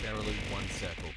Barely one circle.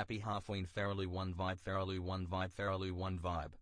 Happy halfway fairly one vibe fairly one vibe fairly one vibe.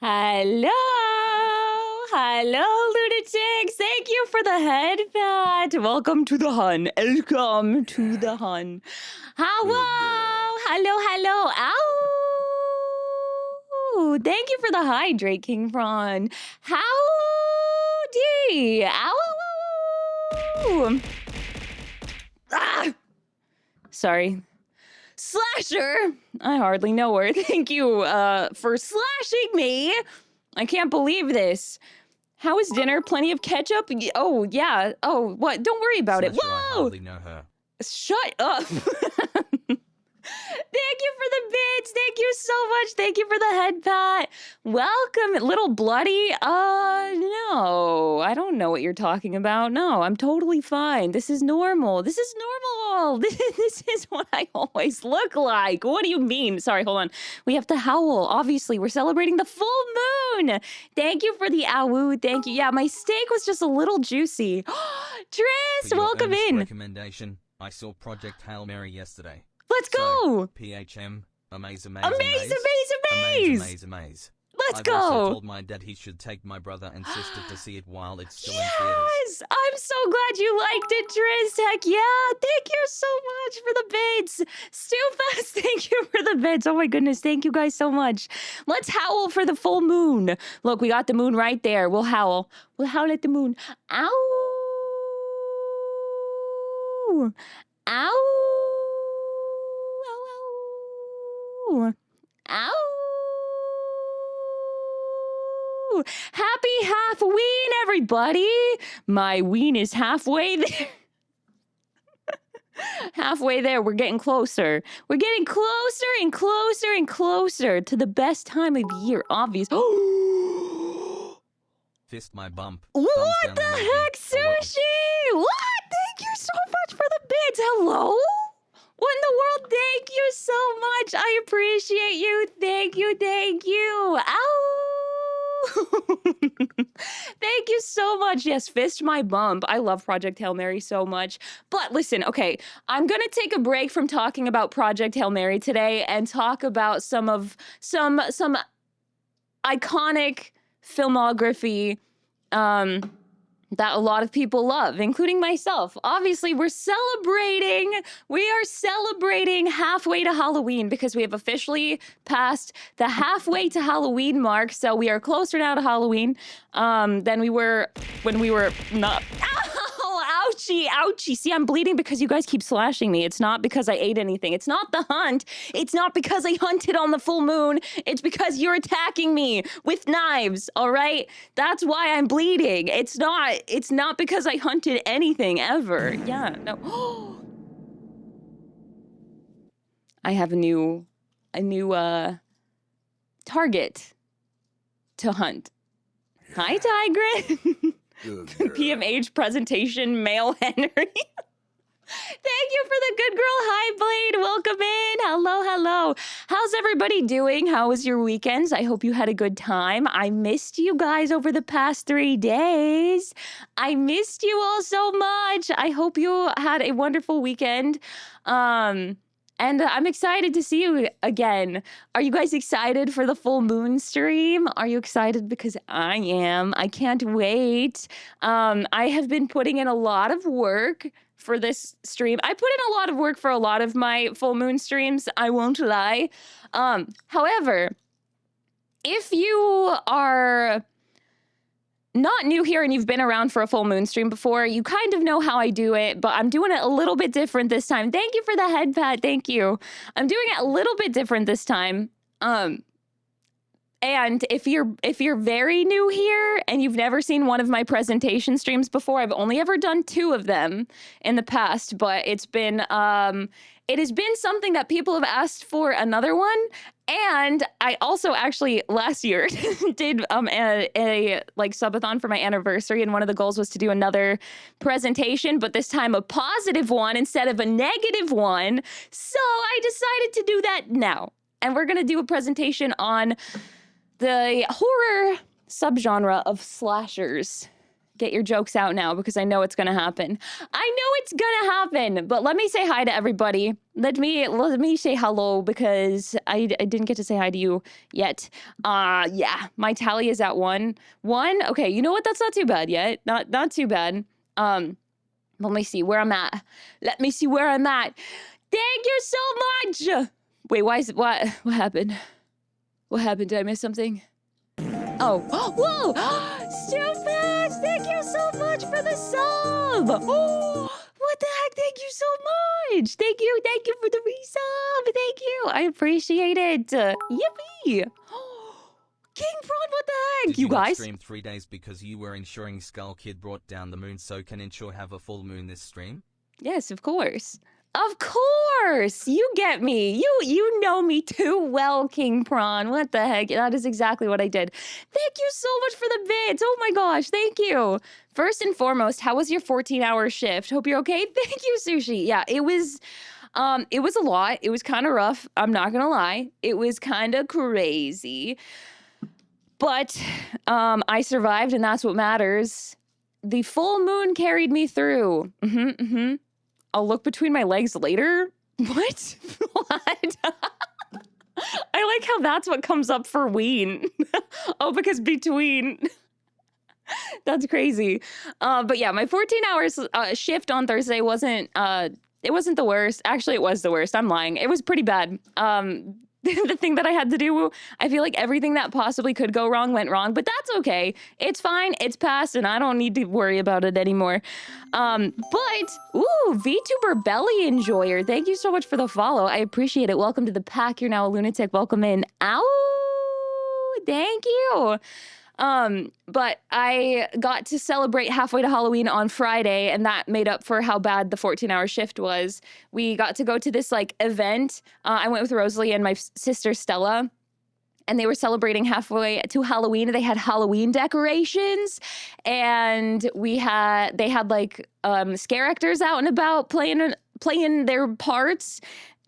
Hello! Hello, lunatics! Thank you for the head pat. Welcome to the Hun. Welcome to the Hun. Hello! Hello! Ow! Thank you for the hydrate, King Prawn. Howdy! Ow! Ah! Sorry. Slasher! I hardly know her. Thank you for slashing me. I can't believe this. How is dinner? Plenty of ketchup? Oh, yeah. Oh, what? Don't worry about it. Slasher, I Whoa! hardly know her. Shut up. Thank you for the bits. Thank you so much. Thank you for the head pat. Welcome, little bloody. No. I don't know what you're talking about. No, I'm totally fine. This is normal. This is normal. This is what I always look like. What do you mean? Sorry, hold on. We have to howl. Obviously, we're celebrating the full moon. Thank you for the ow. Thank you. Yeah, my steak was just a little juicy. Tris, For your welcome earnest in. recommendation, I saw Project Hail Mary yesterday. Let's So, go. PHM, amaze. Amaze. Let's I've go. also told my dad he should take my brother and sister to see it while it's still in theaters. Yes! I'm so glad you liked it, Tris. Heck yeah. Thank you so much for the bits. Stewfest, thank you for the bits. Oh my goodness. Thank you guys so much. Let's howl for the full moon. Look, we got the moon right there. We'll howl. We'll howl at the moon. Ow! Ow! Ow! Ow! Happy half-ween, everybody! My ween is halfway there. Halfway there, we're getting closer. We're getting closer and closer and closer to the best time of year, obvious. Fist my bump. What the heck, Sushi? What? Thank you so much for the bits. Hello? What in the world? Thank you so much. I appreciate you. Thank you. Ow! Thank you so much. Yes, fist my bump. I love Project Hail Mary so much. But listen, okay, I'm going to take a break from talking about Project Hail Mary today and talk about some iconic filmography that a lot of people love, including myself. Obviously, we are celebrating halfway to Halloween because we have officially passed the halfway to Halloween mark. So we are closer now to Halloween than we were when we were not. Ow, ouchie. See, I'm bleeding because you guys keep slashing me. It's not because I ate anything. It's not the hunt. It's not because I hunted on the full moon. It's because you're attacking me with knives, all right? That's why I'm bleeding. It's not because I hunted anything ever. Yeah, no. I have a new target to hunt. Hi, Tigris. PMH presentation, male Henry. Thank you for the good girl. Hi, Blade. Welcome in. Hello. How's everybody doing? How was your weekends? I hope you had a good time. I missed you guys over the past 3 days. I missed you all so much. I hope you had a wonderful weekend. And I'm excited to see you again. Are you guys excited for the full moon stream? Are you excited? Because I am. I can't wait. I have been putting in a lot of work for this stream. I put in a lot of work for a lot of my full moon streams. I won't lie. However, if you are not new here and you've been around for a full moon stream before, you kind of know how I do it, but I'm doing it a little bit different this time. Thank you for the head pat. Thank you. I'm doing it a little bit different this time. And if you're very new here and you've never seen one of my presentation streams before, I've only ever done 2 of them in the past, but it has been something that people have asked for another one. And I also actually last year did a subathon for my anniversary, and one of the goals was to do another presentation, but this time a positive one instead of a negative one. So I decided to do that now. And we're going to do a presentation on the horror subgenre of slashers. Get your jokes out now because I know it's gonna happen. I know it's gonna happen, but let me say hi to everybody. Let me say hello because I didn't get to say hi to you yet. Yeah, my tally is at 1. 1? Okay, you know what? That's not too bad yet. Not too bad. Let me see where I'm at. Let me see where I'm at. Thank you so much! Wait, what happened? What happened? Did I miss something? Oh, whoa! Stupid! Thank you so much for the sub! Oh, what the heck? Thank you so much! Thank you for the resub! Thank you! I appreciate it! Yippee! King Prawn, what the heck? Did you guys? Not stream 3 days because you were ensuring Skull Kid brought down the moon, so can ensure have a full moon this stream? Yes, of course. Of course! You get me. You know me too well, King Prawn. What the heck? That is exactly what I did. Thank you so much for the bits. Oh my gosh, thank you. First and foremost, how was your 14-hour shift? Hope you're okay. Thank you, Sushi. Yeah, it was a lot. It was kind of rough. I'm not gonna lie. It was kind of crazy. But I survived, and that's what matters. The full moon carried me through. I'll look between my legs later? What? What? I like how that's what comes up for ween. Oh, because between. That's crazy. But yeah, my 14 hours shift on Thursday wasn't the worst. Actually, it was the worst. I'm lying. It was pretty bad. The thing that I had to do, I feel like everything that possibly could go wrong went wrong, but that's okay. It's fine. It's past, and I don't need to worry about it anymore. VTuber Belly Enjoyer, thank you so much for the follow. I appreciate it. Welcome to the pack. You're now a lunatic. Welcome in. Ow! Thank you. But I got to celebrate halfway to Halloween on Friday, and that made up for how bad the 14-hour shift was. We got to go to this like event. I went with Rosalie and my sister Stella, and they were celebrating halfway to Halloween. They had Halloween decorations, and they had like scare actors out and about playing their parts,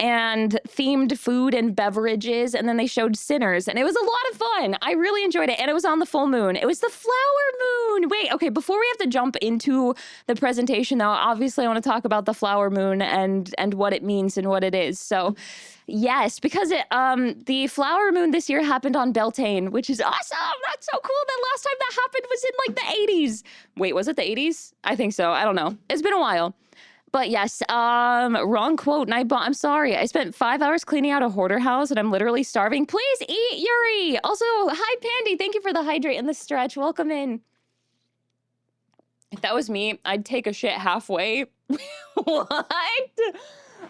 and themed food and beverages, and then they showed Sinners, and it was a lot of fun. I really enjoyed it, and it was on the full moon. It was the flower moon. Wait, okay, before we have to jump into the presentation, though, obviously I want to talk about the flower moon and what it means and what it is. So, yes, because the flower moon this year happened on Beltane, which is awesome. That's so cool. The last time that happened was in like the 80s. Wait, was it the 80s? I think so. I don't know. It's been a while. But yes, wrong quote, Nightbot. I'm sorry. I spent 5 hours cleaning out a hoarder house and I'm literally starving. Please eat, Yuri. Also, hi, Pandy. Thank you for the hydrate and the stretch. Welcome in. If that was me, I'd take a shit halfway. What?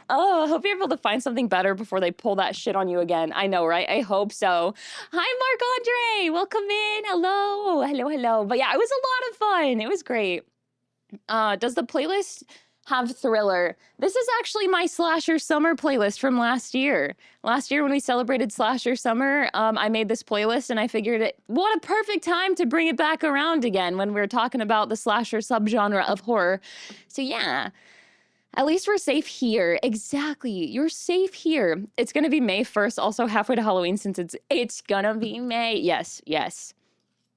Oh, I hope you're able to find something better before they pull that shit on you again. I know, right? I hope so. Hi, Marc-Andre. Welcome in. Hello. Hello. But yeah, it was a lot of fun. It was great. Does the playlist have Thriller? This is actually my Slasher Summer playlist from last year. Last year when we celebrated Slasher Summer, I made this playlist and I figured what a perfect time to bring it back around again when we're talking about the slasher subgenre of horror. So yeah, at least we're safe here. Exactly, you're safe here. It's gonna be May 1st, also halfway to Halloween since it's gonna be May. Yes.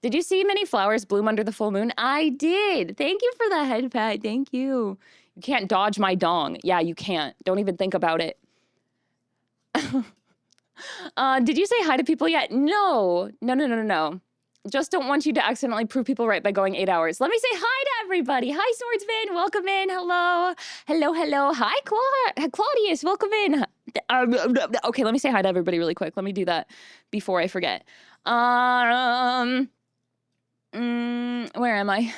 Did you see many flowers bloom under the full moon? I did. Thank you for the head pat. Thank you. You can't dodge my dong. Yeah, you can't. Don't even think about it. Did you say hi to people yet? No. Just don't want you to accidentally prove people right by going 8 hours. Let me say hi to everybody. Hi, Swordsman. Welcome in. Hello. Hi, Claudius. Welcome in. Okay, let me say hi to everybody really quick. Let me do that before I forget. Where am I?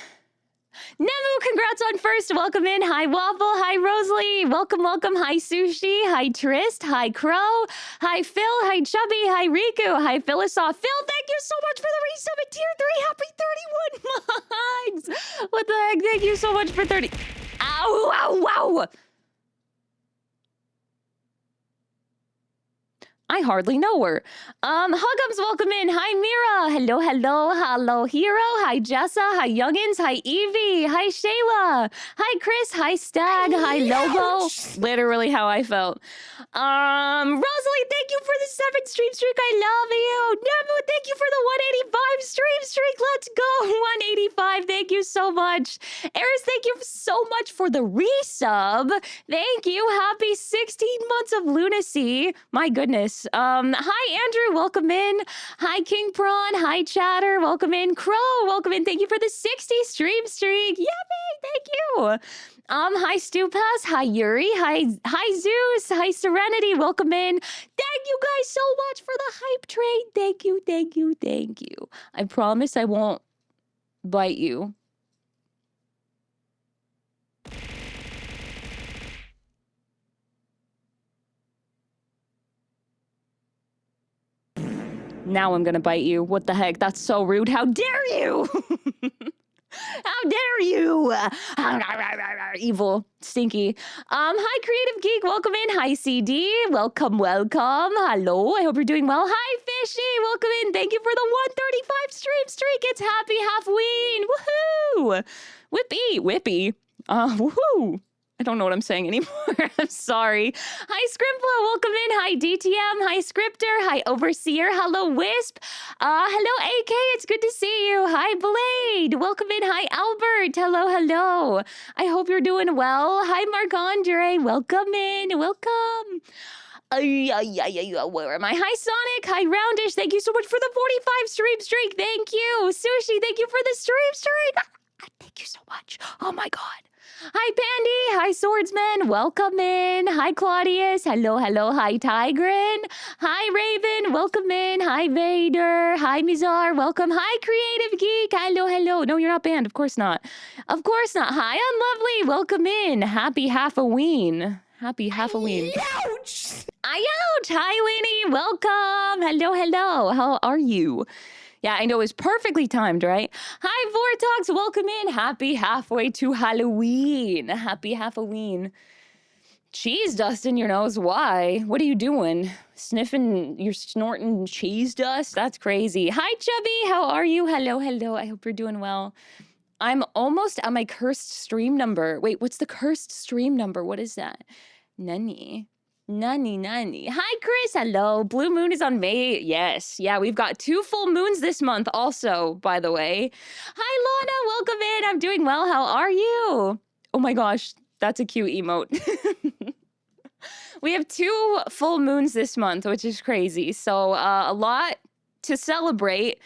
Nemu, congrats on first. Welcome in. Hi, Waffle. Hi, Rosalie. Welcome. Hi, Sushi. Hi, Trist. Hi, Crow. Hi, Phil. Hi, Chubby. Hi, Riku. Hi, Philosoph. Phil, thank you so much for the resub at tier 3. Happy 31 months. What the heck? Thank you so much for 30. Ow. I hardly know her. Huggums, welcome in. Hi, Mira. Hello, hello. Hello, Hero. Hi, Jessa. Hi, Youngins. Hi, Evie. Hi, Shayla. Hi, Chris. Hi, Stag. Hi, Lobo. Literally how I felt. Rosalie, thank you for the 7 stream streak. I love you. Nemo, thank you for the 185 stream streak. Let's go. 185. Thank you so much. Eris, thank you so much for the resub. Thank you. Happy 16 months of lunacy. My goodness. Hi, Andrew. Welcome in. Hi, King Prawn. Hi, Chatter. Welcome in. Crow. Welcome in. Thank you for the 60 stream streak. Yummy. Thank you. Hi, Stupass. Hi, Yuri. Hi, Zeus. Hi, Serenity. Welcome in. Thank you guys so much for the hype train. Thank you, thank you, thank you. I promise I won't bite you. Now I'm gonna bite you. What the heck? That's so rude. How dare you? How dare you? Evil, stinky. Hi, Creative Geek. Welcome in. Hi, CD. Welcome, welcome. Hello. I hope you're doing well. Hi, Fishy. Welcome in. Thank you for the 135 stream streak. It's happy Halloween. Woohoo! Whippy. Woohoo! I don't know what I'm saying anymore. I'm sorry. Hi, Scrimplo. Welcome in. Hi, DTM. Hi, Scripter. Hi, Overseer. Hello, Wisp. Hello, AK. It's good to see you. Hi, Blade. Welcome in. Hi, Albert. Hello, hello. I hope you're doing well. Hi, Marc-Andre. Welcome in. Welcome. Where am I? Hi, Sonic. Hi, Roundish. Thank you so much for the 45 stream streak. Thank you. Sushi, thank you for the stream streak. Thank you so much. Oh, my God. Hi, Pandy. Hi, Swordsman. Welcome in. Hi, Claudius. Hello, hello. Hi, Tigrin. Hi, Raven. Welcome in. Hi, Vader. Hi, Mizar. Welcome. Hi, Creative Geek. Hello, hello. No, you're not banned. Of course not. Of course not. Hi, Unlovely. Welcome in. Happy Halloween. Happy Halloween. Ouch! Ouch! Hi, Winnie. Welcome. Hello, hello. How are you? Yeah, I know it's perfectly timed, right? Hi, Vortox. Welcome in. Happy halfway to Halloween. Happy Halloween. Cheese dust in your nose. Why? What are you doing? Sniffing, you're snorting cheese dust? That's crazy. Hi, Chubby. How are you? Hello, hello. I hope you're doing well. I'm almost at my cursed stream number. Wait, what's the cursed stream number? What is that? Nani. Hi, Chris. Hello. Blue moon is on May. Yes. Yeah, we've got 2 full moons this month also, by the way. Hi, Lana. Welcome in. I'm doing well. How are you? Oh my gosh. That's a cute emote. We have 2 full moons this month, which is crazy. So a lot to celebrate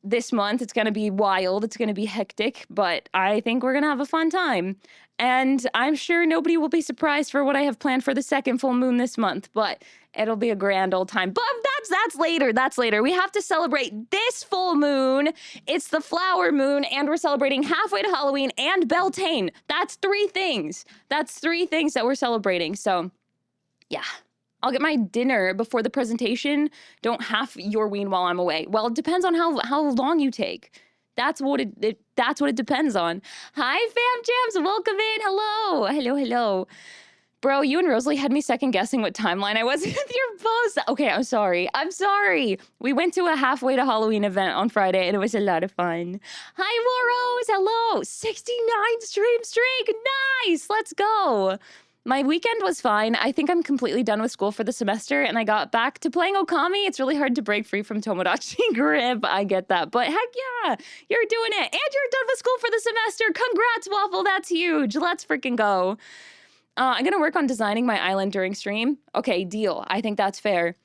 this month. It's going to be wild. It's going to be hectic, but I think we're going to have a fun time. And I'm sure nobody will be surprised for what I have planned for the 2nd full moon this month, but it'll be a grand old time. But that's later. That's later. We have to celebrate this full moon. It's the flower moon, and we're celebrating halfway to Halloween and Beltane. That's 3 things. That's 3 things that we're celebrating. So, yeah. I'll get my dinner before the presentation. Don't half your ween while I'm away. Well, it depends on how long you take. That's what it depends on. Hi, fam jams. Welcome in. Hello. Hello. Bro, you and Rosalie had me second guessing what timeline I was with your post. Okay, I'm sorry. We went to a halfway to Halloween event on Friday, and it was a lot of fun. Hi, Moros. Hello. 69 stream streak. Nice. Let's go. My weekend was fine. I think I'm completely done with school for the semester, and I got back to playing Okami. It's really hard to break free from Tomodachi grip. I get that. But heck yeah, you're doing it. And you're done with school for the semester. Congrats, Waffle. That's huge. Let's freaking go. I'm going to work on designing my island during stream. Okay, deal. I think that's fair.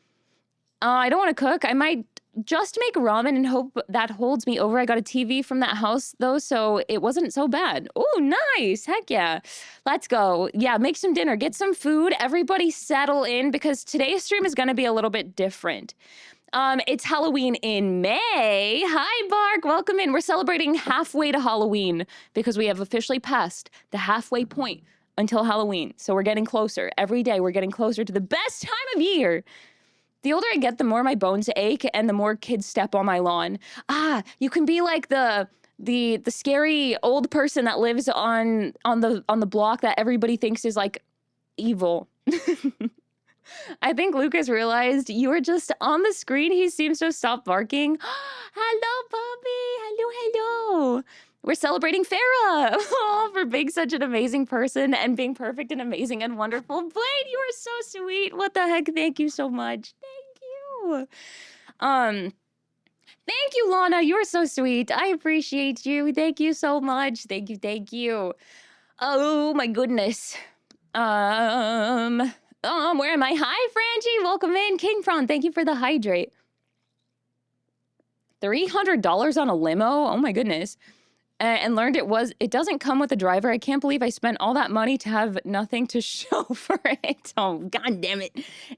I don't want to cook. I might just make ramen and hope that holds me over. I got a TV from that house, though, so it wasn't so bad. Oh, nice. Heck yeah. Let's go. Yeah, make some dinner. Get some food. Everybody settle in, because today's stream is going to be a little bit different. It's Halloween in May. Hi, Bark. Welcome in. We're celebrating halfway to Halloween because we have officially passed the halfway point until Halloween. So we're getting closer. Every day we're getting closer to the best time of year. The older I get, the more my bones ache and the more kids step on my lawn. You can be like the scary old person that lives on the block that everybody thinks is like evil. I think Lucas realized you were just on the screen. He seems to have stopped barking. Hello, Bobby. Hello, hello. We're celebrating Farah for being such an amazing person and being perfect and amazing and wonderful. Blade, you are so sweet. What the heck? Thank you so much. Thank you. Thank you, Lana. You are so sweet. I appreciate you. Thank you so much. Thank you. Thank you. Oh my goodness. Where am I? Hi, Frangie. Welcome in. King Prawn, thank you for the hydrate. $300 on a limo? Oh my goodness. And learned it doesn't come with a driver. I can't believe I spent all that money to have nothing to show for it. Oh, god damn it.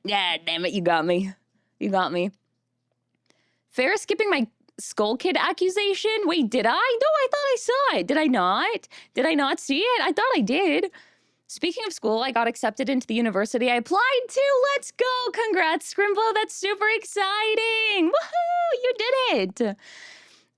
God damn it, you got me. You got me. Farrah skipping my Skull Kid accusation? Wait, did I? No, I thought I saw it. Did I not? Did I not see it? I thought I did. Speaking of school, I got accepted into the university I applied to. Let's go. Congrats, Scrimbo. That's super exciting. Woohoo, you did it.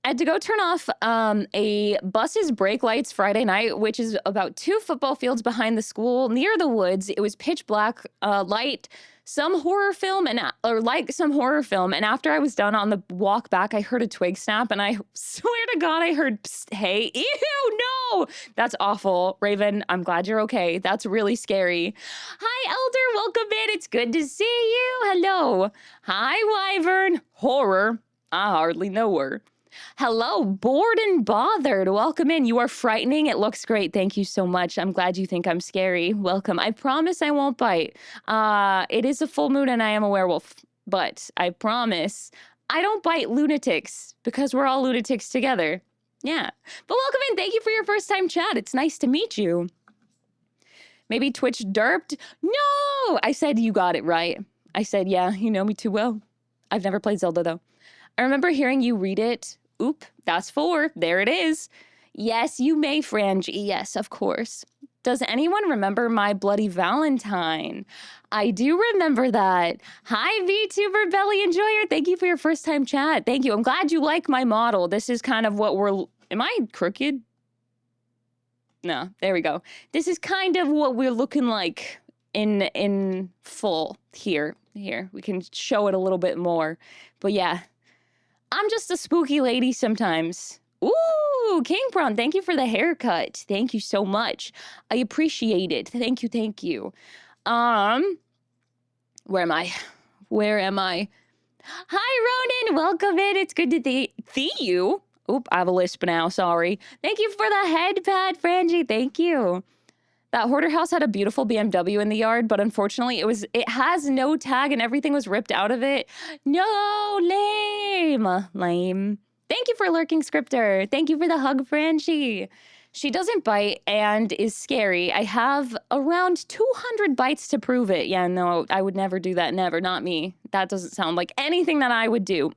I had to go turn off a bus's brake lights Friday night, which is about 2 football fields behind the school near the woods. It was pitch black, light, some horror film, and after I was done on the walk back, I heard a twig snap, and I swear to God, I heard, psst, hey, ew, no, that's awful. Raven, I'm glad you're okay. That's really scary. Hi, Elder, welcome in. It's good to see you. Hello. Hi, Wyvern. Horror. I hardly know her. Hello, bored and bothered. Welcome in. You are frightening. It looks great. Thank you so much. I'm glad you think I'm scary. Welcome. I promise I won't bite. It is a full moon and I am a werewolf, but I promise I don't bite lunatics because we're all lunatics together. Yeah. But welcome in. Thank you for your first time chat. It's nice to meet you. Maybe Twitch derped? No! I said you got it right. I said, yeah, you know me too well. I've never played Zelda though. I remember hearing you read it. Oop, that's 4. There it is. Yes, you may, Frangie. Yes, of course. Does anyone remember my bloody Valentine? I do remember that. Hi, VTuber Belly Enjoyer. Thank you for your first time chat. Thank you. I'm glad you like my model. This is kind of what we're... Am I crooked? No, there we go. This is kind of what we're looking like in full here. Here, we can show it a little bit more. But yeah. I'm just a spooky lady sometimes. Ooh, King Prawn, thank you for the haircut. Thank you so much. I appreciate it. Thank you, thank you. Where am I? Where am I? Hi, Ronan. Welcome in. It's good to see you. Oop, I have a lisp now. Sorry. Thank you for the head pad, Frangie. Thank you. That hoarder house had a beautiful BMW in the yard, but unfortunately it has no tag and everything was ripped out of it. No, lame. Lame. Thank you for lurking, Scripter. Thank you for the hug, Frangie. She doesn't bite and is scary. I have around 200 bites to prove it. Yeah, no, I would never do that. Never, not me. That doesn't sound like anything that I would do.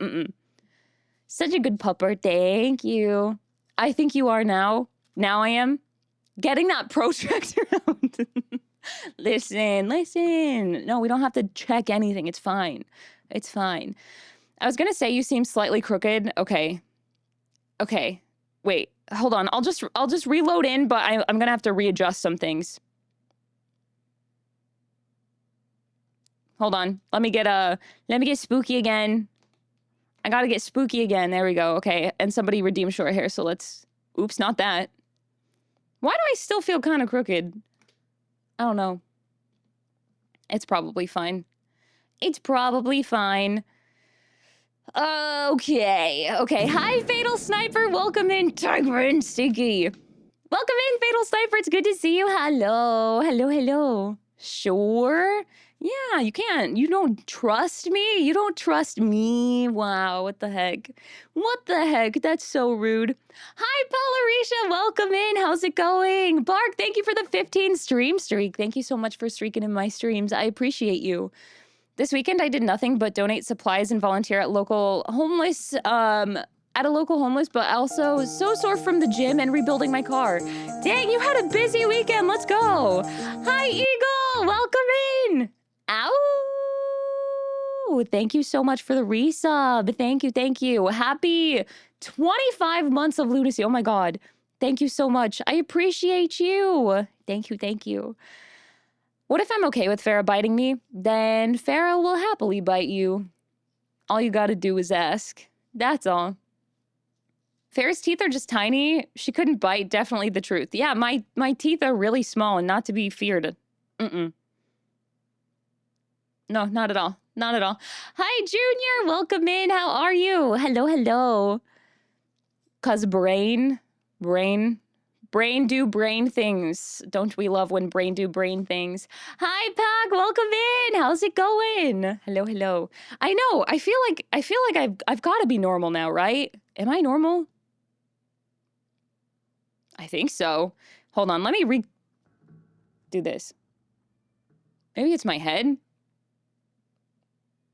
Such a good pupper. Thank you. I think you are now. Now I am. Getting that protractor out. Listen. No, we don't have to check anything. It's fine. It's fine. I was gonna say you seem slightly crooked. Okay. Wait, hold on. I'll just reload in, but I'm gonna have to readjust some things. Hold on. Let me get spooky again. I gotta get spooky again. There we go. Okay. And somebody redeemed short hair, so let's... Oops, not that. Why do I still feel kind of crooked? I don't know. It's probably fine. It's probably fine. Okay. Hi, Fatal Sniper. Welcome in, Tiger and Sticky. Welcome in, Fatal Sniper. It's good to see you. Hello. Sure. Yeah, you can't. You don't trust me? You don't trust me? Wow, what the heck? That's so rude. Hi, Polarisha. Welcome in. How's it going? Bark, thank you for the 15 stream streak. Thank you so much for streaking in my streams. I appreciate you. This weekend, I did nothing but donate supplies and volunteer at a local homeless, but also so sore from the gym and rebuilding my car. Dang, you had a busy weekend. Let's go. Hi, Eagle. Welcome in. Ow! Thank you so much for the resub. Thank you. Happy 25 months of lunacy. Oh my God. Thank you so much. I appreciate you. Thank you. What if I'm okay with Farrah biting me? Then Farrah will happily bite you. All you gotta do is ask. That's all. Farrah's teeth are just tiny. She couldn't bite, definitely the truth. Yeah, my teeth are really small and not to be feared. Mm-mm. No, not at all. Not at all. Hi, Junior. Welcome in. How are you? Hello, hello. Cause brain do brain things. Don't we love when brain do brain things? Hi, Pac. Welcome in. How's it going? Hello, hello. I know. I feel like I've got to be normal now, right? Am I normal? I think so. Hold on. Let me do this. Maybe it's my head.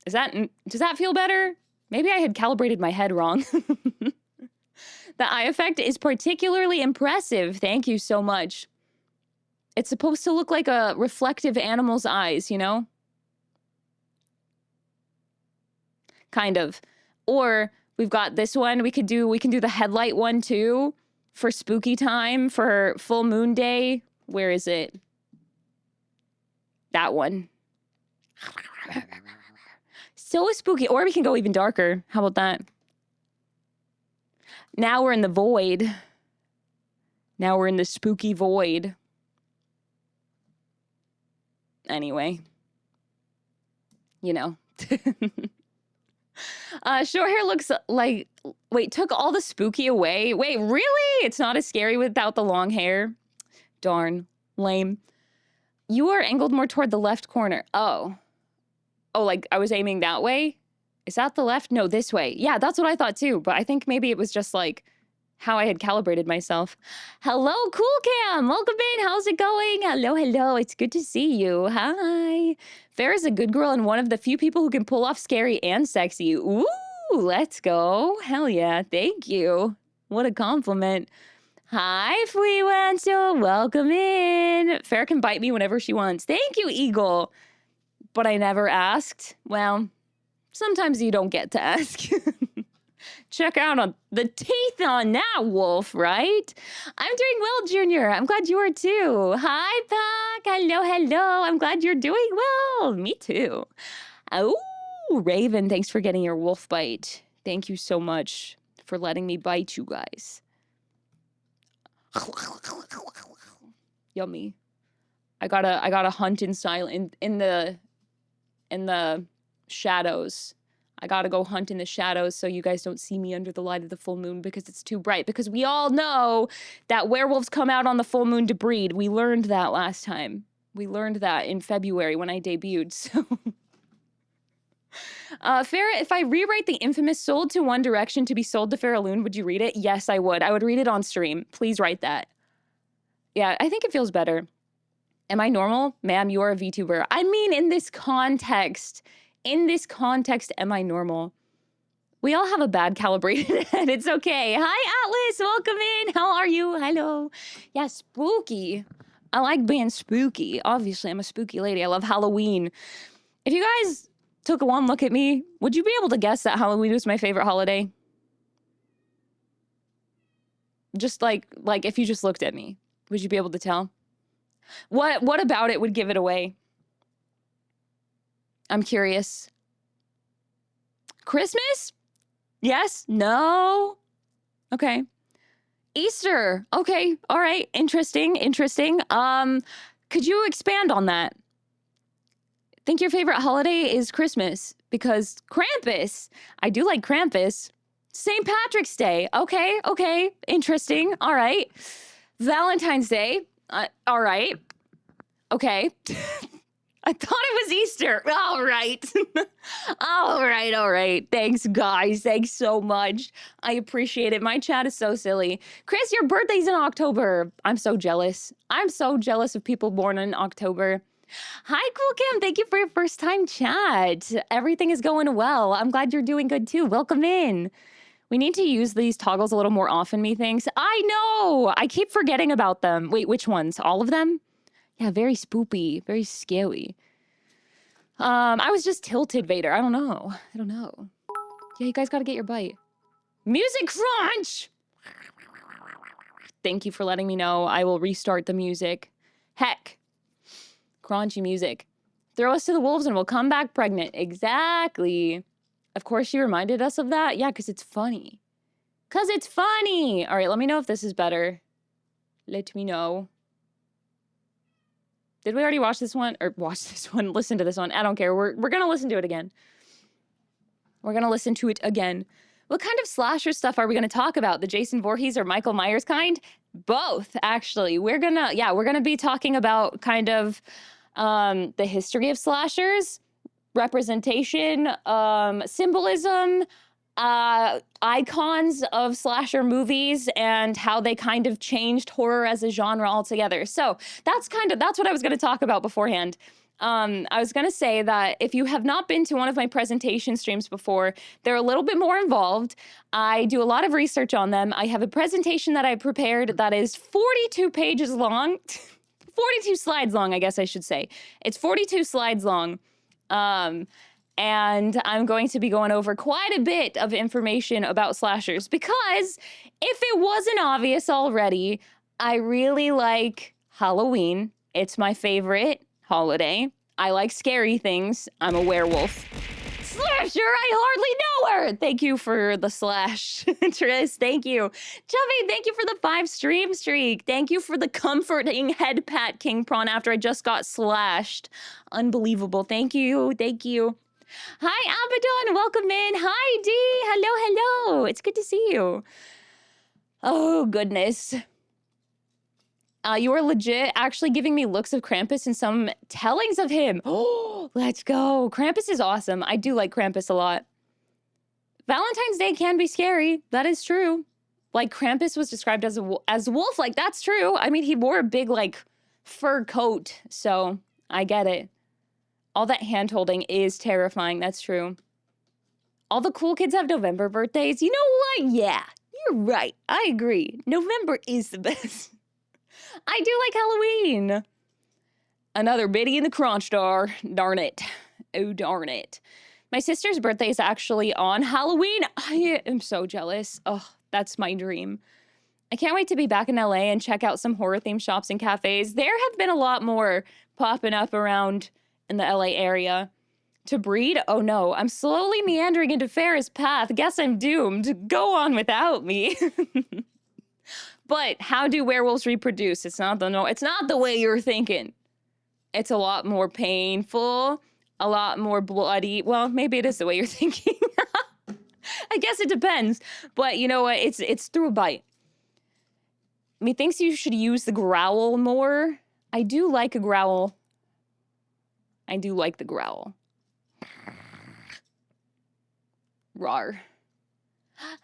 Does that feel better? Maybe I had calibrated my head wrong. The eye effect is particularly impressive. Thank you so much. It's supposed to look like a reflective animal's eyes, you know? Kind of. Or we've got this one. We can do the headlight one too for spooky time, for full moon day. Where is it? That one. So spooky. Or we can go even darker. How about that? Now we're in the void. Now we're in the spooky void. Anyway. You know. Short hair looks like... Wait, took all the spooky away? Wait, really? It's not as scary without the long hair? Darn. Lame. You are angled more toward the left corner. Oh. Oh, like I was aiming that way? Is that the left? No, this way. Yeah, that's what I thought too. But I think maybe it was just like how I had calibrated myself. Hello, Cool Cam. Welcome in. How's it going? Hello, hello. It's good to see you. Hi. Farrah's a good girl and one of the few people who can pull off scary and sexy. Ooh, let's go. Hell yeah. Thank you. What a compliment. Hi, Freelancer. Welcome in. Farrah can bite me whenever she wants. Thank you, Eagle. But I never asked. Well... Sometimes you don't get to ask. Check out on the teeth on that wolf, right? I'm doing well, Junior. I'm glad you are too. Hi, Pac. Hello, hello. I'm glad you're doing well. Me too. Oh, Raven, thanks for getting your wolf bite. Thank you so much for letting me bite you guys. Yummy. I gotta hunt in silence in the shadows. I gotta go hunt in the shadows so you guys don't see me under the light of the full moon because it's too bright. Because we all know that werewolves come out on the full moon to breed. We learned that last time. We learned that in February when I debuted, so... Farrah, if I rewrite the infamous sold to One Direction to be sold to Farrah Loon, would you read it? Yes, I would. I would read it on stream. Please write that. Yeah, I think it feels better. Am I normal? Ma'am, you are a VTuber. I mean, in this context, am I normal? We all have a bad calibrated head. It's okay. Hi, Atlas. Welcome in. How are you? Hello. Yeah, spooky. I like being spooky. Obviously, I'm a spooky lady. I love Halloween. If you guys took one look at me, would you be able to guess that Halloween was my favorite holiday? Just like if you just looked at me, would you be able to tell? What about it would give it away? I'm curious. Christmas? Yes? No? Okay. Easter. Okay. All right. Interesting. Interesting. Could you expand on that? Think your favorite holiday is Christmas because Krampus. I do like Krampus. St. Patrick's Day. Okay. Okay. Interesting. All right. Valentine's Day. All right. Okay. I thought it was Easter. All right. All right. Thanks, guys. Thanks so much. I appreciate it. My chat is so silly. Chris, your birthday's in October. I'm so jealous. I'm so jealous of people born in October. Hi, Cool Kim. Thank you for your first time chat. Everything is going well. I'm glad you're doing good too. Welcome in. We need to use these toggles a little more often, methinks. I know. I keep forgetting about them. Wait, which ones? All of them? Yeah, very spoopy, very scary. I was just tilted, Vader. I don't know. Yeah, you guys gotta get your bite. Music crunch! Thank you for letting me know. I will restart the music. Heck. Crunchy music. Throw us to the wolves and we'll come back pregnant. Exactly. Of course she reminded us of that. Yeah, because it's funny. Because it's funny. All right, let me know if this is better. Let me know. Did we already watch this one? Or watch this one? Listen to this one. I don't care. We're going to listen to it again. We're going to listen to it again. What kind of slasher stuff are we going to talk about? The Jason Voorhees or Michael Myers kind? Both, actually. We're going to be talking about kind of the history of slashers, representation, symbolism, icons of slasher movies, and how they kind of changed horror as a genre altogether. So that's what I was going to talk about beforehand. I was going to say that if you have not been to one of my presentation streams before, they're a little bit more involved. I do a lot of research on them. I have a presentation that I prepared that is 42 pages long. 42 slides long, I guess I should say. It's 42 slides long. And I'm going to be going over quite a bit of information about slashers because if it wasn't obvious already, I really like Halloween. It's my favorite holiday. I like scary things. I'm a werewolf. Slasher, I hardly know her. Thank you for the slash, Tris. Thank you. Chubby, thank you for the 5 stream streak. Thank you for the comforting head pat, King Prawn, after I just got slashed. Unbelievable. Thank you. Thank you. Hi, Abaddon. Welcome in. Hi, Dee. Hello, hello. It's good to see you. Oh, goodness. You are legit actually giving me looks of Krampus and some tellings of him. Oh, let's go. Krampus is awesome. I do like Krampus a lot. Valentine's Day can be scary. That is true. Like, Krampus was described as a wolf. Like, that's true. I mean, he wore a big, like, fur coat. So, I get it. All that hand-holding is terrifying. That's true. All the cool kids have November birthdays. You know what? Yeah, you're right. I agree. November is the best. I do like Halloween. Another biddy in the crunch star. Darn it. Oh, darn it. My sister's birthday is actually on Halloween. I am so jealous. Oh, that's my dream. I can't wait to be back in LA and check out some horror-themed shops and cafes. There have been a lot more popping up around in the LA area. To breed? Oh no, I'm slowly meandering into Ferris' path. Guess I'm doomed. Go on without me. But how do werewolves reproduce? It's not the way you're thinking. It's a lot more painful, a lot more bloody. Well, maybe it is the way you're thinking. I guess it depends. But you know what? It's through a bite. Methinks you should use the growl more. I do like a growl. I do like the growl. Rawr.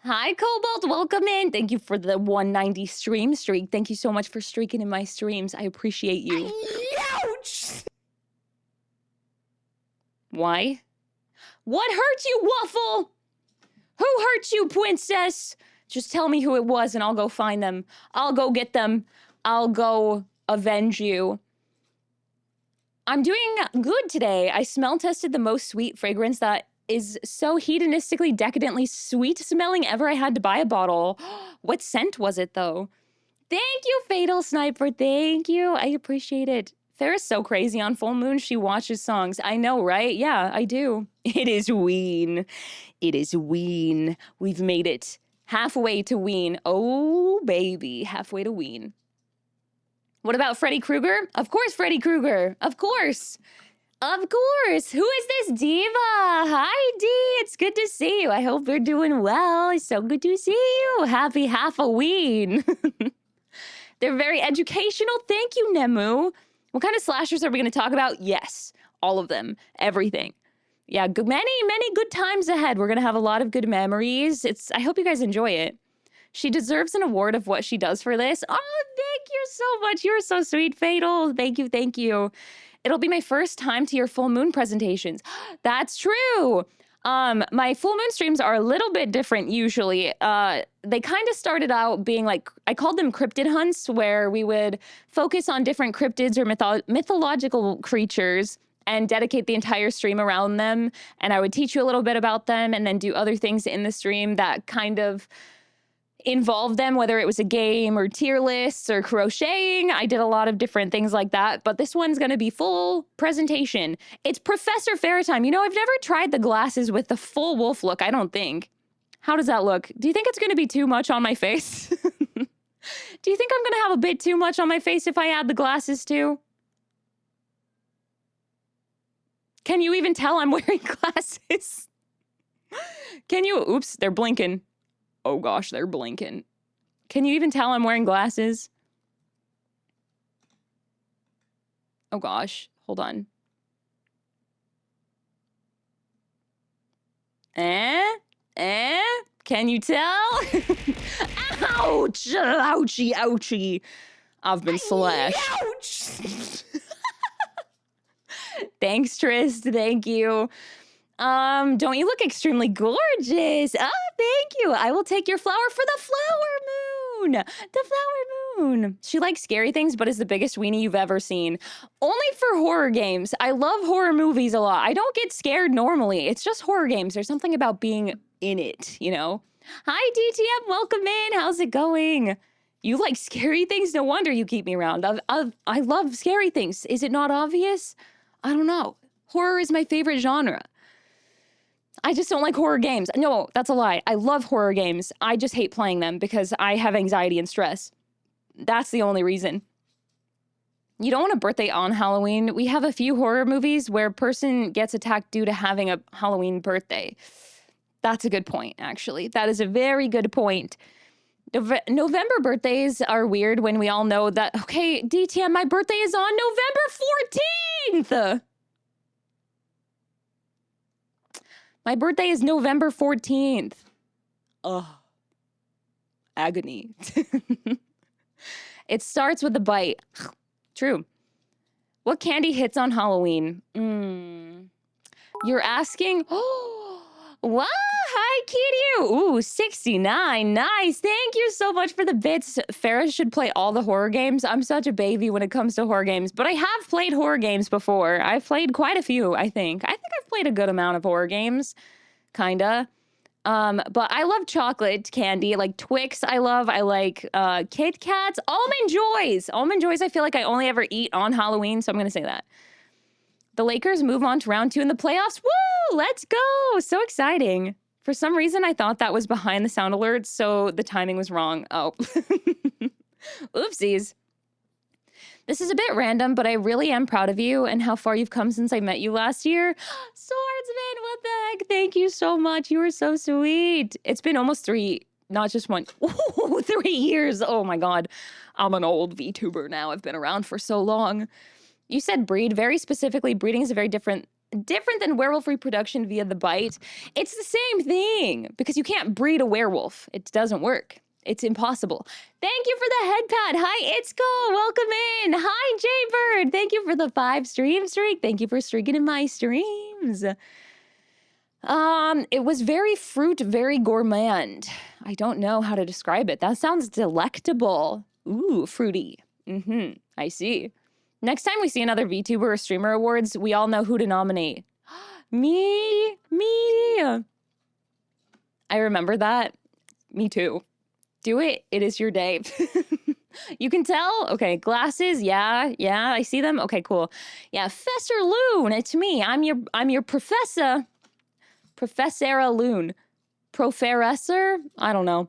Hi, Cobalt. Welcome in. Thank you for the 190 stream streak. Thank you so much for streaking in my streams. I appreciate you. Ouch! Why? What hurt you, Waffle? Who hurt you, princess? Just tell me who it was and I'll go find them. I'll go get them. I'll go avenge you. I'm doing good today. I smell tested the most sweet fragrance that is so hedonistically, decadently sweet smelling ever. I had to buy a bottle. What scent was it, though? Thank you, Fatal Sniper. Thank you. I appreciate it. Farrah's so crazy on full moon. She watches songs. I know, right? Yeah, I do. It is Ween. It is Ween. We've made it halfway to Ween. Oh, baby. Halfway to Ween. What about Freddy Krueger? Of course, Freddy Krueger. Of course. Of course. Who is this diva? Hi, Dee. It's good to see you. I hope you're doing well. It's so good to see you. Happy Halloween. They're very educational. Thank you, Nemu. What kind of slashers are we going to talk about? Yes, all of them. Everything. Yeah, many good times ahead. We're going to have a lot of good memories. I hope you guys enjoy it. She deserves an award of what she does for this. Oh, thank you so much. You're so sweet, Fatal. Thank you, thank you. It'll be my first time to your full moon presentations. That's true. My full moon streams are a little bit different usually. They kind of started out being like, I called them cryptid hunts, where we would focus on different cryptids or mythological creatures and dedicate the entire stream around them. And I would teach you a little bit about them and then do other things in the stream that kind of, involve them, whether it was a game or tier lists or crocheting. I did a lot of different things like that, but this one's gonna be full presentation. It's Professor Fair time. You know, I've never tried the glasses with the full wolf look, I don't think. How does that look? Do you think it's gonna be too much on my face? Do you think I'm gonna have a bit too much on my face if I add the glasses too? Can you even tell I'm wearing glasses? Can you? Oops, they're blinking. Oh gosh, they're blinking. Can you even tell I'm wearing glasses? Oh gosh, hold on. Can you tell? Ouch! Ouchie, ouchie. I've been slashed. Ouch! Thanks, Trist. Thank you. Don't you look extremely gorgeous? Oh, thank you. I will take your flower for the flower moon. The flower moon. She likes scary things, but is the biggest weenie you've ever seen. Only for horror games. I love horror movies a lot. I don't get scared normally. It's just horror games. There's something about being in it, you know? Hi, DTM. Welcome in. How's it going? You like scary things? No wonder you keep me around. I love scary things. Is it not obvious? I don't know. Horror is my favorite genre. I just don't like horror games. No, that's a lie. I love horror games. I just hate playing them because I have anxiety and stress. That's the only reason. You don't want a birthday on Halloween. We have a few horror movies where a person gets attacked due to having a Halloween birthday. That's a good point, actually. That is a very good point. November birthdays are weird when we all know that, okay, DTM, my birthday is on November 14th. My birthday is November 14th. Ugh. Agony. It starts with a bite. True. What candy hits on Halloween? You're asking? Oh, wow. Hi, Kitty. Ooh, 69. Nice. Thank you so much for the bits. Farrah should play all the horror games. I'm such a baby when it comes to horror games, but I have played horror games before. I've played quite a few, I think. I've played a good amount of horror games. Kinda. But I love chocolate candy, like Twix I love. I like Kit Kats. Almond Joys. Almond Joys I feel like I only ever eat on Halloween, so I'm gonna say that. The Lakers move on to round 2 in the playoffs. Woo! Let's go! So exciting. For some reason, I thought that was behind the sound alerts, so the timing was wrong. Oh. Oopsies. This is a bit random, but I really am proud of you and how far you've come since I met you last year. Swordsman, what the heck? Thank you so much. You were so sweet. It's been almost 3, not just 1. Ooh, 3 years. Oh my God. I'm an old VTuber now. I've been around for so long. You said breed. Very specifically, breeding is a very different than werewolf reproduction via the bite. It's the same thing because you can't breed a werewolf. It doesn't work. It's impossible. Thank you for the head pat. Hi, Itzko. Welcome in. Hi, Jaybird. Thank you for the 5 stream streak. Thank you for streaking in my streams. It was very fruit, very gourmand. I don't know how to describe it. That sounds delectable. Ooh, fruity. I see. Next time we see another VTuber or streamer awards, we all know who to nominate. Me. I remember that. Me too. Do it. It is your day. You can tell? Okay, glasses. Yeah, I see them. Okay, cool. Yeah, Professor Loon, it's me. I'm your professor. Professora Loon. Professor? I don't know.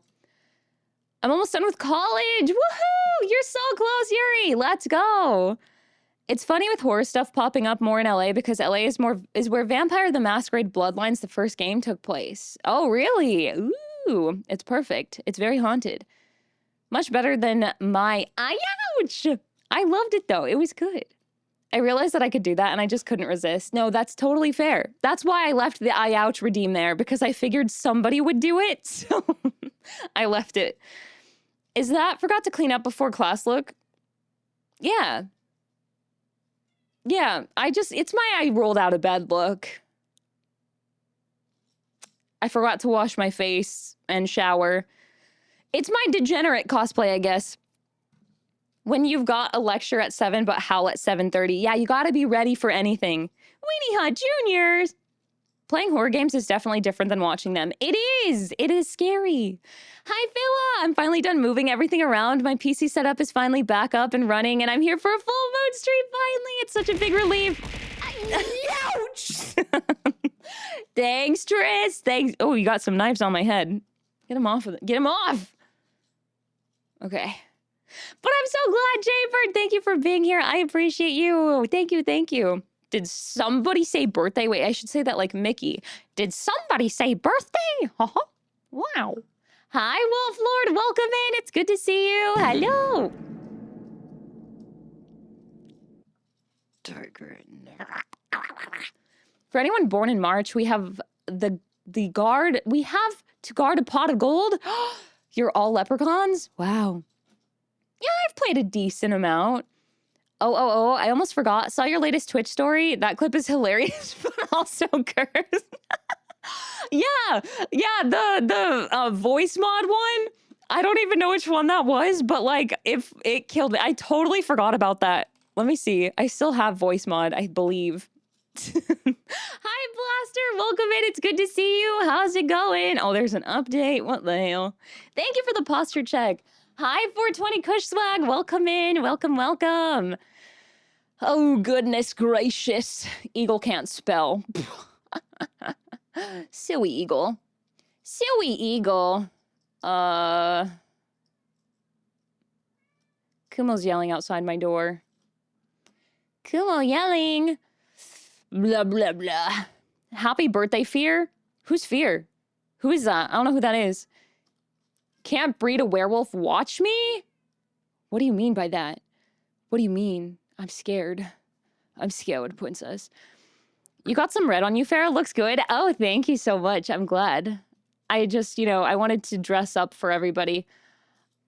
I'm almost done with college. Woohoo! You're so close, Yuri. Let's go. It's funny with horror stuff popping up more in LA because LA is where Vampire the Masquerade Bloodlines, the first game, took place. Oh, really? Ooh, it's perfect. It's very haunted. Much better than my ouch! I loved it though. It was good. I realized that I could do that and I just couldn't resist. No, that's totally fair. That's why I left the ouch redeem there because I figured somebody would do it. So I left it. Is that forgot to clean up before class look? Yeah. Yeah, it's my I rolled out of bed look. I forgot to wash my face and shower. It's my degenerate cosplay, I guess. When you've got a lecture at 7 but howl at 7:30. Yeah, you gotta be ready for anything. Weenie Hut Juniors! Playing horror games is definitely different than watching them. It is! It is scary. Hi, Phila! I'm finally done moving everything around. My PC setup is finally back up and running, and I'm here for a full moon stream, finally! It's such a big relief. Ouch! Thanks, Tris! Thanks. Oh, you got some knives on my head. Get him off of it. Get him off! Okay. But I'm so glad, Jaybird! Thank you for being here. I appreciate you. Thank you, thank you. Did somebody say birthday? Wait, I should say that like Mickey. Did somebody say birthday? Wow. Hi, Wolf Lord. Welcome in. It's good to see you. Hello. For anyone born in March, we have the guard. We have to guard a pot of gold. You're all leprechauns? Wow. Yeah, I've played a decent amount. Oh, I almost forgot. Saw your latest Twitch story. That clip is hilarious, but also cursed. Yeah, the voice mod one. I don't even know which one that was, but like, if it killed it. I totally forgot about that. Let me see. I still have voice mod, I believe. Hi, Blaster. Welcome in. It's good to see you. How's it going? Oh, there's an update. What the hell? Thank you for the posture check. Hi, 420 Kush Swag. Welcome in. Welcome, welcome. Oh, goodness gracious. Eagle can't spell. Silly eagle. Silly eagle. Kumo's yelling outside my door. Kumo yelling. Blah, blah, blah. Happy birthday, Fear? Who's Fear? Who is that? I don't know who that is. Can't breed a werewolf, watch me? What do you mean by that? What do you mean? I'm scared. I'm scared, princess. You got some red on you, Farrah? Looks good. Oh, thank you so much. I'm glad. I just, I wanted to dress up for everybody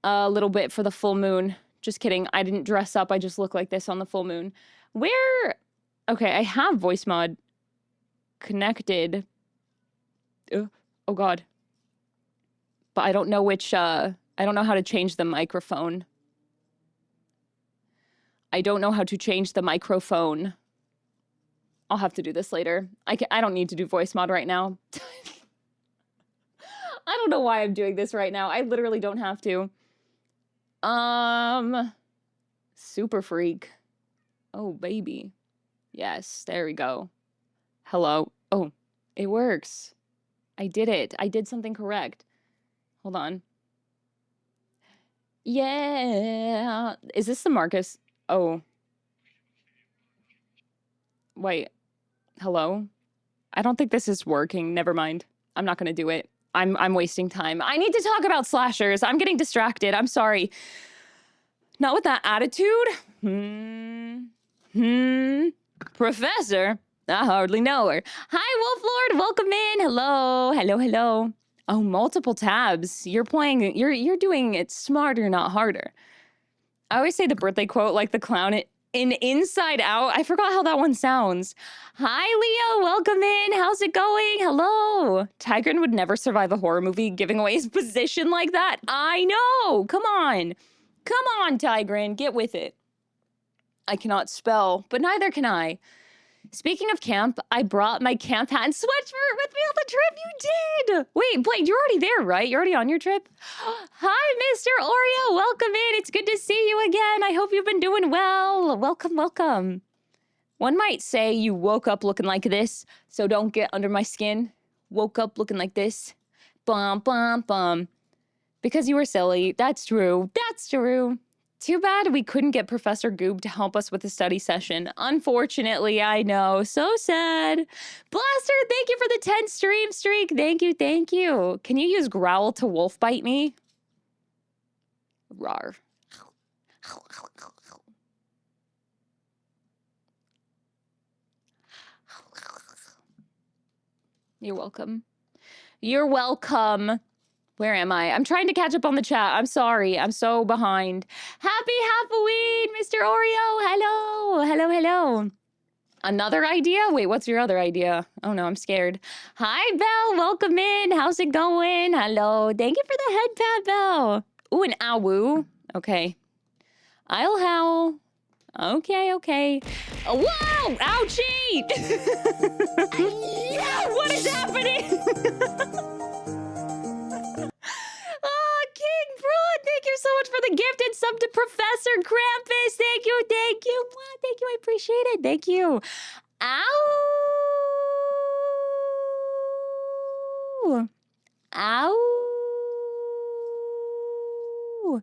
a little bit for the full moon. Just kidding. I didn't dress up. I just look like this on the full moon. Where... Okay, I have voice mod connected. Oh, God. But I don't know which, I don't know how to change the microphone. I don't know how to change the microphone. I'll have to do this later. I don't need to do voice mod right now. I don't know why I'm doing this right now. I literally don't have to. Super freak. Oh, baby. Yes, there we go. Hello. Oh, it works. I did it. I did something correct. Hold on. Yeah. Is this the Marcus? Oh. Wait. Hello? I don't think this is working. Never mind. I'm not gonna do it. I'm wasting time. I need to talk about slashers. I'm getting distracted. I'm sorry. Not with that attitude. Professor? I hardly know her. Hi, Wolf Lord. Welcome in. Hello. Hello, hello. Oh, multiple tabs. You're you're doing it smarter, not harder. I always say the birthday quote like the clown in Inside Out. I forgot how that one sounds. Hi, Leo. Welcome in. How's it going? Hello. Tigran would never survive a horror movie giving away his position like that. I know. Come on. Come on, Tigran. Get with it. I cannot spell, but neither can I. Speaking of camp, I brought my camp hat and sweatshirt with me on the trip. You did! Wait, Blake, you're already there, right? You're already on your trip? Hi, Mr. Oreo. Welcome in. It's good to see you again. I hope you've been doing well. Welcome, welcome. One might say you woke up looking like this, so don't get under my skin. Woke up looking like this. Bum, bum, bum. Because you were silly. That's true. That's true. Too bad we couldn't get Professor Goob to help us with the study session. Unfortunately, I know. So sad. Blaster, thank you for the 10 stream streak. Thank you, thank you. Can you use growl to wolf bite me? Rawr. You're welcome. You're welcome. Where am I? I'm trying to catch up on the chat. I'm sorry. I'm so behind. Happy Halloween, Mr. Oreo. Hello. Hello, hello. Another idea? Wait, what's your other idea? Oh no, I'm scared. Hi, Belle. Welcome in. How's it going? Hello. Thank you for the head pat, Belle. Ooh, an ow. Okay. I'll howl. Okay. Oh, whoa! Ouchie! What is happening? Oh, King Broad, thank you so much for the gifted sub to Professor Krampus. Thank you. Thank you. I appreciate it. Thank you. Ow! Ow! Ow!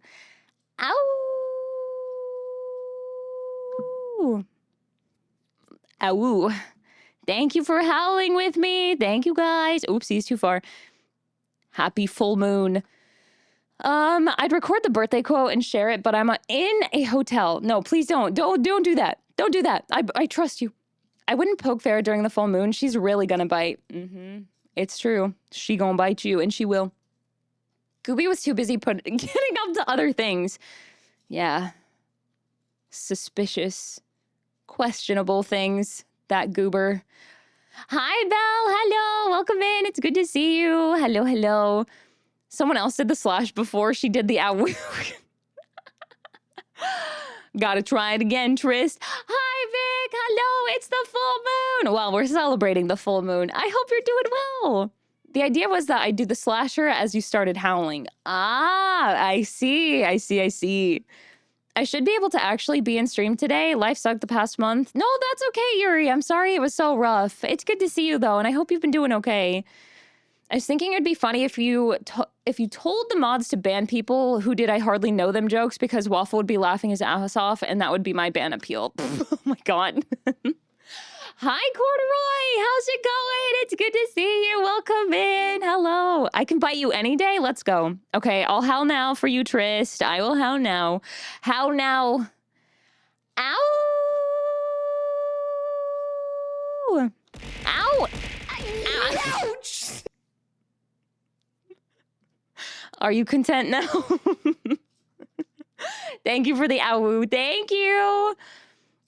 Ow! Thank you for howling with me. Thank you, guys. Oopsies, too far. Happy full moon. I'd record the birthday quote and share it, but I'm in a hotel. No, please don't. Don't do that. Don't do that. I trust you. I wouldn't poke Farrah during the full moon. She's really gonna bite. It's true. She gonna bite you, and she will. Gooby was too busy getting up to other things. Yeah. Suspicious, questionable things. That goober. Hi, Belle. Hello. Welcome in. It's good to see you. Hello. Someone else did the slash before she did the ow. Gotta try it again, Trist. Hi, Vic. Hello. It's the full moon. Well, we're celebrating the full moon. I hope you're doing well. The idea was that I'd do the slasher as you started howling. Ah, I see. I should be able to actually be in stream today. Life sucked the past month. No, that's okay, Yuri. I'm sorry it was so rough. It's good to see you, though, and I hope you've been doing okay. I was thinking it'd be funny if you told the mods to ban people who did I hardly know them jokes because Waffle would be laughing his ass off, and that would be my ban appeal. Oh my god. Hi, Corduroy. How's it going? It's good to see you. Welcome in. Hello. I can bite you any day. Let's go. Okay, I'll howl now for you, Trist. I will howl now. Howl now. Ow. Ow. Ouch. Are you content now? Thank you for the ow. Thank you.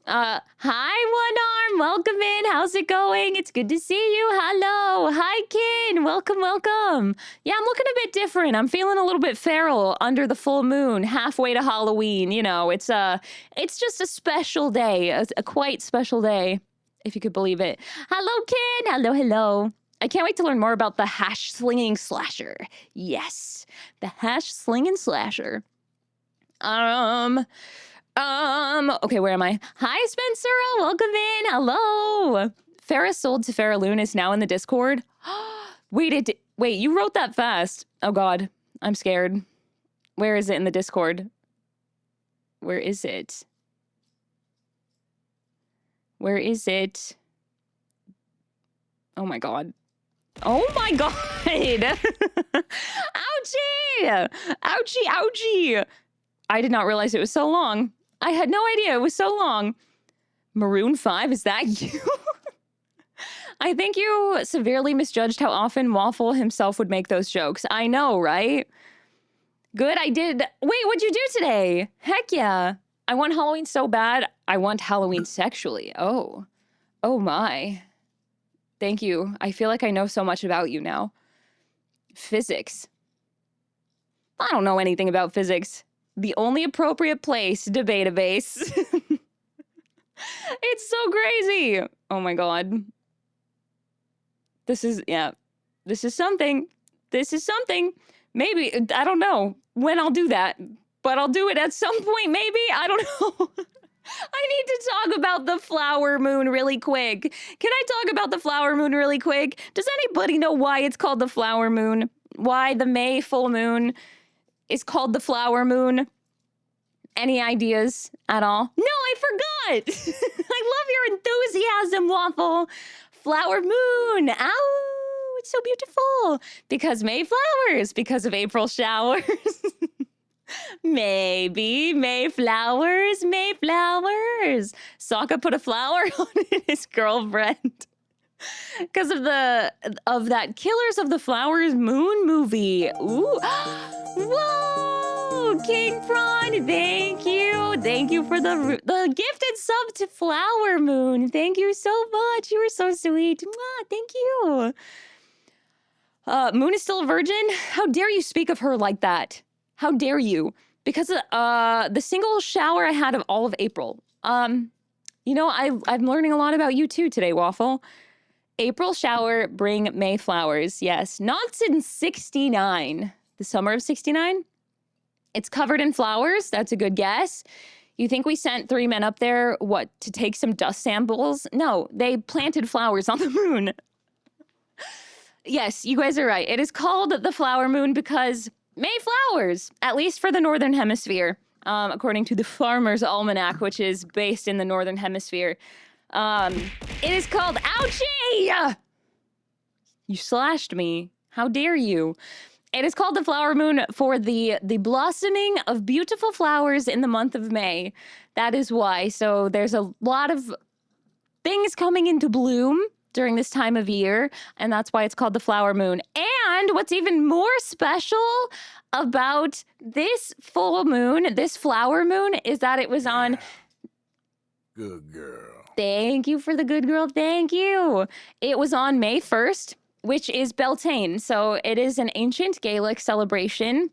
Hi, One Arm. Welcome in. How's it going? It's good to see you. Hello. Hi, Kin. Welcome. Yeah, I'm looking a bit different. I'm feeling a little bit feral under the full moon, halfway to Halloween. You know, it's just a special day, a quite special day, if you could believe it. Hello, Kin. Hello. I can't wait to learn more about the hash-slinging slasher. Yes, the hash-slinging slasher. Okay, where am I? Hi, Spencer. Welcome in. Hello. Farrah sold to Farrah Loon is now in the Discord. Wait, you wrote that fast. Oh, God. I'm scared. Where is it in the Discord? Where is it? Oh, my God. Ouchie! Ouchie! I did not realize it was so long. I had no idea it was so long. Maroon 5, is that you? I think you severely misjudged how often Waffle himself would make those jokes. I know, right? Good, I did. Wait, what'd you do today? Heck yeah. I want Halloween so bad. I want Halloween sexually. Oh my. Thank you. I feel like I know so much about you now. Physics. I don't know anything about physics. The only appropriate place, debatabase. It's so crazy. Oh my god. This is something. Maybe, I don't know when I'll do that, but I'll do it at some point, maybe? I don't know. I need to talk about the flower moon really quick. Can I talk about the flower moon really quick? Does anybody know why it's called the flower moon? Why the May full moon is called the flower moon? Any ideas at all? No, I forgot. I love your enthusiasm, Waffle. Flower moon. Ow, it's so beautiful. Because May flowers, because of April showers. Maybe May flowers. Sokka put a flower on his girlfriend. Because of that Killers of the Flowers Moon movie. Ooh. Whoa! King Prawn, thank you. Thank you for the gifted sub to Flower Moon. Thank you so much. You were so sweet. Mwah, thank you. Moon is still a virgin? How dare you speak of her like that? How dare you? Because the single shower I had of all of April You know, I'm learning a lot about you too today, Waffle. April shower, bring May flowers. Yes, not since 69. The summer of 69? It's covered in flowers. That's a good guess. You think we sent 3 men up there, what, to take some dust samples? No, they planted flowers on the moon. Yes, you guys are right. It is called the flower moon because May flowers, at least for the Northern Hemisphere, according to the Farmer's Almanac, which is based in the Northern Hemisphere. It is called, ouchie! You slashed me. How dare you? It is called the flower moon for the blossoming of beautiful flowers in the month of May. That is why. So there's a lot of things coming into bloom during this time of year, and that's why it's called the flower moon. And what's even more special about this full moon, this flower moon, is that it was on... Good girl. Thank you for the good girl. Thank you. It was on May 1st, which is Beltane. So it is an ancient Gaelic celebration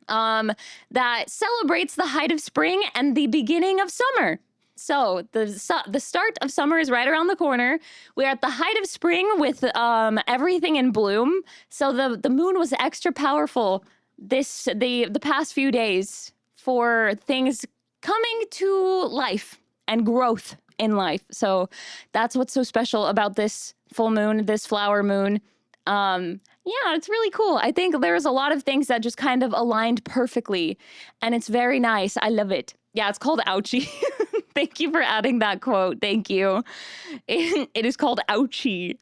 that celebrates the height of spring and the beginning of summer. So the start of summer is right around the corner. We're at the height of spring with everything in bloom. So the moon was extra powerful the past few days for things coming to life and growth in life. So that's what's so special about this full moon, this flower moon. Yeah, it's really cool. I think there's a lot of things that just kind of aligned perfectly, and it's very nice. I love it. Yeah, it's called ouchie. Thank you for adding that quote. Thank you. It is called ouchie.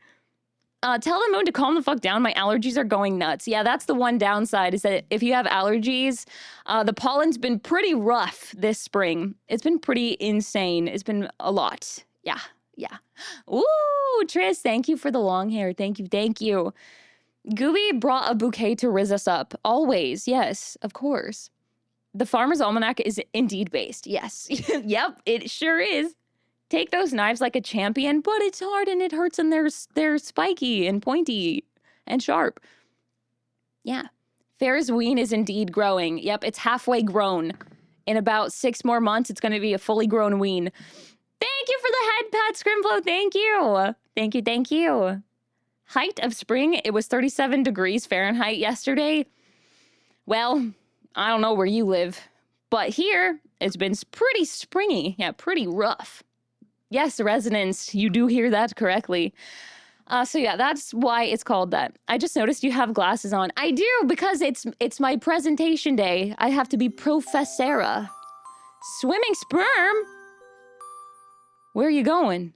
Tell the moon to calm the fuck down. My allergies are going nuts. Yeah, that's the one downside, is that if you have allergies, the pollen's been pretty rough this spring. It's been pretty insane. It's been a lot. Yeah. Ooh, Tris, thank you for the long hair. Thank you. Gooby brought a bouquet to rizz us up. Always. Yes, of course. The Farmer's Almanac is indeed based. Yes. Yep, it sure is. Take those knives like a champion, but it's hard and it hurts and they're spiky and pointy and sharp. Yeah. Farrah's ween is indeed growing. Yep, it's halfway grown. In about 6 more months, it's going to be a fully grown ween. Thank you for the head pat, Scrimflow. Thank you. Height of spring, it was 37 degrees Fahrenheit yesterday. Well, I don't know where you live, but here it's been pretty springy. Yeah, pretty rough. Yes, residents, you do hear that correctly. So yeah, that's why it's called that. I just noticed you have glasses on. I do, because it's my presentation day. I have to be Professora. Swimming sperm? Where are you going?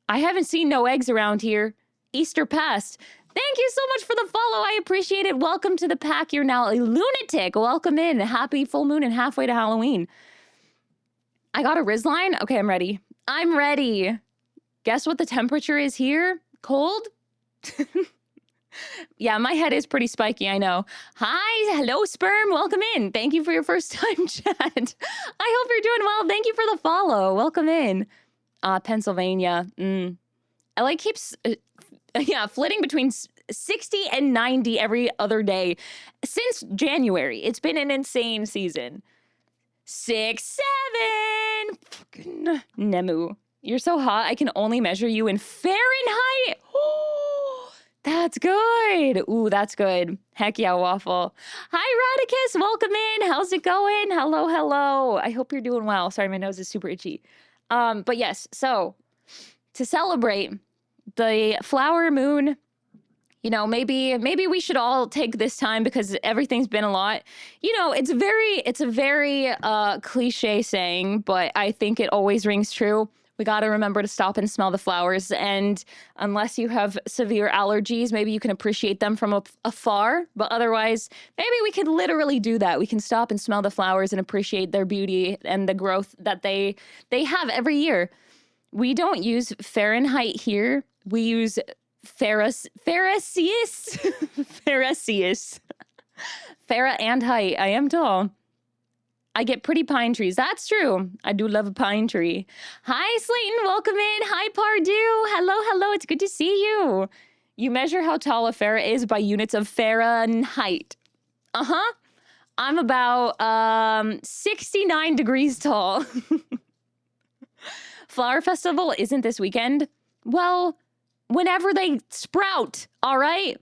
I haven't seen no eggs around here. Easter passed. Thank you so much for the follow. I appreciate it. Welcome to the pack. You're now a lunatic. Welcome in. Happy full moon and halfway to Halloween. I got a Rizline? Okay, I'm ready. Guess what the temperature is here? Cold? Yeah, my head is pretty spiky, I know. Hi, hello, sperm. Welcome in. Thank you for your first time chat. I hope you're doing well. Thank you for the follow. Welcome in. Pennsylvania. LA keeps, flitting between 60 and 90 every other day since January. It's been an insane season. 6, 7. Fucking Nemu. You're so hot, I can only measure you in Fahrenheit. Oh, that's good. Ooh, that's good. Heck yeah, Waffle. Hi, Radicus. Welcome in. How's it going? Hello. I hope you're doing well. Sorry, my nose is super itchy. But yes, so to celebrate the flower moon, you know, maybe we should all take this time, because everything's been a lot. You know, it's a very cliche saying, but I think it always rings true. We got to remember to stop and smell the flowers. And unless you have severe allergies, maybe you can appreciate them from afar. But otherwise, maybe we could literally do that. We can stop and smell the flowers and appreciate their beauty and the growth that they have every year. We don't use Fahrenheit here. We use Celsius. Farrah and height. I am tall. I get pretty pine trees. That's true. I do love a pine tree. Hi, Slayton. Welcome in. Hi, Pardue. Hello. It's good to see you. You measure how tall a Farrah is by units of Fahrenheit. I'm about 69 degrees tall. Flower Festival isn't this weekend. Well, whenever they sprout, all right?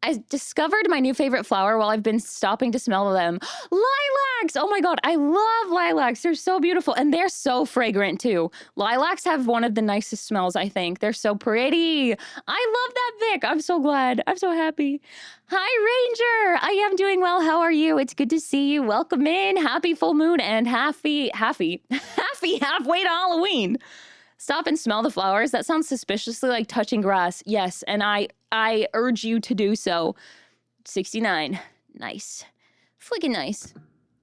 I discovered my new favorite flower while I've been stopping to smell them. Lilacs! Oh my god, I love lilacs. They're so beautiful, and they're so fragrant too. Lilacs have one of the nicest smells, I think. They're so pretty. I love that, Vic. I'm so glad. I'm so happy. Hi, Ranger. I am doing well. How are you? It's good to see you. Welcome in. Happy full moon and halfway to Halloween. Stop and smell the flowers. That sounds suspiciously like touching grass. Yes, and I urge you to do so. 69. Nice. Freaking nice.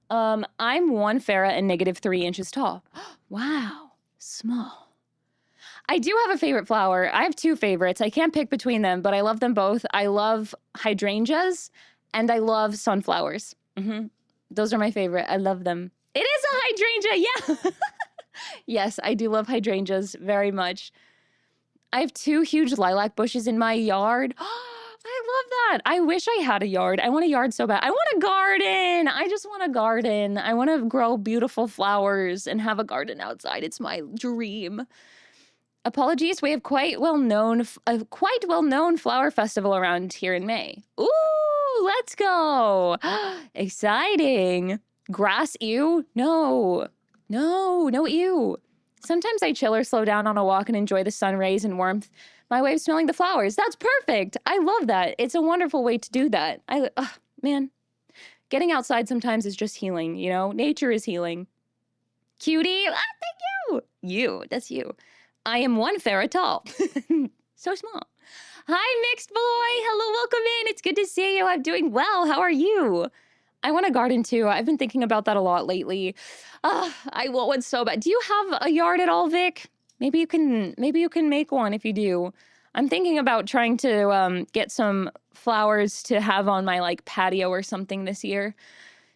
I'm 1 farah and -3 inches tall. Wow. Small. I do have a favorite flower. I have 2 favorites. I can't pick between them, but I love them both. I love hydrangeas and I love sunflowers. Those are my favorite. I love them. It is a hydrangea, yeah. Yes, I do love hydrangeas very much. I have 2 huge lilac bushes in my yard. I love that. I wish I had a yard. I want a yard so bad. I want a garden. I just want a garden. I want to grow beautiful flowers and have a garden outside. It's my dream. Apologies, we have quite well-known flower festival around here in May. Ooh, let's go. Exciting. Grass, ew? No, ew. Sometimes I chill or slow down on a walk and enjoy the sun rays and warmth. My way of smelling the flowers. That's perfect. I love that. It's a wonderful way to do that. Man, getting outside sometimes is just healing, you know? Nature is healing. Cutie, thank you. That's you. I am 1 farah tall. So small. Hi, mixed boy. Hello, welcome in. It's good to see you. I'm doing well. How are you? I want a garden too. I've been thinking about that a lot lately. I want one so bad. Do you have a yard at all, Vic? Maybe you can make one if you do. I'm thinking about trying to get some flowers to have on my like patio or something this year.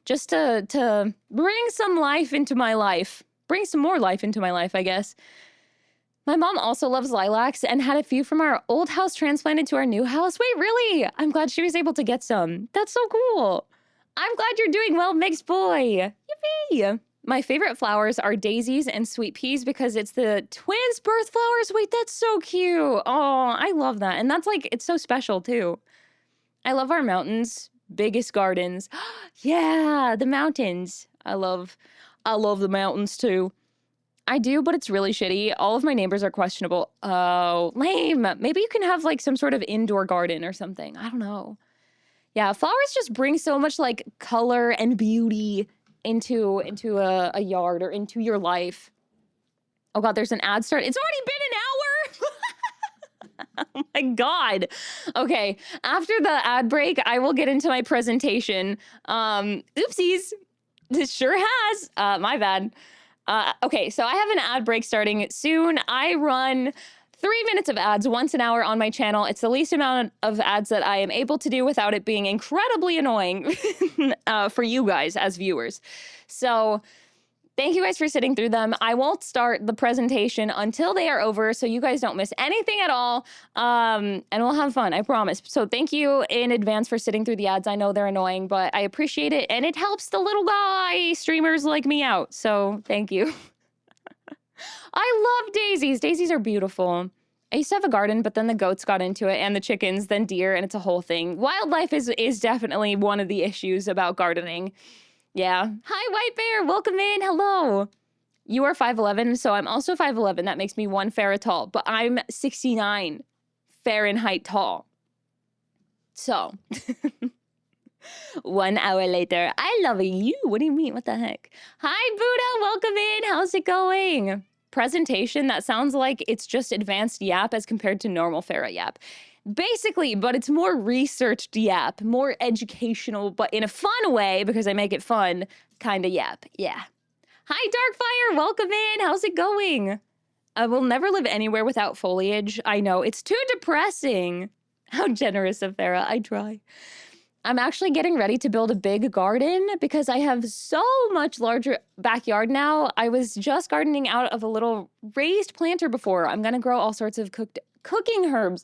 Just to bring some life into my life. Bring some more life into my life, I guess. My mom also loves lilacs and had a few from our old house transplanted to our new house. Wait, really? I'm glad she was able to get some. That's so cool. I'm glad you're doing well, mixed boy. Yippee! My favorite flowers are daisies and sweet peas because it's the twins' birth flowers. Wait, that's so cute. Oh, I love that. And that's like, it's so special too. I love our mountains, biggest gardens. Yeah, the mountains. I love the mountains too. I do, but it's really shitty. All of my neighbors are questionable. Oh, lame. Maybe you can have like some sort of indoor garden or something. I don't know. Yeah, flowers just bring so much like color and beauty into a yard or into your life. Oh god, there's an ad start. It's already been an hour. Oh my god. Okay, after the ad break, I will get into my presentation. Oopsies. This sure has. My bad. Okay, so I have an ad break starting soon. I run 3 minutes of ads once an hour on my channel. It's the least amount of ads that I am able to do without it being incredibly annoying for you guys as viewers. So thank you guys for sitting through them. I won't start the presentation until they are over, so you guys don't miss anything at all. And we'll have fun, I promise. So thank you in advance for sitting through the ads. I know they're annoying, but I appreciate it, and it helps the little guy streamers like me out. So thank you. I love daisies. Daisies are beautiful. I used to have a garden, but then the goats got into it, and the chickens, then deer, and it's a whole thing. Wildlife is definitely one of the issues about gardening. Yeah. Hi, White Bear. Welcome in. Hello. You are 5'11", so I'm also 5'11". That makes me 1 farah tall, but I'm 69 Fahrenheit tall. So, 1 hour later, I love you. What do you mean? What the heck? Hi, Buddha. Welcome in. How's it going? Presentation, that sounds like it's just advanced yap as compared to normal farah yap. Basically, but it's more researched yap, more educational, but in a fun way because I make it fun kind of yap. Yeah. Hi, Darkfire. Welcome in. How's it going? I will never live anywhere without foliage. I know. It's too depressing. How generous of Farah. I try. I'm actually getting ready to build a big garden because I have so much larger backyard now. I was just gardening out of a little raised planter before. I'm going to grow all sorts of Cooking herbs.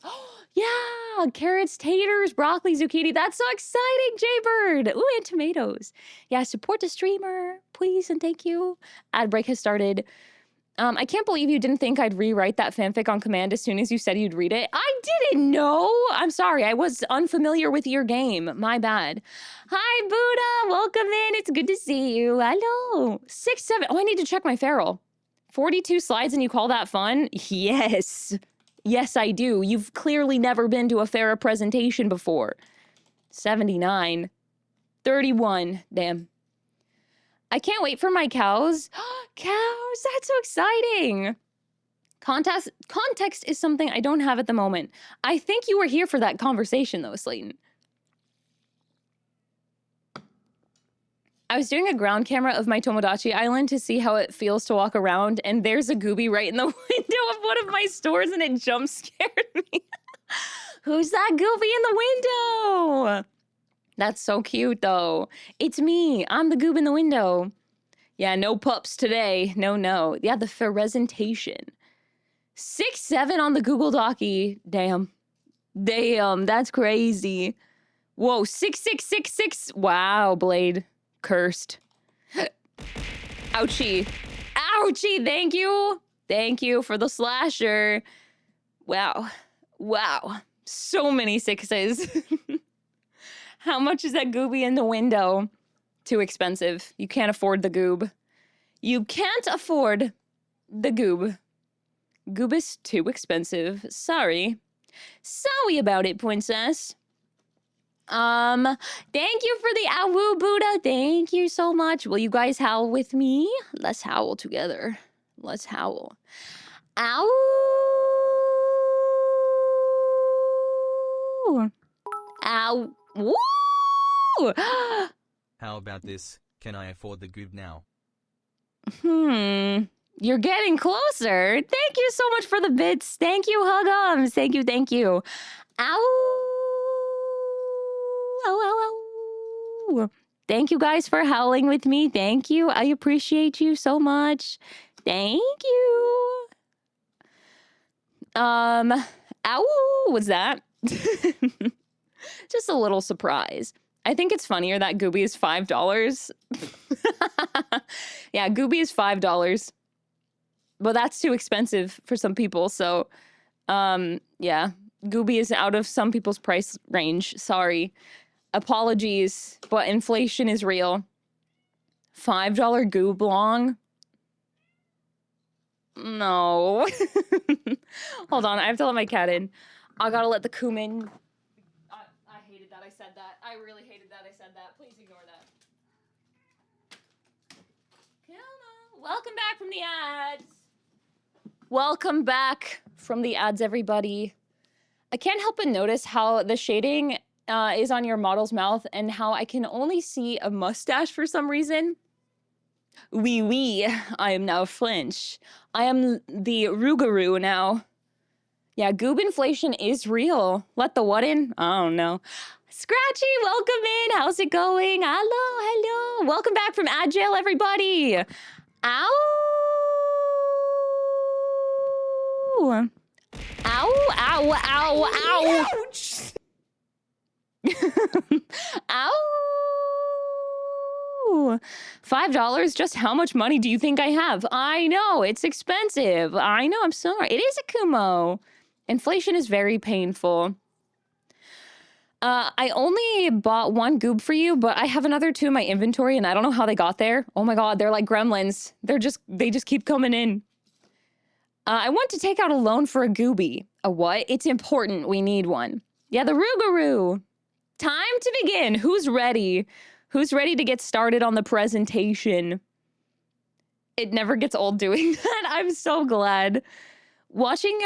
Yeah, carrots, taters, broccoli, zucchini. That's so exciting, Jaybird. Ooh, and tomatoes. Yeah, support the streamer, please and thank you. Ad break has started. I can't believe you didn't think I'd rewrite that fanfic on command as soon as you said you'd read it. I didn't know. I'm sorry. I was unfamiliar with your game. My bad. Hi, Buddha. Welcome in. It's good to see you. Hello. 6, 7. Oh, I need to check my feral. 42 slides and you call that fun? Yes. Yes, I do. You've clearly never been to a Farah presentation before. 79. 31. Damn. I can't wait for my cows. Cows, that's so exciting. Context is something I don't have at the moment. I think you were here for that conversation though, Slayton. I was doing a ground camera of my Tomodachi Island to see how it feels to walk around, and there's a gooby right in the window of one of my stores, and it jump scared me. Who's that gooby in the window? That's so cute, though. It's me. I'm the goob in the window. Yeah, no pups today. No. Yeah, the presentation. 6, 7 on the Google Docky. Damn, that's crazy. Whoa, 6, 6, 6, 6. Wow, Blade. Cursed. Ouchie. Ouchie, thank you. Thank you for the slasher. Wow. So many 6s. How much is that gooby in the window? Too expensive. You can't afford the goob. You can't afford the goob. Goob is too expensive. Sorry. Sorry about it, princess. Thank you for the Awu Buddha. Thank you so much. Will you guys howl with me? Let's howl together. Let's howl. Ow! Ow! Woo! How about this? Can I afford the goob now? You're getting closer. Thank you so much for the bits. Thank you, Hugums. Thank you. Ow! Ow. Thank you guys for howling with me. Thank you. I appreciate you so much. Thank you. Ow! What's that? Just a little surprise. I think it's funnier that Gooby is $5. Yeah, Gooby is $5. But that's too expensive for some people, so yeah. Gooby is out of some people's price range. Sorry. Apologies, but inflation is real. $5 goob long? No. Hold on, I have to let my cat in. I gotta let the cumin. I hated that I said that. I really hated that I said that. Please ignore that. Come on. Welcome back from the ads. Welcome back from the ads, everybody. I can't help but notice how the shading is on your model's mouth and how I can only see a mustache for some reason. Oui, I am now French. I am the Rougarou now. Yeah, goob inflation is real. Let the what in? I don't know. Scratchy, welcome in. How's it going? Hello. Welcome back from ad jail, everybody. Ow. Ow. Ouch. Ow. $5? Just how much money do you think I have? I know, it's expensive. I know, I'm sorry. It is a Kumo. Inflation is very painful. I only bought one goob for you, but I have another 2 in my inventory, and I don't know how they got there. Oh my god, they're like gremlins. They just keep coming in. I want to take out a loan for a gooby. A what? It's important. We need one. Yeah, the Rougarou. Time to begin. Who's ready? Who's ready to get started on the presentation? It never gets old doing that. I'm so glad. Watching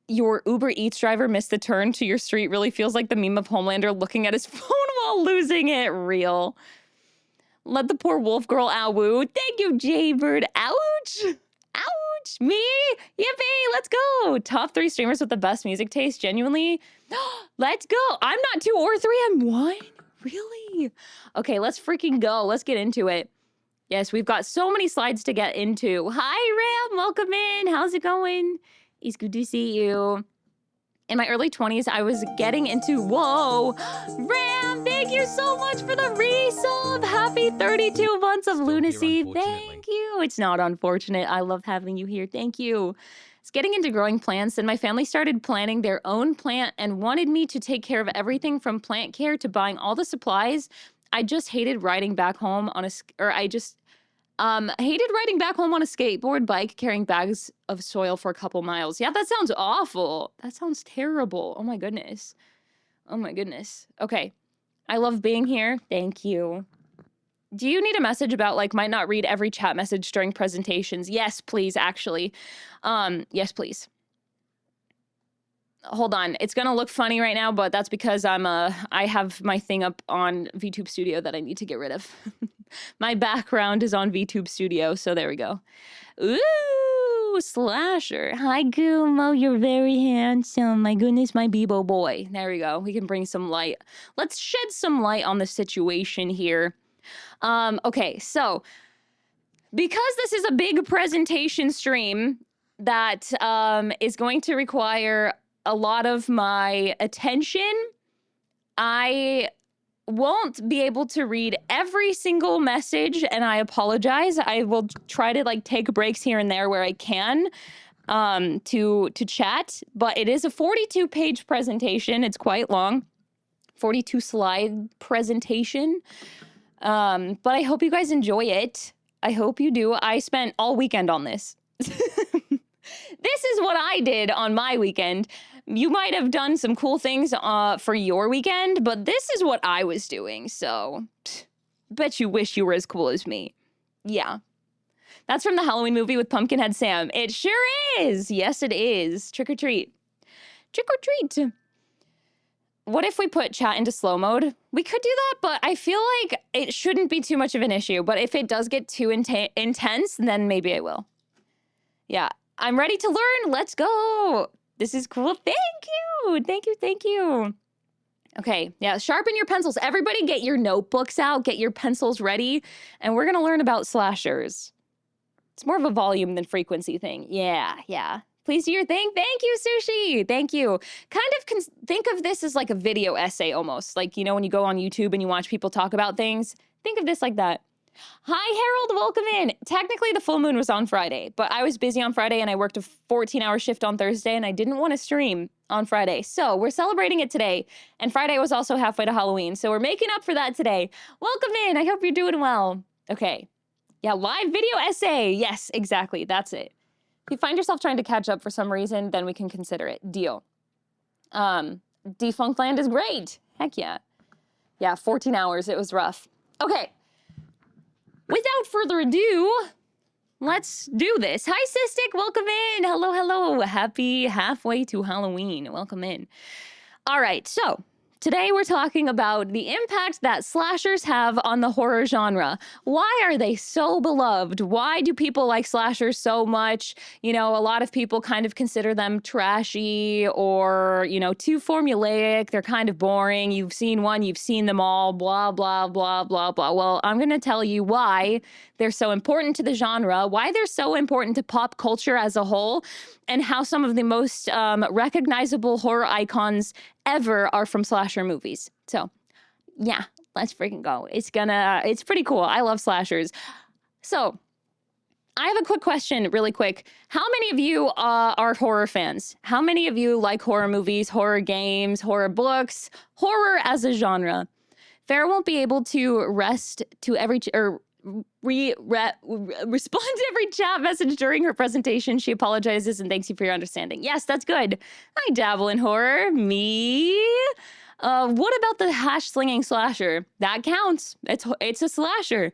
your Uber Eats driver miss the turn to your street really feels like the meme of Homelander looking at his phone while losing it. Real. Let the poor wolf girl ow-woo. Thank you, Jaybird. Ouch. Ouch. Me? Yippee. Let's go. Top 3 streamers with the best music taste. Genuinely. Let's go. I'm not 2 or 3. I'm 1. Really? Okay, let's freaking go. Let's get into it. Yes, we've got so many slides to get into. Hi, Ram. Welcome in. How's it going? It's good to see you. In my early 20s, I was getting into, whoa, Ram, thank you so much for the resub. Happy 32 months of Still here, lunacy. unfortunately. Thank you. It's not unfortunate. I love having you here. Thank you. It's getting into growing plants, and my family started planting their own plant and wanted me to take care of everything from plant care to buying all the supplies. I just hated riding back home on hated riding back home on a skateboard bike carrying bags of soil for a couple miles. Yeah, that sounds awful. That sounds terrible. Oh my goodness. Oh my goodness. Okay. I love being here. Thank you. Do you need a message about, like, might not read every chat message during presentations? Yes, please, actually. Yes, please. Hold on. It's gonna look funny right now, but that's because I have my thing up on VTube Studio that I need to get rid of. My background is on VTube Studio, so there we go. Ooh, Slasher. Hi, Gumo. You're very handsome. My goodness, my Bebo boy. There we go. We can bring some light. Let's shed some light on the situation here. Okay, so because this is a big presentation stream that is going to require a lot of my attention, I won't be able to read every single message, and I apologize. I will try to, like, take breaks here and there where I can to chat, but it is a 42-page presentation. It's quite long. 42-slide presentation. But I hope you guys enjoy it. I hope you do. I spent all weekend on this. This is what I did on my weekend. You might have done some cool things for your weekend, but this is what I was doing, so bet you wish you were as cool as me. Yeah. That's from the Halloween movie with Pumpkinhead Sam. It sure is. Yes, it is. Trick or treat. Trick or treat. What if we put chat into slow mode? We could do that, but I feel like it shouldn't be too much of an issue. But if it does get too intense, then maybe I will. Yeah. I'm ready to learn. Let's go. This is cool. Thank you. Thank you. Thank you. Okay. Yeah. Sharpen your pencils. Everybody get your notebooks out. Get your pencils ready. And we're going to learn about slashers. It's more of a volume than frequency thing. Yeah. Yeah. Please do your thing. Thank you, Sushi. Thank you. Kind of think of this as like a video essay almost. Like, you know, when you go on YouTube and you watch people talk about things, think of this like that. Hi, Harold. Welcome in. Technically, the full moon was on Friday, but I was busy on Friday and I worked a 14-hour shift on Thursday and I didn't want to stream on Friday. So we're celebrating it today. And Friday was also halfway to Halloween. So we're making up for that today. Welcome in. I hope you're doing well. Okay. Yeah, live video essay. Yes, exactly. That's it. If you find yourself trying to catch up for some reason, then we can consider it. Deal. Defunct Land is great. Heck yeah. Yeah, 14 hours. It was rough. Okay. Without further ado, let's do this. Hi, Cystic. Welcome in. Hello, hello. Happy halfway to Halloween. Welcome in. All right, so today we're talking about the impact that slashers have on the horror genre. Why are they so beloved? Why do people like slashers so much? You know, a lot of people kind of consider them trashy or, you know, too formulaic. They're kind of boring. You've seen one, you've seen them all, blah, blah, blah, blah, blah. Well, I'm going to tell you why they're so important to the genre, why they're so important to pop culture as a whole, and how some of the most recognizable horror icons ever are from slasher movies. So, yeah, let's freaking go. It's pretty cool. I love slashers. So, I have a quick question, really quick. How many of you are horror fans? How many of you like horror movies, horror games, horror books, horror as a genre? Farrah won't be able to respond to every chat message during her presentation. She apologizes and thanks you for your understanding. Yes, that's good. I dabble in horror. Me? What about the hash slinging slasher? That counts. It's a slasher.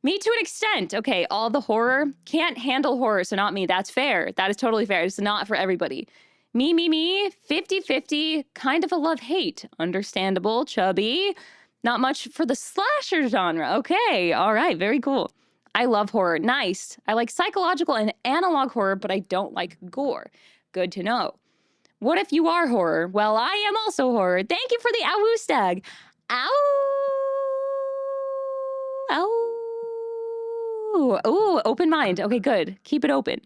Me to an extent. Okay, all the horror can't handle horror, so not me. That's fair. That is totally fair. It's not for everybody. Me, 50-50, kind of a love-hate. Understandable, chubby. Not much for the slasher genre. Okay, all right, very cool. I love horror. Nice. I like psychological and analog horror, but I don't like gore. Good to know. What if you are horror? Well, I am also horror. Thank you for the ow stag. Ow. Ooh, open mind. Okay, good. Keep it open.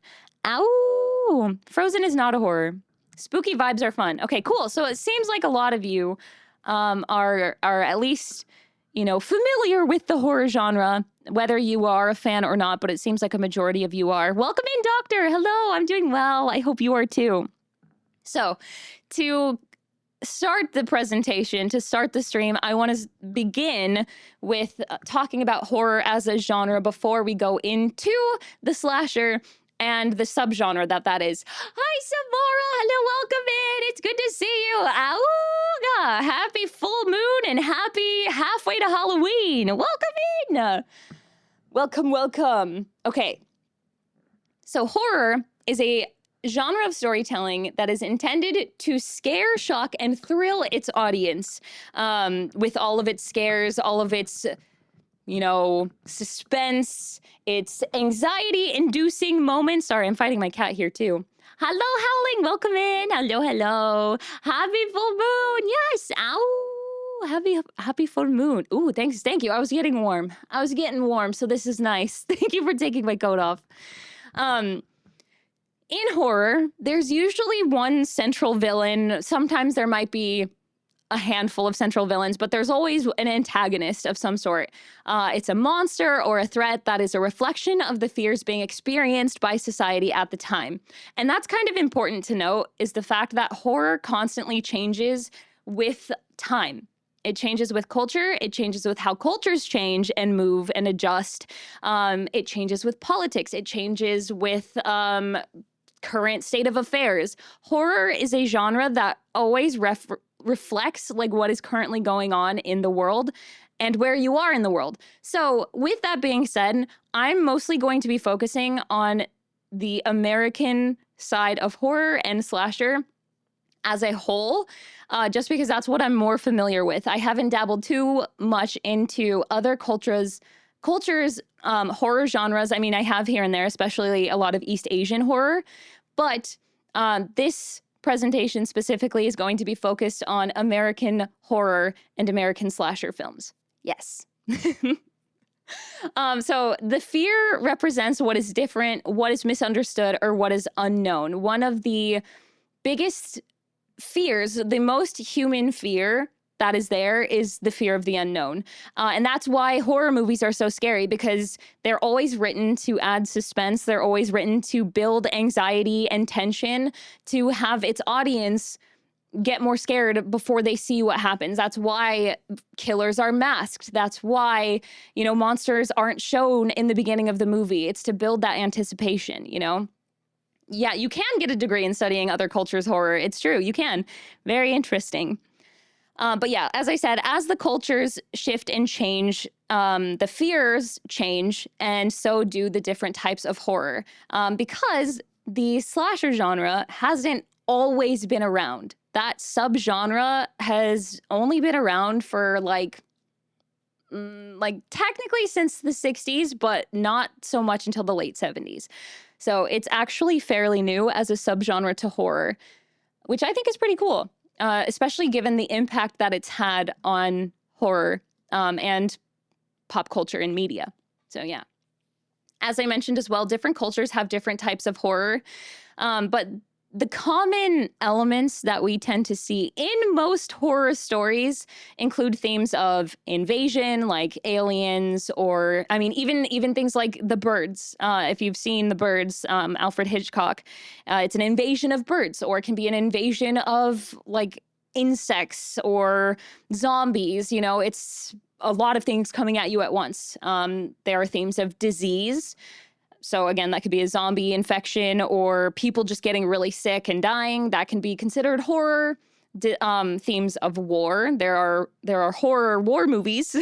Ow. Frozen is not a horror. Spooky vibes are fun. Okay, cool. So it seems like a lot of you are at least, familiar with the horror genre, whether you are a fan or not, but it seems like a majority of you are. Welcome in, Doctor. Hello, I'm doing well. I hope you are too. So to start the presentation, to start the stream, I want to begin with talking about horror as a genre before we go into the slasher and the subgenre that is. Hi, Samara. Hello, welcome in. It's good to see you. Auga. Happy full moon and happy halfway to Halloween. Welcome in. Welcome. Okay. So horror is a genre of storytelling that is intended to scare, shock, and thrill its audience with all of its scares, all of its suspense, it's anxiety-inducing moments. Sorry, I'm fighting my cat here too. Hello, Howling, welcome in. Hello. Happy full moon, yes. Ow, happy full moon. Ooh, thank you. I was getting warm, so this is nice. Thank you for taking my coat off. In horror, there's usually one central villain. Sometimes there might be a handful of central villains, but there's always an antagonist of some sort. It's a monster or a threat that is a reflection of the fears being experienced by society at the time. And that's kind of important to note, is the fact that horror constantly changes with time. It changes with culture. It changes with how cultures change and move and adjust. It changes with politics. It changes with current state of affairs. Horror is a genre that always reflects like what is currently going on in the world and where you are in the world. So with that being said, I'm mostly going to be focusing on the American side of horror and slasher as a whole, just because that's what I'm more familiar with. I haven't dabbled too much into other cultures' horror genres. I mean, I have here and there, especially a lot of East Asian horror, but this presentation specifically is going to be focused on American horror and American slasher films. Yes. So the fear represents what is different, what is misunderstood, or what is unknown. One of the biggest fears, the most human fear that is there, is the fear of the unknown. And that's why horror movies are so scary, because they're always written to add suspense. They're always written to build anxiety and tension, to have its audience get more scared before they see what happens. That's why killers are masked. That's why, monsters aren't shown in the beginning of the movie. It's to build that anticipation, Yeah, you can get a degree in studying other cultures' horror. It's true, you can. Very interesting. But yeah, as I said, as the cultures shift and change, the fears change, and so do the different types of horror. Because the slasher genre hasn't always been around. That subgenre has only been around for technically since the 60s, but not so much until the late 70s. So it's actually fairly new as a subgenre to horror, which I think is pretty cool. Especially given the impact that it's had on horror and pop culture and media. So yeah. As I mentioned as well, different cultures have different types of horror, but the common elements that we tend to see in most horror stories include themes of invasion, like aliens, or, even things like The Birds. If you've seen The Birds, Alfred Hitchcock, it's an invasion of birds, or it can be an invasion of, insects or zombies. It's a lot of things coming at you at once. There are themes of disease. So again, that could be a zombie infection or people just getting really sick and dying. That can be considered horror. Themes of war. There are horror war movies.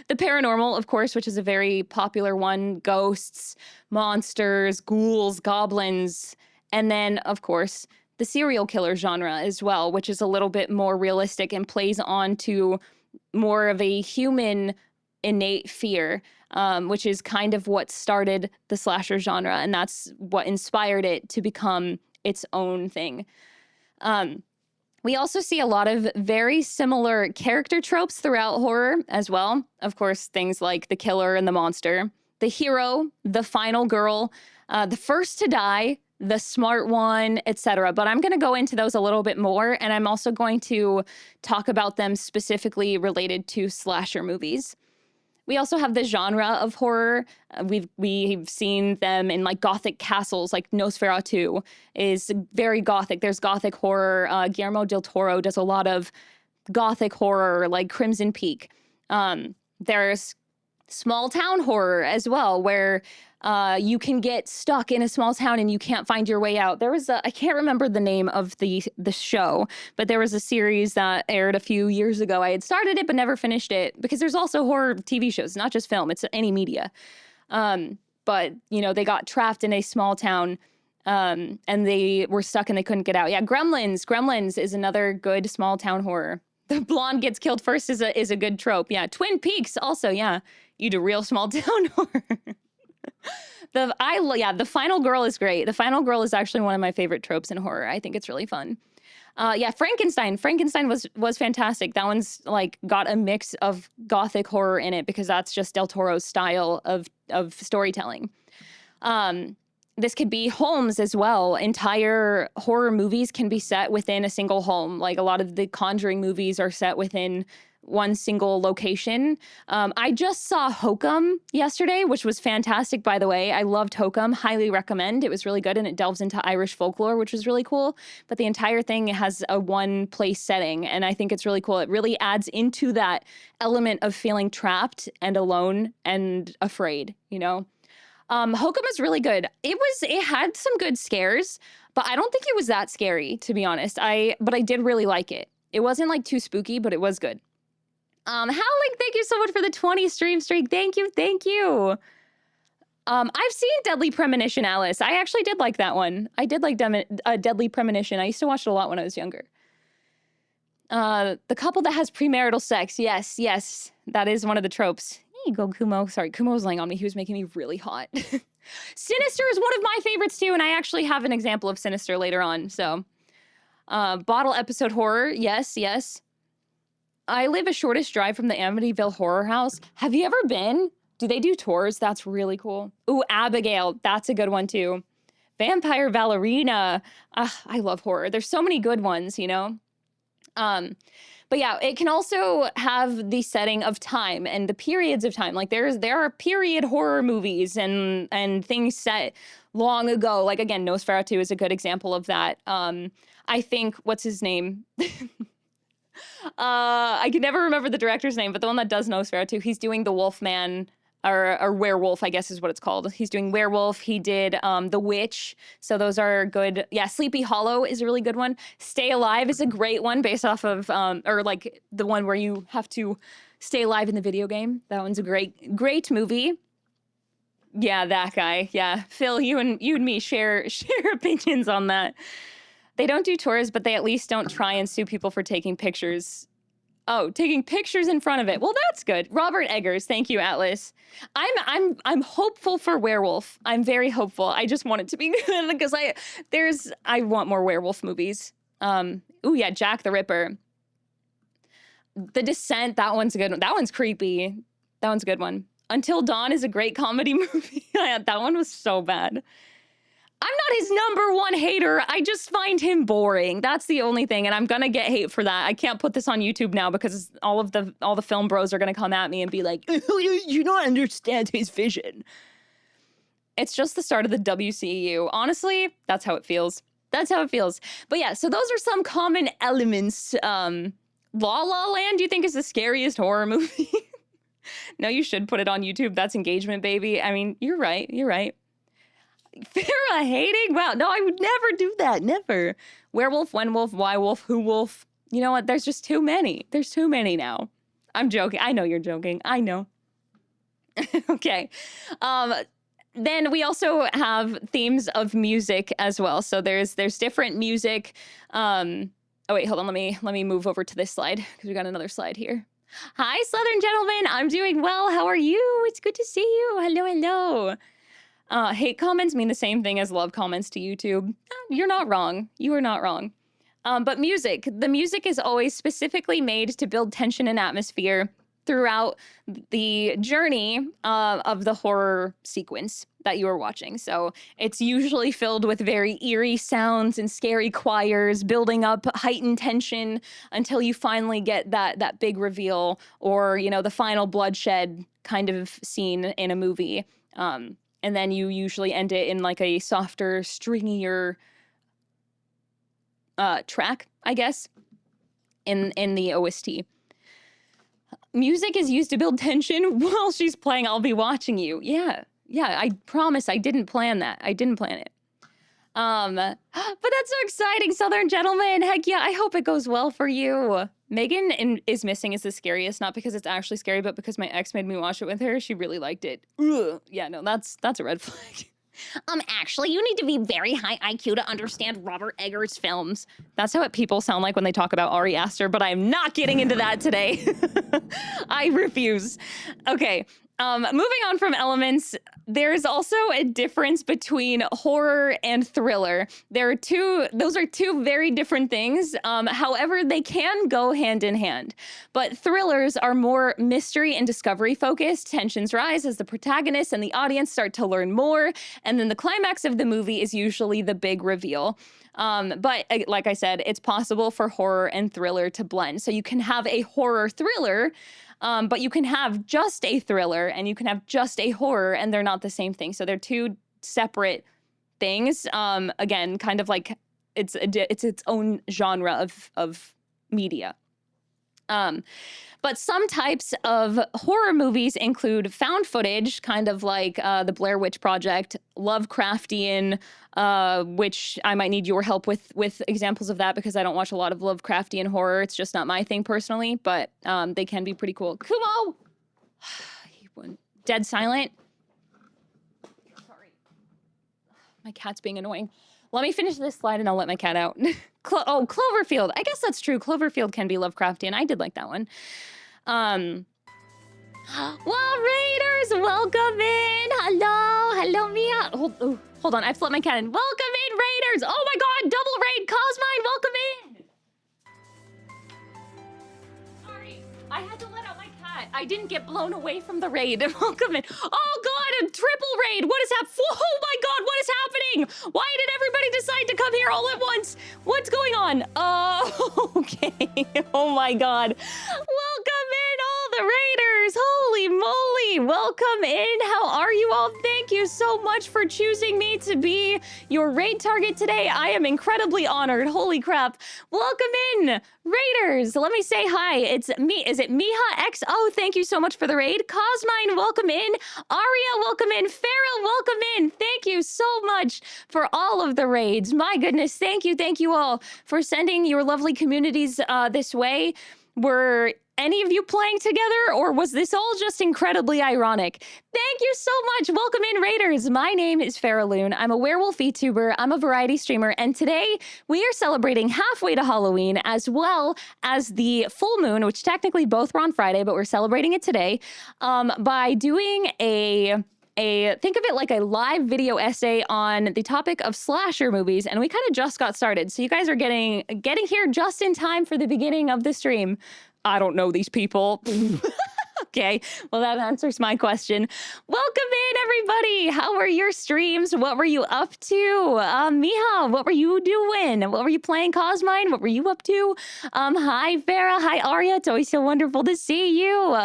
The paranormal, of course, which is a very popular one. Ghosts, monsters, ghouls, goblins. And then, of course, the serial killer genre as well, which is a little bit more realistic and plays on to more of a human innate fear. Which is kind of what started the slasher genre, and that's what inspired it to become its own thing. We also see a lot of very similar character tropes throughout horror as well. Of course, things like the killer and the monster, the hero, the final girl, the first to die, The Smart One, etc. But I'm going to go into those a little bit more, and I'm also going to talk about them specifically related to slasher movies. We also have the genre of horror. We've seen them in like gothic castles, like Nosferatu is very gothic. There's gothic horror. Guillermo del Toro does a lot of gothic horror, like Crimson Peak. There's small town horror as well, where you can get stuck in a small town and you can't find your way out. There was I can't remember the name of the show, but there was a series that aired a few years ago. I had started it but never finished it, because there's also horror TV shows, not just film, it's any media. But, you know, they got trapped in a small town and they were stuck and they couldn't get out. Yeah, Gremlins is another good small town horror. The blonde gets killed first is a good trope. Yeah, Twin Peaks also, yeah. You do real small town horror. The final girl is great. The final girl is actually one of my favorite tropes in horror. I think it's really fun. Yeah, Frankenstein. Frankenstein was fantastic. That one's like got a mix of gothic horror in it, because that's just Del Toro's style of storytelling. This could be homes as well. Entire horror movies can be set within a single home. Like a lot of the Conjuring movies are set within one single location. I just saw Hokum yesterday, which was fantastic, by the way. I loved Hokum. Highly recommend. It was really good, and it delves into Irish folklore, which was really cool. But the entire thing has a one-place setting, and I think it's really cool. It really adds into that element of feeling trapped and alone and afraid, you know? Hokum is really good. It had some good scares, but I don't think it was that scary, to be honest. But I did really like it. It wasn't like too spooky, but it was good. Howling, thank you so much for the 20 stream streak. Thank you. I've seen Deadly Premonition, Alice. I actually did like that one. I did like Deadly Premonition. I used to watch it a lot when I was younger. The couple that has premarital sex. Yes. That is one of the tropes. Here you go, Kumo. Sorry, Kumo was laying on me. He was making me really hot. Sinister is one of my favorites too, and I actually have an example of Sinister later on. So, bottle episode horror. Yes. I live a shortest drive from the Amityville Horror House. Have you ever been? Do they do tours? That's really cool. Ooh, Abigail. That's a good one too. Vampire Ballerina. I love horror. There's so many good ones, you know? But yeah, it can also have the setting of time and the periods of time. Like there are period horror movies and things set long ago. Like again, Nosferatu is a good example of that. I think, what's his name? I can never remember the director's name, but the one that does Nosferatu, he's doing the Wolfman, or Werewolf, I guess is what it's called. He's doing Werewolf. He did The Witch. So those are good. Yeah, Sleepy Hollow is a really good one. Stay Alive is a great one based off of, or like the one where you have to stay alive in the video game. That one's a great movie. Yeah, that guy. Yeah, Phil, you and me share opinions on that. They don't do tours, but they at least don't try and sue people for taking pictures. Oh, taking pictures in front of it. Well, that's good. Robert Eggers, thank you, Atlas. I'm hopeful for Werewolf. I'm very hopeful. I just want it to be good because I want more werewolf movies. Ooh yeah, Jack the Ripper. The Descent, that one's a good one. That one's creepy. That one's a good one. Until Dawn is a great comedy movie. That one was so bad. I'm not his number one hater. I just find him boring. That's the only thing, and I'm gonna get hate for that. I can't put this on YouTube now because all the film bros are gonna come at me and be like, "You don't understand his vision." It's just the start of the WCEU. Honestly, that's how it feels. But yeah, so those are some common elements. La La Land, do you think is the scariest horror movie? No, you should put it on YouTube. That's engagement, baby. I mean, you're right. Farrah hating? Wow, no, I would never do that. Never. Werewolf, When Wolf, Why Wolf, Who Wolf. You know what? There's just too many. There's too many now. I'm joking. I know you're joking. I know. Okay. Then we also have themes of music as well. So there's different music. Oh wait, hold on. Let me move over to this slide because we got another slide here. Hi, Southern gentlemen. I'm doing well. How are you? It's good to see you. Hello. Hate comments mean the same thing as love comments to YouTube. You're not wrong. You are not wrong. But the music is always specifically made to build tension and atmosphere throughout the journey of the horror sequence. that you are watching. So it's usually filled with very eerie sounds and scary choirs, building up heightened tension until you finally get that big reveal, or, you know, the final bloodshed kind of scene in a movie. And then you usually end it in like a softer, stringier track, I guess, in the OST. Music is used to build tension while she's playing I'll Be Watching You. Yeah, I promise I didn't plan that. I didn't plan it. But that's so exciting, Southern Gentleman. Heck yeah, I hope it goes well for you. Megan is Missing is the scariest, not because it's actually scary, but because my ex made me watch it with her. She really liked it. Ugh. Yeah, no, that's a red flag. Actually, you need to be very high IQ to understand Robert Eggers films. That's how people sound like when they talk about Ari Aster, but I'm not getting into that today. I refuse. Okay. Moving on from elements, there's also a difference between horror and thriller. Those are two very different things. However, they can go hand in hand. But thrillers are more mystery and discovery focused. Tensions rise as the protagonist and the audience start to learn more. And then the climax of the movie is usually the big reveal. But like I said, it's possible for horror and thriller to blend. So you can have a horror thriller, but you can have just a thriller and you can have just a horror, and they're not the same thing. So they're two separate things. Again, kind of like it's its own genre of media. But some types of horror movies include found footage, kind of like the Blair Witch Project, Lovecraftian, which I might need your help with examples of that because I don't watch a lot of Lovecraftian horror. It's just not my thing personally, but they can be pretty cool. Kumo! He went dead silent. Sorry. My cat's being annoying. Let me finish this slide and I'll let my cat out. Cloverfield. I guess that's true. Cloverfield can be Lovecraftian. I did like that one. Well, Raiders, welcome in. Hello, Mia. Hold on. I flipped my cat in. Welcome in, Raiders. Oh my God, double raid. Cosmine, welcome in. Sorry, I had to let out my cat. I didn't get blown away from the raid. Welcome in. Oh God, a triple raid. What is happening? Oh my God, what is happening? Why did everybody decide to come here all at once? What's going on? Oh, okay. Oh my God. Welcome in, all the raiders. Holy moly. Welcome in. How are you all? Thank you so much for choosing me to be your raid target today. I am incredibly honored. Holy crap. Welcome in, raiders. Let me say hi. It's me. Is it Miha X? Oh, thank you so much for the raid. Cosmine, welcome in. Aria, welcome in. Farah, welcome in. Thank you so much for all of the raids. My goodness, thank you all for sending your lovely communities this way. Were any of you playing together, or was this all just incredibly ironic? Thank you so much. Welcome in, Raiders. My name is Farah Loon. I'm a werewolf VTuber. I'm a variety streamer, and today we are celebrating halfway to Halloween as well as the full moon, which technically both were on Friday, but we're celebrating it today by doing think of it like a live video essay on the topic of slasher movies, and we kind of just got started. So you guys are getting here just in time for the beginning of the stream. I don't know these people. Okay, well, that answers my question. Welcome in, everybody. How were your streams? What were you up to? Miha, what were you doing? What were you playing, Cosmine? What were you up to? Hi, Farah. Hi, Arya. It's always so wonderful to see you.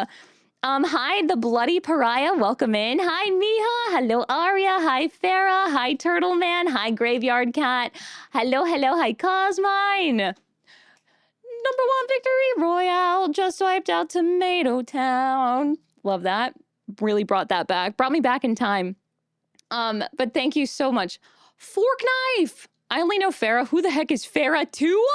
Hi, the Bloody Pariah. Welcome in. Hi, Miha. Hello, Arya. Hi, Farah. Hi, Turtle Man. Hi, Graveyard Cat. Hello. Hi, Cosmine. Number 1 victory royale. Just swiped out Tomato Town. Love that. Really brought that back. Brought me back in time. But thank you so much. Fork Knife. I only know Farah. Who the heck is Farah 2?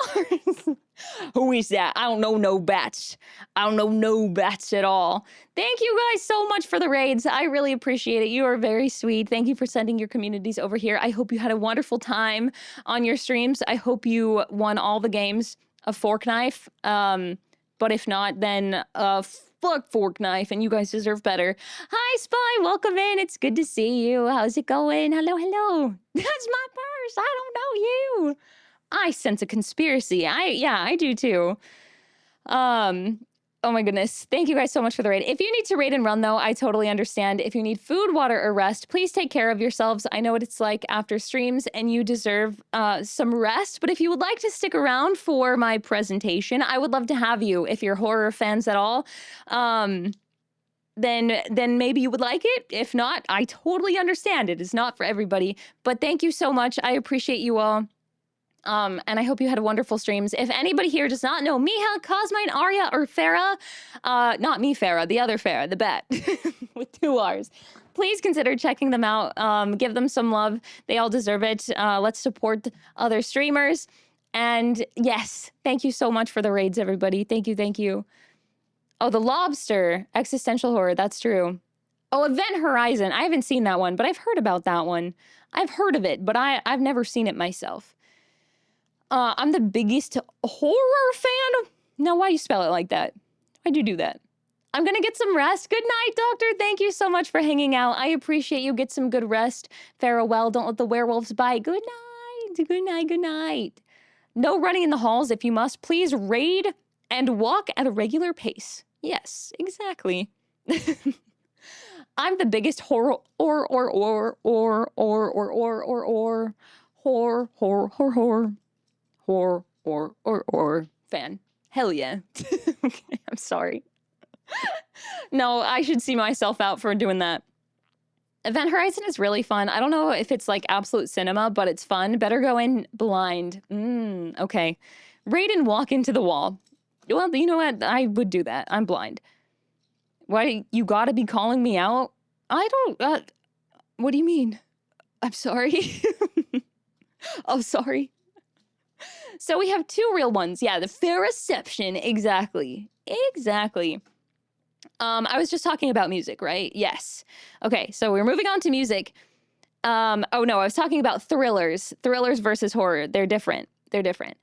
Who is that? I don't know no bats. I don't know no bats at all. Thank you guys so much for the raids. I really appreciate it. You are very sweet. Thank you for sending your communities over here. I hope you had a wonderful time on your streams. I hope you won all the games of Fork Knife. But if not, then fuck Fork Knife, and you guys deserve better. Hi, Spy. Welcome in. It's good to see you. How's it going? Hello. That's my purse. I don't know you. I sense a conspiracy. I do too. Oh my goodness. Thank you guys so much for the raid. If you need to raid and run, though, I totally understand. If you need food, water, or rest, please take care of yourselves. I know what it's like after streams, and you deserve some rest. But if you would like to stick around for my presentation, I would love to have you. If you're horror fans at all, then maybe you would like it. If not, I totally understand. It is not for everybody. But thank you so much. I appreciate you all. And I hope you had wonderful streams. If anybody here does not know Miha, Cosmine, Arya, or Farah, not me, Farah, the other Farah, the bat with 2 R's, please consider checking them out. Give them some love. They all deserve it. Let's support other streamers. And yes, thank you so much for the raids, everybody. Thank you, thank you. Oh, The Lobster, existential horror. That's true. Oh, Event Horizon. I haven't seen that one, but I've heard about that one. I've heard of it, but I've never seen it myself. I'm the biggest horror fan. Now, why do you spell it like that? Why'd you do that? I'm gonna get some rest. Good night, Doctor. Thank you so much for hanging out. I appreciate you. Get some good rest. Farewell. Don't let the werewolves bite. Good night. Good night. Good night. No running in the halls. If you must, please raid and walk at a regular pace. Yes, exactly. I'm the biggest horror fan. Hell yeah. Okay, I'm sorry. No, I should see myself out for doing that. Event Horizon is really fun. I don't know if it's like absolute cinema, but it's fun. Better go in blind. Okay. Raid and walk into the wall. Well, you know what? I would do that. I'm blind. Why, you gotta be calling me out? I don't, what do you mean? I'm sorry. Oh, sorry. So we have 2 real ones. Yeah, the fair reception. Exactly. Exactly. I was just talking about music, right? Yes. Okay, so we're moving on to music. Oh no, I was talking about thrillers. Thrillers versus horror. They're different. They're different.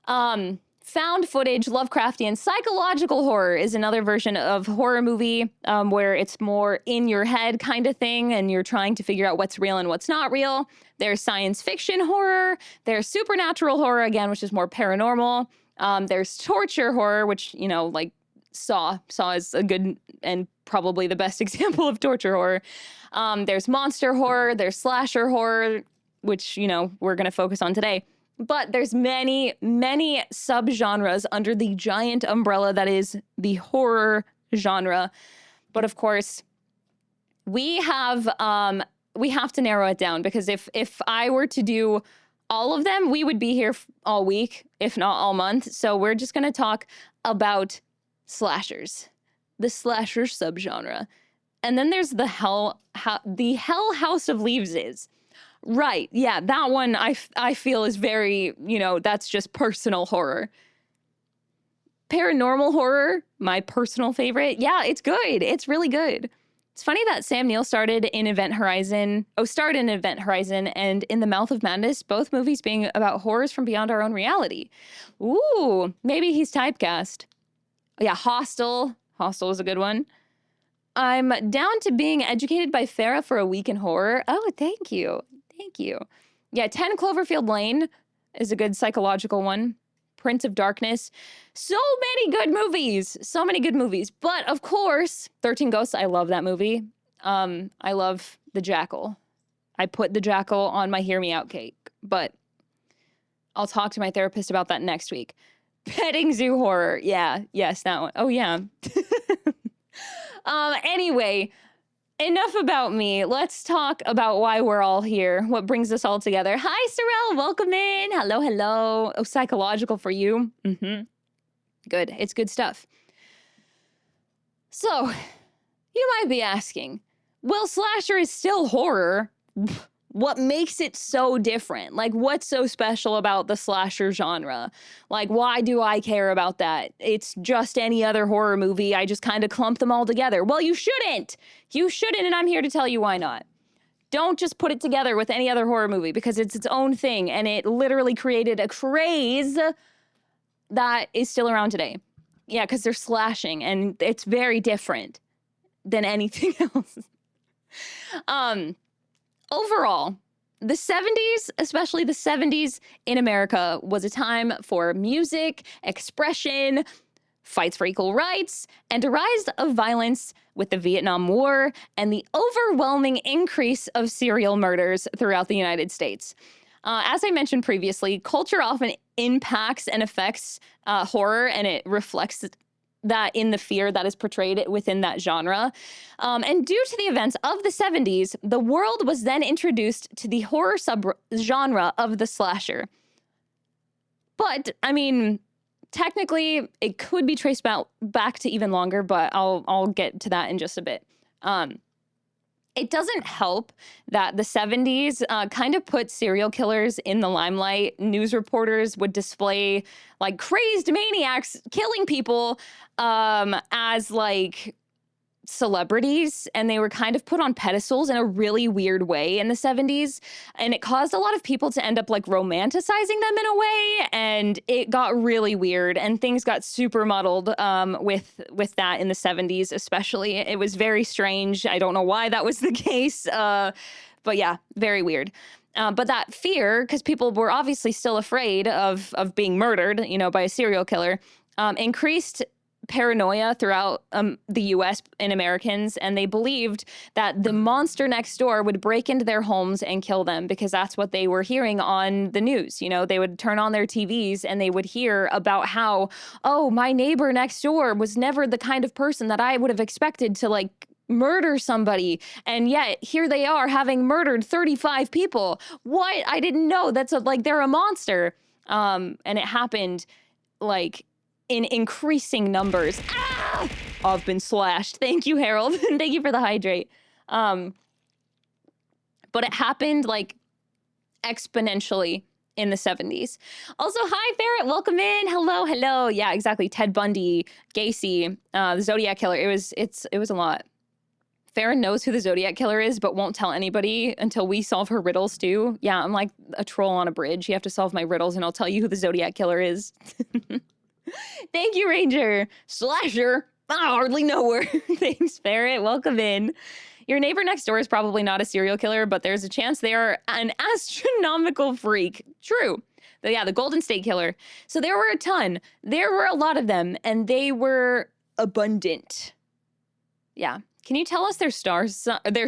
Found footage, Lovecraftian, psychological horror is another version of horror movie where it's more in your head kind of thing and you're trying to figure out what's real and what's not real. There's science fiction horror. There's supernatural horror, again, which is more paranormal. There's torture horror, which, you know, like Saw. Saw is a good and probably the best example of torture horror. There's monster horror. There's slasher horror, which, you know, we're going to focus on today. But there's many, many subgenres under the giant umbrella that is the horror genre. But of course, we have to narrow it down because if I were to do all of them, we would be here all week, if not all month. So we're just going to talk about slashers, the slasher subgenre. And then there's the Hell House of Leaves is. Right, yeah, that one I feel is very, you know, that's just personal horror. Paranormal horror, my personal favorite. Yeah, it's good. It's really good. It's funny that Sam Neill started in Event Horizon, and In the Mouth of Madness, both movies being about horrors from beyond our own reality. Ooh, maybe he's typecast. Yeah, Hostel. Hostel is a good one. I'm down to being educated by Farah for a week in horror. Oh, thank you. Thank you. Yeah, 10 Cloverfield Lane is a good psychological one. Prince of Darkness. So many good movies. So many good movies. But of course, 13 Ghosts, I love that movie. I love The Jackal. I put The Jackal on my Hear Me Out cake. But I'll talk to my therapist about that next week. Petting Zoo Horror. Yeah, yes, that one. Oh, yeah. Anyway, enough about me. Let's talk about why we're all here. What brings us all together. Hi, Sorrel. Welcome in. Hello, hello. Oh, psychological for you. Good. It's good stuff. So, you might be asking, well, slasher is still horror. What makes it so different? Like, what's so special about the slasher genre? Like, why do I care about that? It's just any other horror movie. I just kind of clump them all together. Well, you shouldn't. You shouldn't, and I'm here to tell you why not. Don't just put it together with any other horror movie because it's its own thing, and it literally created a craze that is still around today. Yeah, because they're slashing, and it's very different than anything else. Overall, the 70s, especially the 70s in America, was a time for music, expression, fights for equal rights, and a rise of violence with the Vietnam War and the overwhelming increase of serial murders throughout the United States. As I mentioned previously, culture often impacts and affects horror, and it reflects that in the fear that is portrayed within that genre. And due to the events of the 70s, the world was then introduced to the horror subgenre of the slasher. But, I mean, technically, it could be traced back to even longer, but I'll get to that in just a bit. It doesn't help that the 70s kind of put serial killers in the limelight. News reporters would display like crazed maniacs killing people as like celebrities, and they were kind of put on pedestals in a really weird way in the 70s, and it caused a lot of people to end up like romanticizing them in a way, and it got really weird, and things got super muddled with that in the 70s especially. It was very strange. I don't know why that was the case, but yeah, very weird. But that fear, because people were obviously still afraid of being murdered, you know, by a serial killer, increased paranoia throughout the U.S. and Americans, and they believed that the monster next door would break into their homes and kill them, because that's what they were hearing on the news. You know, they would turn on their TVs and they would hear about how, oh, my neighbor next door was never the kind of person that I would have expected to like murder somebody, and yet here they are having murdered 35 people. What? I didn't know. That's like they're a monster. And it happened like in increasing numbers. Ah! I've been slashed. Thank you, Harold. Thank you for the hydrate. But it happened like exponentially in the 70s. Also, hi, Ferret. Welcome in. Hello, hello. Yeah, exactly. Ted Bundy, Gacy, the Zodiac Killer. It was a lot. Farron knows who the Zodiac Killer is, but won't tell anybody until we solve her riddles too. Yeah, I'm like a troll on a bridge. You have to solve my riddles and I'll tell you who the Zodiac Killer is. Thank you, Ranger. Slasher. I hardly know her. Thanks, Ferret. Welcome in. Your neighbor next door is probably not a serial killer, but there's a chance they are an astronomical freak. True. But yeah, the Golden State Killer. So there were a ton. There were a lot of them, and they were abundant. Yeah. Can you tell us their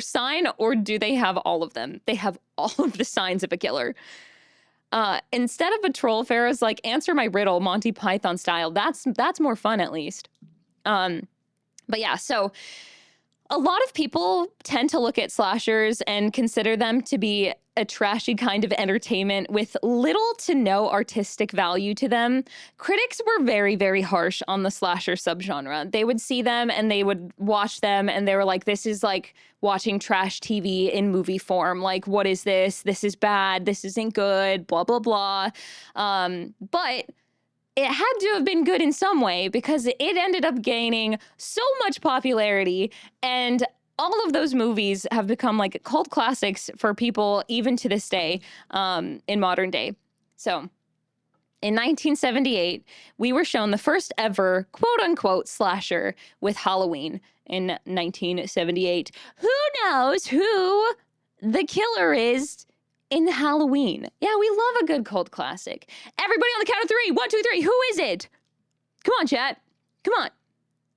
sign, or do they have all of them? They have all of the signs of a killer. Instead of a troll, Pharaoh's like, answer my riddle, Monty Python style. That's more fun, at least. But yeah, so a lot of people tend to look at slashers and consider them to be a trashy kind of entertainment with little to no artistic value to them. Critics were very, very harsh on the slasher subgenre. They would see them and they would watch them and they were like, this is like watching trash TV in movie form. Like, what is this? This is bad. This isn't good, blah, blah, blah. But it had to have been good in some way because it ended up gaining so much popularity, and all of those movies have become like cult classics for people even to this day, in modern day. So in 1978, we were shown the first ever quote unquote slasher with Halloween in 1978. Who knows who the killer is in Halloween? Yeah, we love a good cult classic. Everybody on the count of three. 1, 2, 3. Who is it? Come on, chat. Come on.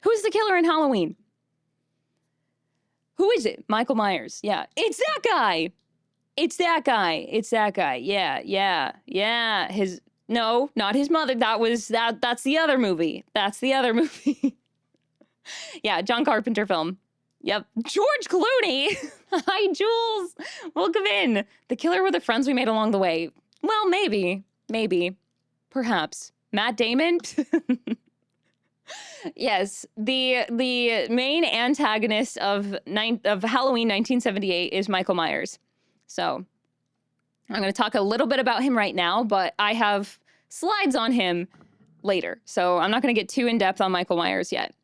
Who's the killer in Halloween? Who is it? Michael Myers. Yeah. It's that guy. It's that guy. It's that guy. Yeah, yeah, yeah. No, not his mother. That's the other movie. That's the other movie. Yeah, John Carpenter film. Yep. George Clooney. Hi, Jules. Welcome in. The killer were the friends we made along the way. Well, maybe. Perhaps. Matt Damon. Yes. The main antagonist of Halloween 1978 is Michael Myers. So I'm going to talk a little bit about him right now, but I have slides on him later. So I'm not going to get too in depth on Michael Myers yet.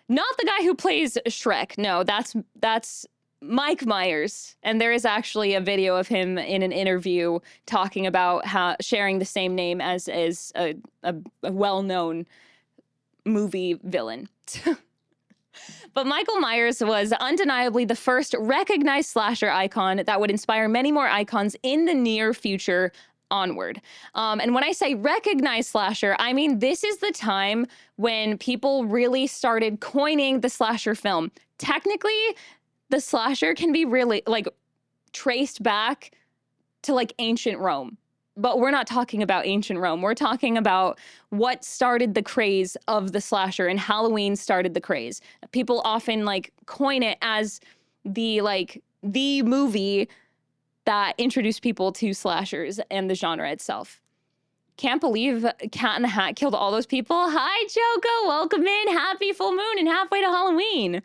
Not the guy who plays Shrek. No, that's Mike Myers. And there is actually a video of him in an interview talking about how sharing the same name as a well-known movie villain. But Michael Myers was undeniably the first recognized slasher icon that would inspire many more icons in the near future onward. And when I say recognize slasher, I mean this is the time when people really started coining the slasher film. Technically, the slasher can be really like traced back to like ancient Rome. But we're not talking about ancient Rome. We're talking about what started the craze of the slasher, and Halloween started the craze. People often like coin it as the movie that introduced people to slashers and the genre itself. Can't believe Cat in the Hat killed all those people. Hi, Choco. Welcome in. Happy full moon and halfway to Halloween.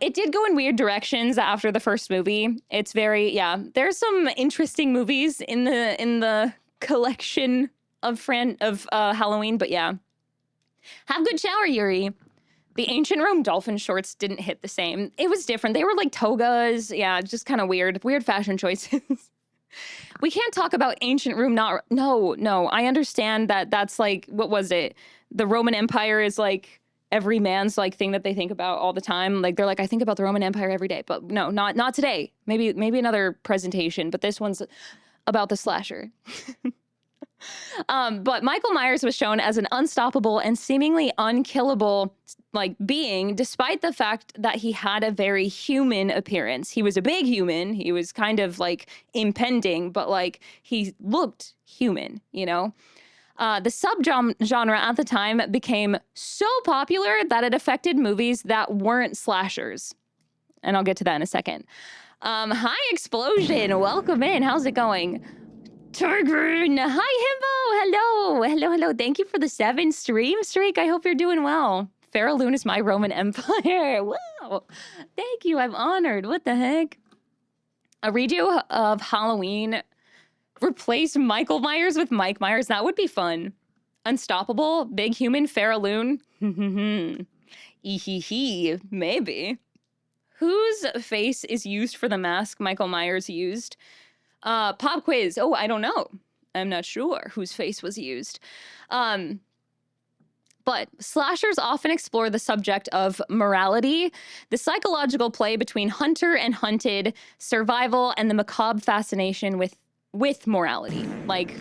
It did go in weird directions after the first movie. It's very, yeah, there's some interesting movies in the collection of Halloween, but yeah. Have a good shower, Yuri. The ancient Rome dolphin shorts didn't hit the same. It was different. They were like togas. Yeah, just kind of weird fashion choices. We can't talk about ancient Rome. No. I understand that that's like, what was it? The Roman Empire is like every man's like thing that they think about all the time. Like they're like, I think about the Roman Empire every day, but no, not today. Maybe another presentation, but this one's about the slasher. But Michael Myers was shown as an unstoppable and seemingly unkillable like being, despite the fact that he had a very human appearance. He was a big human. He was kind of like impending, but like he looked human, you know? The subgenre at the time became so popular that it affected movies that weren't slashers. And I'll get to that in a second. Hi, Explosion. Welcome in. How's it going? Turgren. Hi, Himbo. Hello. Thank you for the 7 stream streak. I hope you're doing well. Farrelloon is my Roman Empire. Wow. Thank you. I'm honored. What the heck? A redo of Halloween. Replace Michael Myers with Mike Myers. That would be fun. Unstoppable, big human, Farrelloon. Maybe. Whose face is used for the mask Michael Myers used? Pop quiz. Oh, I don't know. I'm not sure whose face was used. But slashers often explore the subject of morality, the psychological play between hunter and hunted, survival, and the macabre fascination with morality. Like,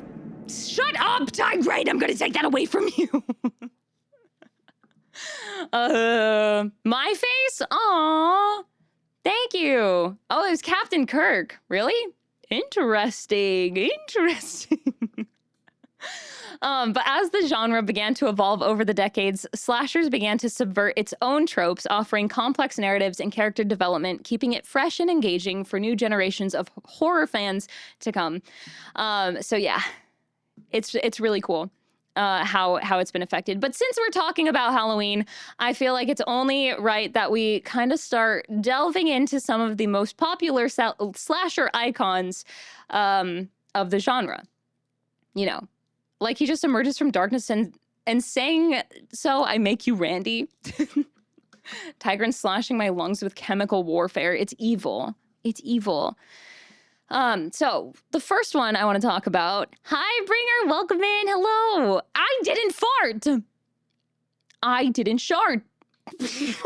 shut up, Tigrade! I'm gonna take that away from you. My face? Aw. Thank you. Oh, it was Captain Kirk. Really? Interesting. But as the genre began to evolve over the decades, slashers began to subvert its own tropes, offering complex narratives and character development, keeping it fresh and engaging for new generations of horror fans to come. So yeah, it's really cool how it's been affected. But since we're talking about Halloween, I feel like it's only right that we kind of start delving into some of the most popular slasher icons of the genre. You know, like he just emerges from darkness and saying, so I make you Randy. Tigran slashing my lungs with chemical warfare. It's evil. So the first one I want to talk about. Hi, Bringer. Welcome in. Hello. I didn't fart. I didn't shart. I didn't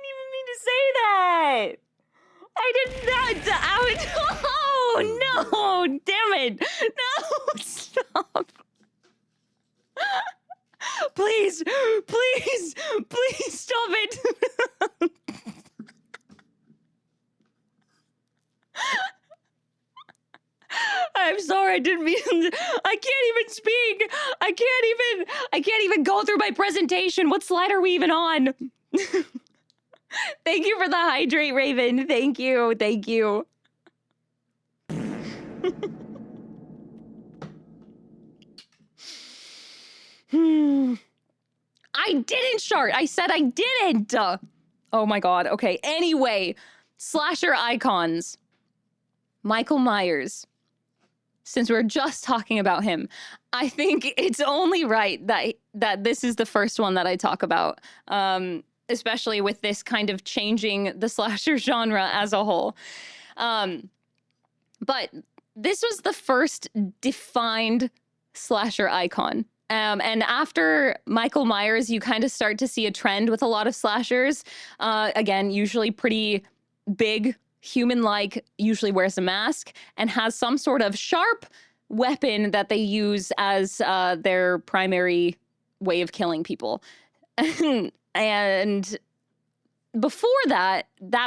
even mean to say that. I did not. Oh, no. Damn it. No, stop. Please stop it. I'm sorry, I didn't mean I can't even speak. I can't even go through my presentation. What slide are we even on? Thank you for the hydrate, Raven. Thank you. I didn't shart. I said I didn't. Oh my God. Okay. Anyway, slasher icons. Michael Myers. Since we're just talking about him, I think it's only right that this is the first one that I talk about, especially with this kind of changing the slasher genre as a whole. But this was the first defined slasher icon. And after Michael Myers, you kind of start to see a trend with a lot of slashers. Again, usually pretty big human-like, usually wears a mask, and has some sort of sharp weapon that they use as their primary way of killing people. And before that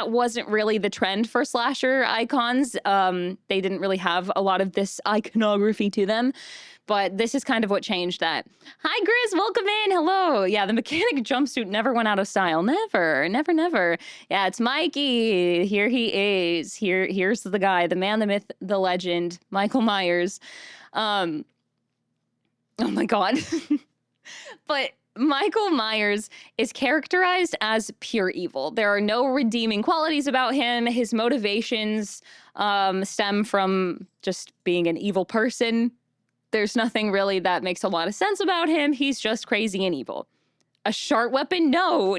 wasn't really the trend for slasher icons. They didn't really have a lot of this iconography to them. But this is kind of what changed that. Hi, Grizz, welcome in. Hello. Yeah, the mechanic jumpsuit never went out of style. Never, never, never. Yeah, it's Mikey. Here he is. Here's the guy, the man, the myth, the legend, Michael Myers. Oh my God. But Michael Myers is characterized as pure evil. There are no redeeming qualities about him. His motivations stem from just being an evil person. There's nothing really that makes a lot of sense about him. He's just crazy and evil. A sharp weapon? No,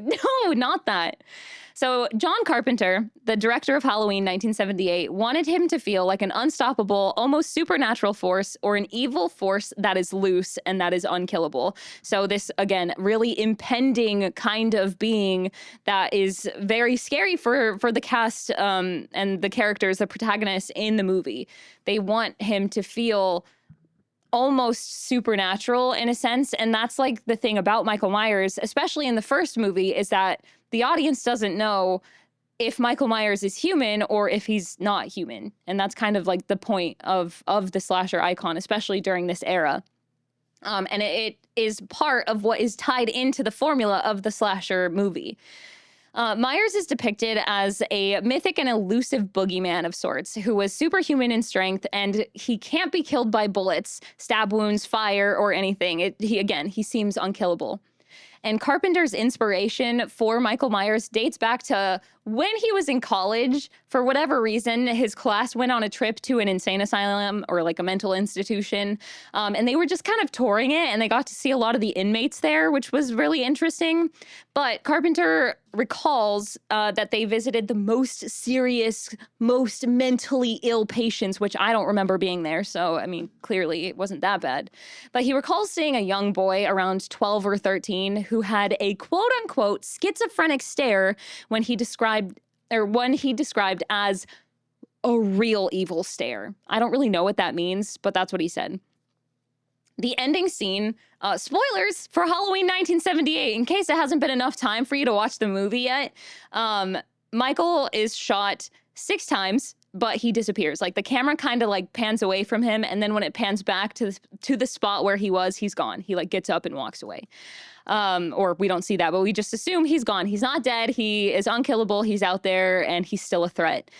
not that. So John Carpenter, the director of Halloween 1978, wanted him to feel like an unstoppable, almost supernatural force or an evil force that is loose and that is unkillable. So this, again, really impending kind of being that is very scary for the cast and the characters, the protagonists in the movie. They want him to feel almost supernatural in a sense. And that's like the thing about Michael Myers, especially in the first movie, is that the audience doesn't know if Michael Myers is human or if he's not human. And that's kind of like the point of the slasher icon, especially during this era. And it is part of what is tied into the formula of the slasher movie. Myers is depicted as a mythic and elusive boogeyman of sorts who was superhuman in strength, and he can't be killed by bullets, stab wounds, fire, or anything. He seems unkillable. And Carpenter's inspiration for Michael Myers dates back to when he was in college. For whatever reason, his class went on a trip to an insane asylum or like a mental institution. And they were just kind of touring it, and they got to see a lot of the inmates there, which was really interesting. But Carpenter recalls that they visited the most serious, most mentally ill patients, which I don't remember being there. So, I mean, clearly it wasn't that bad. But he recalls seeing a young boy around 12 or 13 who had a quote unquote schizophrenic stare when he described as a real evil stare. I don't really know what that means, but that's what he said. The ending scene, spoilers for Halloween 1978, in case it hasn't been enough time for you to watch the movie yet. Michael is shot 6 times, but he disappears. Like the camera kind of like pans away from him, and then when it pans back to the spot where he was, he's gone. He like gets up and walks away. Or we don't see that, but we just assume he's gone. He's not dead. He is unkillable. He's out there, and he's still a threat.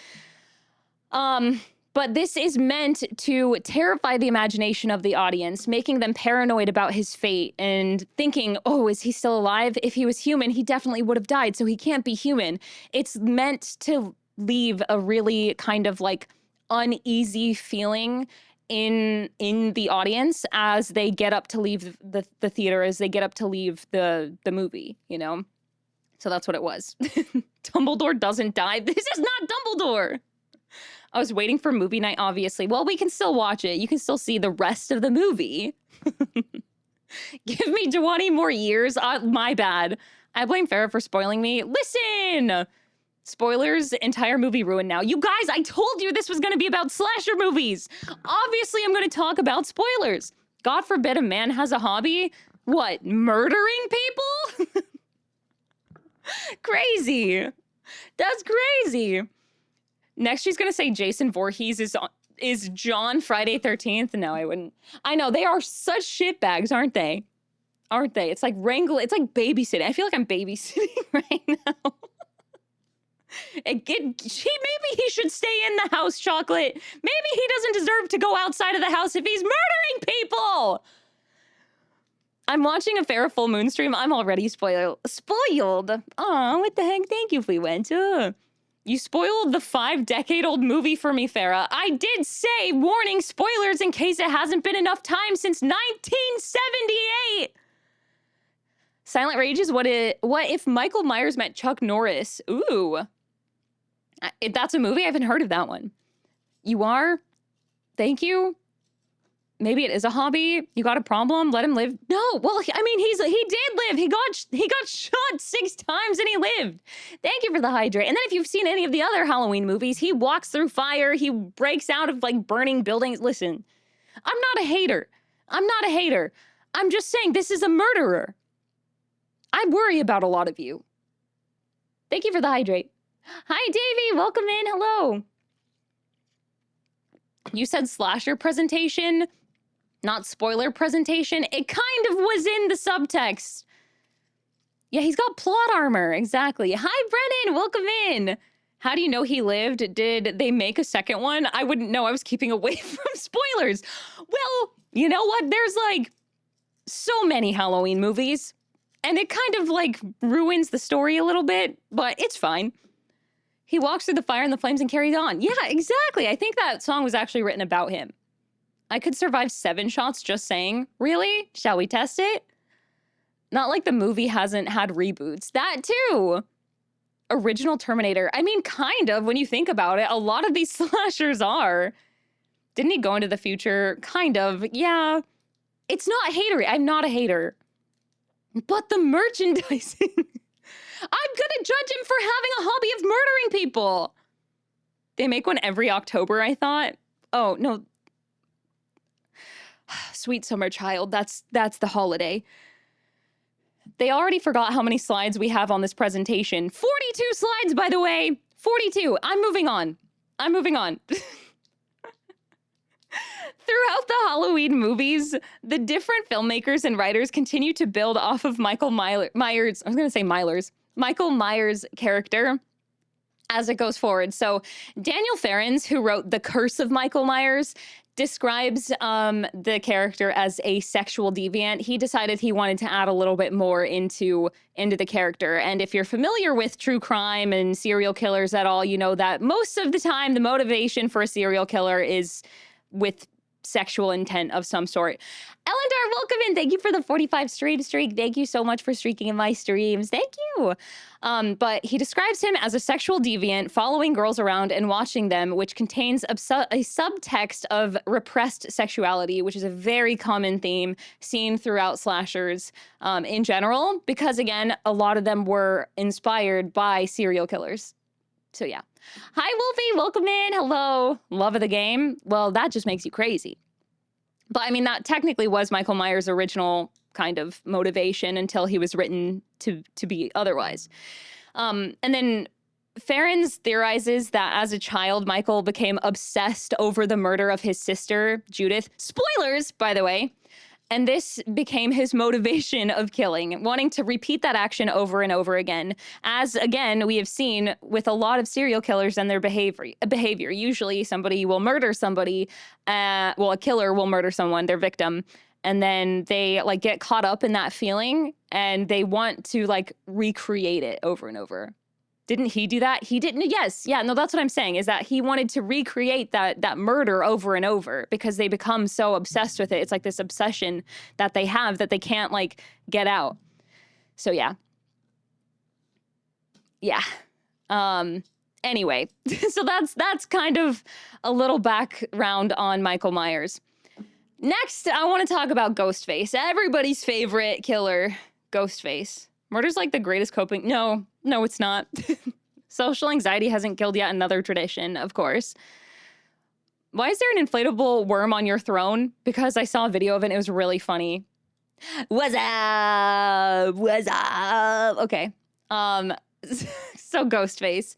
But this is meant to terrify the imagination of the audience, making them paranoid about his fate and thinking, oh, is he still alive? If he was human, he definitely would have died, so he can't be human. It's meant to leave a really kind of like uneasy feeling in the audience as they get up to leave the theater, as they get up to leave the movie, you know? So that's what it was. Dumbledore doesn't die. This is not Dumbledore. I was waiting for movie night, obviously. Well, we can still watch it. You can still see the rest of the movie. Give me 20 more years. My bad. I blame Farrah for spoiling me. Listen! Spoilers, entire movie ruined now. You guys, I told you this was going to be about slasher movies. Obviously, I'm going to talk about spoilers. God forbid a man has a hobby. What, murdering people? Crazy. That's crazy. Next, she's going to say Jason Voorhees is John Friday 13th. No, I wouldn't. I know, they are such shitbags, aren't they? Aren't they? It's like it's like babysitting. I feel like I'm babysitting right now. Maybe he should stay in the house, Chocolate. Maybe he doesn't deserve to go outside of the house if he's murdering people. I'm watching a Farrah full moon stream. I'm already spoiled. Aw, what the heck? Thank you, Fleetwent. You spoiled the 5-decade-old movie for me, Farrah. I did say, warning, spoilers in case it hasn't been enough time since 1978. Silent Rage is what if Michael Myers met Chuck Norris? Ooh. That's a movie? I haven't heard of that one. You are? Thank you. maybe it is a hobby. You got a problem? Let him live. No, well, I mean, he did live. He got shot 6 times and he lived. Thank you for the hydrate. And then if you've seen any of the other Halloween movies, he walks through fire. He breaks out of like burning buildings. Listen, I'm not a hater. I'm just saying this is a murderer. I worry about a lot of you. Thank you for the hydrate. Hi, Davey. Welcome in. Hello. You said slasher presentation, not spoiler presentation. It kind of was in the subtext. Yeah, he's got plot armor. Exactly. Hi, Brennan. Welcome in. How do you know he lived? Did they make a second one? I wouldn't know. I was keeping away from spoilers. Well, you know what? There's like so many Halloween movies, and it kind of like ruins the story a little bit, but it's fine. He walks through the fire and the flames and carries on. Yeah, exactly. I think that song was actually written about him. I could survive 7 shots just saying, really? Shall we test it? Not like the movie hasn't had reboots. That too. Original Terminator. I mean, kind of, when you think about it. A lot of these slashers are. Didn't he go into the future? Kind of. Yeah. It's not hatery. I'm not a hater. But the merchandising... I'm gonna judge him for having a hobby of murdering people. They make one every October, I thought. Oh, no. Sweet summer child, that's the holiday. They already forgot how many slides we have on this presentation. 42 slides, by the way. 42. I'm moving on. Throughout the Halloween movies, the different filmmakers and writers continue to build off of Michael Myers' character as it goes forward. So Daniel Farrens, who wrote The Curse of Michael Myers, describes the character as a sexual deviant. He decided he wanted to add a little bit more into the character. And if you're familiar with true crime and serial killers at all, you know that most of the time the motivation for a serial killer is with sexual intent of some sort. Elendar, welcome in. Thank you for the 45 streak. Thank you so much for streaking in my streams. Thank you. But he describes him as a sexual deviant, following girls around and watching them, which contains a subtext of repressed sexuality, which is a very common theme seen throughout slashers in general, because again, a lot of them were inspired by serial killers. So yeah. Hi, Wolfie. Welcome in. Hello. Love of the game. Well, that just makes you crazy. But I mean, that technically was Michael Myers' original kind of motivation until he was written to be otherwise. And then Farrens theorizes that as a child, Michael became obsessed over the murder of his sister, Judith. Spoilers, by the way. And this became his motivation of killing, wanting to repeat that action over and over again. As, again, we have seen with a lot of serial killers and their behavior. Usually somebody will murder somebody, a killer will murder someone, their victim, and then they like get caught up in that feeling and they want to like recreate it over and over. Didn't he do that? He didn't. Yes. Yeah. No, that's what I'm saying is that he wanted to recreate that murder over and over because they become so obsessed with it. It's like this obsession that they have that they can't like get out. So yeah. Yeah. Anyway, so that's kind of a little background on Michael Myers. Next, I want to talk about Ghostface. Everybody's favorite killer, Ghostface. Murder's like the greatest coping. No, it's not. Social anxiety hasn't killed yet another tradition, of course. Why is there an inflatable worm on your throne? Because I saw a video of it and it was really funny. What's up? Okay. So Ghostface.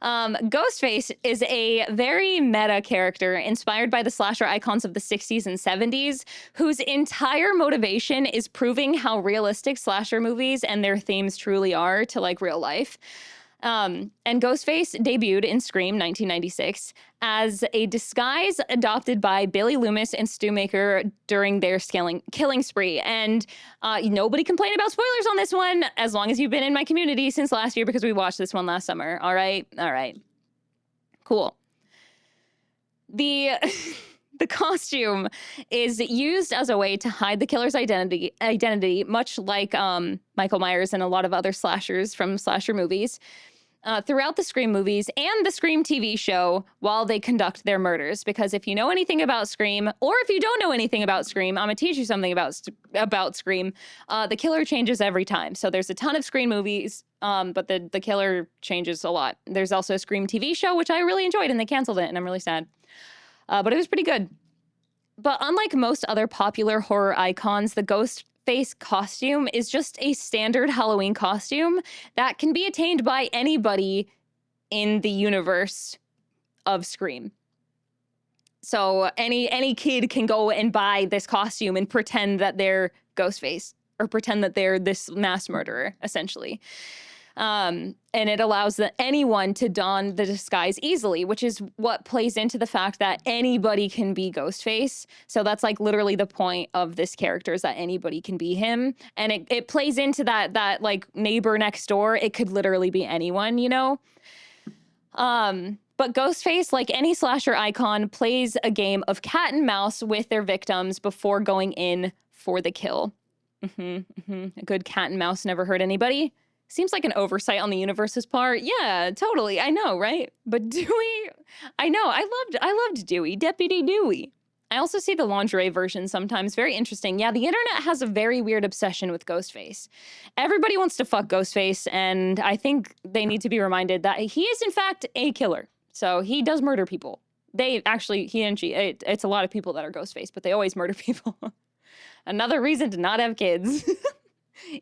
Ghostface is a very meta character inspired by the slasher icons of the 60s and 70s, whose entire motivation is proving how realistic slasher movies and their themes truly are to like real life. And Ghostface debuted in Scream 1996 as a disguise adopted by Billy Loomis and Stu Maker during their killing spree. And nobody complained about spoilers on this one, as long as you've been in my community since last year, because we watched this one last summer. All right. Cool. The costume is used as a way to hide the killer's identity, much like Michael Myers and a lot of other slashers from slasher movies. throughout the Scream movies and the Scream TV show while they conduct their murders. Because if you know anything about Scream, or if you don't know anything about Scream, I'm gonna teach you something about Scream. The killer changes every time. So there's a ton of Scream movies, but the killer changes a lot. There's also a Scream TV show, which I really enjoyed, and they canceled it, and I'm really sad. But it was pretty good. But unlike most other popular horror icons, the Ghostface costume is just a standard Halloween costume that can be attained by anybody in the universe of Scream. So any kid can go and buy this costume and pretend that they're Ghostface, or pretend that they're this mass murderer, essentially. And it allows anyone to don the disguise easily, which is what plays into the fact that anybody can be Ghostface. So that's like literally the point of this character, is that anybody can be him. And it plays into that like neighbor next door. It could literally be anyone, you know? But Ghostface, like any slasher icon, plays a game of cat and mouse with their victims before going in for the kill. A good cat and mouse never hurt anybody. Seems like an oversight on the universe's part. Yeah, totally. I know, right? But Dewey, I know. I loved Dewey, Deputy Dewey. I also see the lingerie version sometimes. Very interesting. Yeah, the internet has a very weird obsession with Ghostface. Everybody wants to fuck Ghostface, and I think they need to be reminded that he is, in fact, a killer. So he does murder people. He and she, it's a lot of people that are Ghostface, but they always murder people. Another reason to not have kids.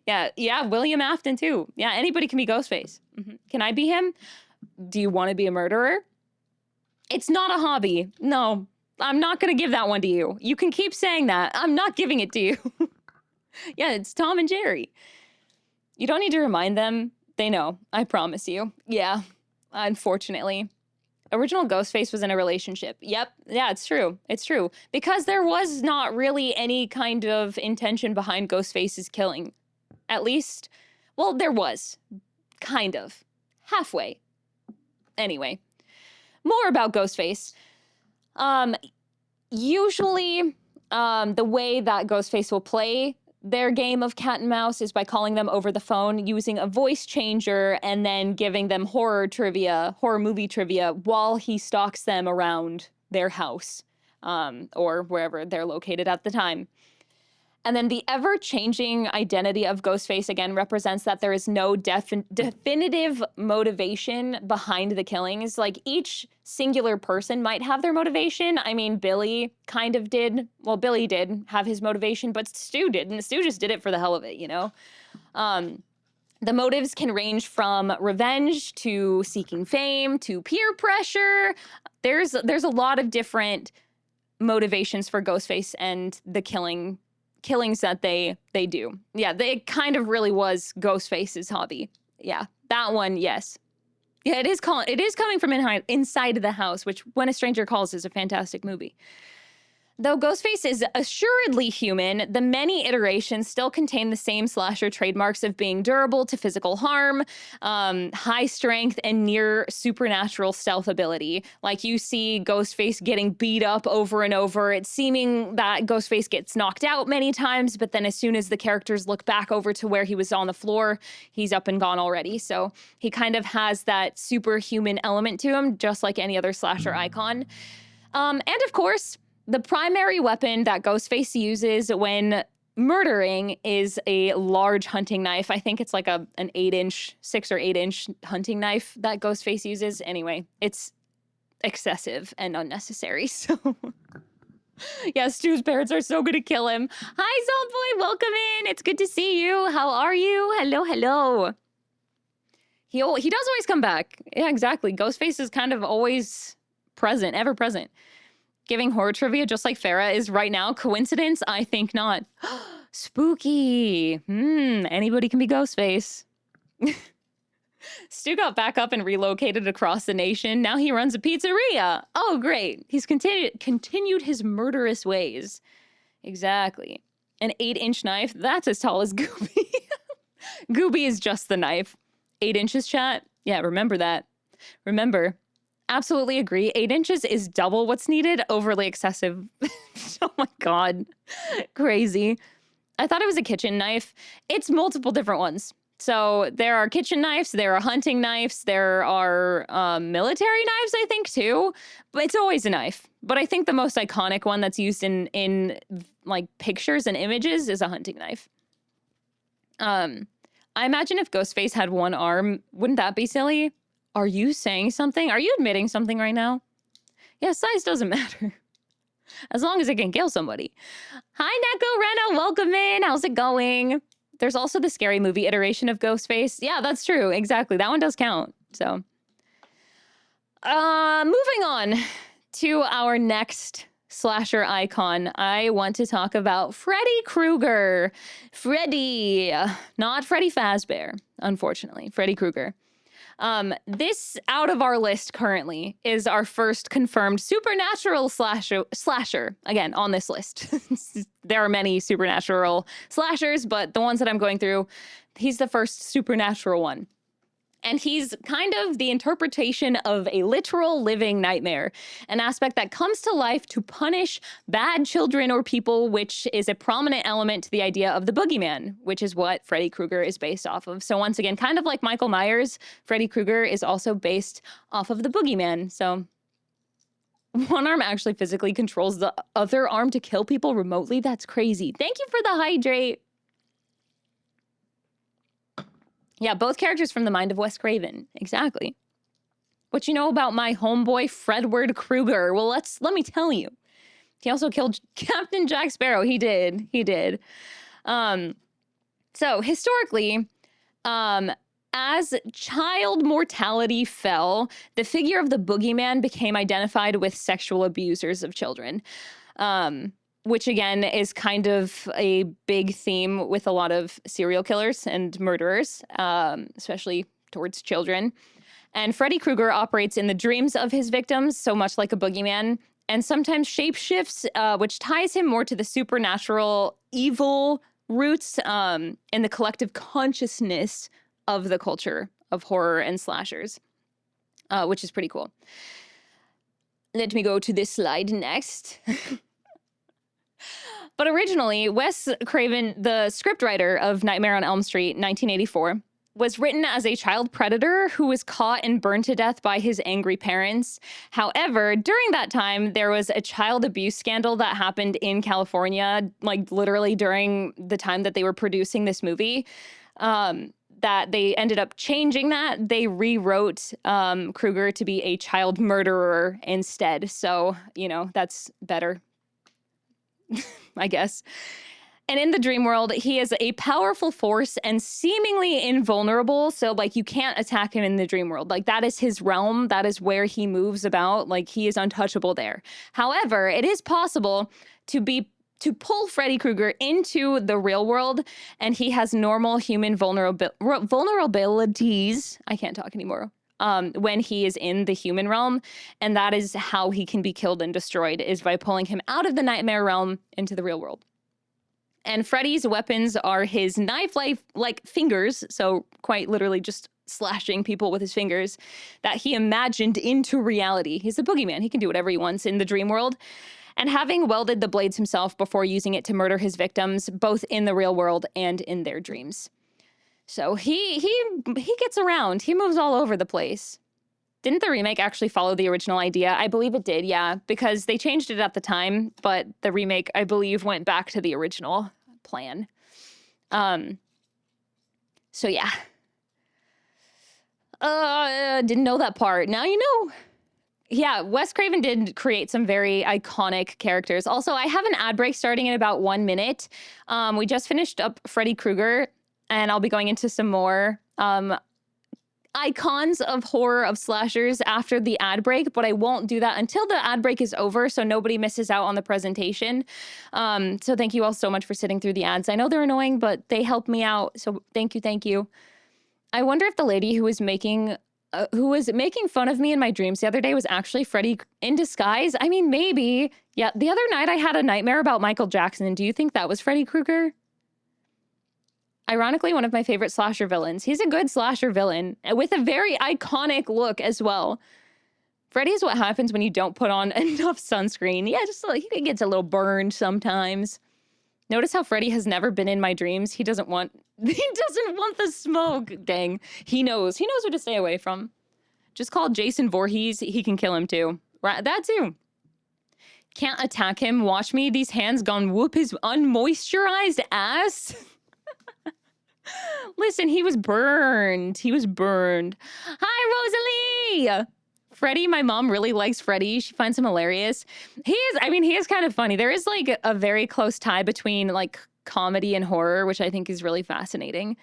Yeah, William Afton too. Yeah, anybody can be Ghostface. Can I be him? Do you want to be a murderer? It's not a hobby. No, I'm not going to give that one to you. You can keep saying that. I'm not giving it to you. Yeah, it's Tom and Jerry. You don't need to remind them. They know. I promise you. Yeah, unfortunately. Original Ghostface was in a relationship. Yep. Yeah, it's true. It's true. Because there was not really any kind of intention behind Ghostface's killing. At least, well, there was. Kind of. Halfway. Anyway. More about Ghostface. Usually, the way that Ghostface will play their game of cat and mouse is by calling them over the phone, using a voice changer, and then giving them horror movie trivia, while he stalks them around their house, or wherever they're located at the time. And then the ever-changing identity of Ghostface, again, represents that there is no definitive motivation behind the killings. Like, each singular person might have their motivation. I mean, Billy kind of did. Well, Billy did have his motivation, but Stu didn't. Stu just did it for the hell of it, you know? The motives can range from revenge to seeking fame to peer pressure. There's a lot of different motivations for Ghostface and the killings that they do. Yeah, it kind of really was Ghostface's hobby. Yeah, that one, yes. Yeah, it is coming from inside the house, which When a Stranger Calls is a fantastic movie. Though Ghostface is assuredly human, the many iterations still contain the same slasher trademarks of being durable to physical harm, high strength, and near supernatural stealth ability. Like, you see Ghostface getting beat up over and over. It's seeming that Ghostface gets knocked out many times, but then as soon as the characters look back over to where he was on the floor, he's up and gone already. So he kind of has that superhuman element to him, just like any other slasher icon. And of course, the primary weapon that Ghostface uses when murdering is a large hunting knife. I think it's like an 6 or 8 inch hunting knife that Ghostface uses. Anyway, it's excessive and unnecessary. So yeah, Stu's parents are so good to kill him. Hi, Saltboy, welcome in. It's good to see you. How are you? Hello. He does always come back. Yeah, exactly. Ghostface is kind of always present, ever present. Giving horror trivia just like Farah is right now. Coincidence? I think not. Spooky. Anybody can be Ghostface. Stu got back up and relocated across the nation. Now he runs a pizzeria. Oh, great. He's continued his murderous ways. Exactly. An 8-inch knife? That's as tall as Gooby. Gooby is just the knife. 8 inches, chat? Yeah, remember that. Remember. Absolutely agree. 8 inches is double what's needed. Overly excessive. Oh my God. Crazy. I thought it was a kitchen knife. It's multiple different ones. So there are kitchen knives, there are hunting knives, there are military knives, I think, too. But it's always a knife. But I think the most iconic one that's used in like pictures and images is a hunting knife. I imagine if Ghostface had one arm, wouldn't that be silly? Are you saying something? Are you admitting something right now? Yeah, size doesn't matter. As long as it can kill somebody. Hi, Neko Rena, welcome in. How's it going? There's also the Scary Movie iteration of Ghostface. Yeah, that's true. Exactly. That one does count. So, moving on to our next slasher icon, I want to talk about Freddy Krueger. Freddy, not Freddy Fazbear, unfortunately. Freddy Krueger. This out of our list currently is our first confirmed supernatural slasher. Again, on this list. There are many supernatural slashers, but the ones that I'm going through, he's the first supernatural one. And he's kind of the interpretation of a literal living nightmare, an aspect that comes to life to punish bad children or people, which is a prominent element to the idea of the boogeyman, which is what Freddy Krueger is based off of. So once again, kind of like Michael Myers, Freddy Krueger is also based off of the boogeyman. So one arm actually physically controls the other arm to kill people remotely. That's crazy. Thank you for the hydrate. Yeah, both characters from the mind of Wes Craven. Exactly. What you know about my homeboy Fredward Krueger? Well, let me tell you. He also killed Captain Jack Sparrow. He did. So historically, as child mortality fell, the figure of the boogeyman became identified with sexual abusers of children. Which again is kind of a big theme with a lot of serial killers and murderers, especially towards children. And Freddy Krueger operates in the dreams of his victims, so much like a boogeyman, and sometimes shapeshifts, which ties him more to the supernatural evil roots in the collective consciousness of the culture of horror and slashers, which is pretty cool. Let me go to this slide next. But originally, Wes Craven, the scriptwriter of Nightmare on Elm Street, 1984, was written as a child predator who was caught and burned to death by his angry parents. However, during that time, there was a child abuse scandal that happened in California, like literally during the time that they were producing this movie, that they ended up changing that. They rewrote Krueger to be a child murderer instead. So, that's better. I guess. And in the dream world, he is a powerful force and seemingly invulnerable. So, you can't attack him in the dream world. That is his realm. That is where he moves about. He is untouchable there. However, it is possible to pull Freddy Krueger into the real world, and he has normal human vulnerabilities. I can't talk anymore. When he is in the human realm, and that is how he can be killed and destroyed, is by pulling him out of the nightmare realm into the real world. And Freddy's weapons are his knife-like fingers, so quite literally just slashing people with his fingers, that he imagined into reality. He's a boogeyman. He can do whatever he wants in the dream world. And having welded the blades himself before using it to murder his victims, both in the real world and in their dreams. So he gets around. He moves all over the place. Didn't the remake actually follow the original idea? I believe it did, yeah, because they changed it at the time, but the remake, I believe, went back to the original plan. So yeah. Didn't know that part. Now you know. Yeah, Wes Craven did create some very iconic characters. Also, I have an ad break starting in about 1 minute. We just finished up Freddy Krueger, and I'll be going into some more icons of horror of slashers after the ad break, but I won't do that until the ad break is over so nobody misses out on the presentation. So thank you all so much for sitting through the ads. I know they're annoying, but they help me out, so thank you. I wonder if the lady who was making fun of me in my dreams the other day was actually Freddy in disguise. I mean, maybe. Yeah, the other night I had a nightmare about Michael Jackson. Do you think that was Freddy Krueger? Ironically, one of my favorite slasher villains. He's a good slasher villain with a very iconic look as well. Freddy is what happens when you don't put on enough sunscreen. Yeah, just he gets a little burned sometimes. Notice how Freddy has never been in my dreams. He doesn't want He doesn't want the smoke. Dang. He knows. He knows who to stay away from. Just call Jason Voorhees. He can kill him too. Right, that too. Can't attack him. Watch me. These hands gone whoop his unmoisturized ass. Listen, he was burned. He was burned. Hi, Rosalie. Freddie, my mom really likes Freddie. She finds him hilarious. He is kind of funny. There is like a very close tie between like comedy and horror, which I think is really fascinating.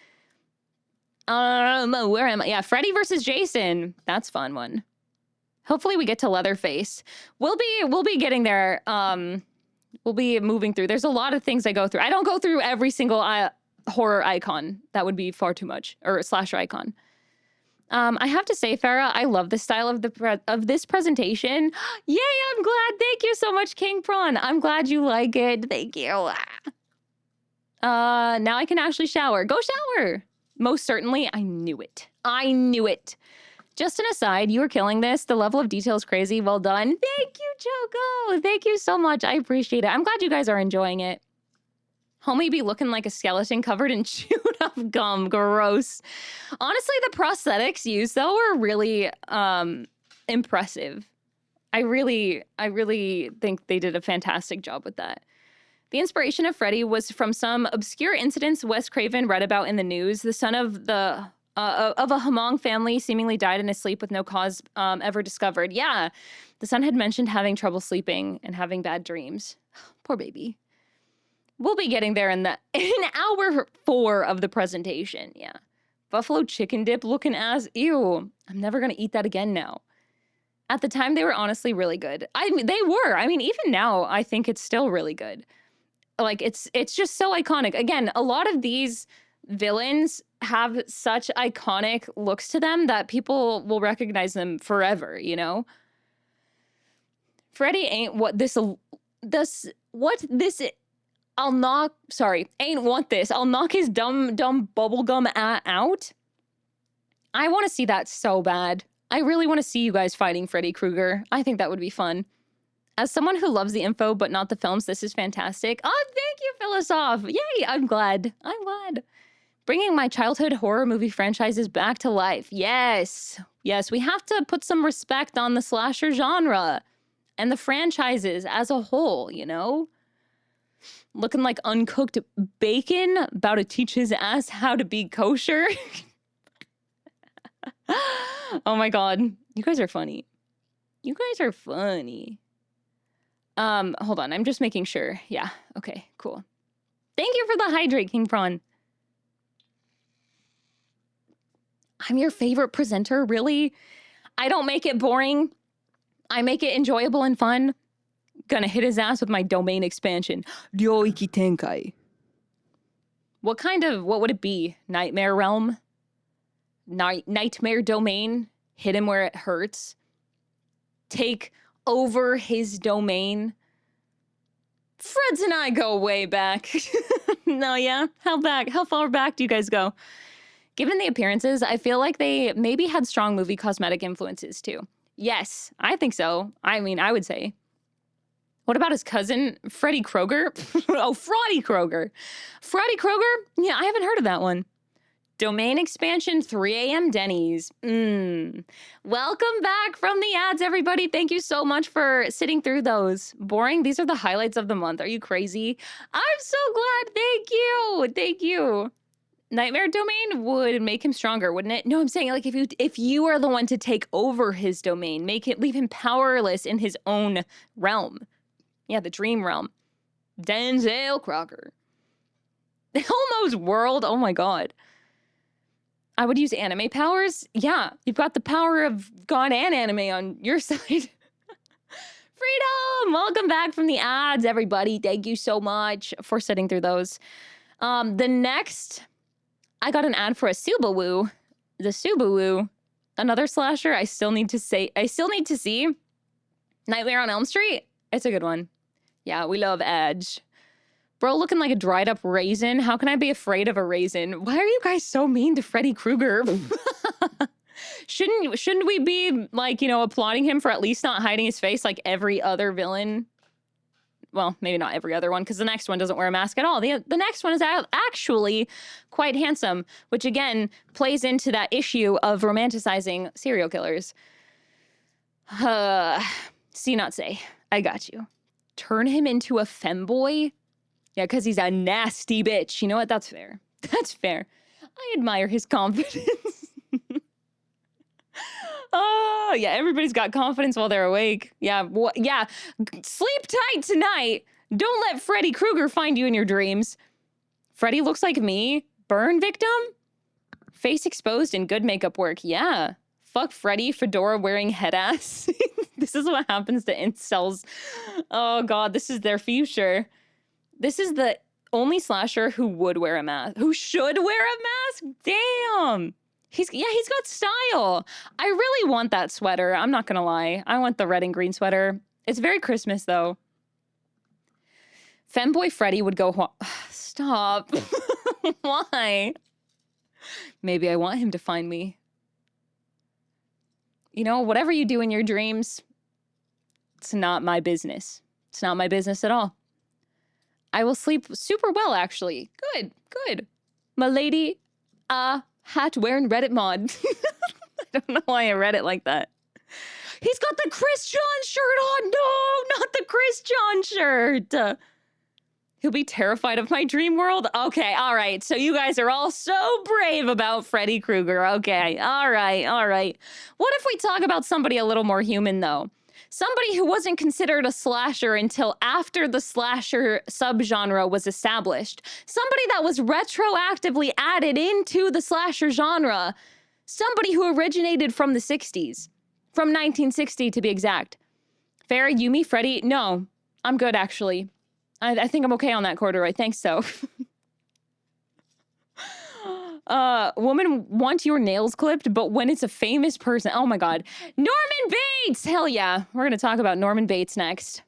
Where am I? Yeah, Freddy versus Jason. That's a fun one. Hopefully we get to Leatherface. We'll be getting there. We'll be moving through. There's a lot of things I go through. I don't go through every single horror icon. That would be far too much. Or slasher icon. I have to say, Farah, I love the style of this presentation. Yay, I'm glad. Thank you so much, King Prawn. I'm glad you like it. Thank you. Now I can actually shower. Go shower. Most certainly. I knew it. I knew it. Just an aside, you were killing this. The level of detail is crazy. Well done. Thank you, Choco. Thank you so much. I appreciate it. I'm glad you guys are enjoying it. Homie be looking like a skeleton covered in chewed up gum. Gross. Honestly, the prosthetics used, though, were really impressive. I really think they did a fantastic job with that. The inspiration of Freddy was from some obscure incidents Wes Craven read about in the news. The son of a Hmong family seemingly died in his sleep with no cause ever discovered. Yeah, the son had mentioned having trouble sleeping and having bad dreams. Poor baby. We'll be getting there in hour 4 of the presentation. Yeah. Buffalo chicken dip looking ass. Ew. I'm never going to eat that again now. At the time, they were honestly really good. I mean, they were. I mean, even now, I think it's still really good. Like, it's just so iconic. Again, a lot of these villains have such iconic looks to them that people will recognize them forever, you know? Freddy ain't ain't want this. I'll knock his dumb bubblegum out. I want to see that so bad. I really want to see you guys fighting Freddy Krueger. I think that would be fun. As someone who loves the info but not the films, this is fantastic. Oh, thank you, Philosoph. Yay, I'm glad. Bringing my childhood horror movie franchises back to life. Yes, we have to put some respect on the slasher genre and the franchises as a whole, you know? Looking like uncooked bacon, about to teach his ass how to be kosher. Oh my god. You guys are funny. Hold on, I'm just making sure. Yeah, okay, cool. Thank you for the hydrate, King Prawn. I'm your favorite presenter, really? I don't make it boring. I make it enjoyable and fun. Gonna hit his ass with my domain expansion. Ryoiki Tenkai. What would it be? Nightmare Realm? Nightmare Domain? Hit him where it hurts? Take over his domain? Freds and I go way back. No, yeah? How far back do you guys go? Given the appearances, I feel like they maybe had strong movie cosmetic influences too. Yes, I think so. I mean, I would say. What about his cousin, Freddy Krueger? Oh, Freddy Krueger. Freddy Krueger? Yeah, I haven't heard of that one. Domain expansion, 3 a.m. Denny's. Welcome back from the ads, everybody. Thank you so much for sitting through those. Boring? These are the highlights of the month. Are you crazy? I'm so glad. Thank you. Nightmare Domain would make him stronger, wouldn't it? No, I'm saying like if you are the one to take over his domain, leave him powerless in his own realm. Yeah, the dream realm. Denzel Crocker. Elmo's world. Oh my god. I would use anime powers. Yeah, you've got the power of God and anime on your side. Freedom! Welcome back from the ads, everybody. Thank you so much for sitting through those. The next, I got an ad for a Subaru. The Subaru, another slasher. I still need to see Nightmare on Elm Street. It's a good one. Yeah, we love Edge. Bro looking like a dried up raisin. How can I be afraid of a raisin? Why are you guys so mean to Freddy Krueger? Shouldn't we be like, applauding him for at least not hiding his face like every other villain? well, maybe not every other one, because the next one doesn't wear a mask at all. The next one is actually quite handsome, which again plays into that issue of romanticizing serial killers. See not say. I got you. Turn him into a femboy? Yeah, because he's a nasty bitch. You know what? That's fair. That's fair. I admire his confidence. Oh, yeah, everybody's got confidence while they're awake. Yeah, yeah, sleep tight tonight. Don't let Freddy Krueger find you in your dreams. Freddy looks like me. Burn victim? Face exposed in good makeup work. Yeah. Fuck Freddy, fedora wearing head ass. This is what happens to incels. Oh, God, this is their future. This is the only slasher who would wear a mask. Who should wear a mask? Damn. He's got style. I really want that sweater. I'm not gonna lie. I want the red and green sweater. It's very Christmas, though. Femboy Freddy would go... Stop. Why? Maybe I want him to find me. You know, whatever you do in your dreams, it's not my business. It's not my business at all. I will sleep super well, actually. Good, good. My lady, hat wearing Reddit mod. I don't know why I read it like that. He's got the Chris John shirt on. No, not the Chris John shirt. He'll be terrified of my dream world. Okay, all right. So you guys are all so brave about Freddy Krueger. Okay, all right, all right. What if we talk about somebody a little more human, though? Somebody who wasn't considered a slasher until after the slasher subgenre was established. Somebody that was retroactively added into the slasher genre. Somebody who originated from the 60s. From 1960 to be exact. Farrah, Yumi, Freddy? No, I'm good actually. I think I'm okay on that corduroy. Thanks, so. Woman want your nails clipped, but when it's a famous person, oh my God. Norman Bates! Hell yeah. We're gonna talk about Norman Bates next.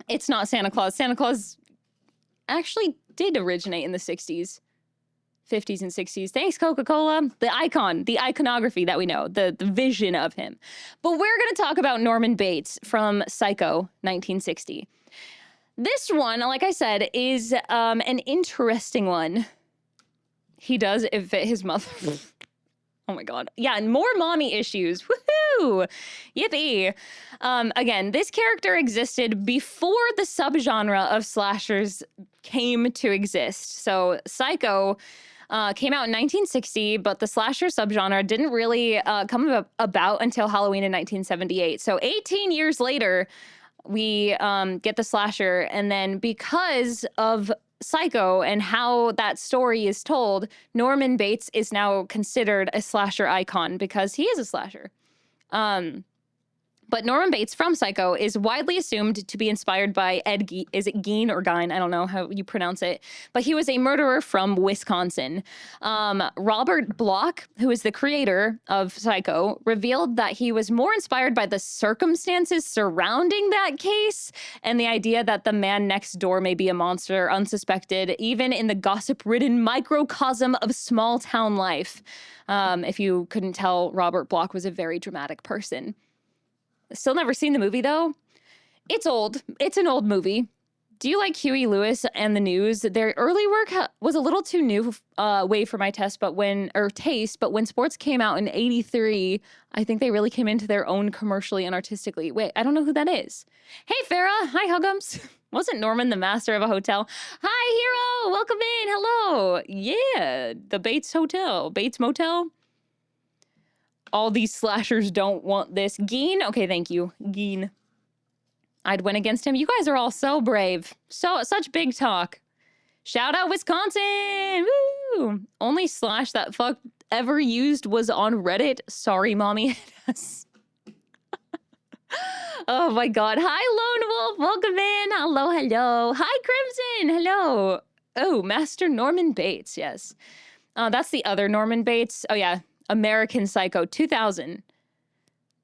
It's not Santa Claus. Santa Claus actually did originate in the 60s. 50s and 60s. Thanks, Coca-Cola. The icon, the iconography that we know, the vision of him. But we're gonna talk about Norman Bates from Psycho, 1960. This one, like I said, is an interesting one. He does fit his mother. Oh my God. Yeah, and more mommy issues. Woohoo! Yippee! Again, this character existed before the subgenre of slashers came to exist. So Psycho came out in 1960, but the slasher subgenre didn't really come about until Halloween in 1978. So 18 years later, we get the slasher, and then because of Psycho and how that story is told, Norman Bates is now considered a slasher icon because he is a slasher. But Norman Bates from Psycho is widely assumed to be inspired by Ed Gein. Is it Gein or Gein? I don't know how you pronounce it. But he was a murderer from Wisconsin. Robert Bloch, who is the creator of Psycho, revealed that he was more inspired by the circumstances surrounding that case and the idea that the man next door may be a monster, unsuspected, even in the gossip-ridden microcosm of small-town life. If you couldn't tell, Robert Bloch was a very dramatic person. Still never seen the movie, though. It's old. It's an old movie. Do you like Huey Lewis and the News? Their early work was a little too new way for my taste, but when sports came out in 83, I think they really came into their own commercially and artistically. Wait, I don't know who that is. Hey, Farrah. Hi, Huggums. Wasn't Norman the master of a hotel? Hi, Hero. Welcome in. Hello. Yeah, the Bates Hotel. Bates Motel. All these slashers don't want this. Gein? Okay, thank you. Gein. I'd win against him. You guys are all so brave. Such big talk. Shout out Wisconsin! Woo! Only slash that fuck ever used was on Reddit. Sorry, mommy. Oh my God. Hi, Lone Wolf. Welcome in. Hello, hello. Hi, Crimson. Hello. Oh, Master Norman Bates. Yes. That's the other Norman Bates. Oh, yeah. American Psycho 2000.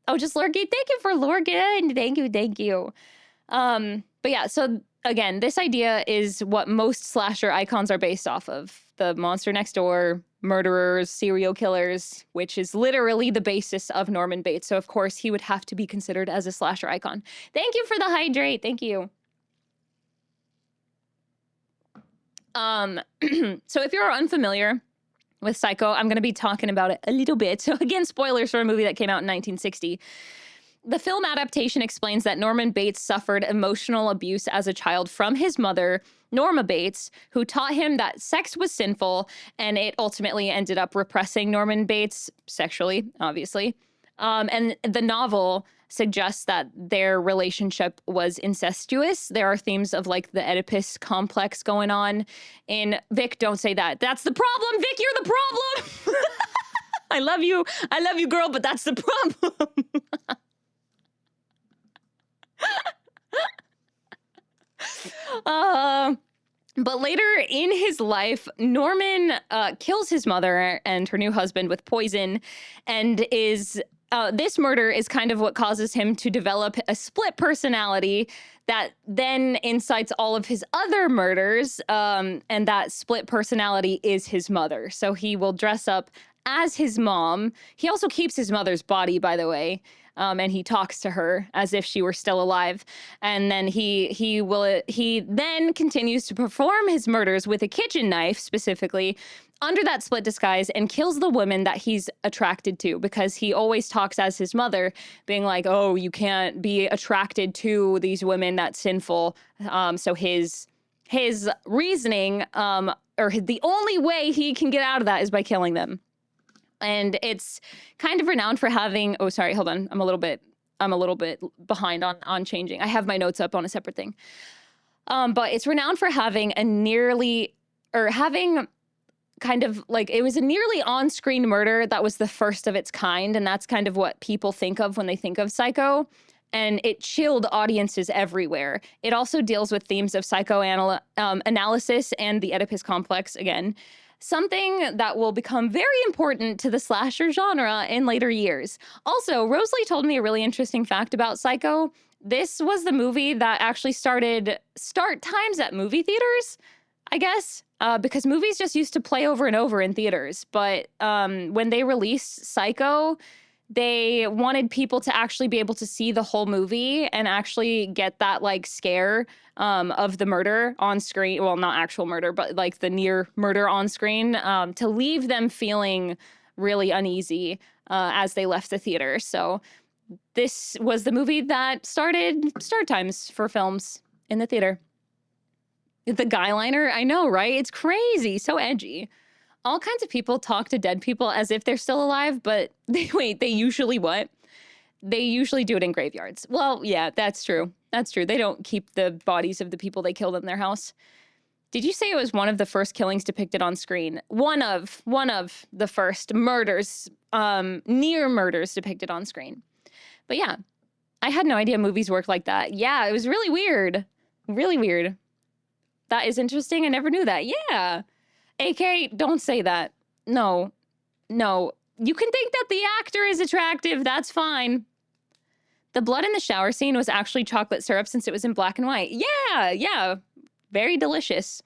Oh, just Lorgate. Thank you for Lorgate. Thank you. Thank you. But yeah, so again, this idea is what most slasher icons are based off of. The monster next door, murderers, serial killers, which is literally the basis of Norman Bates. So of course he would have to be considered as a slasher icon. Thank you for the hydrate. Thank you. So if you're unfamiliar with Psycho, I'm going to be talking about it a little bit. So again, spoilers for a movie that came out in 1960. The film adaptation explains that Norman Bates suffered emotional abuse as a child from his mother, Norma Bates, who taught him that sex was sinful, and it ultimately ended up repressing Norman Bates sexually, obviously. And the novel suggests that their relationship was incestuous. There are themes of like the Oedipus complex going on. In Vic, don't say that. That's the problem, Vic. You're the problem. I love you, girl, but that's the problem. But later in his life, Norman kills his mother and her new husband with poison, and this murder is kind of what causes him to develop a split personality that then incites all of his other murders, and that split personality is his mother. So he will dress up as his mom. He also keeps his mother's body, by the way. And he talks to her as if she were still alive. And then he then continues to perform his murders with a kitchen knife, specifically, under that split disguise, and kills the woman that he's attracted to, because he always talks as his mother, being like, oh, you can't be attracted to these women, that's sinful. So his reasoning, or the only way he can get out of that is by killing them. And it's kind of renowned for having, oh, sorry, hold on. I'm a little bit behind on changing. I have my notes up on a separate thing. But it's renowned for having having kind of like, it was a nearly on-screen murder that was the first of its kind. And that's kind of what people think of when they think of Psycho. And it chilled audiences everywhere. It also deals with themes of psychoanalysis and the Oedipus complex again. Something that will become very important to the slasher genre in later years. Also, Rosalie told me a really interesting fact about Psycho. This was the movie that actually start times at movie theaters, I guess, because movies just used to play over and over in theaters. But when they released Psycho, they wanted people to actually be able to see the whole movie and actually get that like scare of the murder on screen. Well, not actual murder, but like the near murder on screen, to leave them feeling really uneasy as they left the theater. So this was the movie that started start times for films in the theater. The guy liner, I know, right? It's crazy, so edgy. All kinds of people talk to dead people as if they're still alive, but they usually what? They usually do it in graveyards. Well, yeah, that's true. That's true. They don't keep the bodies of the people they killed in their house. Did you say it was one of the first killings depicted on screen? One of the first murders, near murders depicted on screen. But yeah, I had no idea movies work like that. Yeah, it was really weird. Really weird. That is interesting. I never knew that. Yeah. AK, don't say that. No. You can think that the actor is attractive. That's fine. The blood in the shower scene was actually chocolate syrup since it was in black and white. Yeah. Very delicious.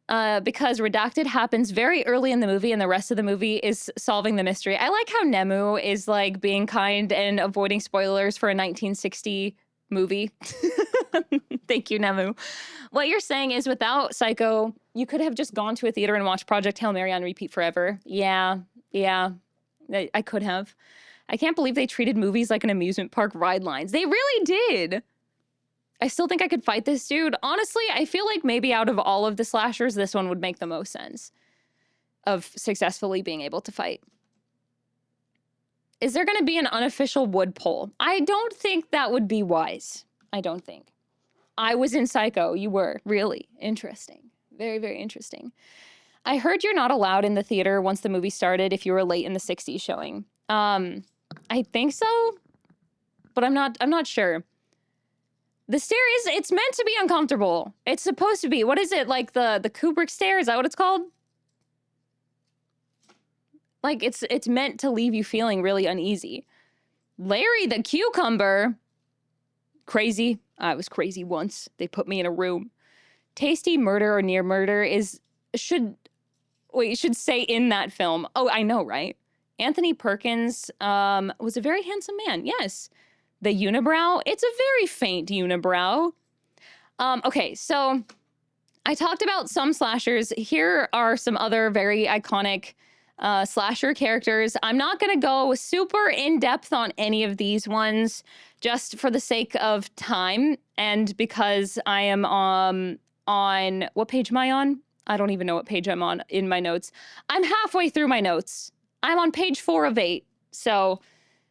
Because Redacted happens very early in the movie and the rest of the movie is solving the mystery. I like how Nemu is like being kind and avoiding spoilers for a 1960 movie. Thank you, Nemu. What you're saying is without Psycho, you could have just gone to a theater and watched Project Hail Mary on repeat forever. Yeah. I could have. I can't believe they treated movies like an amusement park ride lines. They really did. I still think I could fight this dude. Honestly, I feel like maybe out of all of the slashers, this one would make the most sense of successfully being able to fight. Is there going to be an unofficial wood poll? I don't think that would be wise. I don't think. I was in Psycho. You were. Really interesting. Very, very interesting. I heard you're not allowed in the theater once the movie started if you were late in the 60s showing. I think so, but I'm not sure. The stair it's meant to be uncomfortable. It's supposed to be. What is it? Like the Kubrick stair? Is that what it's called? Like it's meant to leave you feeling really uneasy. Larry the Cucumber. Crazy. I was crazy once. They put me in a room. Tasty murder or near murder should say in that film. Oh, I know, right? Anthony Perkins was a very handsome man. Yes. The unibrow. It's a very faint unibrow. Okay, so I talked about some slashers. Here are some other very iconic slasher characters. I'm not going to go super in depth on any of these ones just for the sake of time and because I am on what page am I on? I don't even know what page I'm on in my notes. I'm halfway through my notes. I'm on page 4 of 8. So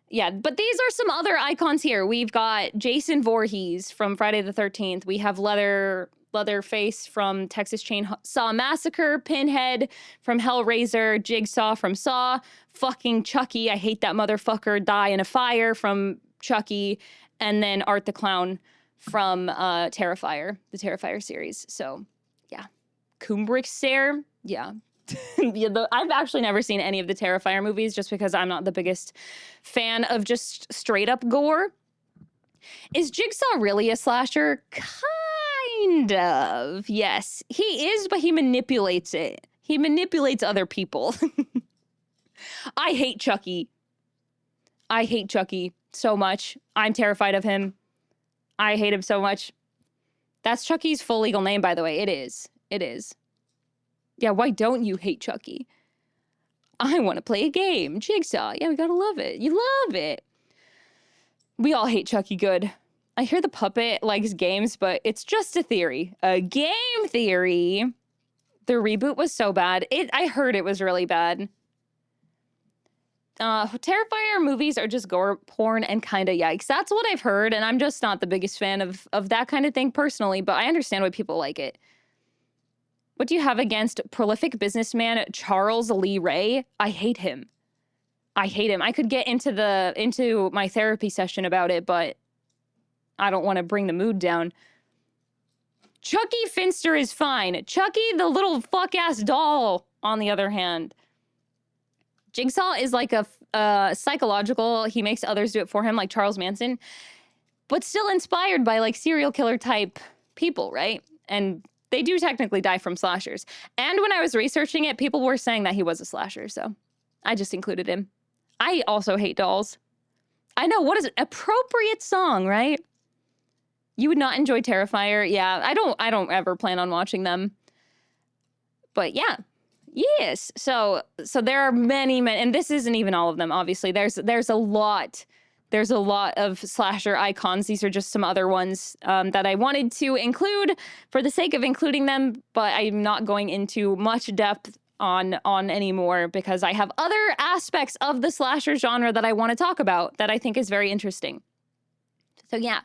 yeah, but these are some other icons here. We've got Jason Voorhees from Friday the 13th. We have Leatherface from Texas Chainsaw Massacre, Pinhead from Hellraiser, Jigsaw from Saw, fucking Chucky, I hate that motherfucker, Die in a Fire from Chucky, and then Art the Clown from Terrifier, the Terrifier series. So, yeah. Kumbricksair, yeah. I've actually never seen any of the Terrifier movies just because I'm not the biggest fan of just straight up gore. Is Jigsaw really a slasher? Kind of, yes. He is, but he manipulates it. He manipulates other people. I hate Chucky. I hate Chucky so much. I'm terrified of him. I hate him so much. That's Chucky's full legal name, by the way. It is. It is. Yeah, why don't you hate Chucky? I want to play a game. Jigsaw. Yeah, we gotta love it. You love it. We all hate Chucky good. I hear the puppet likes games, but it's just a theory. A game theory. The reboot was so bad. I heard it was really bad. Terrifier movies are just gore porn and kind of yikes. That's what I've heard, and I'm just not the biggest fan of that kind of thing personally, but I understand why people like it. What do you have against prolific businessman Charles Lee Ray? I hate him. I hate him. I could get into my therapy session about it, but I don't want to bring the mood down. Chucky Finster is fine. Chucky, the little fuck-ass doll, on the other hand. Jigsaw is like a psychological, he makes others do it for him, like Charles Manson, but still inspired by like serial killer type people, right? And they do technically die from slashers. And when I was researching it, people were saying that he was a slasher, so I just included him. I also hate dolls. I know, what is it? Appropriate song, right? You would not enjoy Terrifier. Yeah, I don't ever plan on watching them. But yeah. Yes. So there are many, and this isn't even all of them, obviously. There's a lot. There's a lot of slasher icons. These are just some other ones that I wanted to include for the sake of including them, but I'm not going into much depth on anymore because I have other aspects of the slasher genre that I want to talk about that I think is very interesting. So yeah.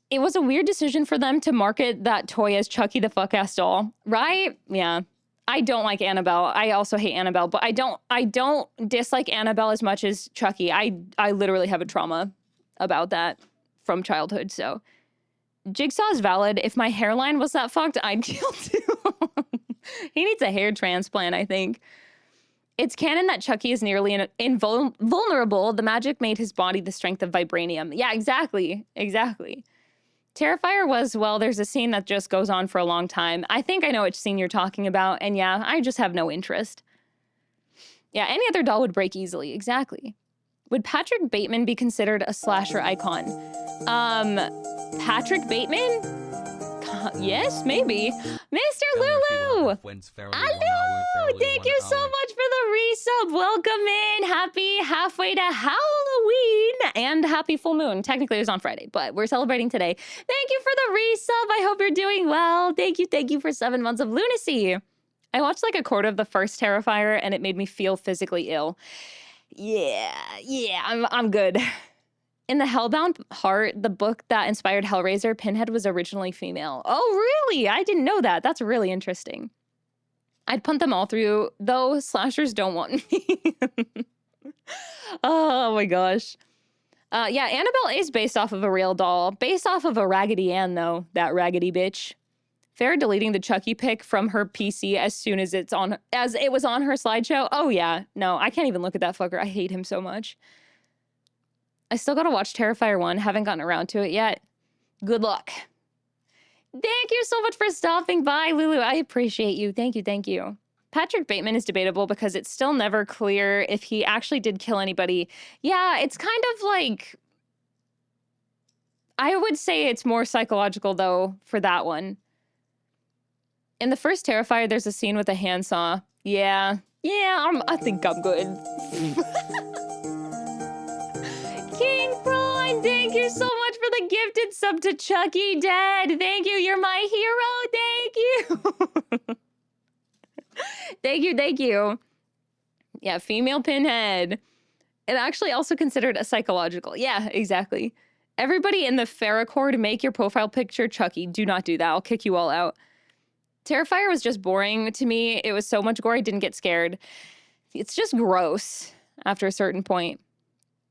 It was a weird decision for them to market that toy as Chucky the fuck-ass doll, right? Yeah. I don't like Annabelle. I also hate Annabelle, but I don't dislike Annabelle as much as Chucky. I literally have a trauma about that from childhood, so. Jigsaw is valid. If my hairline was that fucked, I'd kill too. He needs a hair transplant, I think. It's canon that Chucky is nearly invulnerable. The magic made his body the strength of vibranium. Yeah, exactly. Exactly. Terrifier was, well, there's a scene that just goes on for a long time. I think I know which scene you're talking about, and yeah, I just have no interest. Yeah, any other doll would break easily. Exactly. Would Patrick Bateman be considered a slasher icon? Patrick Bateman? Yes, maybe. Mr. Lulu! Hello! Thank you so much for the resub. Welcome in. Happy halfway to Halloween and happy full moon. Technically, it was on Friday, but we're celebrating today. Thank you for the resub. I hope you're doing well. Thank you for 7 months of lunacy. I watched like a quarter of the first Terrifier and it made me feel physically ill. Yeah, I'm good. In the Hellbound Heart, the book that inspired Hellraiser, Pinhead was originally female. Oh, really? I didn't know that. That's really interesting. I'd punt them all through, though slashers don't want me. Oh my gosh. Yeah, Annabelle is based off of a real doll. Based off of a Raggedy Ann, though. That raggedy bitch. Fair deleting the Chucky pic from her PC as soon as it was on her slideshow. Oh yeah. No, I can't even look at that fucker. I hate him so much. I still gotta watch Terrifier 1. Haven't gotten around to it yet. Good luck. Thank you so much for stopping by, Lulu. I appreciate you. Thank you. Patrick Bateman is debatable because it's still never clear if he actually did kill anybody. Yeah, it's kind of like... I would say it's more psychological, though, for that one. In the first Terrifier, there's a scene with a handsaw. Yeah. Yeah, I think I'm good. King Prawn, thank you so much for the gifted sub to Chucky Dad. Thank you, you're my hero. Thank you. Thank you. Yeah, female pinhead. It actually also considered a psychological. Yeah, exactly. Everybody in the Farracord, make your profile picture Chucky. Do not do that. I'll kick you all out. Terrifier was just boring to me. It was so much gore, I didn't get scared. It's just gross after a certain point.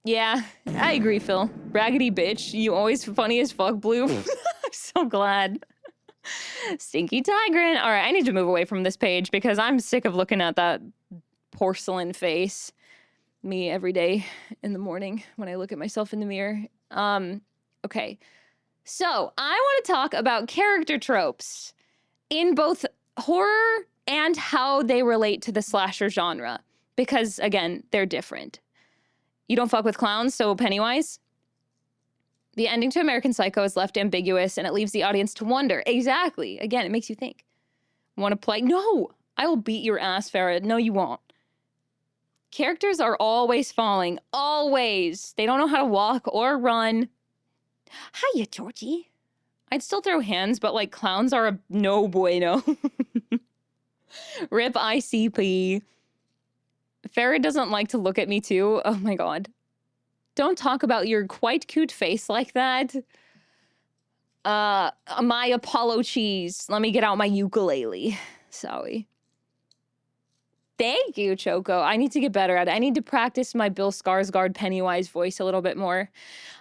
Yeah, I agree, Phil. Raggedy bitch, you always funny as fuck, Blue. I'm so glad. Stinky Tigrin. All right, I need to move away from this page because I'm sick of looking at that porcelain face. Me every day in the morning when I look at myself in the mirror. Okay. So I want to talk about character tropes in both horror and how they relate to the slasher genre. Because, again, they're different. You don't fuck with clowns, so Pennywise. The ending to American Psycho is left ambiguous, and it leaves the audience to wonder. Exactly. Again, it makes you think. Want to play? No! I will beat your ass, Farrah. No, you won't. Characters are always falling. Always. They don't know how to walk or run. Hiya, Georgie. I'd still throw hands, but, like, clowns are a no bueno. Rip ICP. Farrah doesn't like to look at me, too. Oh, my God. Don't talk about your quite cute face like that. My Apollo cheese. Let me get out my ukulele. Sorry. Thank you, Choco. I need to get better at it. I need to practice my Bill Skarsgård Pennywise voice a little bit more.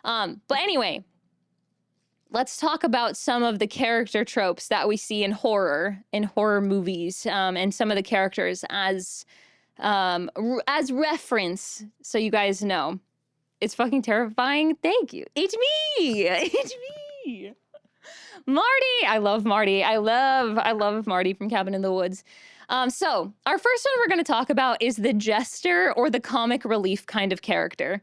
But anyway, let's talk about some of the character tropes that we see in horror movies, and some of the characters as reference, so you guys know. It's fucking terrifying. Thank you. It's me. It's me. Marty. I love Marty. I love Marty from Cabin in the Woods. So our first one we're going to talk about is the jester or the comic relief kind of character.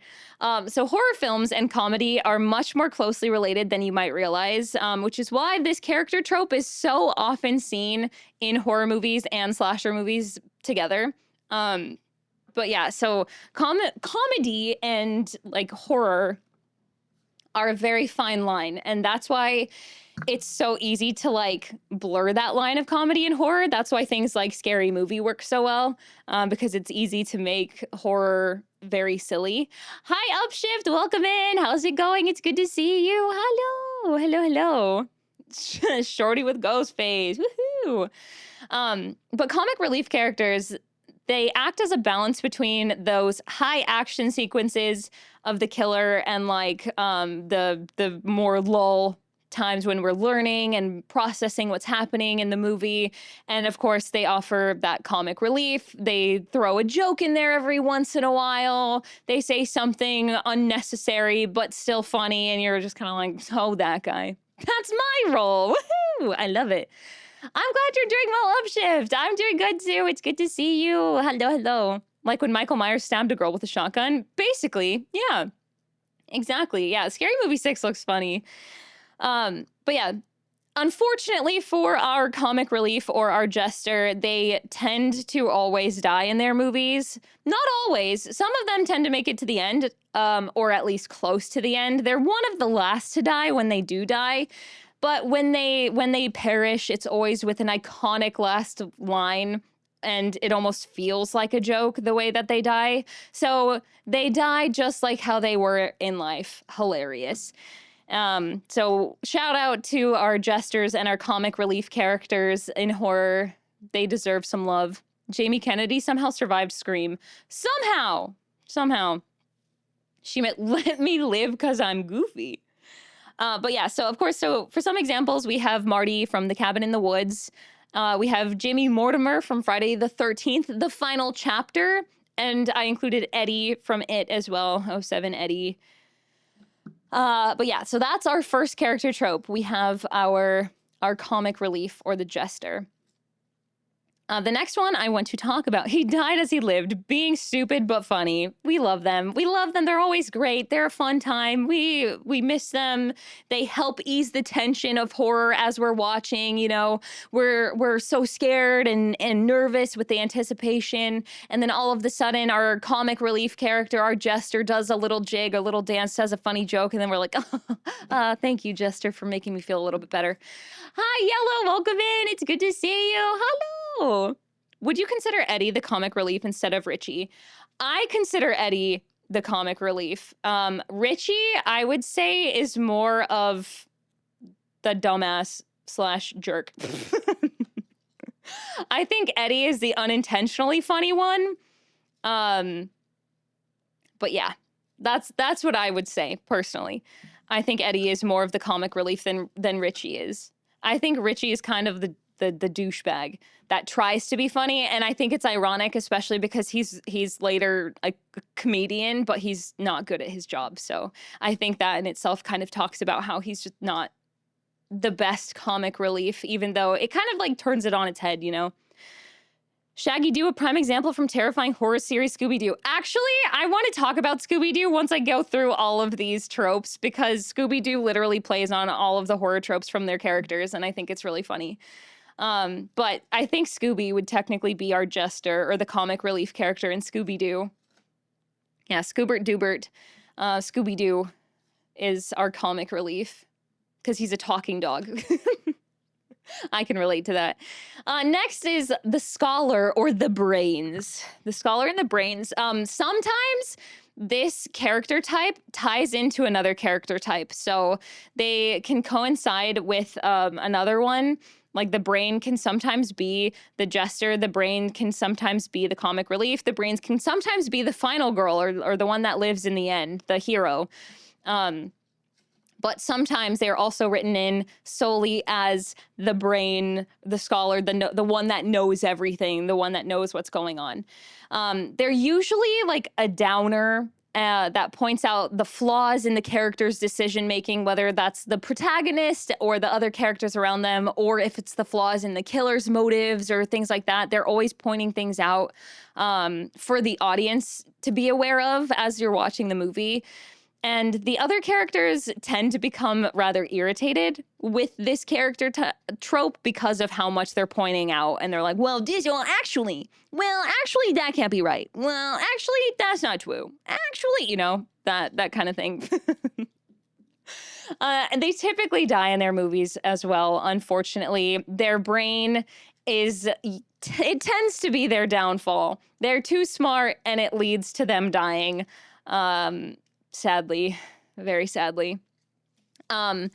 So horror films and comedy are much more closely related than you might realize, which is why this character trope is so often seen in horror movies and slasher movies together. But yeah, so comedy and like horror are a very fine line, and that's why it's so easy to like blur that line of comedy and horror. That's why things like Scary Movie work so well, because it's easy to make horror very silly. Hi, Upshift, welcome in. How's it going? It's good to see you. Hello. Shorty with ghost face. Woohoo. But comic relief characters, they act as a balance between those high action sequences of the killer and like the more lull times when we're learning and processing what's happening in the movie. And of course, they offer that comic relief. They throw a joke in there every once in a while. They say something unnecessary but still funny, and you're just kind of like, oh, that guy. That's my role. Woohoo! I love it. I'm glad you're doing well, Upshift. I'm doing good too. It's good to see you. Hello. Like when Michael Myers stabbed a girl with a shotgun. Basically, yeah. Exactly. Yeah, Scary Movie 6 looks funny. But yeah, unfortunately for our comic relief or our jester, they tend to always die in their movies. Not always. Some of them tend to make it to the end, or at least close to the end. They're one of the last to die when they do die. But when they perish, it's always with an iconic last line, and it almost feels like a joke the way that they die. So they die just like how they were in life. Hilarious. So shout out to our jesters and our comic relief characters in horror. They deserve some love. Jamie Kennedy somehow survived Scream. Somehow. She let me live because I'm goofy. But yeah, so of course, so for some examples, we have Marty from The Cabin in the Woods. We have Jamie Mortimer from Friday the 13th, the final chapter. And I included Eddie from It as well, 07 Eddie. But yeah, so that's our first character trope. We have our comic relief or the jester. The next one I want to talk about. He died as he lived, being stupid but funny. We love them. We love them. They're always great. They're a fun time. We miss them. They help ease the tension of horror as we're watching. You know, we're so scared and nervous with the anticipation, and then all of a sudden, our comic relief character, our Jester, does a little jig, a little dance, says a funny joke, and then we're like, "Thank you, Jester, for making me feel a little bit better." Hi, Yellow. Welcome in. It's good to see you. Hello. Would you consider Eddie the comic relief instead of Richie? I consider Eddie the comic relief. Richie, I would say, is more of the dumbass / jerk. I think Eddie is the unintentionally funny one. But yeah, that's what I would say personally. I think Eddie is more of the comic relief than Richie is. I think Richie is kind of the douchebag that tries to be funny, and I think it's ironic, especially because he's later a comedian, but he's not good at his job. So I think that in itself kind of talks about how he's just not the best comic relief, even though it kind of like turns it on its head, you know? Shaggy Doo, a prime example from terrifying horror series Scooby-Doo. Actually, I want to talk about Scooby-Doo once I go through all of these tropes, because Scooby-Doo literally plays on all of the horror tropes from their characters, and I think it's really funny. But I think Scooby would technically be our Jester, or the comic relief character in Scooby-Doo. Yeah, Scoobert Doobert. Scooby-Doo is our comic relief, because he's a talking dog. I can relate to that. Next is the Scholar, or the Brains. The Scholar and the Brains. Sometimes this character type ties into another character type, so they can coincide with another one. Like the Brain can sometimes be the Jester, the Brain can sometimes be the comic relief, the Brains can sometimes be the final girl, or the one that lives in the end, the hero. But sometimes they're also written in solely as the Brain, the Scholar, the one that knows everything, the one that knows what's going on. They're usually like a downer that points out the flaws in the character's decision-making, whether that's the protagonist or the other characters around them, or if it's the flaws in the killer's motives or things like that. They're always pointing things out for the audience to be aware of as you're watching the movie. And the other characters tend to become rather irritated with this character trope because of how much they're pointing out. And they're like, well, actually, that can't be right. Well, actually, that's not true. Actually, you know, that kind of thing. And they typically die in their movies as well, unfortunately. Their brain it tends to be their downfall. They're too smart, and it leads to them dying. Sadly, very sadly. Mainly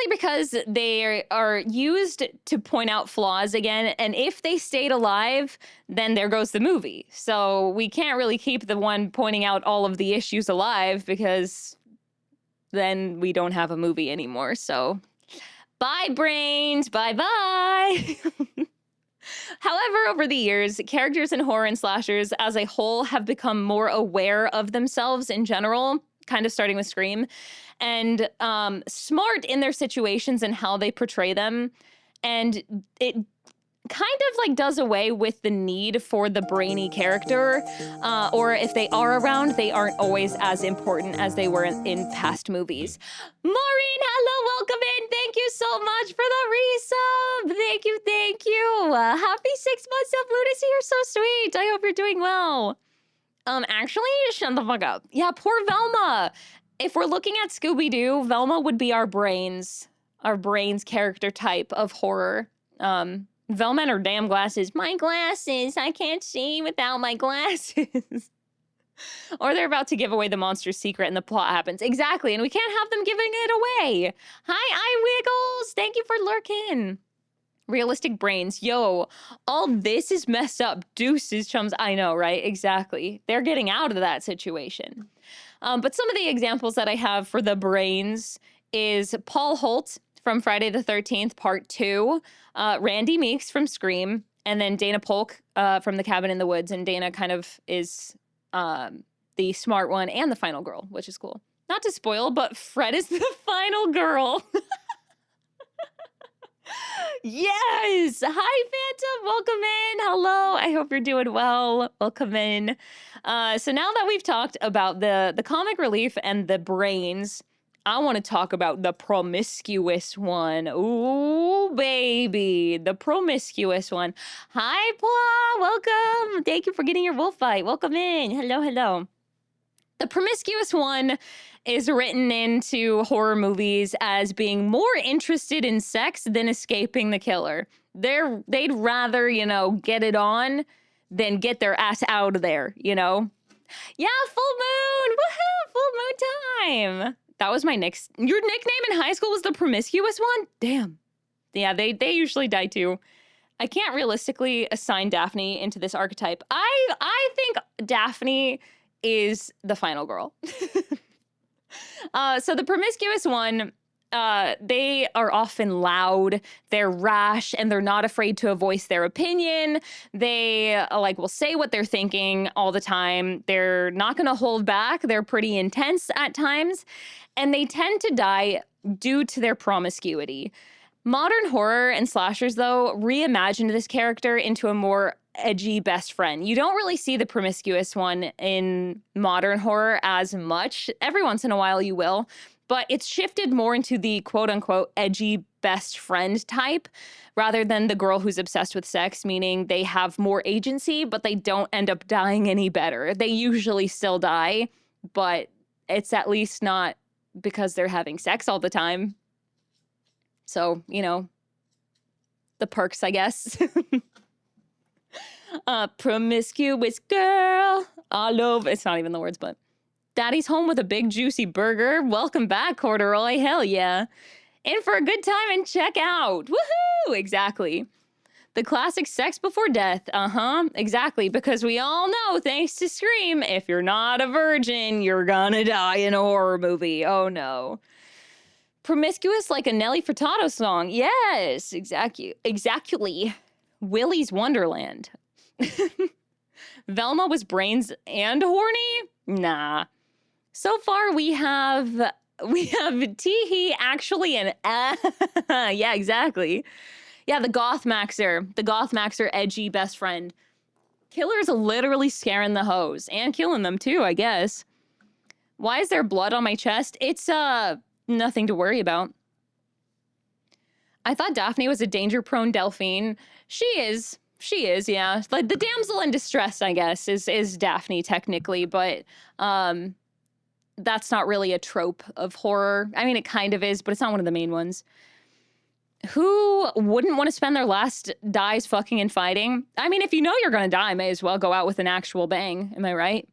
because they are used to point out flaws again, and if they stayed alive, then there goes the movie. So we can't really keep the one pointing out all of the issues alive, because then we don't have a movie anymore. So bye, brains, bye-bye. However, over the years, characters in horror and slashers as a whole have become more aware of themselves in general, kind of starting with Scream, and smart in their situations and how they portray them. And it kind of like does away with the need for the brainy character, or if they are around, they aren't always as important as they were in past movies. Maureen, hello, welcome in. Thank you so much for the resub. Thank you. Happy 6 months of lunacy. You're so sweet. I hope you're doing well. Actually, shut the fuck up. Yeah, poor Velma. If we're looking at Scooby-Doo, Velma would be our brains character type of horror. Velma and her damn glasses. My glasses. I can't see without my glasses. Or they're about to give away the monster's secret and the plot happens. Exactly, and we can't have them giving it away. Hi, iWiggles. Thank you for lurking. Realistic brains. Yo, all this is messed up. Deuces, chums. I know, right? Exactly. They're getting out of that situation. But some of the examples that I have for the brains is Paul Holt from Friday the 13th, Part 2, Randy Meeks from Scream, and then Dana Polk from The Cabin in the Woods. And Dana kind of is the smart one and the final girl, which is cool. Not to spoil, but Fred is the final girl. Yes! Hi, Phantom. Welcome in. hope you're doing well. Welcome in. So now that we've talked about the comic relief and the brains, I want to talk about the promiscuous one. Ooh, baby. The promiscuous one. Hi, Paul. Welcome. Thank you for getting your wolf fight. Welcome in. Hello, hello. The promiscuous one is written into horror movies as being more interested in sex than escaping the killer. They'd rather, get it on than get their ass out of there, Yeah, full moon. Woohoo, full moon time. That was my your nickname in high school was the promiscuous one? Damn. Yeah, they usually die too. I can't realistically assign Daphne into this archetype. I think Daphne is the final girl. So the promiscuous one, they are often loud, they're rash, and they're not afraid to voice their opinion. They will say what they're thinking all the time. They're not going to hold back. They're pretty intense at times, and they tend to die due to their promiscuity. Modern horror and slashers, though, reimagined this character into a more edgy best friend. You don't really see the promiscuous one in modern horror as much. Every once in a while you will, but it's shifted more into the quote-unquote edgy best friend type rather than the girl who's obsessed with sex, meaning they have more agency, but they don't end up dying any better. They usually still die, but it's at least not because they're having sex all the time. So, the perks, I guess. Promiscuous girl. All over. It's not even the words, but Daddy's home with a big juicy burger. Welcome back, Corduroy. Hell yeah. In for a good time and check out. Woohoo! Exactly. The classic sex before death. Exactly. Because we all know, thanks to Scream, if you're not a virgin, you're gonna die in a horror movie. Oh no. Promiscuous like a Nelly Furtado song. Yes, exactly. Willy's Wonderland. Velma was brains and horny? Nah. So far we have Teehee actually and yeah, exactly. Yeah, the Goth Maxer edgy best friend. Killer's literally scaring the hoes and killing them too, I guess. Why is there blood on my chest? It's nothing to worry about. I thought Daphne was a danger-prone Delphine. She is, yeah. Like the damsel in distress, I guess, is Daphne technically, but that's not really a trope of horror. I mean, it kind of is, but it's not one of the main ones. Who wouldn't want to spend their last dies fucking and fighting? I mean, if you know you're gonna die, may as well go out with an actual bang. Am I right?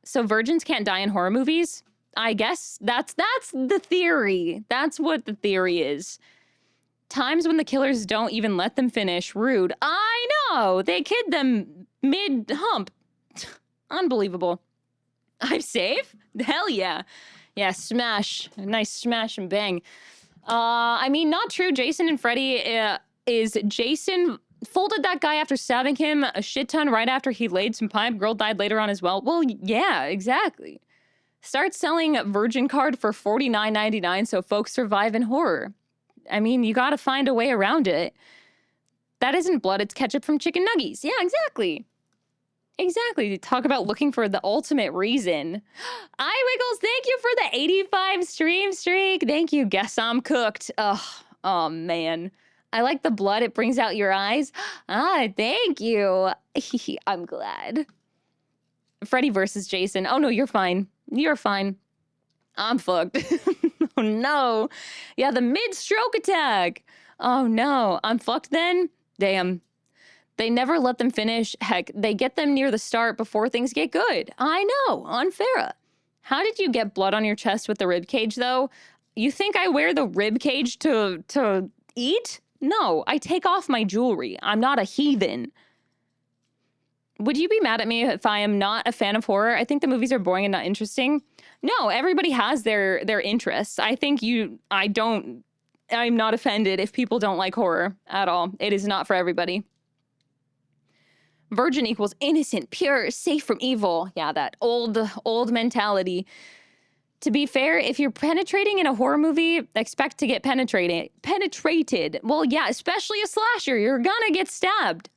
So virgins can't die in horror movies? I guess that's the theory. That's what the theory is. Times when the killers don't even let them finish. Rude. I know. They kid them mid-hump. Unbelievable. I'm safe? Hell yeah. Yeah, smash. Nice smash and bang. I mean, not true. Jason and Freddy is Jason folded that guy after stabbing him a shit ton right after he laid some pipe. Girl died later on as well. Well, yeah, exactly. Start selling Virgin Card for $49.99 so folks survive in horror. I mean, you gotta find a way around it. That isn't blood, it's ketchup from chicken nuggies. Yeah, exactly. Exactly. Talk about looking for the ultimate reason. Wiggles, thank you for the 85 stream streak. Thank you. Guess I'm cooked. Oh, man. I like the blood. It brings out your eyes. Thank you. I'm glad. Freddy versus Jason. Oh, no, you're fine. You're fine. I'm fucked. Oh, no. Yeah, the mid-stroke attack. Oh, no. I'm fucked then? Damn. They never let them finish. Heck, they get them near the start before things get good. I know. Unfair. How did you get blood on your chest with the rib cage, though? You think I wear the rib cage to eat? No, I take off my jewelry. I'm not a heathen. Would you be mad at me if I am not a fan of horror? I think the movies are boring and not interesting. No, everybody has their interests. I'm not offended if people don't like horror at all. It is not for everybody. Virgin equals innocent, pure, safe from evil. Yeah, that old mentality. To be fair, if you're penetrating in a horror movie, expect to get penetrated. Well, yeah, especially a slasher. You're gonna get stabbed.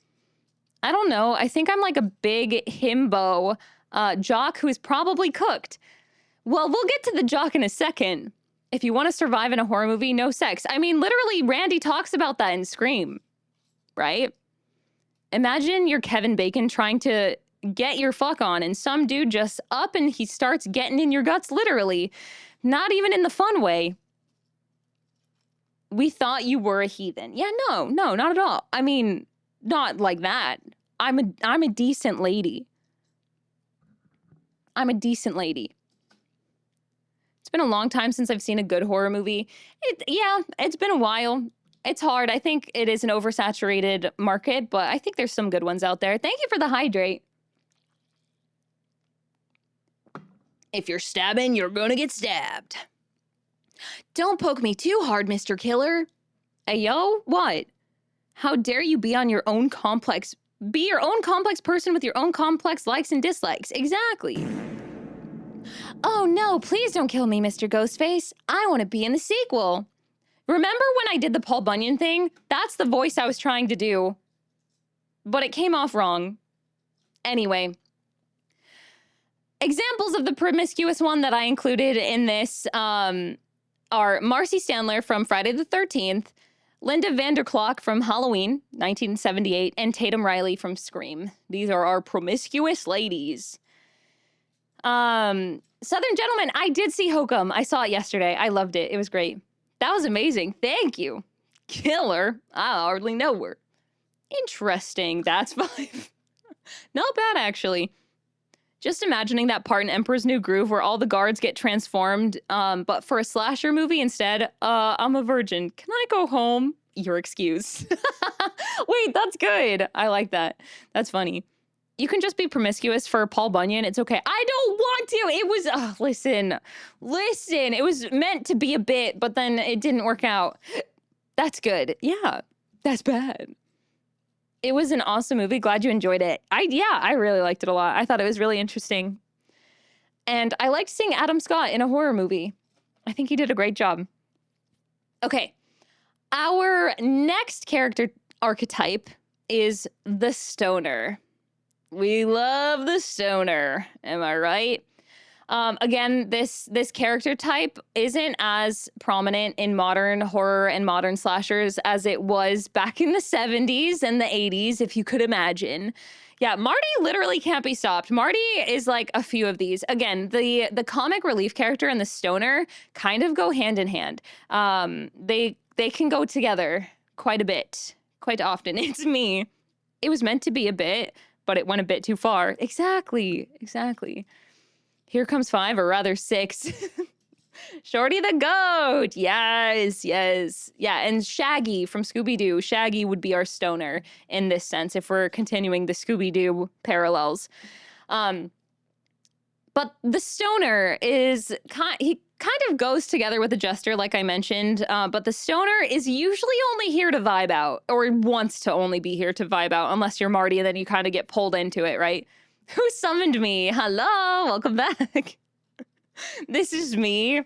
I don't know. I think I'm like a big himbo jock who is probably cooked. Well, we'll get to the jock in a second. If you want to survive in a horror movie, no sex. I mean, literally, Randy talks about that in Scream, right? Imagine you're Kevin Bacon trying to get your fuck on, and some dude just up and he starts getting in your guts, literally. Not even in the fun way. We thought you were a heathen. Yeah, no, not at all. I mean, not like that. I'm a decent lady. I'm a decent lady. It's been a long time since I've seen a good horror movie. It's been a while. It's hard. I think it is an oversaturated market, but I think there's some good ones out there. Thank you for the hydrate. If you're stabbing, you're gonna get stabbed. Don't poke me too hard, Mr. Killer. Hey, yo, what? How dare you be on your own complex? Be your own complex person with your own complex likes and dislikes. Exactly. Oh no, please don't kill me, Mr. Ghostface. I want to be in the sequel. Remember when I did the Paul Bunyan thing? That's the voice I was trying to do. But it came off wrong. Anyway. Examples of the promiscuous one that I included in this are Marcy Stanler from Friday the 13th, Linda Vanderklok from Halloween, 1978, and Tatum Riley from Scream. These are our promiscuous ladies. Southern Gentleman, I did see Hokum. I saw it yesterday. I loved it. It was great. That was amazing. Thank you. Killer. I hardly know her. Interesting. That's 5. Not bad, actually. Just imagining that part in Emperor's New Groove where all the guards get transformed, but for a slasher movie instead, I'm a virgin. Can I go home? Your excuse. Wait, that's good. I like that. That's funny. You can just be promiscuous for Paul Bunyan. It's okay. I don't want to. It was, listen. It was meant to be a bit, but then it didn't work out. That's good. Yeah, that's bad. It was an awesome movie. Glad you enjoyed it. I really liked it a lot. I thought it was really interesting. And I liked seeing Adam Scott in a horror movie. I think he did a great job. Okay. Our next character archetype is the stoner. We love the stoner. Am I right? Again, this character type isn't as prominent in modern horror and modern slashers as it was back in the 70s and the 80s, if you could imagine. Yeah, Marty literally can't be stopped. Marty is like a few of these. Again, the comic relief character and the stoner kind of go hand in hand. They can go together quite a bit, quite often. It's me. It was meant to be a bit, but it went a bit too far. Exactly. Here comes 5, or rather 6. Shorty the goat. Yes. Yeah, and Shaggy from Scooby-Doo. Shaggy would be our stoner in this sense, if we're continuing the Scooby-Doo parallels. But the stoner is he kind of goes together with the jester, like I mentioned. But the stoner is usually only here to vibe out, or wants to only be here to vibe out, unless you're Marty, and then you kind of get pulled into it, right? Who summoned me? Hello, welcome back. This is me.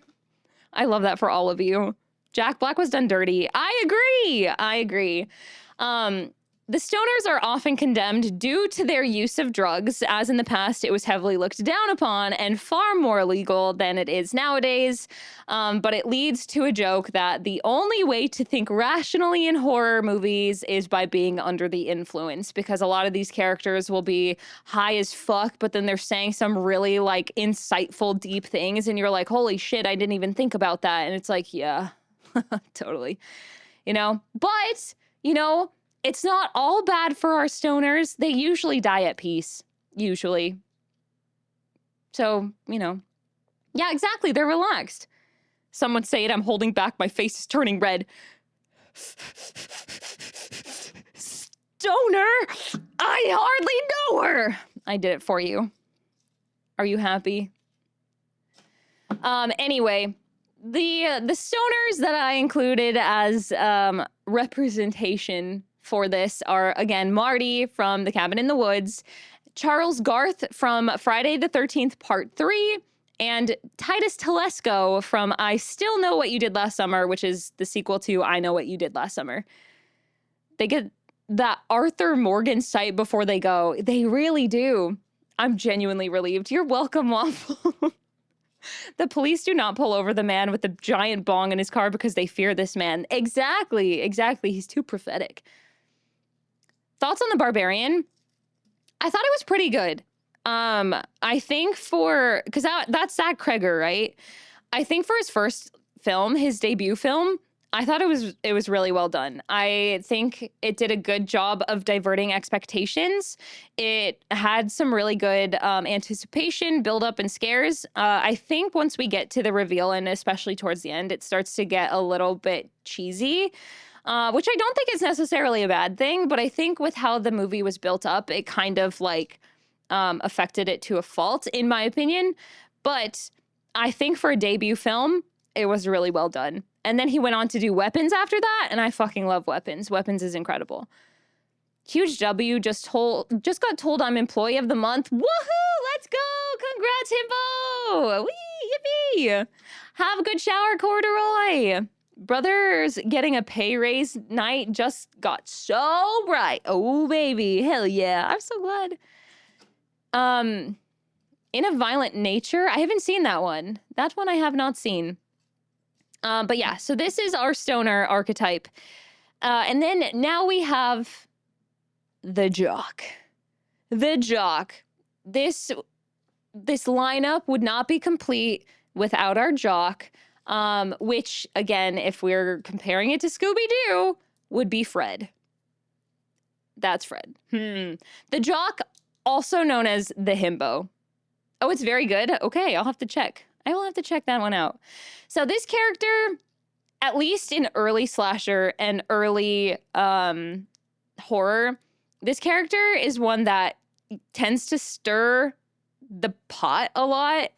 I love that for all of you. Jack Black was done dirty. I agree. The stoners are often condemned due to their use of drugs, as in the past it was heavily looked down upon and far more illegal than it is nowadays. But it leads to a joke that the only way to think rationally in horror movies is by being under the influence, because a lot of these characters will be high as fuck, but then they're saying some really like insightful, deep things, and you're like, holy shit, I didn't even think about that. And it's like, yeah, totally. But, it's not all bad for our stoners. They usually die at peace. Usually. So, Yeah, exactly. They're relaxed. Someone say it. I'm holding back. My face is turning red. Stoner! I hardly know her! I did it for you. Are you happy? Anyway, the stoners that I included as representation for this are, again, Marty from The Cabin in the Woods, Charles Garth from Friday the 13th Part 3, and Titus Telesco from I Still Know What You Did Last Summer, which is the sequel to I Know What You Did Last Summer. They get that Arthur Morgan sight before they go. They really do. I'm genuinely relieved. You're welcome, Waffle. The police do not pull over the man with the giant bong in his car because they fear this man. Exactly. He's too prophetic. Thoughts on The Barbarian? I thought it was pretty good. I think because that's Zach Kreger, right? I think for his first film, his debut film, I thought it was really well done. I think it did a good job of diverting expectations. It had some really good anticipation, build-up, and scares. I think once we get to the reveal, and especially towards the end, it starts to get a little bit cheesy, which I don't think is necessarily a bad thing, but I think with how the movie was built up, it kind of like affected it to a fault, in my opinion. But I think for a debut film, it was really well done. And then he went on to do Weapons after that, and I fucking love Weapons. Weapons is incredible. Huge W just got told I'm Employee of the Month. Woohoo! Let's go! Congrats, Himbo! Whee! Yippee! Have a good shower, Corduroy. Brothers getting a pay raise night just got so bright. Oh, baby. Hell yeah. I'm so glad. In a Violent Nature, I haven't seen that one. That one I have not seen. But yeah, so this is our stoner archetype. And then now we have the jock. The jock. This lineup would not be complete without our jock, which, again, if we're comparing it to Scooby-Doo, would be Fred. That's Fred. The jock, also known as the himbo. Oh, it's very good? Okay, I'll have to check. I will have to check that one out. So this character, at least in early slasher and early horror, this character is one that tends to stir the pot a lot,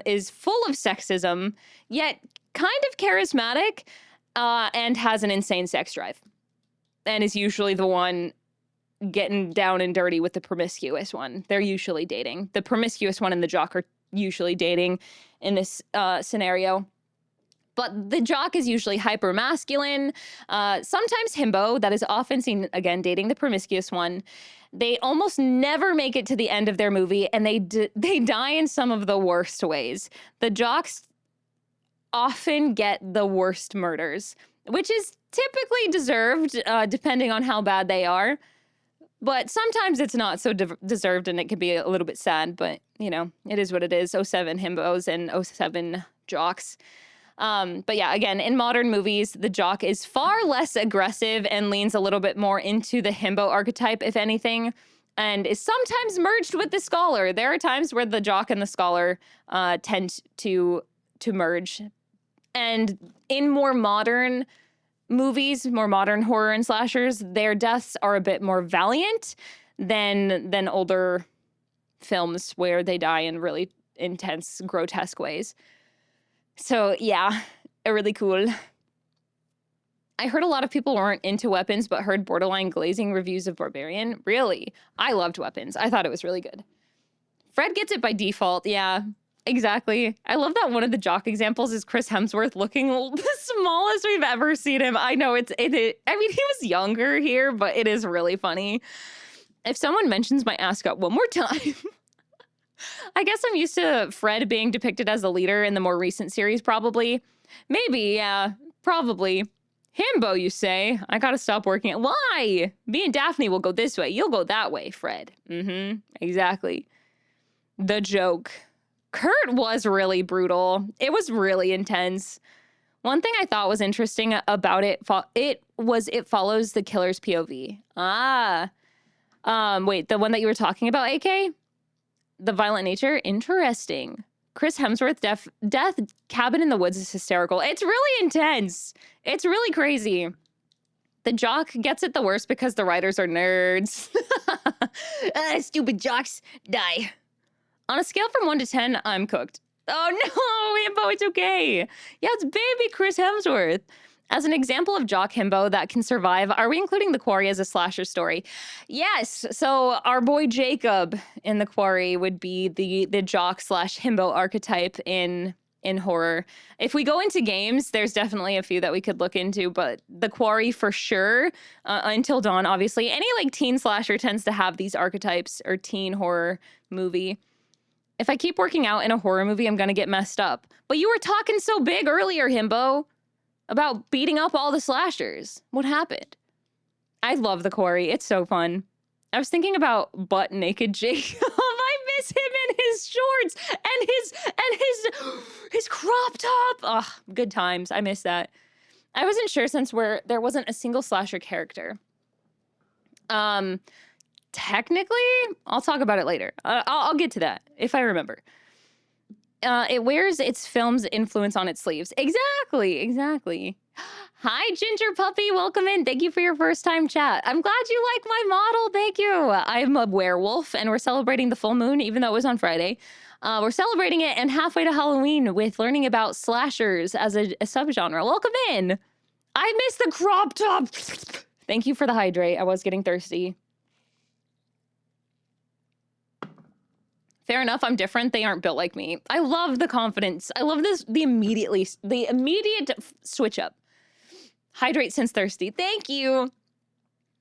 is full of sexism, yet kind of charismatic, and has an insane sex drive. And is usually the one getting down and dirty with the promiscuous one. They're usually dating. The promiscuous one and the jock are usually dating in this scenario. But the jock is usually hyper masculine, sometimes himbo, that is often seen, again, dating the promiscuous one. They almost never make it to the end of their movie, and they die in some of the worst ways. The jocks often get the worst murders, which is typically deserved, depending on how bad they are. But sometimes it's not so deserved, and it can be a little bit sad, but, you know, it is what it is. 07 himbos and 07 jocks. But yeah, again, in modern movies, the jock is far less aggressive and leans a little bit more into the himbo archetype, if anything, and is sometimes merged with the scholar. There are times where the jock and the scholar tend to merge. And in more modern movies, more modern horror and slashers, their deaths are a bit more valiant than older films where they die in really intense, grotesque ways. So yeah, really cool. I heard a lot of people weren't into Weapons, but heard borderline glazing reviews of Barbarian. Really? I loved Weapons. I thought it was really good. Fred gets it by default. Yeah, exactly. I love that one of the jock examples is Chris Hemsworth looking the smallest we've ever seen him. I know I mean, he was younger here, but it is really funny. If someone mentions my ascot one more time, I guess I'm used to Fred being depicted as the leader in the more recent series, probably. Maybe, yeah, probably. Himbo, you say? I gotta stop working at... Why? Me and Daphne will go this way. You'll go that way, Fred. Exactly. The joke. Kurt was really brutal. It was really intense. One thing I thought was interesting about it follows the killer's POV. Wait, the one that you were talking about, AK? The Violent Nature? Interesting. Chris Hemsworth death cabin in the woods is hysterical. It's really intense. It's really crazy. The jock gets it the worst because the writers are nerds. Stupid jocks, die. On a scale from 1 to 10, I'm cooked. Oh no, himbo, it's okay. Yeah, it's baby Chris Hemsworth. As an example of jock himbo that can survive, are we including The Quarry as a slasher story? Yes. So our boy Jacob in The Quarry would be the jock / himbo archetype in in horror. If we go into games, there's definitely a few that we could look into, but The Quarry for sure. Until Dawn, obviously. Any like teen slasher tends to have these archetypes, or teen horror movie. If I keep working out in a horror movie, I'm gonna get messed up. But you were talking so big earlier, Himbo, about beating up all the slashers. What happened? I love The Quarry. It's so fun. I was thinking about butt naked Jacob. I miss him in his shorts and his crop top. Ugh, good times. I miss that. I wasn't sure since there wasn't a single slasher character. Technically, I'll talk about it later. I'll get to that if I remember. It wears its film's influence on its sleeves. Exactly. Hi, Ginger Puppy. Welcome in. Thank you for your first time chat. I'm glad you like my model. Thank you. I'm a werewolf, and we're celebrating the full moon, even though it was on Friday. We're celebrating it and halfway to Halloween with learning about slashers as a subgenre. Welcome in. I miss the crop top. Thank you for the hydrate. I was getting thirsty. Fair enough, I'm different. They aren't built like me. I love the confidence. I love the immediate switch up. Hydrate since thirsty. Thank you.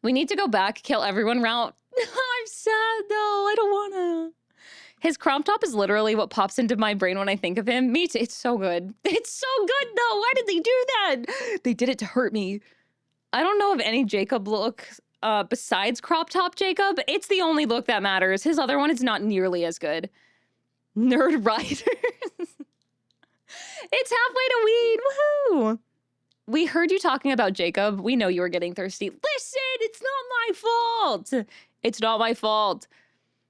We need to go back, kill everyone route. I'm sad though. I don't wanna. His crop top is literally what pops into my brain when I think of him. Me too. It's so good. It's so good though. Why did they do that? They did it to hurt me. I don't know of any Jacob look besides crop top Jacob. It's the only look that matters. His other one is not nearly as good. Nerd Riders. It's halfway to weed. Woohoo! We heard you talking about Jacob. We know you were getting thirsty. Listen, it's not my fault. It's not my fault.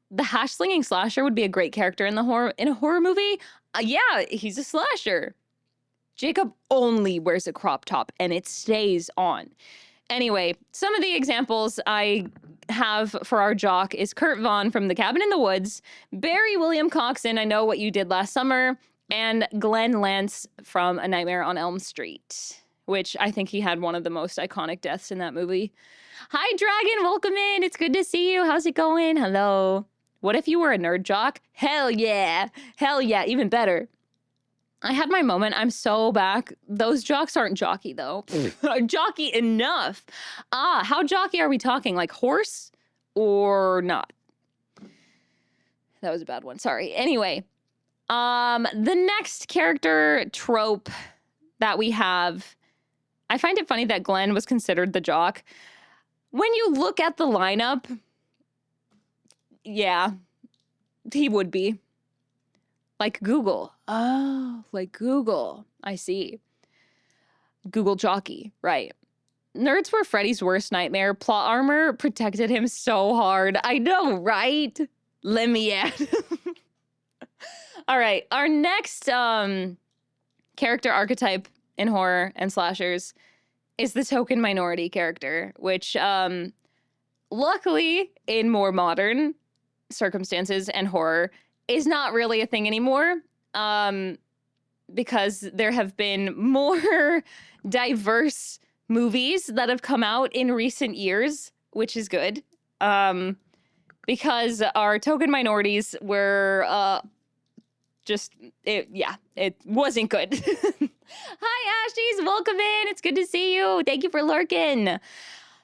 The hash-slinging slasher would be a great character in a horror movie. Yeah, he's a slasher. Jacob only wears a crop top, and it stays on. Anyway, some of the examples I have for our jock is Kurt Vaughn from The Cabin in the Woods, Barry William Coxon, I Know What You Did Last Summer, and Glenn Lance from A Nightmare on Elm Street, which I think he had one of the most iconic deaths in that movie. Hi, Dragon. Welcome in. It's good to see you. How's it going? Hello. What if you were a nerd jock? Hell yeah. Hell yeah. Even better. I had my moment. I'm so back. Those jocks aren't jockey, though. Jockey enough. How jockey are we talking? Like horse or not? That was a bad one. Sorry. Anyway, the next character trope that we have, I find it funny that Glenn was considered the jock. When you look at the lineup, yeah, he would be. Like Google. Oh, like Google. I see. Google jockey. Right. Nerds were Freddy's worst nightmare. Plot armor protected him so hard. I know, right? Let me add. All right. Our next character archetype in horror and slashers is the token minority character, which luckily in more modern circumstances and horror is not really a thing anymore, because there have been more diverse movies that have come out in recent years, which is good, because our token minorities were it wasn't good. Hi, Ashies, welcome in. It's good to see you. Thank you for lurking.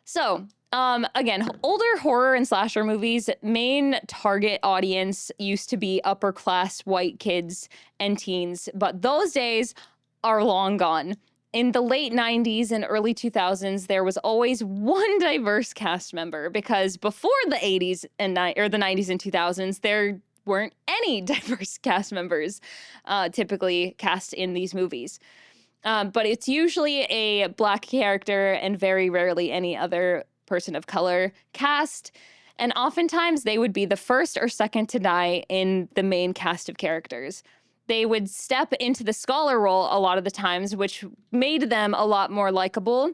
So, again, older horror and slasher movies, main target audience used to be upper class white kids and teens, but those days are long gone. In the late 90s and early 2000s, there was always one diverse cast member, because before the 80s and or the 90s and 2000s, there weren't any diverse cast members typically cast in these movies. But it's usually a Black character and very rarely any other person of color cast, and oftentimes they would be the first or second to die in the main cast of characters. They would step into the scholar role a lot of the times, which made them a lot more likable,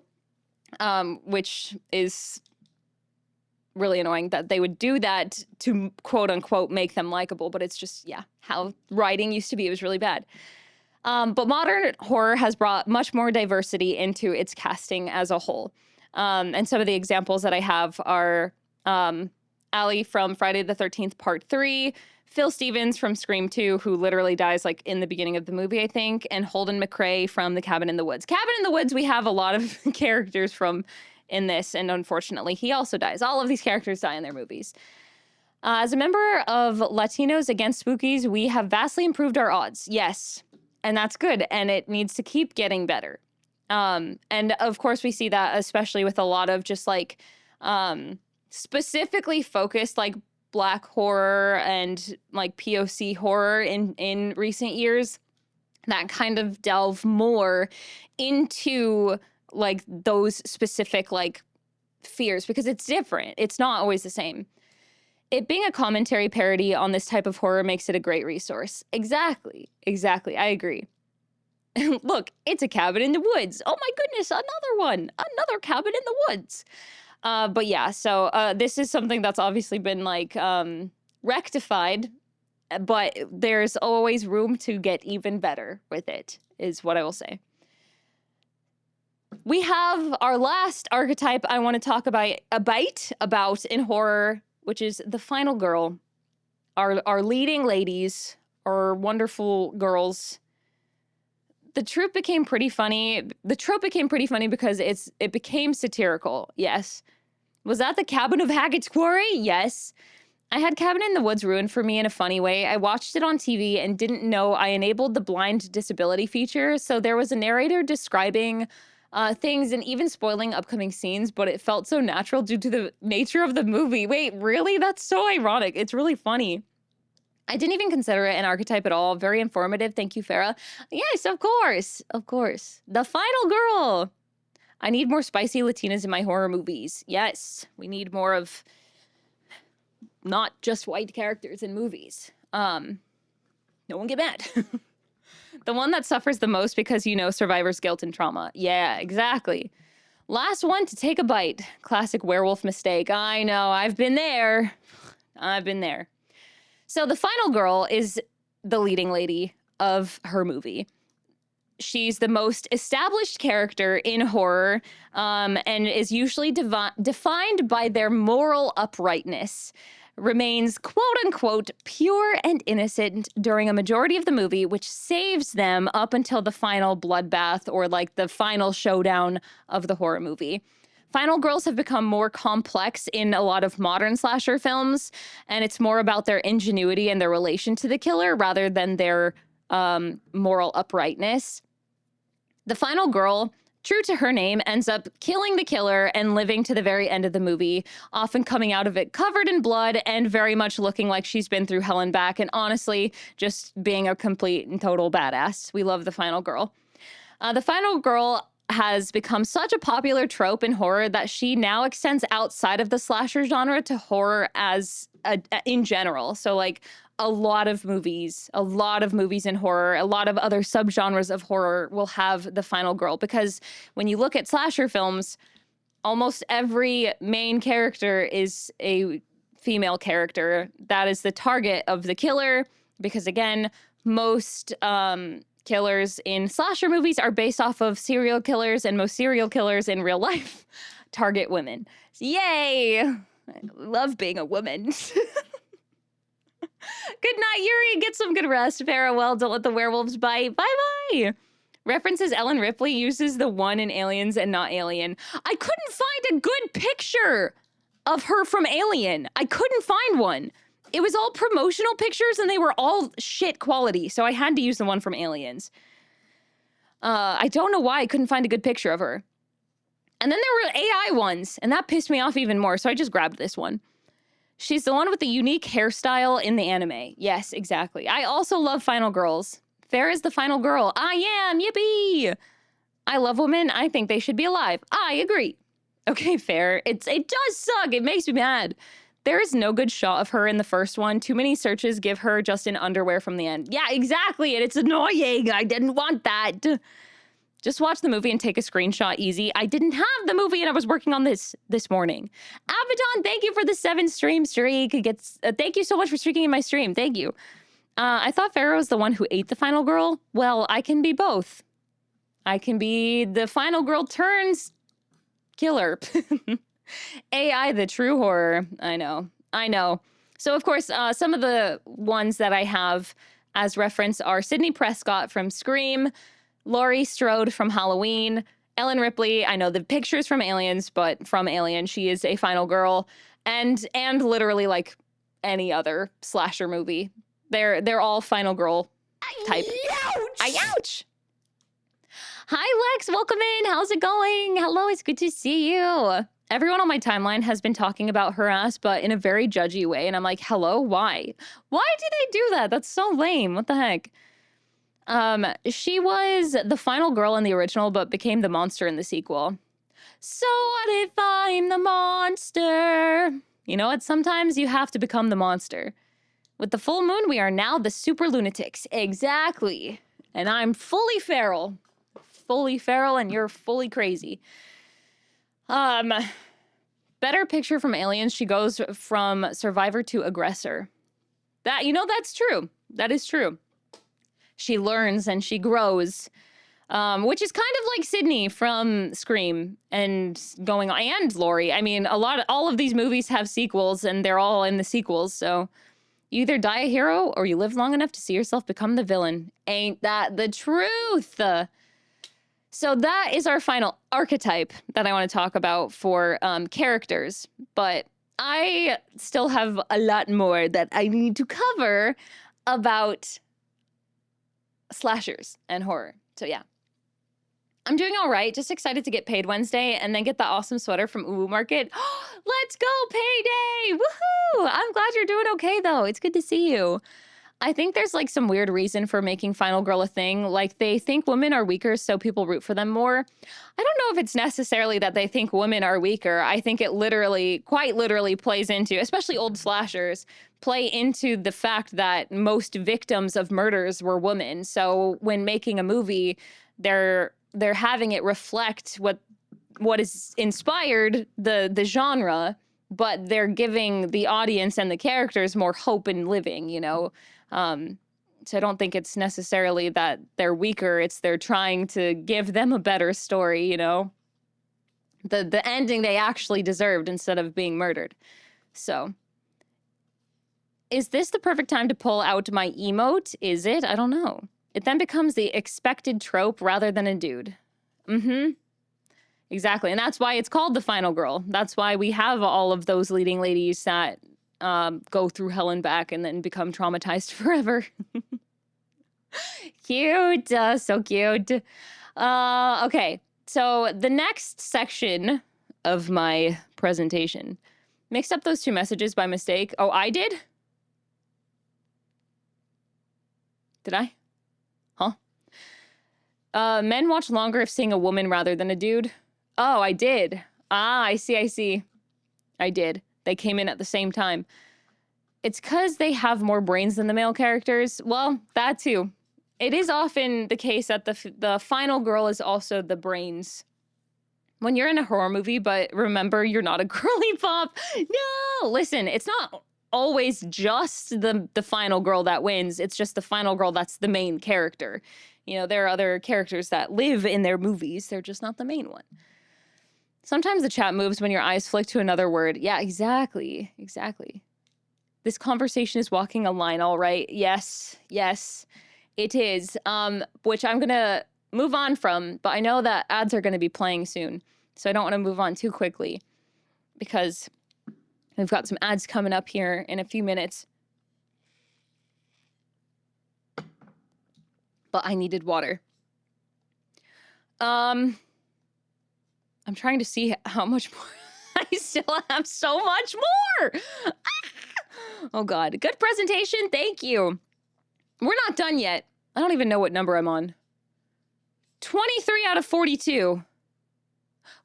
which is really annoying that they would do that to quote unquote make them likable, but it's just, yeah, how writing used to be. It was really bad. But modern horror has brought much more diversity into its casting as a whole. And some of the examples that I have are Allie from Friday the 13th Part 3, Phil Stevens from Scream 2, who literally dies like in the beginning of the movie, I think, and Holden McRae from The Cabin in the Woods. Cabin in the Woods, we have a lot of characters from in this, and unfortunately, he also dies. All of these characters die in their movies. As a member of Latinos Against Spookies, we have vastly improved our odds. Yes, and that's good, and it needs to keep getting better. And of course, we see that especially with a lot of just like specifically focused like Black horror and like POC horror in recent years that kind of delve more into like those specific like fears, because it's different. It's not always the same. It being a commentary parody on this type of horror makes it a great resource. Exactly. I agree. Look, it's a cabin in the woods. Oh my goodness, another one. Another cabin in the woods. But yeah, so this is something that's obviously been like rectified, but there's always room to get even better with it, is what I will say. We have our last archetype I want to talk about in horror, which is the final girl. Our leading ladies, our wonderful girls. The trope became pretty funny. Because it became satirical. Yes. Was that the Cabin of Hackett's Quarry? Yes. I had Cabin in the Woods ruined for me in a funny way. I watched it on TV and didn't know I enabled the blind disability feature, so there was a narrator describing things and even spoiling upcoming scenes, but it felt so natural due to the nature of the movie. Wait, really? That's so ironic. It's really funny. I didn't even consider it an archetype at all. Very informative. Thank you, Farah. Yes, of course. Of course. The final girl. I need more spicy Latinas in my horror movies. Yes, we need more of not just white characters in movies. No one get mad. The one that suffers the most because, survivor's guilt and trauma. Yeah, exactly. Last one to take a bite. Classic werewolf mistake. I know, I've been there. So the final girl is the leading lady of her movie. She's the most established character in horror, and is usually defined by their moral uprightness. Remains quote-unquote pure and innocent during a majority of the movie, which saves them up until the final bloodbath or like the final showdown of the horror movie. Final girls have become more complex in a lot of modern slasher films, and it's more about their ingenuity and their relation to the killer rather than their moral uprightness. The final girl, true to her name, ends up killing the killer and living to the very end of the movie, often coming out of it covered in blood and very much looking like she's been through hell and back, and honestly, just being a complete and total badass. We love the final girl. The final girl has become such a popular trope in horror that she now extends outside of the slasher genre to horror as in general. So like a lot of movies in horror, a lot of other subgenres of horror will have the final girl, because when you look at slasher films, almost every main character is a female character that is the target of the killer, because again, most killers in slasher movies are based off of serial killers, and most serial killers in real life target women. Yay! I love being a woman. Good night, Yuri. Get some good rest. Farewell. Don't let the werewolves bite. Bye-bye. References Ellen Ripley uses the one in Aliens and not Alien. I couldn't find a good picture of her from Alien. I couldn't find one. It was all promotional pictures and they were all shit quality, so I had to use the one from Aliens. I don't know why I couldn't find a good picture of her. And then there were AI ones, and that pissed me off even more, so I just grabbed this one. She's the one with the unique hairstyle in the anime. Yes, exactly. I also love final girls. Fair is the final girl. I am, yippee! I love women. I think they should be alive. I agree. Okay, fair. It does suck. It makes me mad. There is no good shot of her in the first one. Too many searches give her just in underwear from the end. Yeah, exactly. And it's annoying. I didn't want that. Just watch the movie and take a screenshot easy. I didn't have the movie and I was working on this morning. Abaddon, thank you for the 7 stream streak. Thank you so much for streaking in my stream. Thank you. I thought Pharaoh was the one who ate the final girl. Well, I can be both. I can be the final girl turns killer. AI, the true horror. I know. I know. So, of course, some of the ones that I have as reference are Sidney Prescott from Scream, Laurie Strode from Halloween, Ellen Ripley. I know the pictures from Aliens, but from Alien, she is a final girl, and literally like any other slasher movie, they're all final girl type. Ouch! Ouch! Hi, Lex. Welcome in. How's it going? Hello. It's good to see you. Everyone on my timeline has been talking about her ass, but in a very judgy way. And I'm like, hello, why? Why did they do that? That's so lame. What the heck? She was the final girl in the original, but became the monster in the sequel. So what if I'm the monster? You know what? Sometimes you have to become the monster. With the full moon, we are now the super lunatics. Exactly. And I'm fully feral. Fully feral, and you're fully crazy. Better picture from Aliens, she goes from survivor to aggressor. That, you know, that's true. That is true. She learns and she grows, which is kind of like Sydney from Scream and going on, and Laurie. I mean, all of these movies have sequels, and they're all in the sequels, so you either die a hero or you live long enough to see yourself become the villain. Ain't that the truth? So that is our final archetype that I want to talk about for characters. But I still have a lot more that I need to cover about slashers and horror. So yeah. I'm doing all right. Just excited to get paid Wednesday and then get the awesome sweater from Uwu Market. Let's go, payday! Woohoo! I'm glad you're doing okay, though. It's good to see you. I think there's like some weird reason for making Final Girl a thing. Like they think women are weaker, so people root for them more. I don't know if it's necessarily that they think women are weaker. I think it literally, quite literally plays into, especially old slashers, play into the fact that most victims of murders were women. So when making a movie, they're having it reflect what is inspired the genre, but they're giving the audience and the characters more hope in living, you know? So I don't think it's necessarily that they're weaker. It's they're trying to give them a better story, you know? The ending they actually deserved instead of being murdered. So, is this the perfect time to pull out my emote? Is it? I don't know. It then becomes the expected trope rather than a dude. Mm-hmm. Exactly. And that's why it's called the final girl. That's why we have all of those leading ladies that go through hell and back and then become traumatized forever. Cute. So cute. Okay. So the next section of my presentation mixed up those two messages by mistake. Oh, I did? Did I? Huh? Men watch longer if seeing a woman rather than a dude. Oh, I did. Ah, I see. I did. They came in at the same time. It's because they have more brains than the male characters. Well, that too. It is often the case that the final girl is also the brains. When you're in a horror movie, but remember, you're not a girly pop. No! Listen, it's not always just the final girl that wins. It's just the final girl that's the main character. You know, there are other characters that live in their movies. They're just not the main one. Sometimes the chat moves when your eyes flick to another word. Yeah, exactly. This conversation is walking a line, all right. Yes, it is. Which I'm going to move on from, but I know that ads are going to be playing soon. So I don't want to move on too quickly because we've got some ads coming up here in a few minutes. But I needed water. I'm trying to see how much more. I still have so much more. Oh, God. Good presentation. Thank you. We're not done yet. I don't even know what number I'm on. 23 out of 42.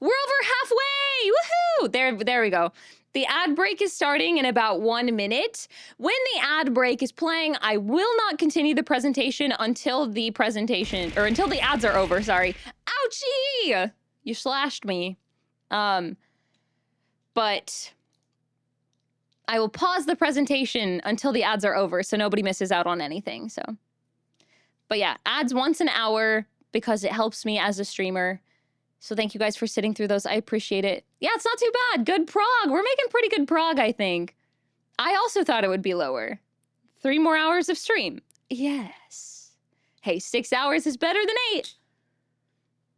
We're over halfway. Woohoo! There we go. The ad break is starting in about 1 minute. When the ad break is playing, I will not continue the presentation until the ads are over, sorry. Ouchie! You slashed me. But I will pause the presentation until the ads are over so nobody misses out on anything, so. But yeah, ads once an hour because it helps me as a streamer. So thank you guys for sitting through those. I appreciate it. Yeah, it's not too bad. Good prog. We're making pretty good prog, I think. I also thought it would be lower. 3 more hours of stream. Yes. Hey, 6 hours is better than 8.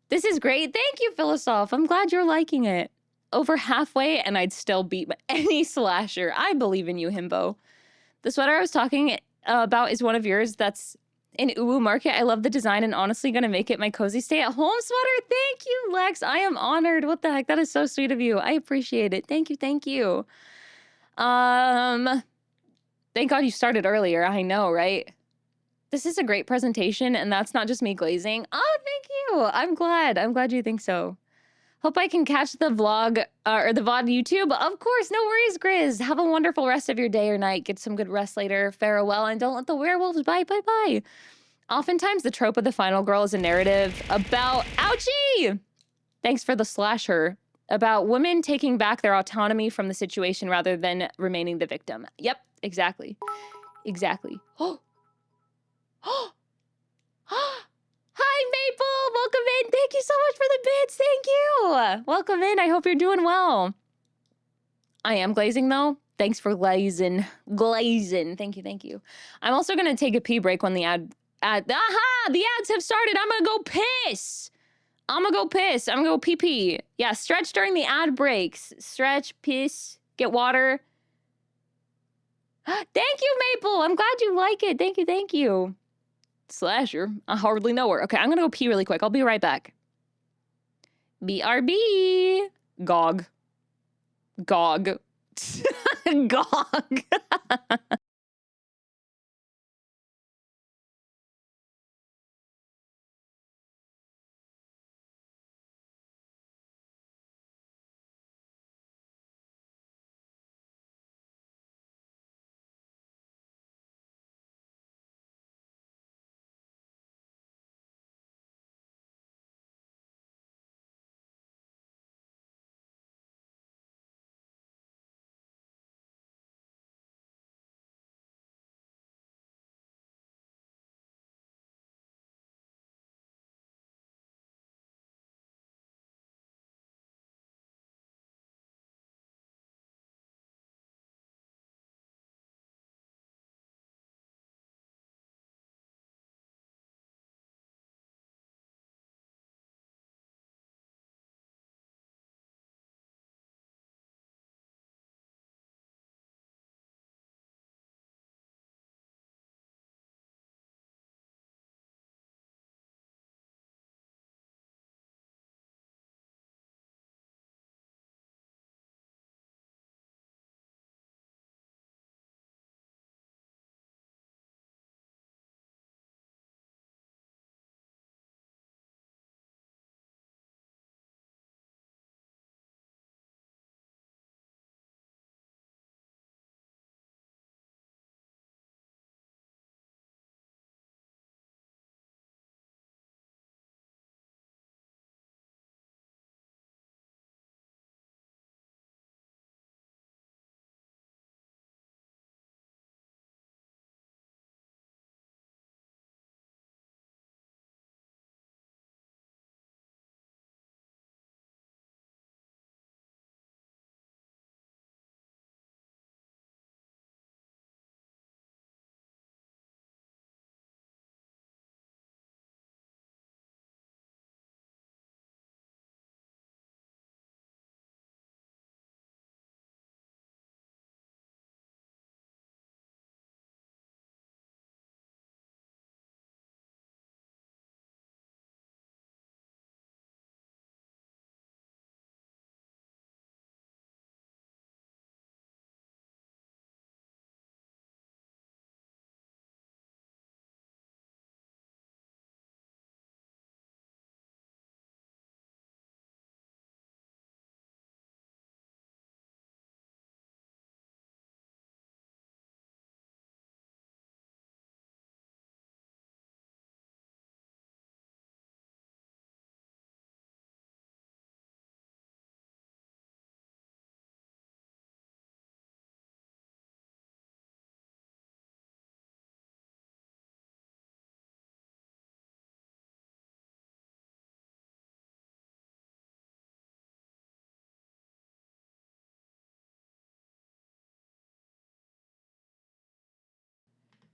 This is great. Thank you, Philosoph. I'm glad you're liking it. Over halfway, and I'd still beat any slasher. I believe in you, Himbo. The sweater I was talking about is one of yours. That's in Uwu Market. I love the design and honestly gonna make it my cozy stay-at-home sweater. Thank you, Lex. I am honored. What the heck? That is so sweet of you. I appreciate it. Thank you. Thank you. Thank God you started earlier. I know, right? This is a great presentation, and that's not just me glazing. Oh, thank you. I'm glad you think so. Hope I can catch the vlog or the VOD YouTube. Of course, no worries, Grizz. Have a wonderful rest of your day or night. Get some good rest later. Farewell, and don't let the werewolves bite. Bye-bye. Oftentimes, the trope of the final girl is a narrative about... Ouchie! Thanks for the slasher. About women taking back their autonomy from the situation rather than remaining the victim. Yep, exactly. Exactly. Oh! Hi, Maple! Welcome in! Thank you so much for the bits! Thank you! Welcome in, I hope you're doing well. I am glazing, though. Thanks for glazing. Glazing. Thank you, thank you. I'm also gonna take a pee break when the aha! The ads have started! I'm gonna go piss! I'm gonna go pee-pee. Yeah, stretch during the ad breaks. Stretch, piss, get water. Thank you, Maple! I'm glad you like it. Thank you, thank you. Slasher. I hardly know her. Okay, I'm gonna go pee really quick. I'll be right back. BRB. Gog. Gog. Gog.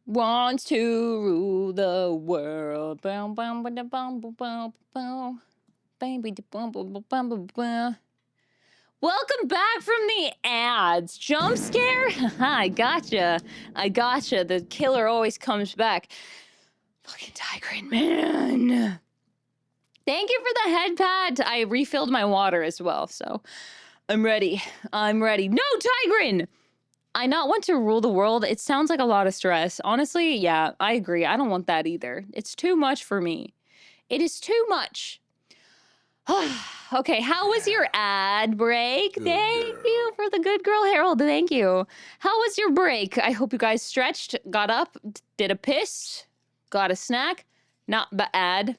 wants to rule the world. Bow, bow, bow, bow, bow, bow, bow. Baby, bow, bow, bow, bow, bow, bow. Welcome back from the ads. Jump scare? I gotcha. The killer always comes back. Fucking Tigrin, man. Thank you for the head pat. I refilled my water as well, so I'm ready. No, Tigrin! I not want to rule the world. It sounds like a lot of stress. Honestly, yeah, I agree. I don't want that either. It's too much for me. It is too much. Okay, how was your ad break? Good Thank girl. you for the good girl, Harold. Thank you. How was your break? I hope you guys stretched, got up, did a piss, got a snack. Not bad.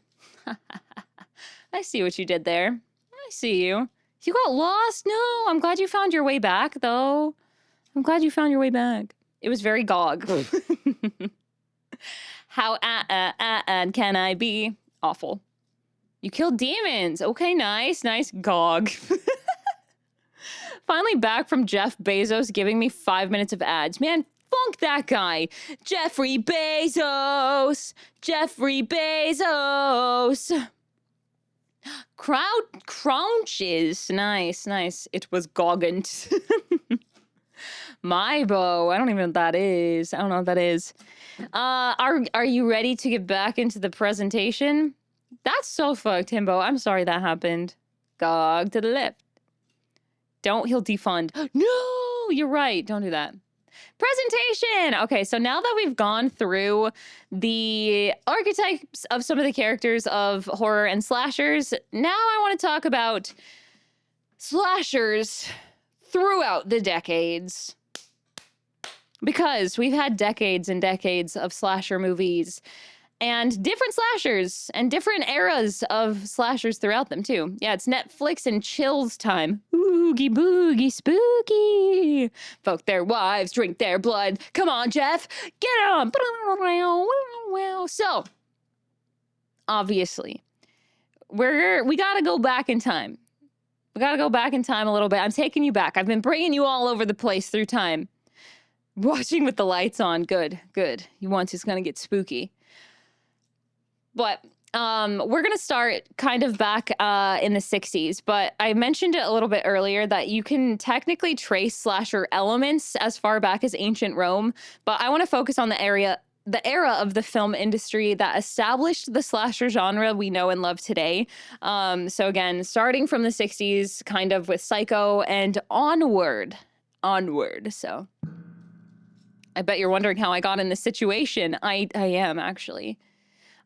I see what you did there. I see you. You got lost? No, I'm glad you found your way back, though. I'm glad you found your way back. It was very GOG. How can I be? Awful. You killed demons. Okay, nice GOG. Finally back from Jeff Bezos giving me 5 minutes of ads. Man, funk that guy. Jeffrey Bezos. Crouches. Nice. It was Goggant. My bow. I don't even know what that is. Are you ready to get back into the presentation? That's so fucked, Himbo. I'm sorry that happened. Gog to the left. He'll defund. No, you're right. Don't do that. Presentation! Okay, so now that we've gone through the archetypes of some of the characters of horror and slashers, now I want to talk about slashers throughout the decades. Because we've had decades and decades of slasher movies and different slashers and different eras of slashers throughout them too. Yeah, it's Netflix and chills time. Oogie boogie spooky. Fuck their wives, drink their blood. Come on, Jeff, get on. So, obviously, we gotta go back in time. We gotta go back in time a little bit. I'm taking you back. I've been bringing you all over the place through time. Watching with the lights on. Good. You want to, it's gonna get spooky. But we're going to start kind of back in the 60s. But I mentioned it a little bit earlier that you can technically trace slasher elements as far back as ancient Rome. But I want to focus on the era of the film industry that established the slasher genre we know and love today. So again, starting from the 60s, kind of with Psycho and onward. So I bet you're wondering how I got in this situation. I am, actually.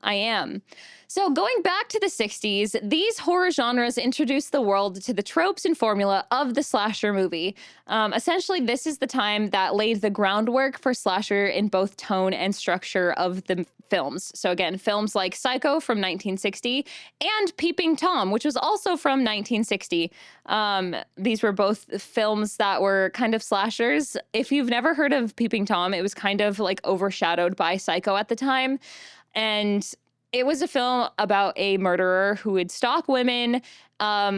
I am. So going back to the 60s, these horror genres introduced the world to the tropes and formula of the slasher movie. Essentially, this is the time that laid the groundwork for slasher in both tone and structure of the films. So again, films like Psycho from 1960 and Peeping Tom, which was also from 1960. These were both films that were kind of slashers. If you've never heard of Peeping Tom, it was kind of like overshadowed by Psycho at the time. And it was a film about a murderer who would stalk women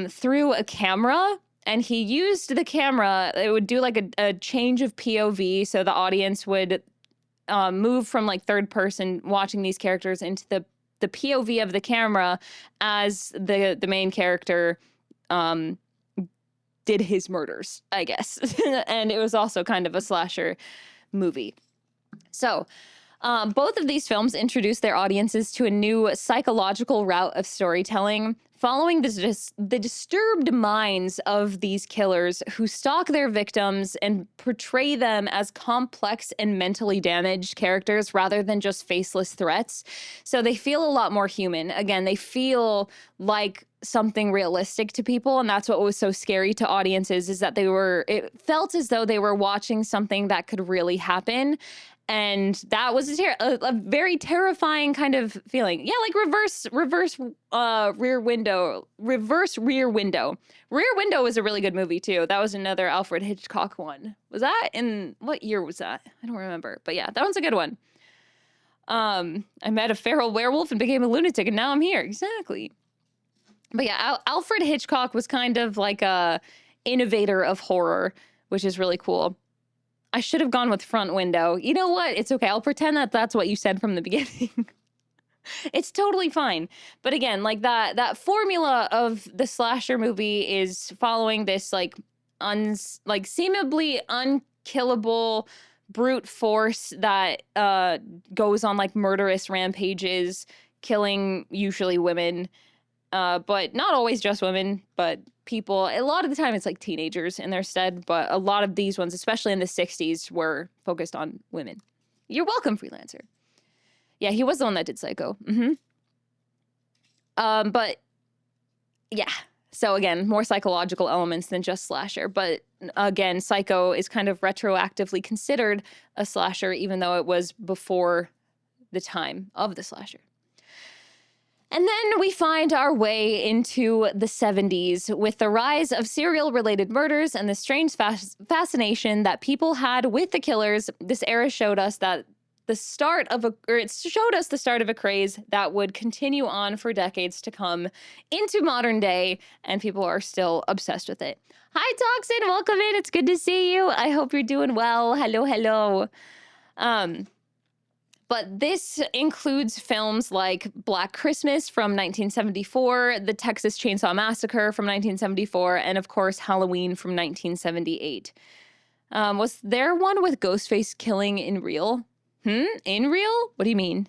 through a camera. And he used the camera. It would do like a change of POV. So the audience would move from like third person watching these characters into the POV of the camera as the main character did his murders, I guess. And it was also kind of a slasher movie. So both of these films introduced their audiences to a new psychological route of storytelling, following the disturbed minds of these killers who stalk their victims and portray them as complex and mentally damaged characters rather than just faceless threats. So they feel a lot more human. Again, they feel like something realistic to people, and that's what was so scary to audiences, is that it felt as though they were watching something that could really happen. And that was a very terrifying kind of feeling. Yeah, like reverse rear window. Rear Window was a really good movie too. That was another Alfred Hitchcock one. Was that in, what year was that? I don't remember. But yeah, that one's a good one. I met a feral werewolf and became a lunatic, and now I'm here. Exactly. But yeah, Alfred Hitchcock was kind of like a innovator of horror, which is really cool. I should have gone with front window. You know what? It's okay. I'll pretend that that's what you said from the beginning. It's totally fine. But again, like that formula of the slasher movie is following this like seemingly unkillable brute force that goes on like murderous rampages, killing usually women, but not always just women, but people. A lot of the time it's like teenagers in their stead, but a lot of these ones, especially in the 60s, were focused on women. You're welcome, Freelancer. Yeah, he was the one that did Psycho. But yeah. So again, more psychological elements than just slasher. But again, Psycho is kind of retroactively considered a slasher, even though it was before the time of the slasher. And then we find our way into the 70s with the rise of serial-related murders and the strange fascination that people had with the killers. This era showed us that it showed us the start of a craze that would continue on for decades to come into modern day, and people are still obsessed with it. Hi, Toxin, welcome in. It's good to see you. I hope you're doing well. Hello. But this includes films like Black Christmas from 1974, The Texas Chainsaw Massacre from 1974, and of course, Halloween from 1978. Was there one with Ghostface killing in real? In real? What do you mean?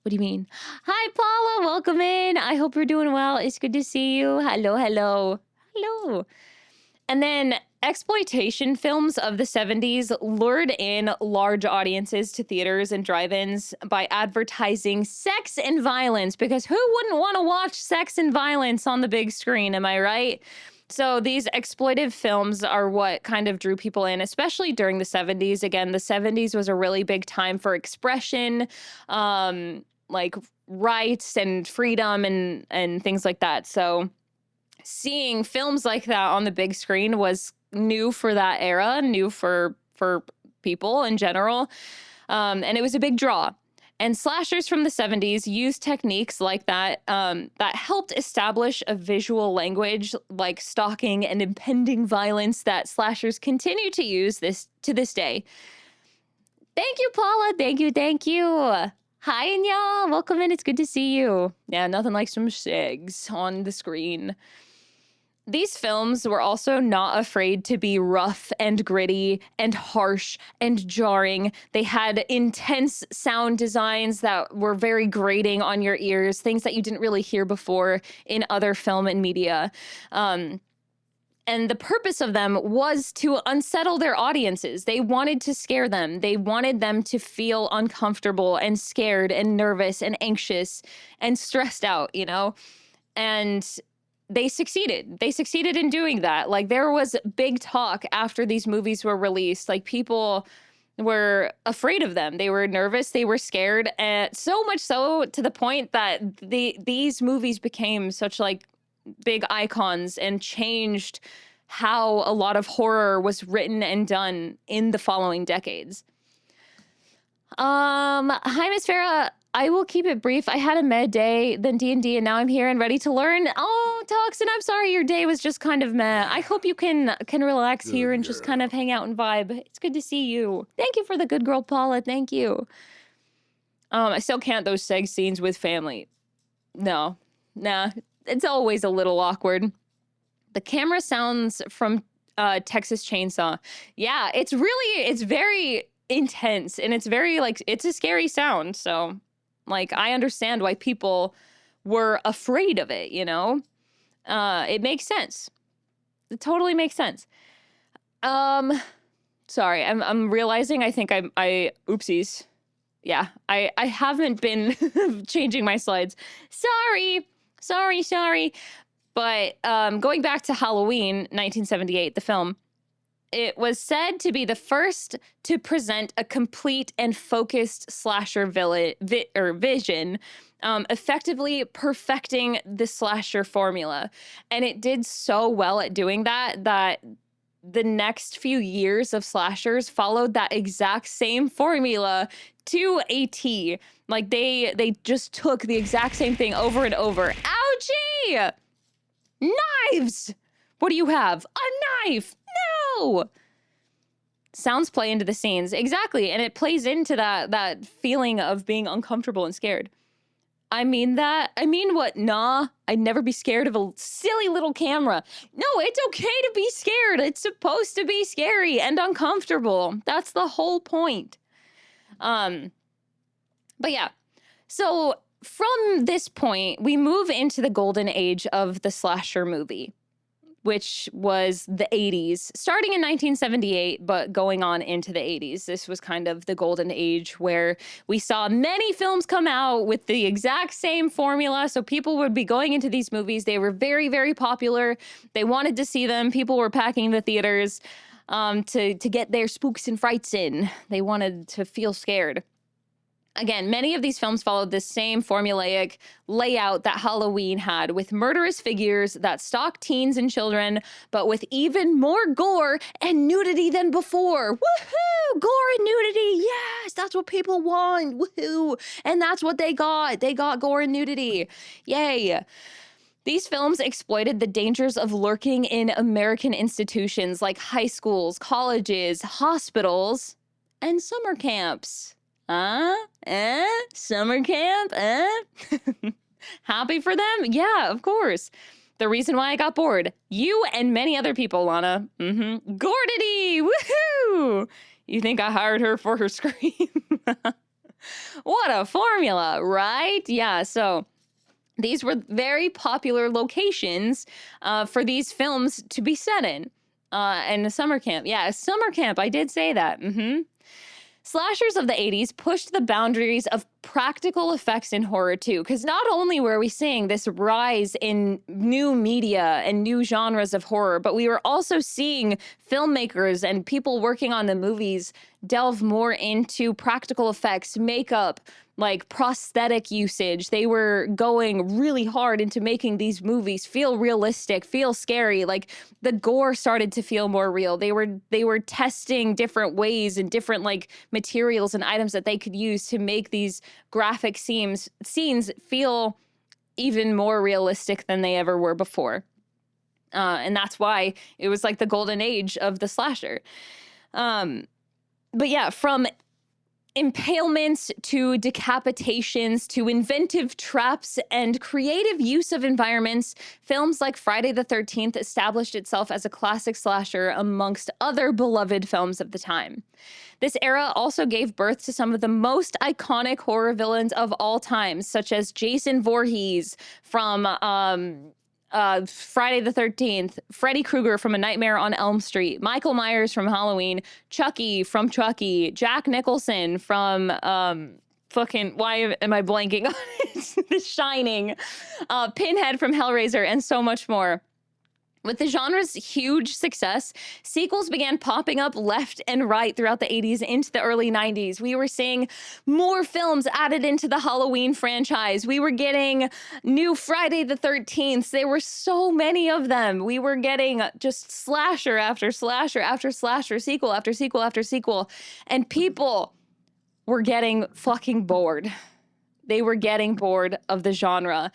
Hi, Paula. Welcome in. I hope you're doing well. It's good to see you. Hello. And then exploitation films of the 70s lured in large audiences to theaters and drive-ins by advertising sex and violence, because who wouldn't want to watch sex and violence on the big screen? Am I right? So these exploitive films are what kind of drew people in, especially during the 70s. Again, the 70s was a really big time for expression, like rights and freedom and things like that. So seeing films like that on the big screen was new for that era, new for people in general. And it was a big draw. And slashers from the 70s used techniques like that that helped establish a visual language like stalking and impending violence that slashers continue to use to this day. Thank you, Paula. Thank you. Hi, Anya. Welcome in. It's good to see you. Yeah, nothing like some segs on the screen. These films were also not afraid to be rough and gritty and harsh and jarring. They had intense sound designs that were very grating on your ears, things that you didn't really hear before in other film and media. And the purpose of them was to unsettle their audiences. They wanted to scare them. They wanted them to feel uncomfortable and scared and nervous and anxious and stressed out, you know? And they succeeded. They succeeded in doing that. Like, there was big talk after these movies were released. Like, people were afraid of them. They were nervous. They were scared. And so much so to the point that these movies became such like big icons and changed how a lot of horror was written and done in the following decades. Hi, Miss Farah. I will keep it brief. I had a med day, then D&D, and now I'm here and ready to learn. Oh, Toxin, I'm sorry your day was just kind of meh. I hope you can relax here and just kind of hang out and vibe. It's good to see you. Thank you for the good girl, Paula. Thank you. I still can't those sex scenes with family. No. Nah. It's always a little awkward. The camera sounds from Texas Chainsaw. Yeah, it's very intense, and it's very, like, it's a scary sound, so... Like, I understand why people were afraid of it, you know? It makes sense. It totally makes sense. Sorry, I'm realizing I think I oopsies. Yeah, I haven't been changing my slides. Sorry. But going back to Halloween, 1978, the film, it was said to be the first to present a complete and focused slasher vision, effectively perfecting the slasher formula. And it did so well at doing that the next few years of slashers followed that exact same formula to a T. Like, they just took the exact same thing over and over. Ouchie! Knives! What do you have? A knife! No! Sounds play into the scenes. Exactly. And it plays into that feeling of being uncomfortable and scared. I mean what? Nah, I'd never be scared of a silly little camera. No, it's okay to be scared. It's supposed to be scary and uncomfortable. That's the whole point. But yeah. So from this point, we move into the golden age of the slasher movie, which was the 80s, starting in 1978, but going on into the 80s. This was kind of the golden age where we saw many films come out with the exact same formula. So people would be going into these movies. They were very, very popular. They wanted to see them. People were packing the theaters to get their spooks and frights in. They wanted to feel scared. Again, many of these films followed the same formulaic layout that Halloween had, with murderous figures that stalk teens and children, but with even more gore and nudity than before. Woohoo! Gore and nudity! Yes! That's what people want! Woohoo! And that's what they got! They got gore and nudity! Yay! These films exploited the dangers of lurking in American institutions like high schools, colleges, hospitals, and summer camps. Summer camp? Happy for them? Yeah, of course. The reason why I got bored. You and many other people, Lana. Gordity! Woohoo! You think I hired her for her scream? What a formula, right? Yeah, so these were very popular locations for these films to be set in. And a summer camp. Yeah, a summer camp. I did say that. Slashers of the 80s pushed the boundaries of practical effects in horror too, because not only were we seeing this rise in new media and new genres of horror, but we were also seeing filmmakers and people working on the movies delve more into practical effects, makeup, like prosthetic usage. They were going really hard into making these movies feel realistic, feel scary. Like the gore started to feel more real. They were testing different ways and different like materials and items that they could use to make these graphic scenes feel even more realistic than they ever were before. And that's why it was like the golden age of the slasher. But yeah, from impalements to decapitations to inventive traps and creative use of environments, films like Friday the 13th established itself as a classic slasher amongst other beloved films of the time. This era also gave birth to some of the most iconic horror villains of all time, such as Jason Voorhees from Friday the 13th, Freddy Krueger from A Nightmare on Elm Street, Michael Myers from Halloween, Chucky from Chucky, Jack Nicholson from why am I blanking on it? The Shining, Pinhead from Hellraiser, and so much more. With the genre's huge success, sequels began popping up left and right throughout the 80s into the early 90s. We were seeing more films added into the Halloween franchise. We were getting new Friday the 13th. There were so many of them. We were getting just slasher after slasher after slasher, sequel after sequel after sequel. And people were getting fucking bored. They were getting bored of the genre.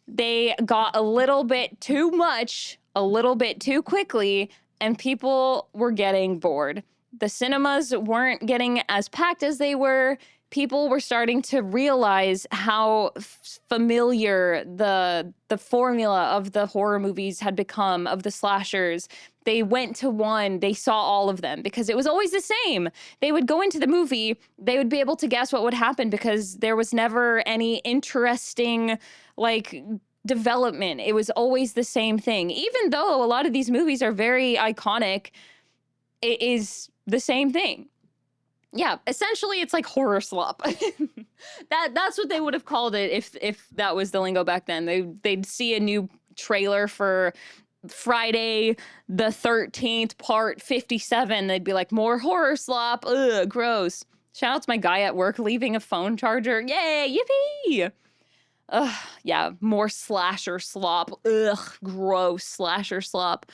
They got a little bit too much a little bit too quickly, and people were getting bored. The cinemas weren't getting as packed as they were. People were starting to realize how familiar the formula of the horror movies had become, of the slashers. They went to one, they saw all of them because it was always the same. They would go into the movie, they would be able to guess what would happen because there was never any interesting, like, development. It was always the same thing. Even though a lot of these movies are very iconic, it is the same thing. Yeah, essentially it's like horror slop. That's what they would have called it if that was the lingo back then. They'd see a new trailer for Friday the 13th part 57. They'd be like, more horror slop. Ugh, gross. Shout out to my guy at work leaving a phone charger. Yay, yippee! Ugh, yeah, more slasher slop. Ugh, gross slasher slop.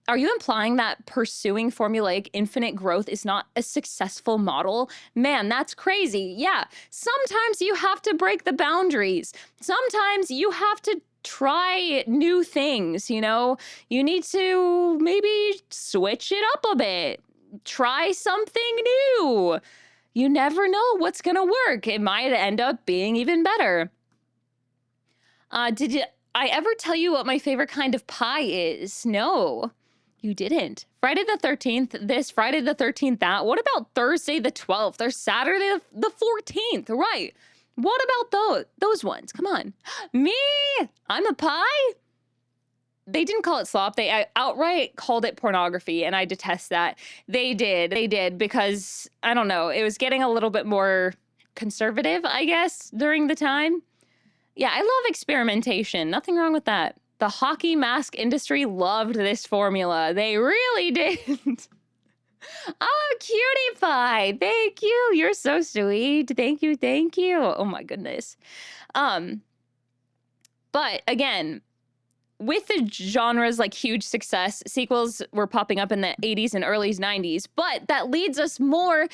Are you implying that pursuing formulaic infinite growth is not a successful model? Man, that's crazy. Yeah, sometimes you have to break the boundaries. Sometimes you have to try new things, you know? You need to maybe switch it up a bit. try something new. You never know what's gonna work. It might end up being even better. Did I ever tell you what my favorite kind of pie is? No, you didn't. Friday the 13th, this, Friday the 13th, that. What about Thursday the 12th or Saturday the 14th? Right. What about those ones? Come on. Me? I'm a pie? They didn't call it slop. They outright called it pornography, and I detest that. They did because, I don't know, it was getting a little bit more conservative, I guess, during the time. Yeah, I love experimentation. Nothing wrong with that. The hockey mask industry loved this formula. They really did. Oh, cutie pie. Thank you. You're so sweet. Thank you. Thank you. Oh my goodness. But again, with the genre's like huge success, sequels were popping up in the 80s and early 90s, but that leads us more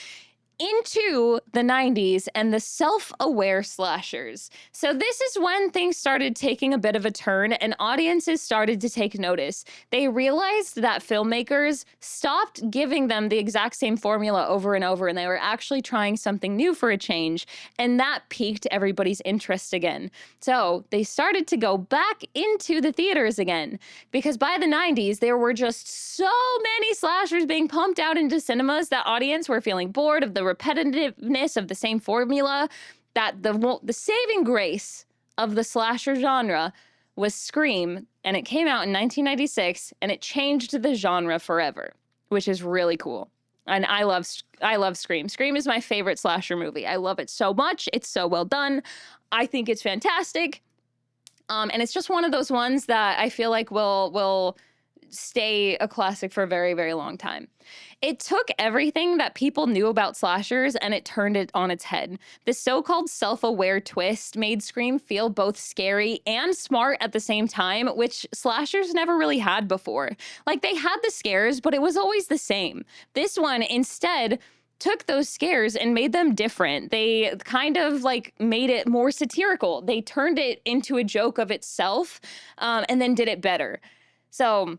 into the 90s and the self-aware slashers. So this is when things started taking a bit of a turn and audiences started to take notice. They realized that filmmakers stopped giving them the exact same formula over and over, and they were actually trying something new for a change, and that piqued everybody's interest again. So they started to go back into the theaters again, because by the 90s, there were just so many slashers being pumped out into cinemas that audience were feeling bored of the repetitiveness of the same formula, that the saving grace of the slasher genre was Scream, and it came out in 1996, and it changed the genre forever, which is really cool. And I love Scream. Scream is my favorite slasher movie. I love it so much. It's so well done. I think it's fantastic. And it's just one of those ones that I feel like will stay a classic for a very, very long time. It took everything that people knew about slashers and it turned it on its head. The so-called self-aware twist made Scream feel both scary and smart at the same time, which slashers never really had before. Like, they had the scares, but it was always the same. This one instead took those scares and made them different. They kind of like made it more satirical. They turned it into a joke of itself, and then did it better. So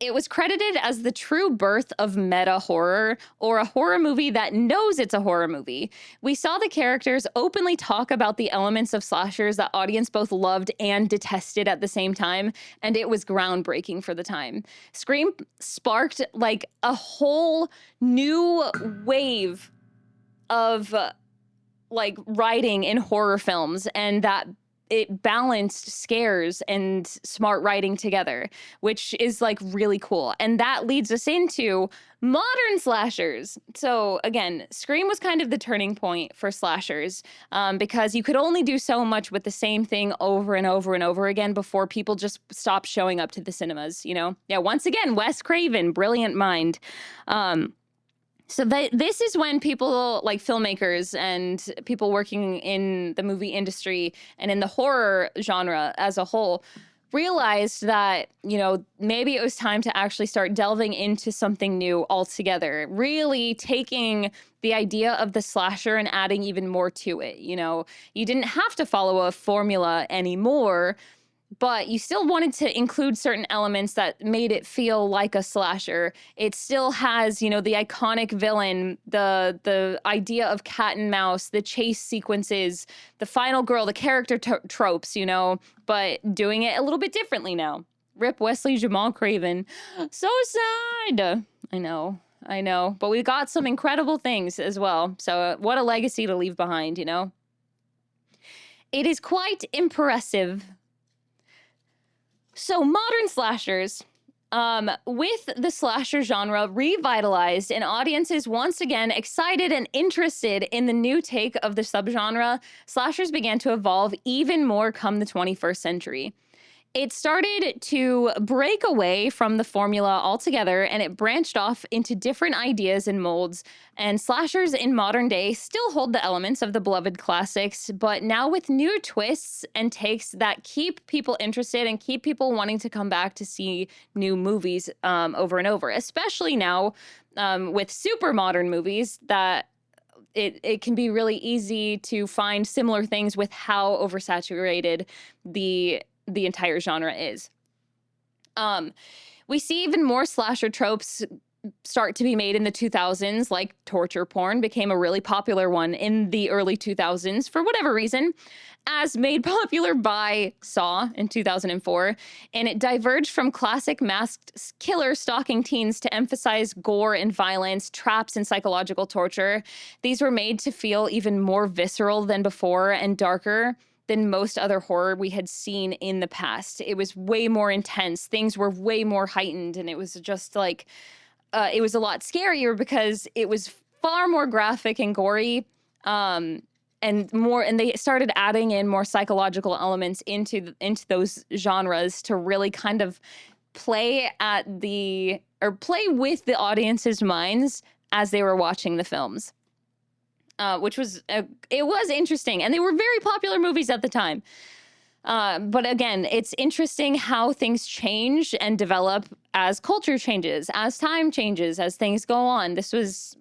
it was credited as the true birth of meta horror, or a horror movie that knows it's a horror movie. We saw the characters openly talk about the elements of slashers that audience both loved and detested at the same time, and it was groundbreaking for the time. Scream sparked like a whole new wave of like writing in horror films, and that it balanced scares and smart writing together, which is like really cool. And that leads us into modern slashers. So again, Scream was kind of the turning point for slashers, because you could only do so much with the same thing over and over and over again before people just stopped showing up to the cinemas, you know? Yeah, once again, Wes Craven, brilliant mind. So this is when people like filmmakers and people working in the movie industry and in the horror genre as a whole realized that, you know, maybe it was time to actually start delving into something new altogether, really taking the idea of the slasher and adding even more to it. You know, you didn't have to follow a formula anymore, but you still wanted to include certain elements that made it feel like a slasher. It still has, you know, the iconic villain, the idea of cat and mouse, the chase sequences, the final girl, the character tropes, you know, but doing it a little bit differently now. Rip Wesley Jamal Craven. So sad. I know. But we got some incredible things as well. So what a legacy to leave behind, you know? It is quite impressive. So modern slashers, with the slasher genre revitalized and audiences once again excited and interested in the new take of the subgenre, slashers began to evolve even more come the 21st century. It started to break away from the formula altogether, and it branched off into different ideas and molds. And slashers in modern day still hold the elements of the beloved classics, but now with new twists and takes that keep people interested and keep people wanting to come back to see new movies over and over, especially now with super modern movies that it can be really easy to find similar things with how oversaturated the entire genre is. We see even more slasher tropes start to be made in the 2000s, like torture porn became a really popular one in the early 2000s for whatever reason, as made popular by Saw in 2004, and it diverged from classic masked killer stalking teens to emphasize gore and violence, traps, and psychological torture. These were made to feel even more visceral than before and darker than most other horror we had seen in the past. It was way more intense. Things were way more heightened, and it was just like, it was a lot scarier because it was far more graphic and gory, and they started adding in more psychological elements into those genres to really kind of play with the audience's minds as they were watching the films. Which was, it was interesting, and they were very popular movies at the time. But again, it's interesting how things change and develop as culture changes, as time changes, as things go on. This was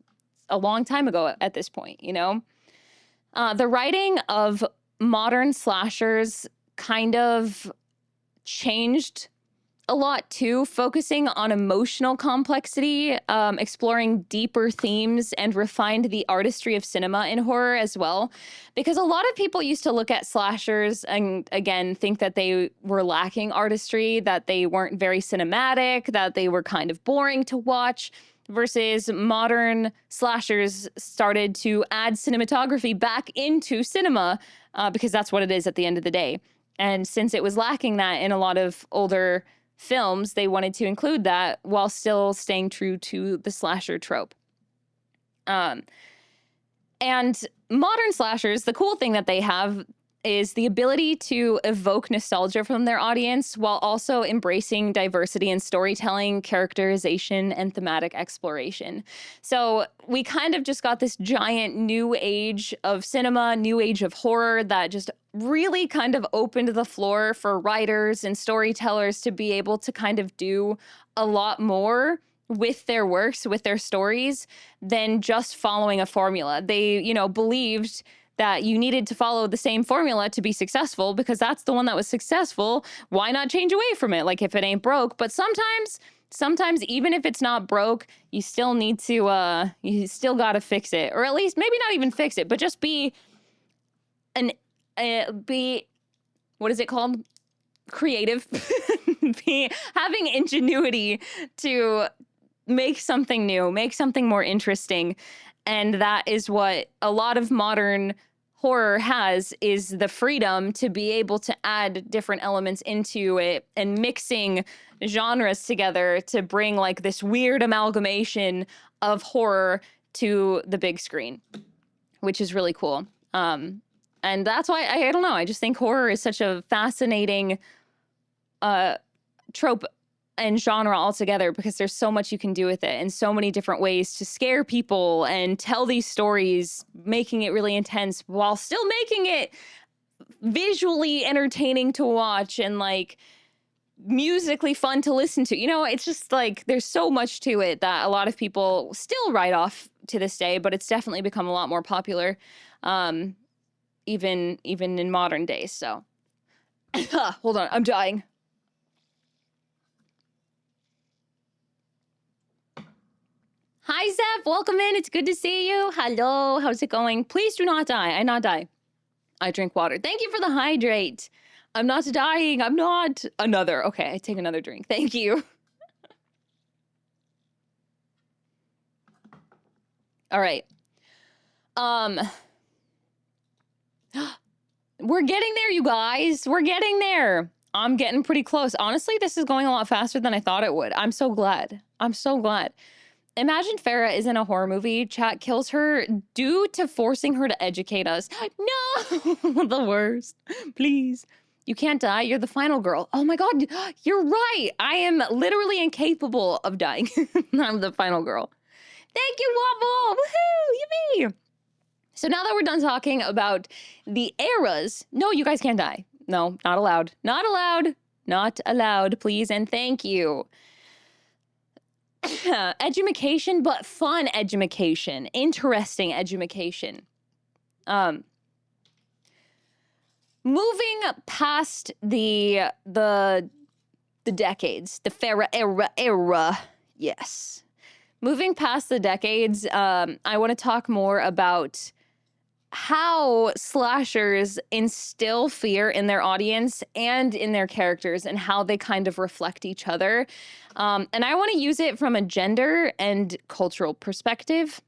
a long time ago at this point, you know? The writing of modern slashers kind of changed a lot too, focusing on emotional complexity, exploring deeper themes, and refined the artistry of cinema in horror as well. Because a lot of people used to look at slashers and, again, think that they were lacking artistry, that they weren't very cinematic, that they were kind of boring to watch, versus modern slashers started to add cinematography back into cinema, because that's what it is at the end of the day. And since it was lacking that in a lot of older films, they wanted to include that while still staying true to the slasher trope. And modern slashers, the cool thing that they have is the ability to evoke nostalgia from their audience while also embracing diversity in storytelling, characterization, and thematic exploration. So we kind of just got this giant new age of cinema, new age of horror that just really kind of opened the floor for writers and storytellers to be able to kind of do a lot more with their works, with their stories, than just following a formula. They, you know, believed that you needed to follow the same formula to be successful because that's the one that was successful. Why not change away from it? Like, if it ain't broke. But sometimes even if it's not broke, you still need to, you still got to fix it. Or at least maybe not even fix it, but just be what is it called? Creative. Be having ingenuity to make something new, make something more interesting. And that is what a lot of modern horror has, is the freedom to be able to add different elements into it and mixing genres together to bring like this weird amalgamation of horror to the big screen, which is really cool. And that's why, I don't know, I just think horror is such a fascinating trope and genre altogether, because there's so much you can do with it and so many different ways to scare people and tell these stories, making it really intense while still making it visually entertaining to watch and like musically fun to listen to. You know, it's just like there's so much to it that a lot of people still write off to this day, but it's definitely become a lot more popular, even in modern days. So hold on, I'm dying. Hi, Zeph. Welcome in. It's good to see you. Hello. How's it going? Please do not die. I not die. I drink water. Thank you for the hydrate. I'm not dying. I'm not. Another. Okay, I take another drink. Thank you. All right. We're getting there, you guys. We're getting there. I'm getting pretty close. Honestly, this is going a lot faster than I thought it would. I'm so glad. I'm so glad. Imagine Farah is in a horror movie. Chat kills her due to forcing her to educate us. No! The worst. Please. You can't die. You're the final girl. Oh my god. You're right. I am literally incapable of dying. I'm the final girl. Thank you, Waffle. Woohoo! Yippee! So now that we're done talking about the eras. No, you guys can't die. No, not allowed. Not allowed. Not allowed, please, and thank you. Edumacation, but fun edumacation, interesting edumacation. Moving past the decades, the Farah era, yes. moving past the decades, I want to talk more about how slashers instill fear in their audience and in their characters and how they kind of reflect each other. And I want to use it from a gender and cultural perspective.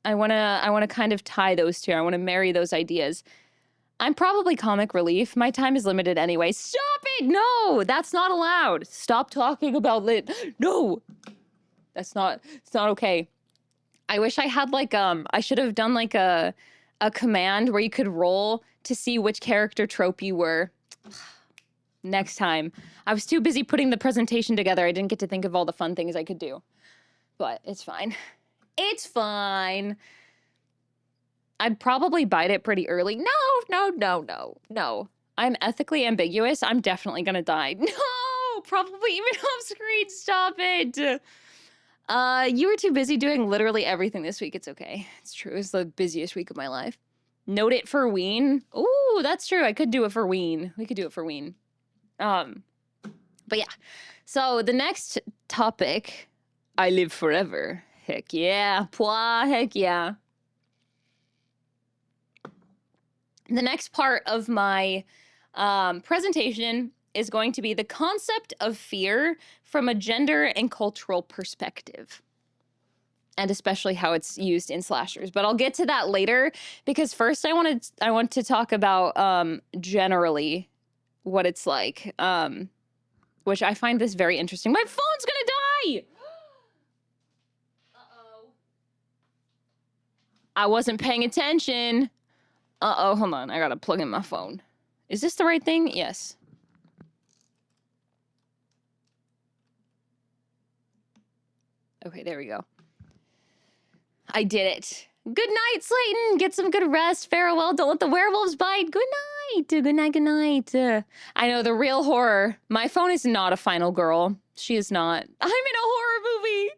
I want to kind of tie those two. I want to marry those ideas. I'm probably comic relief. My time is limited anyway. Stop it! No, that's not allowed. Stop talking about it. No, it's not okay. I wish I had like, I should have done like a command where you could roll to see which character trope you were. Next time. I was too busy putting the presentation together. I didn't get to think of all the fun things I could do. But it's fine. It's fine. I'd probably bite it pretty early. No. I'm ethically ambiguous. I'm definitely gonna die. No! Probably even off screen. Stop it! You were too busy doing literally everything this week. It's okay. It's true. It's the busiest week of my life. Note it for Ween. Ooh, that's true. I could do it for Ween. We could do it for Ween. But yeah. So the next topic, I live forever. Heck yeah. Pwah, heck yeah. The next part of my presentation is going to be the concept of fear from a gender and cultural perspective, and especially how it's used in slashers. But I'll get to that later, because first I want to talk about generally what it's like, which I find this very interesting. My phone's gonna die! Uh-oh. I wasn't paying attention. Uh-oh, hold on. I gotta plug in my phone. Is this the right thing? Yes. Okay, there we go. I did it. Good night, Slayton. Get some good rest. Farewell. Don't let the werewolves bite. Good night. Good night. Good night. I know, the real horror. My phone is not a final girl. She is not. I'm in a horror movie.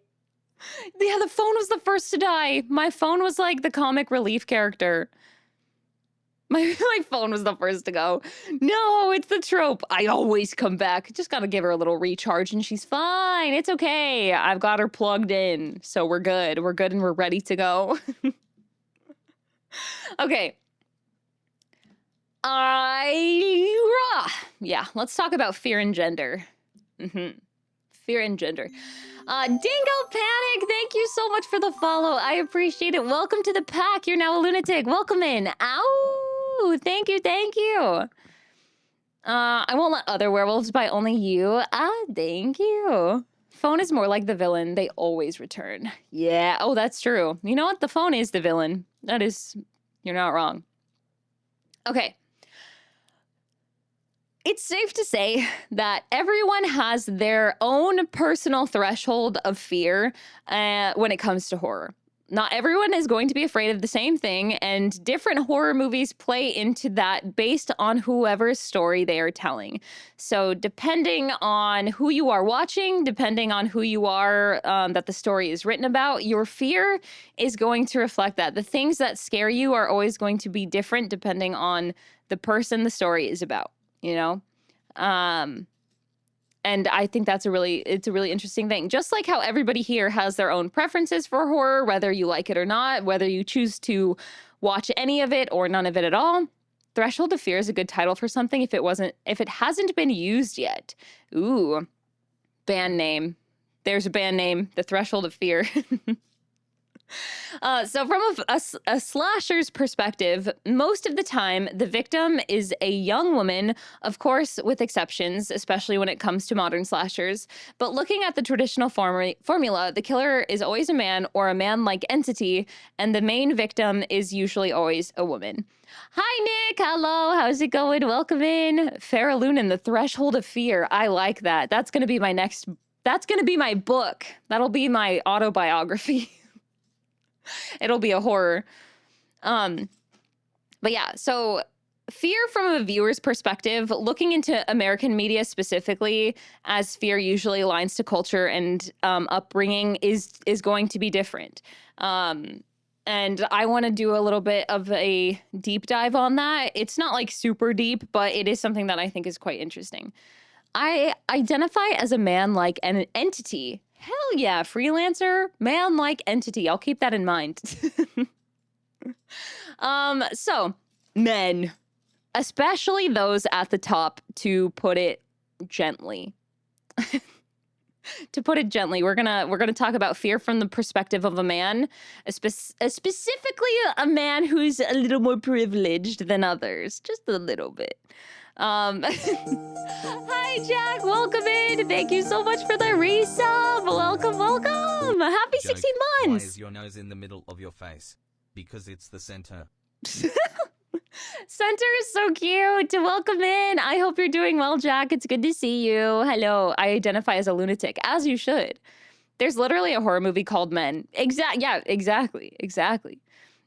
Yeah, the phone was the first to die. My phone was like the comic relief character. My phone was the first to go. No, it's the trope. I always come back. Just gotta give her a little recharge and she's fine. It's okay. I've got her plugged in. So we're good. We're good and we're ready to go. Okay. Yeah, let's talk about fear and gender. Fear and gender. Dingo Panic, thank you so much for the follow. I appreciate it. Welcome to the pack. You're now a lunatic. Welcome in. Ow! Thank you, thank you. I won't let other werewolves bite, only you. Thank you. Phone is more like the villain. They always return. Yeah, oh, that's true. You know what? The phone is the villain. That is, you're not wrong. Okay. It's safe to say that everyone has their own personal threshold of fear when it comes to horror. Not everyone is going to be afraid of the same thing, and different horror movies play into that based on whoever's story they are telling. So depending on who you are watching, depending on who you are that the story is written about, your fear is going to reflect that. The things that scare you are always going to be different depending on the person the story is about, you know? And I think it's a really interesting thing. Just like how everybody here has their own preferences for horror, whether you like it or not, whether you choose to watch any of it or none of it at all. Threshold of Fear is a good title for something if it hasn't been used yet. Ooh, band name. There's a band name, The Threshold of Fear. So from a slasher's perspective, most of the time, the victim is a young woman, of course, with exceptions, especially when it comes to modern slashers. But looking at the traditional formula, the killer is always a man or a man-like entity, and the main victim is usually always a woman. Hi, Nick. Hello. How's it going? Welcome in. Farrah Lunan, The Threshold of Fear. I like that. That's going to be that's going to be my book. That'll be my autobiography. It'll be a horror. But yeah, so fear from a viewer's perspective, looking into American media specifically, as fear usually aligns to culture and upbringing, is going to be different. And I want to do a little bit of a deep dive on that. It's not like super deep, but it is something that I think is quite interesting. I identify as a man-like an entity. Hell yeah, freelancer, man-like entity. I'll keep that in mind. So, men, especially those at the top, to put it gently. To put it gently, we're gonna talk about fear from the perspective of a man, specifically a man who's a little more privileged than others, just a little bit. Hi Jack, welcome in. Thank you so much for the resub. Welcome, welcome. Happy 16 Why months. is your nose in the middle of your face? Because it's the center. Center is so cute. Welcome in. I hope you're doing well, Jack. It's good to see you. Hello. I identify as a lunatic, as you should. There's literally a horror movie called Men. Yeah, exactly.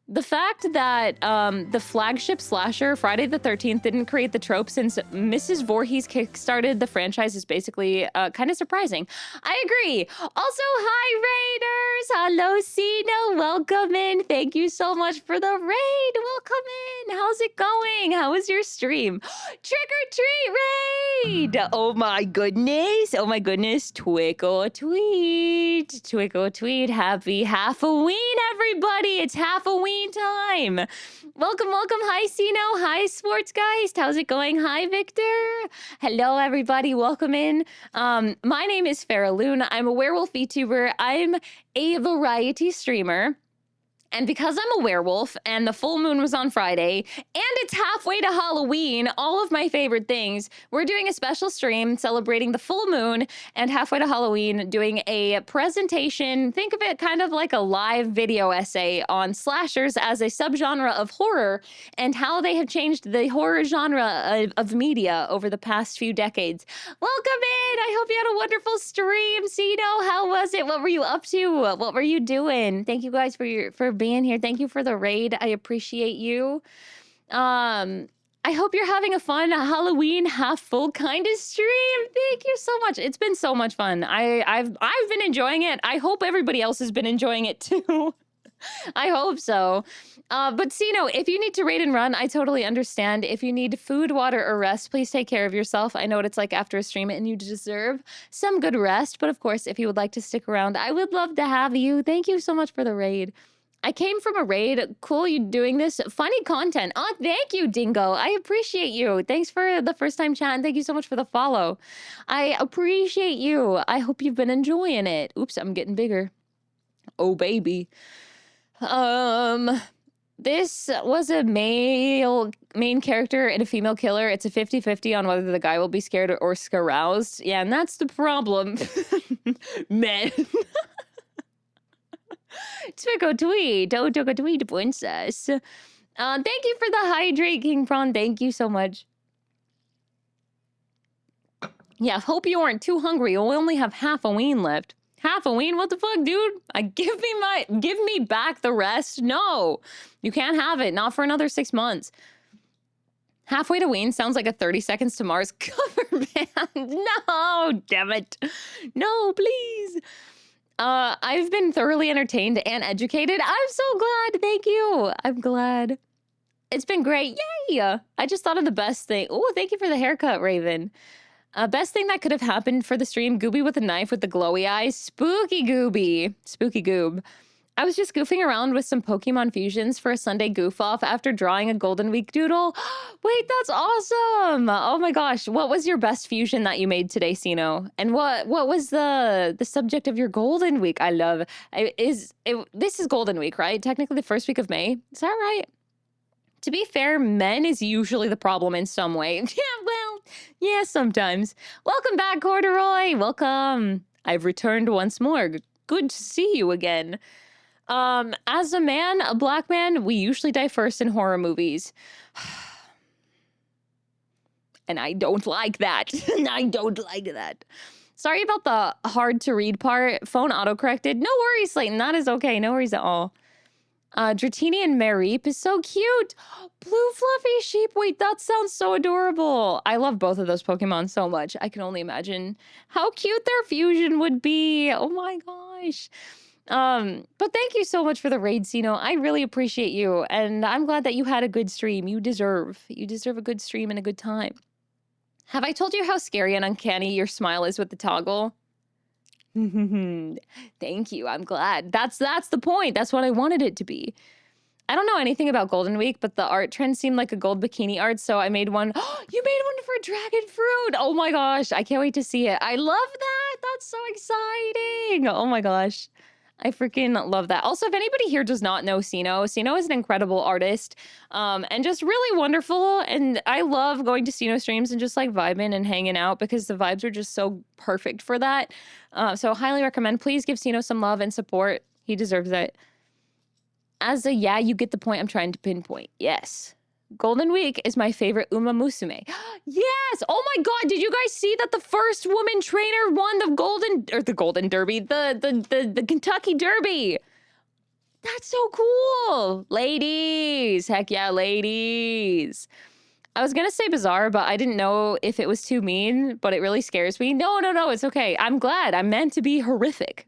The fact that the flagship slasher, Friday the 13th, didn't create the trope since Mrs. Voorhees kickstarted the franchise is basically kind of surprising. I agree. Also, hi, Raiders. Hello, Cino. Welcome in. Thank you so much for the raid. Welcome in. How's it going? How was your stream? Trick or treat raid. Oh, my goodness. Twickle or tweet. Happy Halloween, everybody. It's Halloween time. Welcome. Hi, Sino. Hi, Sportsgeist. How's it going? Hi, Victor. Hello, everybody. Welcome in. My name is Faraloon. I'm a werewolf VTuber. I'm a variety streamer. And because I'm a werewolf and the full moon was on Friday and it's halfway to Halloween, all of my favorite things, we're doing a special stream celebrating the full moon and halfway to Halloween, doing a presentation. Think of it kind of like a live video essay on slashers as a subgenre of horror and how they have changed the horror genre of media over the past few decades. Welcome in. I hope you had a wonderful stream. Cino, how was it? What were you up to? What were you doing? Thank you guys for being here. Thank you for the raid. I appreciate you. I hope you're having a fun Halloween half full kind of stream. Thank you so much. It's been so much fun. I've been enjoying it. I hope everybody else has been enjoying it too. I hope so. But Cino, if you need to raid and run, I totally understand. If you need food, water, or rest, please take care of yourself. I know what it's like after a stream and you deserve some good rest. But of course, if you would like to stick around, I would love to have you. Thank you so much for the raid. I came from a raid. Cool, you doing this. Funny content. Oh, thank you, Dingo. I appreciate you. Thanks for the first time chat. And thank you so much for the follow. I appreciate you. I hope you've been enjoying it. Oops, I'm getting bigger. Oh, baby. This was a main character and a female killer. It's a 50-50 on whether the guy will be scared or scaroused. Yeah, and that's the problem. Men. Tweet, princess. Thank you for the hydrate, King Prawn. Thank you so much. Yeah, hope you aren't too hungry. We only have half a ween left. Half a ween? What the fuck, dude? Give me back the rest. No, you can't have it. Not for another 6 months. Halfway to ween sounds like a 30 Seconds to Mars cover band. No, damn it. No, please. I've been thoroughly entertained and educated. I'm so glad. Thank you. I'm glad. It's been great. Yay! I just thought of the best thing. Oh, thank you for the haircut, Raven. Best thing that could have happened for the stream, Gooby with a knife with the glowy eyes. Spooky Gooby. Spooky Goob. I was just goofing around with some Pokemon fusions for a Sunday goof off after drawing a Golden Week doodle. Wait, that's awesome! Oh my gosh, what was your best fusion that you made today, Cino? And what was the subject of your Golden Week? I love this is Golden Week, right? Technically the first week of May. Is that right? To be fair, men is usually the problem in some way. Yeah, well, yeah, sometimes. Welcome back, Corduroy. Welcome. I've returned once more. Good to see you again. As a man, a black man, we usually die first in horror movies. And I don't like that. I don't like that. Sorry about the hard to read part. Phone autocorrected. No worries, Slayton. That is okay. No worries at all. Dratini and Mareep is so cute. Blue fluffy sheep. Wait, that sounds so adorable. I love both of those Pokemon so much. I can only imagine how cute their fusion would be. Oh my gosh. But thank you so much for the raid, Cino. I really appreciate you. And I'm glad that you had a good stream. You deserve a good stream and a good time. Have I told you how scary and uncanny your smile is with the toggle? Thank you. I'm glad. That's the point. That's what I wanted it to be. I don't know anything about Golden Week, but the art trend seemed like a gold bikini art, so I made one. You made one for dragon fruit. Oh my gosh. I can't wait to see it. I love that. That's so exciting. Oh my gosh. I freaking love that. Also, if anybody here does not know Sino is an incredible artist, and just really wonderful. And I love going to Sino streams and just like vibing and hanging out because the vibes are just so perfect for that. So highly recommend. Please give Sino some love and support. He deserves it. Yeah, you get the point I'm trying to pinpoint. Yes. Golden Week is my favorite Uma Musume. Yes! Oh my god, did you guys see that the first woman trainer won the Golden Derby, the Kentucky Derby? That's so cool. Ladies, heck yeah, ladies. I was gonna say bizarre, but I didn't know if it was too mean, but it really scares me. No, it's okay. I'm glad. I'm meant to be horrific.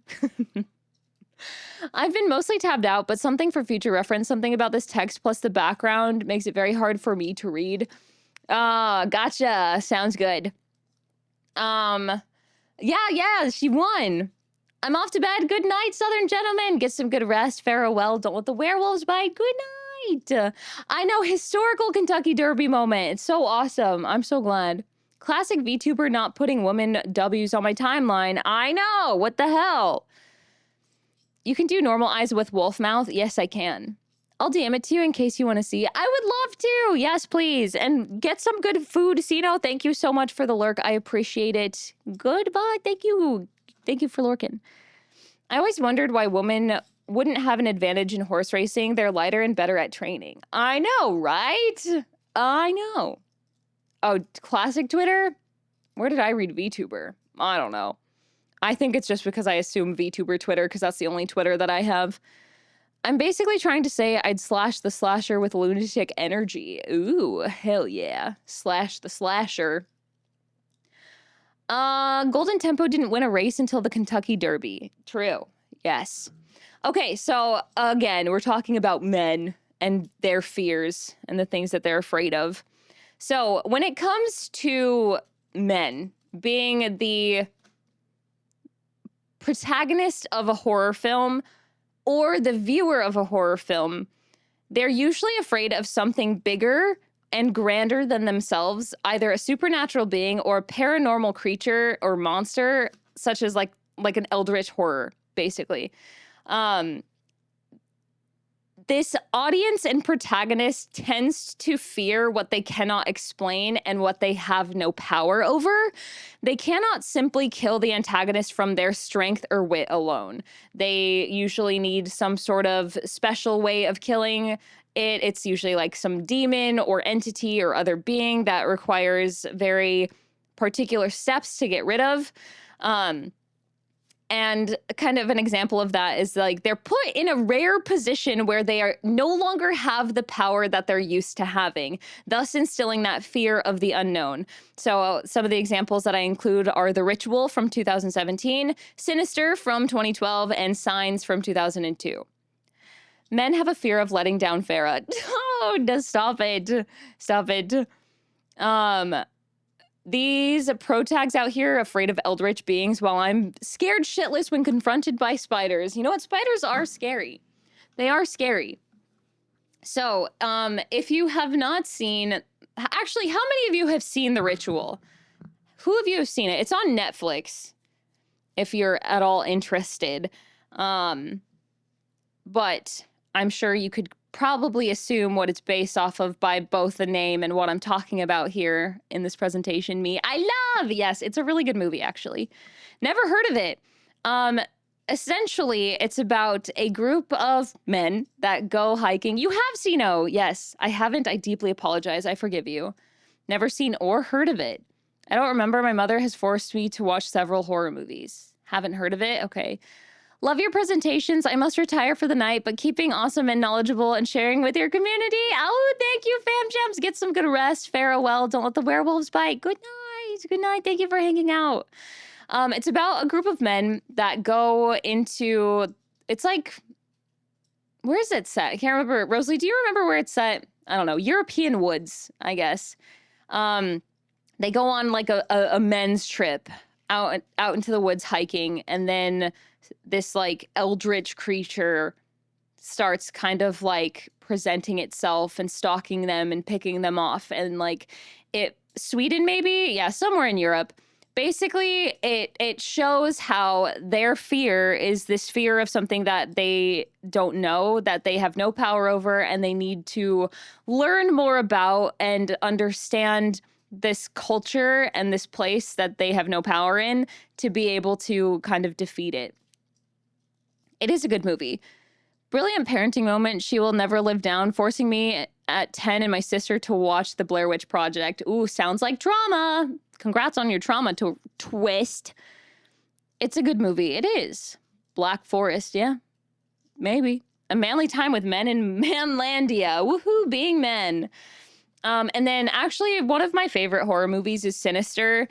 I've been mostly tabbed out, but something for future reference, something about this text plus the background makes it very hard for me to read. Gotcha. Sounds good. Yeah, she won. I'm off to bed. Good night, Southern gentlemen. Get some good rest. Farewell. Don't let the werewolves bite. Good night. I know, historical Kentucky Derby moment. It's so awesome. I'm so glad. Classic VTuber not putting woman W's on my timeline. I know. What the hell? You can do normal eyes with wolf mouth. Yes, I can. I'll DM it to you in case you want to see. I would love to. Yes, please. And get some good food, Sino. Thank you so much for the lurk. I appreciate it. Goodbye. Thank you. Thank you for lurking. I always wondered why women wouldn't have an advantage in horse racing. They're lighter and better at training. I know, right? I know. Oh, classic Twitter? Where did I read VTuber? I don't know. I think it's just because I assume VTuber Twitter because that's the only Twitter that I have. I'm basically trying to say I'd slash the slasher with lunatic energy. Ooh, hell yeah. Slash the slasher. Golden Tempo didn't win a race until the Kentucky Derby. True. Yes. Okay, so again, we're talking about men and their fears and the things that they're afraid of. So when it comes to men being the protagonist of a horror film or the viewer of a horror film, they're usually afraid of something bigger and grander than themselves, either a supernatural being or a paranormal creature or monster, such as like an eldritch horror, basically. This audience and protagonist tends to fear what they cannot explain and what they have no power over. They cannot simply kill the antagonist from their strength or wit alone. They usually need some sort of special way of killing it. It's usually like some demon or entity or other being that requires very particular steps to get rid of. And kind of an example of that is like they're put in a rare position where they are no longer have the power that they're used to having, thus instilling that fear of the unknown. So some of the examples that I include are The Ritual from 2017, Sinister from 2012, and Signs from 2002. Men have a fear of letting down Farah. Oh, stop it. Stop it. These pro-tags out here are afraid of eldritch beings while I'm scared shitless when confronted by spiders. You know what? Spiders are scary. They are scary. So, if you have not seen... Actually, how many of you have seen The Ritual? Who of you have seen it? It's on Netflix, if you're at all interested. But I'm sure you could probably assume what it's based off of by both the name and what I'm talking about here in this presentation. Yes, it's a really good movie, actually. Never heard of it. Essentially, it's about a group of men that go hiking. You have seen yes. I haven't. I deeply apologize. I forgive you. Never seen or heard of it. I don't remember. My mother has forced me to watch several horror movies. Haven't heard of it? Okay. Love your presentations. I must retire for the night, but keeping awesome and knowledgeable and sharing with your community. Oh, thank you, fam gems. Get some good rest. Farewell. Don't let the werewolves bite. Good night. Good night. Thank you for hanging out. It's about a group of men that go into, it's like, where is it set? I can't remember. Rosalie, do you remember where it's set? I don't know. European woods, I guess. They go on like a men's trip. out into the woods hiking, and then this like eldritch creature starts kind of like presenting itself and stalking them and picking them off, and like Sweden maybe, yeah, somewhere in Europe. Basically, it shows how their fear is this fear of something that they don't know, that they have no power over, and they need to learn more about and understand this culture and this place that they have no power in to be able to kind of defeat it. It is a good movie. Brilliant parenting moment. She will never live down, forcing me at 10 and my sister to watch The Blair Witch Project. Ooh, sounds like trauma. Congrats on your trauma twist. It's a good movie. It is. Black Forest, yeah. Maybe. A manly time with men in Manlandia. Woohoo, being men. And then actually one of my favorite horror movies is Sinister.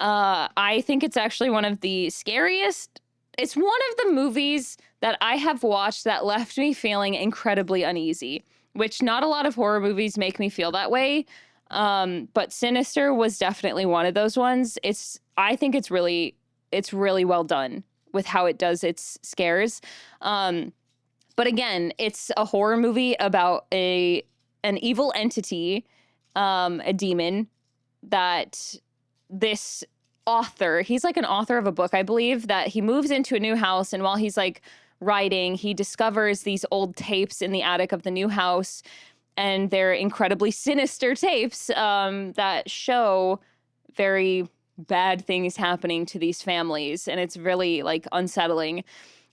I think it's actually one of the scariest. It's one of the movies that I have watched that left me feeling incredibly uneasy, which not a lot of horror movies make me feel that way. But Sinister was definitely one of those ones. I think it's really well done with how it does its scares. But again, it's a horror movie about an evil entity, a demon that this author, he's like an author of a book, I believe, that he moves into a new house, and while he's like writing, he discovers these old tapes in the attic of the new house, and they're incredibly sinister tapes that show very bad things happening to these families, and it's really like unsettling.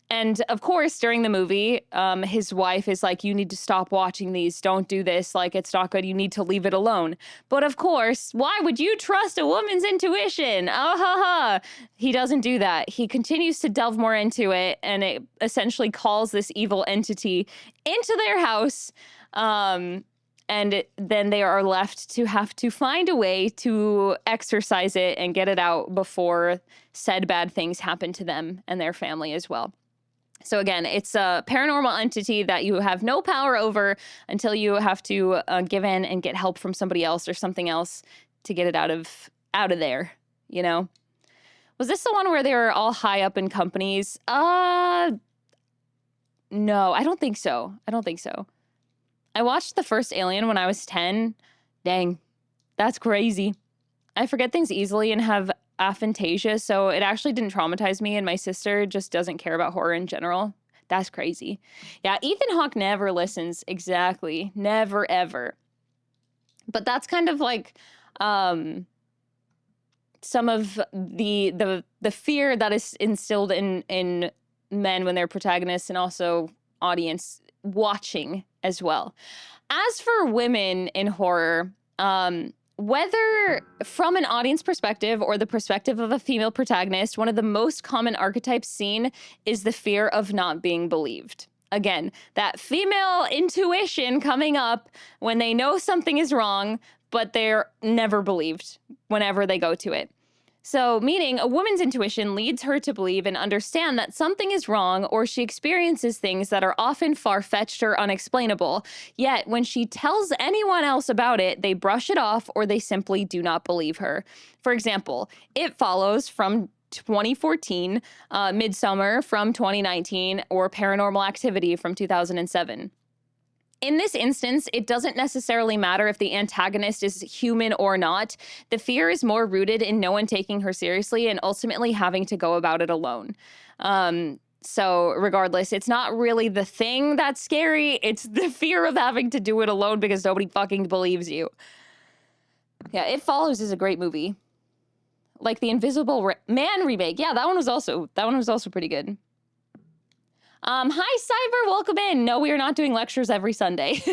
And of course, during the movie, his wife is like, you need to stop watching these. Don't do this. Like, it's not good. You need to leave it alone. But of course, why would you trust a woman's intuition? Oh, ha, ha. He doesn't do that. He continues to delve more into it, and it essentially calls this evil entity into their house. And then they are left to have to find a way to exorcise it and get it out before said bad things happen to them and their family as well. So again, it's a paranormal entity that you have no power over until you have to give in and get help from somebody else or something else to get it out of there, you know? Was this the one where they were all high up in companies? No, I don't think so. I watched the first Alien when I was 10. Dang, that's crazy. I forget things easily and have aphantasia, so it actually didn't traumatize me, and my sister just doesn't care about horror in general. That's crazy. Yeah, Ethan Hawke never listens. Exactly. Never, ever. But that's kind of like some of the fear that is instilled in men when they're protagonists, and also audience watching as well. As for women in horror, whether from an audience perspective or the perspective of a female protagonist, one of the most common archetypes seen is the fear of not being believed. Again, that female intuition coming up when they know something is wrong, but they're never believed whenever they go to it. So, meaning a woman's intuition leads her to believe and understand that something is wrong, or she experiences things that are often far-fetched or unexplainable. Yet, when she tells anyone else about it, they brush it off or they simply do not believe her. For example, It Follows from 2014, Midsummer from 2019, or Paranormal Activity from 2007. In this instance, it doesn't necessarily matter if the antagonist is human or not. The fear is more rooted in no one taking her seriously and ultimately having to go about it alone. So regardless, it's not really the thing that's scary. It's the fear of having to do it alone because nobody fucking believes you. Yeah, It Follows is a great movie. Like the Invisible Man remake. Yeah, that one was also pretty good. Hi, Cyber, welcome in. No, we are not doing lectures every Sunday.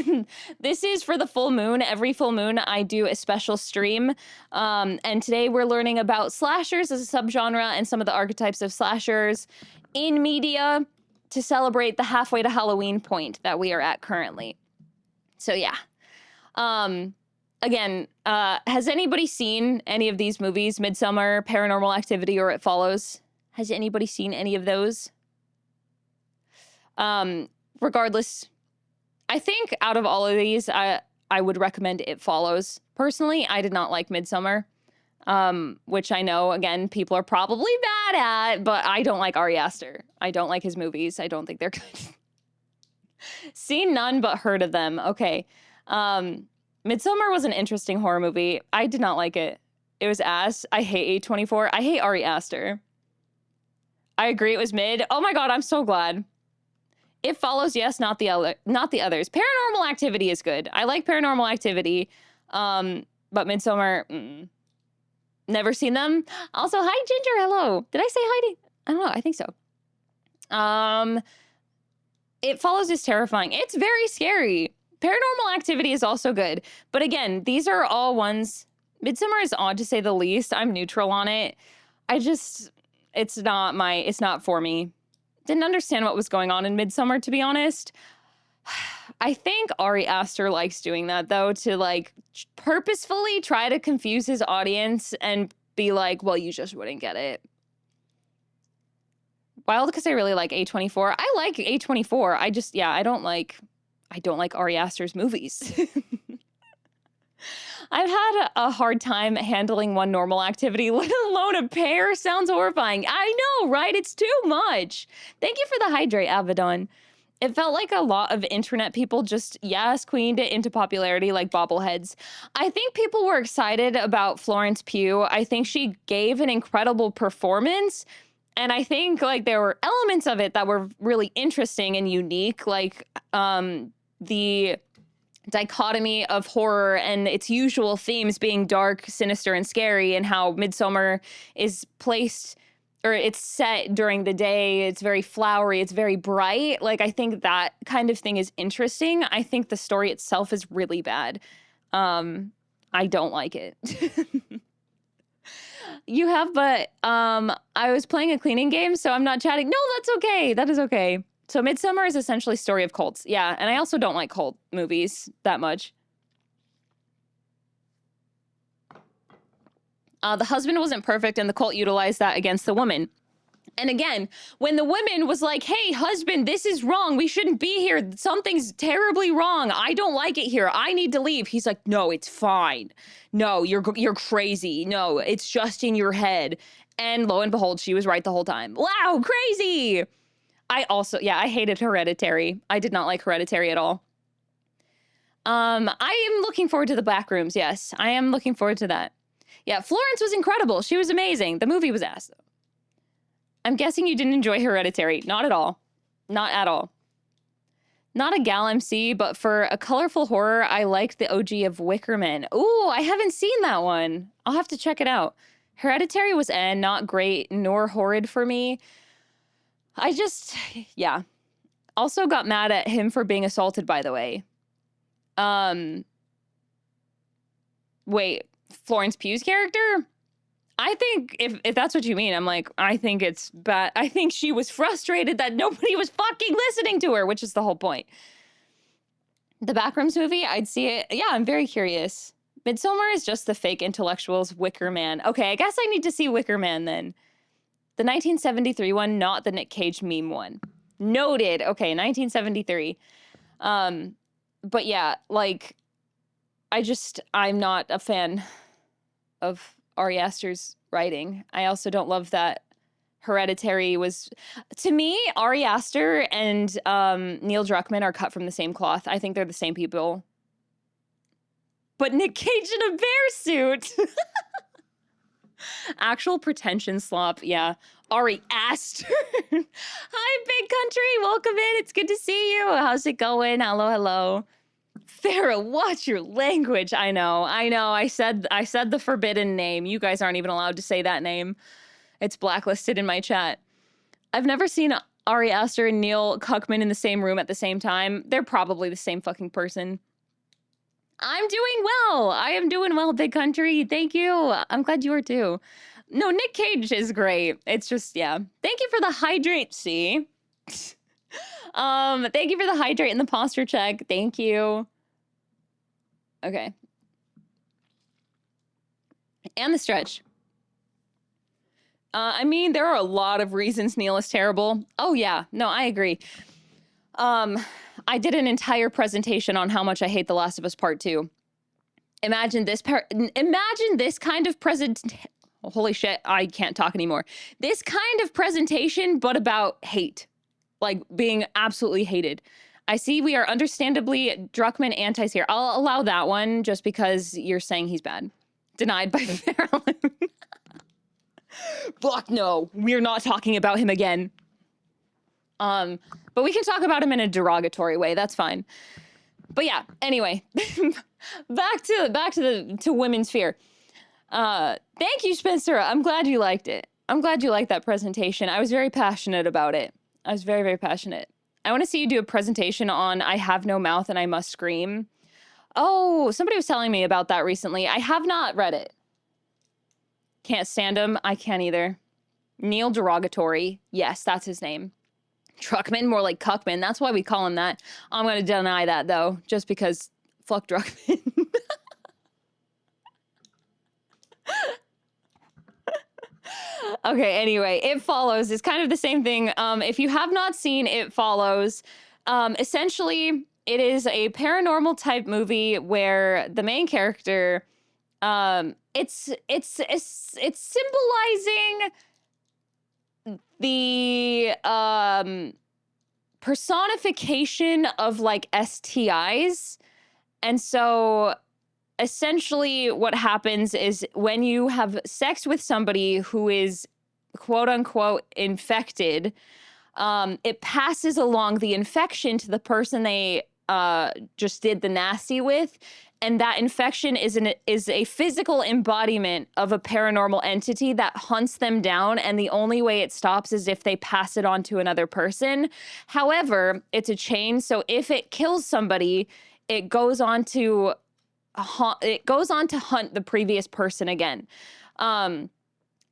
This is for the full moon. Every full moon, I do a special stream. And today we're learning about slashers as a subgenre and some of the archetypes of slashers in media to celebrate the halfway to Halloween point that we are at currently. So yeah. Again, has anybody seen any of these movies? Midsummer, Paranormal Activity, or It Follows? Has anybody seen any of those? Regardless, I think out of all of these, I would recommend It Follows. Personally, I did not like Midsummer. which I know, again, people are probably bad at, but I don't like Ari Aster. I don't like his movies. I don't think they're good. Seen none, but heard of them. Okay. Midsommar was an interesting horror movie. I did not like it. It was ass. I hate A24. I hate Ari Aster. I agree it was mid. Oh my god, I'm so glad. It Follows, yes, not the others. Paranormal Activity is good. I like Paranormal Activity. But Midsommar, never seen them. Also, hi Ginger, hello. Did I say hi to? I don't know, I think so. It Follows is terrifying. It's very scary. Paranormal Activity is also good. But again, these are all ones. Midsommar is odd to say the least. I'm neutral on it. It's not for me. Didn't understand what was going on in Midsommar, to be honest. I think Ari Aster likes doing that, though, to, like, purposefully try to confuse his audience and be like, well, you just wouldn't get it. Wild because I really like A24. I like A24. I don't like Ari Aster's movies. I've had a hard time handling one normal activity, let alone a pair. Sounds horrifying. I know, right? It's too much. Thank you for the hydrate, Avedon. It felt like a lot of internet people just, queened it into popularity like bobbleheads. I think people were excited about Florence Pugh. I think she gave an incredible performance. And I think, like, there were elements of it that were really interesting and unique, like the dichotomy of horror and its usual themes being dark, sinister, and scary, and how Midsommar is placed, or it's set during the day. It's very flowery. It's very bright. Like, I think that kind of thing is interesting. I think the story itself is really bad. I don't like it. You have, but I was playing a cleaning game, so I'm not chatting. No, that's okay. That is okay. So Midsommar is essentially a story of cults. Yeah, and I also don't like cult movies that much. The husband wasn't perfect, and the cult utilized that against the woman. And again, when the woman was like, hey, husband, this is wrong. We shouldn't be here. Something's terribly wrong. I don't like it here. I need to leave. He's like, no, it's fine. No, you're crazy. No, it's just in your head. And lo and behold, she was right the whole time. Wow, crazy. I hated Hereditary. I did not like Hereditary at all. I am looking forward to the back rooms. Yes, I am looking forward to that. Yeah, Florence was incredible. She was amazing. The movie was ass, though. I'm guessing you didn't enjoy Hereditary. Not at all. Not at all. Not a gal MC, but for a colorful horror, I liked the OG of Wicker Man. Ooh, I haven't seen that one. I'll have to check it out. Hereditary was not great nor horrid for me. Also got mad at him for being assaulted, by the way. Wait, Florence Pugh's character? I think if that's what you mean, I'm like, I think it's bad. I think she was frustrated that nobody was fucking listening to her, which is the whole point. The Backrooms movie, I'd see it. Yeah, I'm very curious. Midsommar is just the fake intellectuals Wicker Man. Okay, I guess I need to see Wicker Man then. The 1973 one, not the Nick Cage meme one. Noted. Okay, 1973. But yeah, like, I'm not a fan of Ari Aster's writing. I also don't love that Hereditary was... To me, Ari Aster and Neil Druckmann are cut from the same cloth. I think they're the same people. But Nick Cage in a bear suit! Actual pretension slop, yeah. Ari Aster. Hi, Big Country. Welcome in. It's good to see you. How's it going? Hello, hello. Farrah, watch your language. I know. I said the forbidden name. You guys aren't even allowed to say that name. It's blacklisted in my chat. I've never seen Ari Aster and Neil Druckmann in the same room at the same time. They're probably the same fucking person. I'm doing well. I am doing well, Big Country. Thank you. I'm glad you are too. No, Nick Cage is great. It's just, yeah. Thank you for the hydrate, see? Thank you for the hydrate and the posture check. Thank you. Okay. And the stretch. I mean, there are a lot of reasons Neil is terrible. Oh, yeah. No, I agree. I did an entire presentation on how much I hate The Last of Us Part 2. Imagine this kind of holy shit, I can't talk anymore. This kind of presentation, but about hate. Like being absolutely hated. I see we are understandably Druckmann antis here. I'll allow that one just because you're saying he's bad. Denied by Marilyn. Fuck no, we're not talking about him again. But we can talk about him in a derogatory way. That's fine. But yeah, anyway, back to women's fear. Thank you, Spencer. I'm glad you liked it. I'm glad you liked that presentation. I was very passionate about it. I was very, very passionate. I want to see you do a presentation on I have no mouth and I must scream. Oh, somebody was telling me about that recently. I have not read it. Can't stand him. I can't either. Neil Derogatory. Yes, that's his name. Druckmann, more like Cuckman. That's why we call him that. I'm going to deny that, though, just because fuck Druckmann. Okay, anyway, It Follows is kind of the same thing. If you have not seen It Follows, essentially, it is a paranormal type movie where the main character, it's symbolizing the personification of like STIs. And so essentially what happens is when you have sex with somebody who is quote unquote infected, it passes along the infection to the person they just did the nasty with. And that infection is a physical embodiment of a paranormal entity that hunts them down. And the only way it stops is if they pass it on to another person. However, it's a chain. So if it kills somebody, it goes on to hunt the previous person again. And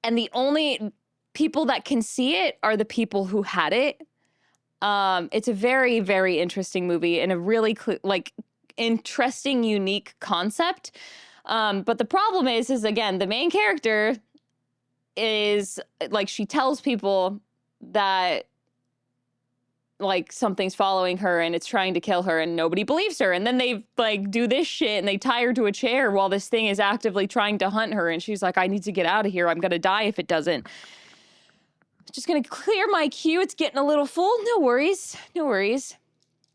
the only people that can see it are the people who had it. It's a very, very interesting movie and a really interesting, unique concept. But the problem is again, the main character is like, she tells people that like something's following her and it's trying to kill her and nobody believes her. And then they like do this shit and they tie her to a chair while this thing is actively trying to hunt her. And she's like, I need to get out of here. I'm going to die if it doesn't. Just going to clear my queue. It's getting a little full. No worries. No worries.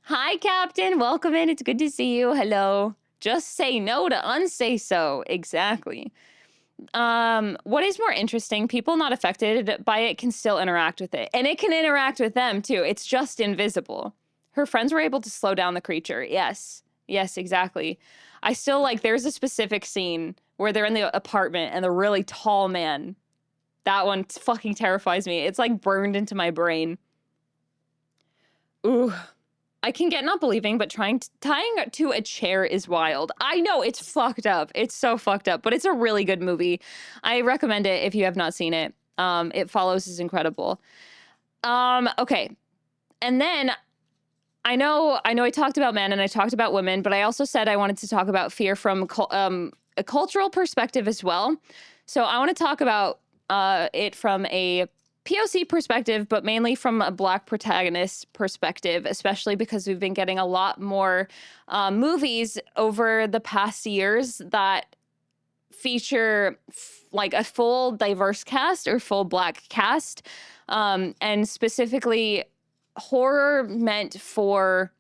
Hi, Captain. Welcome in. It's good to see you. Hello. Just say no to unsay so. Exactly. What is more interesting, people not affected by it can still interact with it. And it can interact with them, too. It's just invisible. Her friends were able to slow down the creature. Yes. Yes, exactly. I still like, there's a specific scene where they're in the apartment and the really tall man. That one fucking terrifies me. It's like burned into my brain. Ooh. I can get not believing, but tying to a chair is wild. I know, it's fucked up. It's so fucked up, but it's a really good movie. I recommend it if you have not seen it. It Follows is incredible. Okay. And then I know I talked about men and I talked about women, but I also said I wanted to talk about fear from a cultural perspective as well. So I want to talk about it from a POC perspective, but mainly from a Black protagonist perspective, especially because we've been getting a lot more movies over the past years that feature like a full diverse cast or full Black cast, and specifically horror meant for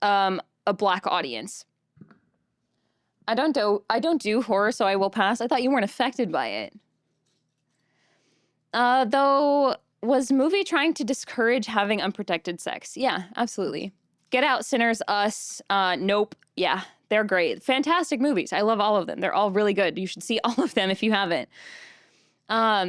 a Black audience. I don't do horror, so I will pass. I thought you weren't affected by it. Though, was movie trying to discourage having unprotected sex? Yeah, absolutely. Get Out, Sinners, Us, Nope. Yeah, they're great. Fantastic movies. I love all of them. They're all really good. You should see all of them if you haven't. Yeah,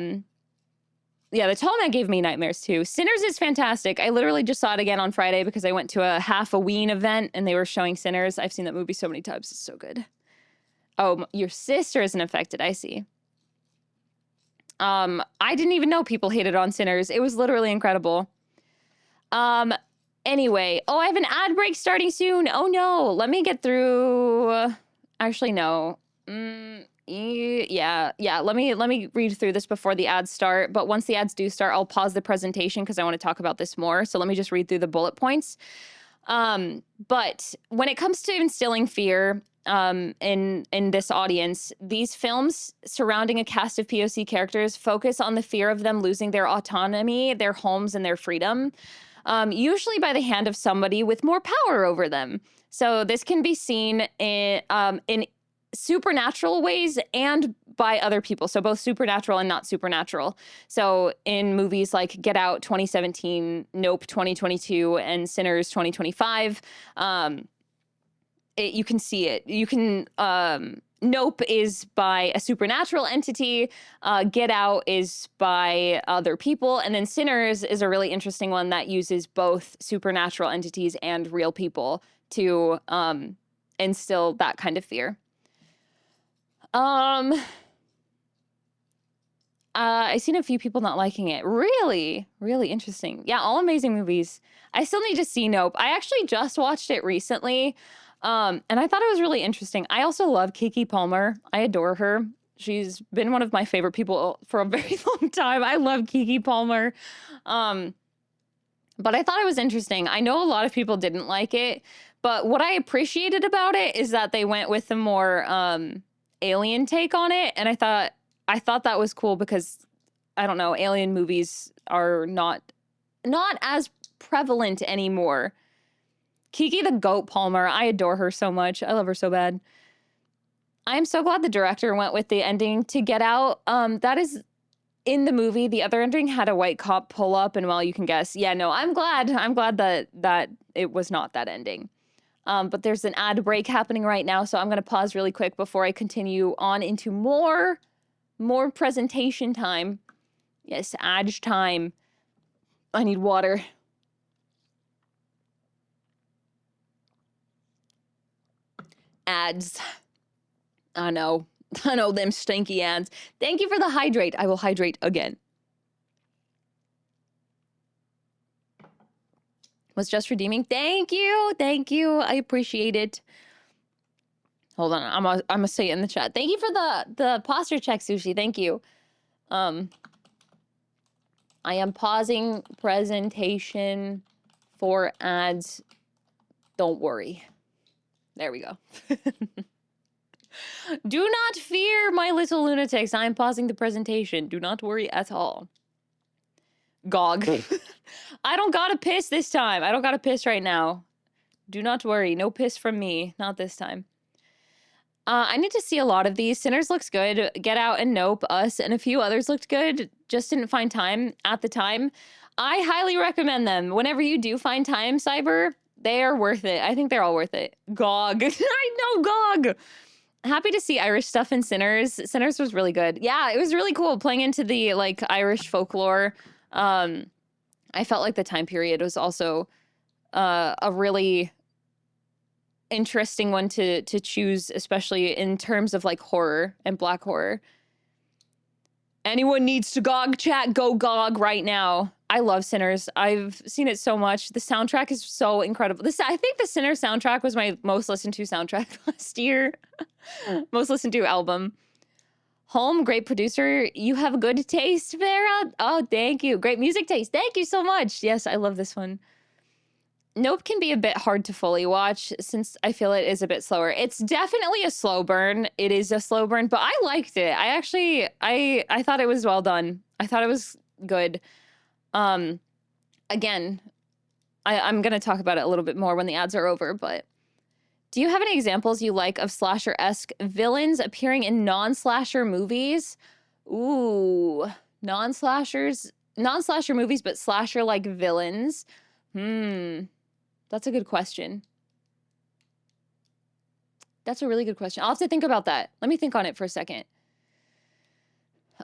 The Tall Man gave me nightmares too. Sinners is fantastic. I literally just saw it again on Friday because I went to a Halloween event and they were showing Sinners. I've seen that movie so many times. It's so good. Oh, your sister isn't affected. I see. I didn't even know people hated on Sinners. It was literally incredible. Anyway. Oh, I have an ad break starting soon. Oh, no. Let me get through. Actually, no. Yeah. Let me read through this before the ads start. But once the ads do start, I'll pause the presentation because I want to talk about this more. So let me just read through the bullet points. But when it comes to instilling fear, in this audience. These films surrounding a cast of POC characters focus on the fear of them losing their autonomy, their homes, and their freedom, usually by the hand of somebody with more power over them. So this can be seen in supernatural ways and by other people. So both supernatural and not supernatural. So in movies like Get Out 2017, Nope 2022, and Sinners 2025, you can see it. You can, Nope is by a supernatural entity. Get Out is by other people. And then Sinners is a really interesting one that uses both supernatural entities and real people to instill that kind of fear. I've seen a few people not liking it. Really, really interesting. Yeah, all amazing movies. I still need to see Nope. I actually just watched it recently, and I thought it was really interesting. I also love Keke Palmer. I adore her. She's been one of my favorite people for a very long time. I love Keke Palmer. But I thought it was interesting. I know a lot of people didn't like it, but what I appreciated about it is that they went with the more alien take on it, and I thought that was cool because, I don't know, alien movies are not as prevalent anymore. Keke the Goat Palmer, I adore her so much. I love her so bad. I'm so glad the director went with the ending to Get Out. That is in the movie. The other ending had a white cop pull up, and well, you can guess. Yeah, no, I'm glad that it was not that ending. But there's an ad break happening right now, so I'm going to pause really quick before I continue on into more presentation time. Yes, ad time. I need water. Ads. I know them stinky ads. Thank you for the hydrate. I will hydrate again. Was just redeeming. Thank you. I appreciate it. Hold on, I'm gonna say it in the chat. Thank you for the posture check, Sushi. Thank you. I am pausing presentation for ads. Don't worry. There we go. Do not fear, my little lunatics. I am pausing the presentation. Do not worry at all. Gog. I don't gotta piss this time. I don't gotta piss right now. Do not worry. No piss from me. Not this time. I need to see a lot of these. Sinners looks good. Get Out and Nope, Us, and a few others looked good. Just didn't find time at the time. I highly recommend them. Whenever you do find time, Cyber, they are worth it. I think they're all worth it. Gog. I know, Gog. Happy to see Irish stuff in Sinners. Sinners was really good. Yeah, it was really cool playing into the like Irish folklore. I felt like the time period was also a really interesting one to choose, especially in terms of like horror and black horror. Anyone needs to Gog chat, go Gog right now. I love Sinners. I've seen it so much. The soundtrack is so incredible. I think the Sinners soundtrack was my most listened to soundtrack last year. Most listened to album. Home, great producer. You have a good taste, Vera. Oh, thank you. Great music taste. Thank you so much. Yes, I love this one. Nope can be a bit hard to fully watch since I feel it is a bit slower. It's definitely a slow burn. It is a slow burn, but I liked it. I thought it was well done. I thought it was good. Again, I'm going to talk about it a little bit more when the ads are over, but do you have any examples you like of slasher-esque villains appearing in non-slasher movies? Ooh, non-slasher movies, but slasher-like villains. That's a good question. That's a really good question. I'll have to think about that. Let me think on it for a second.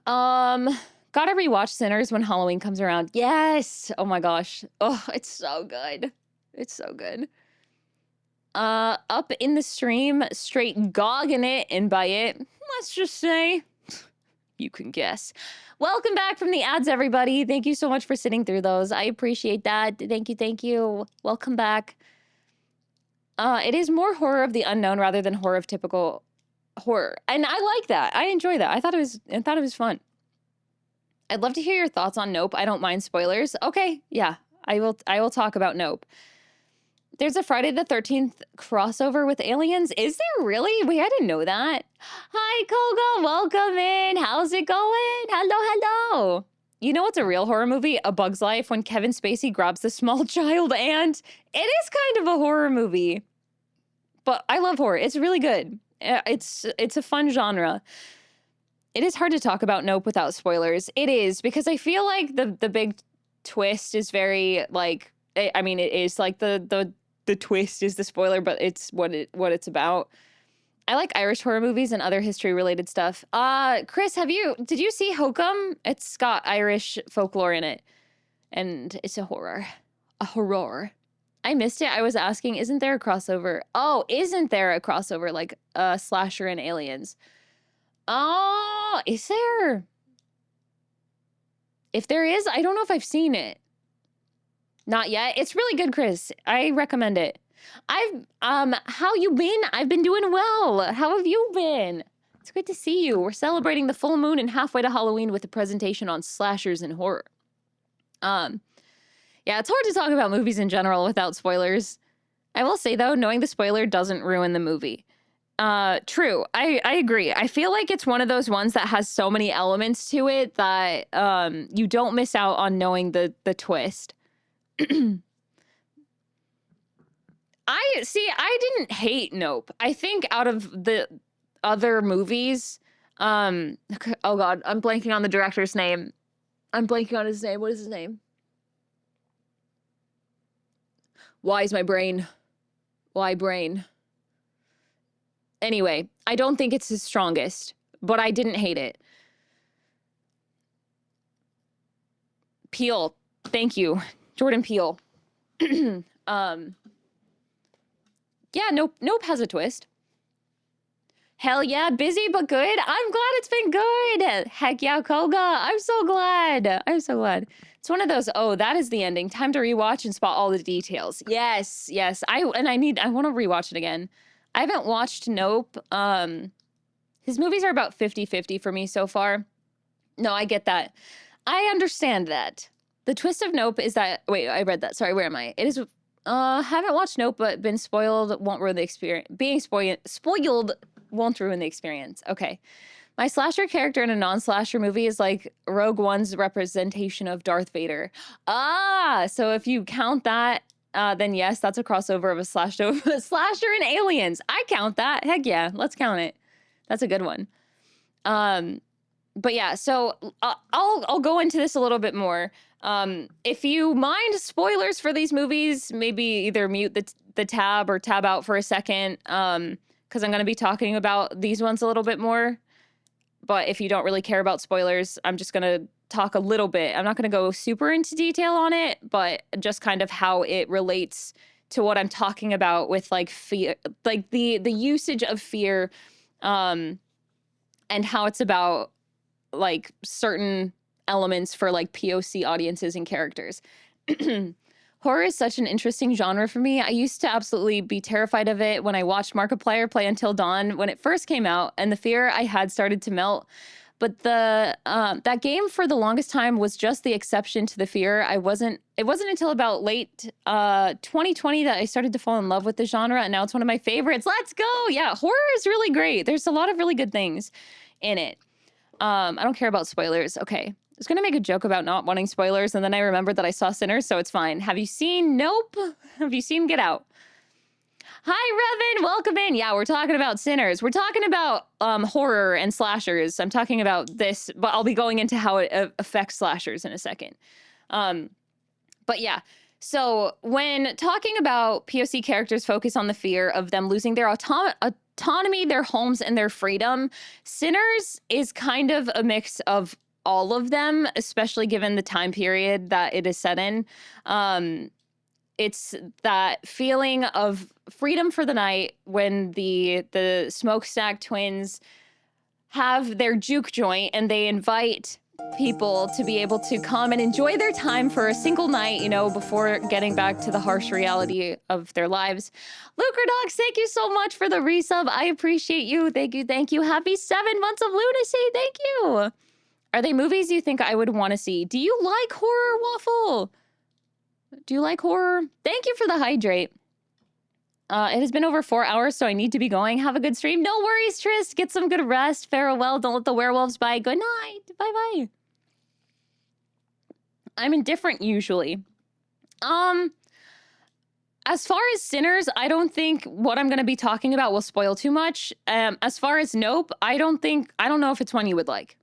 Gotta rewatch Sinners when Halloween comes around. Yes! Oh my gosh. Oh, it's so good. It's so good. Up in the stream, straight gogging it, and by it, let's just say, you can guess. Welcome back from the ads, everybody. Thank you so much for sitting through those. I appreciate that. Thank you. Welcome back. It is more horror of the unknown rather than horror of typical horror. And I like that. I enjoy that. I thought it was fun. I'd love to hear your thoughts on Nope. I don't mind spoilers. Okay, yeah. I will talk about Nope. There's a Friday the 13th crossover with aliens. Is there really? Wait, I didn't know that. Hi, Koga. Welcome in. How's it going? Hello, hello. You know what's a real horror movie? A Bug's Life, when Kevin Spacey grabs the small child ant. It is kind of a horror movie. But I love horror. It's really good. It's a fun genre. It is hard to talk about Nope without spoilers. It is, because I feel like the big twist is very, like, I mean, it is like the twist is the spoiler, but it's what it's about. I like Irish horror movies and other history-related stuff. Chris, did you see Hokum? It's got Irish folklore in it, and it's a horror. A horror. I missed it. I was asking, isn't there a crossover? Oh, isn't there a crossover, like Slasher and Aliens? Oh, is there? If there is, I don't know if I've seen it. Not yet. It's really good, Chris. I recommend it. How you been? I've been doing well. How have you been? It's good to see you. We're celebrating the full moon and halfway to Halloween with a presentation on slashers and horror. Yeah, it's hard to talk about movies in general without spoilers. I will say, though, knowing the spoiler doesn't ruin the movie. True. I agree. I feel like it's one of those ones that has so many elements to it that you don't miss out on knowing the twist. I didn't hate Nope. I think out of the other movies, oh god, I'm blanking on the director's name. I'm blanking on his name. What is his name? Why is my brain? Why brain? Anyway, I don't think it's his strongest, but I didn't hate it. Peele. Thank you. Jordan Peele. Yeah, Nope has a twist. Hell yeah, busy but good. I'm glad it's been good. Heck yeah, Koga. I'm so glad. I'm so glad. It's one of those, oh, that is the ending. Time to rewatch and spot all the details. Yes. I want to rewatch it again. I haven't watched Nope. His movies are about 50-50 for me so far. No, I get that. I understand that. The twist of Nope is that, wait, I read that. Sorry, where am I? It is, haven't watched Nope, but been spoiled won't ruin the experience. Being spoiled won't ruin the experience. Okay. My slasher character in a non-slasher movie is like Rogue One's representation of Darth Vader. So if you count that, then yes, that's a crossover of a slasher and aliens. I count that. Heck yeah, let's count it. That's a good one. But yeah, so I'll go into this a little bit more. If you mind spoilers for these movies, maybe either mute the tab or tab out for a second, because I'm going to be talking about these ones a little bit more. But if you don't really care about spoilers, I'm just going to talk a little bit. I'm not going to go super into detail on it, but just kind of how it relates to what I'm talking about with like fear, like the usage of fear, and how it's about like certain elements for like POC audiences and characters. Horror is such an interesting genre for me. I used to absolutely be terrified of it when I watched Markiplier play Until Dawn when it first came out, and the fear I had started to melt. But that game for the longest time was just the exception to the fear. It wasn't until about late 2020 that I started to fall in love with the genre, and now it's one of my favorites. Let's go! Yeah, horror is really great. There's a lot of really good things in it. I don't care about spoilers. Okay. I was going to make a joke about not wanting spoilers, and then I remembered that I saw Sinners, so it's fine. Have you seen Nope? Have you seen Get Out? Hi, Revan. Welcome in. Yeah, we're talking about Sinners. We're talking about horror and slashers. I'm talking about this, but I'll be going into how it affects slashers in a second. But yeah, so when talking about POC characters focus on the fear of them losing their autonomy, their homes, and their freedom, Sinners is kind of a mix of all of them, especially given the time period that it is set in. It's that feeling of freedom for the night when the Smokestack twins have their juke joint and they invite people to be able to come and enjoy their time for a single night, you know, before getting back to the harsh reality of their lives. Lucre Dogs, thank you so much for the resub. I appreciate you. Thank you. Happy 7 months of lunacy. Thank you. Are they movies you think I would want to see? Do you like horror, Waffle? Do you like horror? Thank you for the hydrate. It has been over 4 hours, so I need to be going. Have a good stream. No worries, Tris. Get some good rest. Farewell. Don't let the werewolves bite. Good night. Bye-bye. I'm indifferent usually. As far as Sinners, I don't think what I'm going to be talking about will spoil too much. As far as Nope, I don't know if it's one you would like.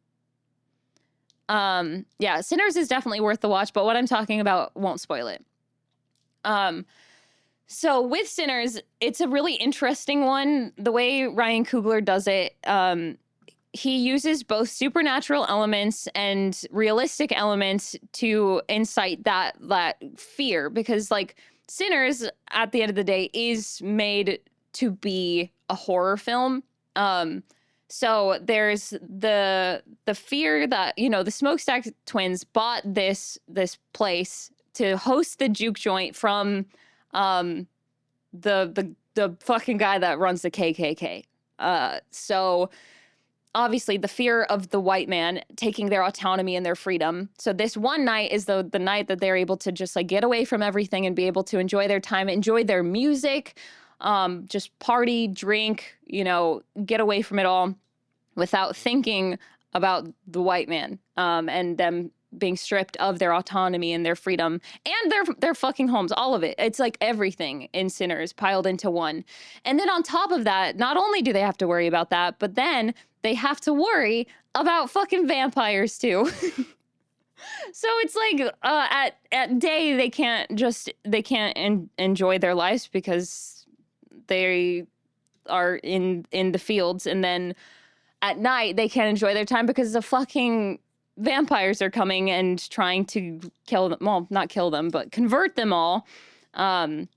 Yeah, Sinners is definitely worth the watch, but what I'm talking about won't spoil it. So with Sinners, it's a really interesting one. The way Ryan Coogler does it, he uses both supernatural elements and realistic elements to incite that fear, because like Sinners at the end of the day is made to be a horror film. So there's the fear that, you know, the Smokestack twins bought this place to host the juke joint from the fucking guy that runs the KKK. So obviously the fear of the white man taking their autonomy and their freedom. So this one night is the night that they're able to just like get away from everything and be able to enjoy their time, enjoy their music, just party, drink, you know, get away from it all without thinking about the white man, and them being stripped of their autonomy and their freedom and their fucking homes, all of it. It's like everything in Sinners piled into one. And then on top of that, not only do they have to worry about that, but then they have to worry about fucking vampires too. So it's like at day they can't enjoy their lives because they are in the fields, and then at night they can't enjoy their time because the fucking vampires are coming and trying to kill them. Well, not kill them, but convert them all, and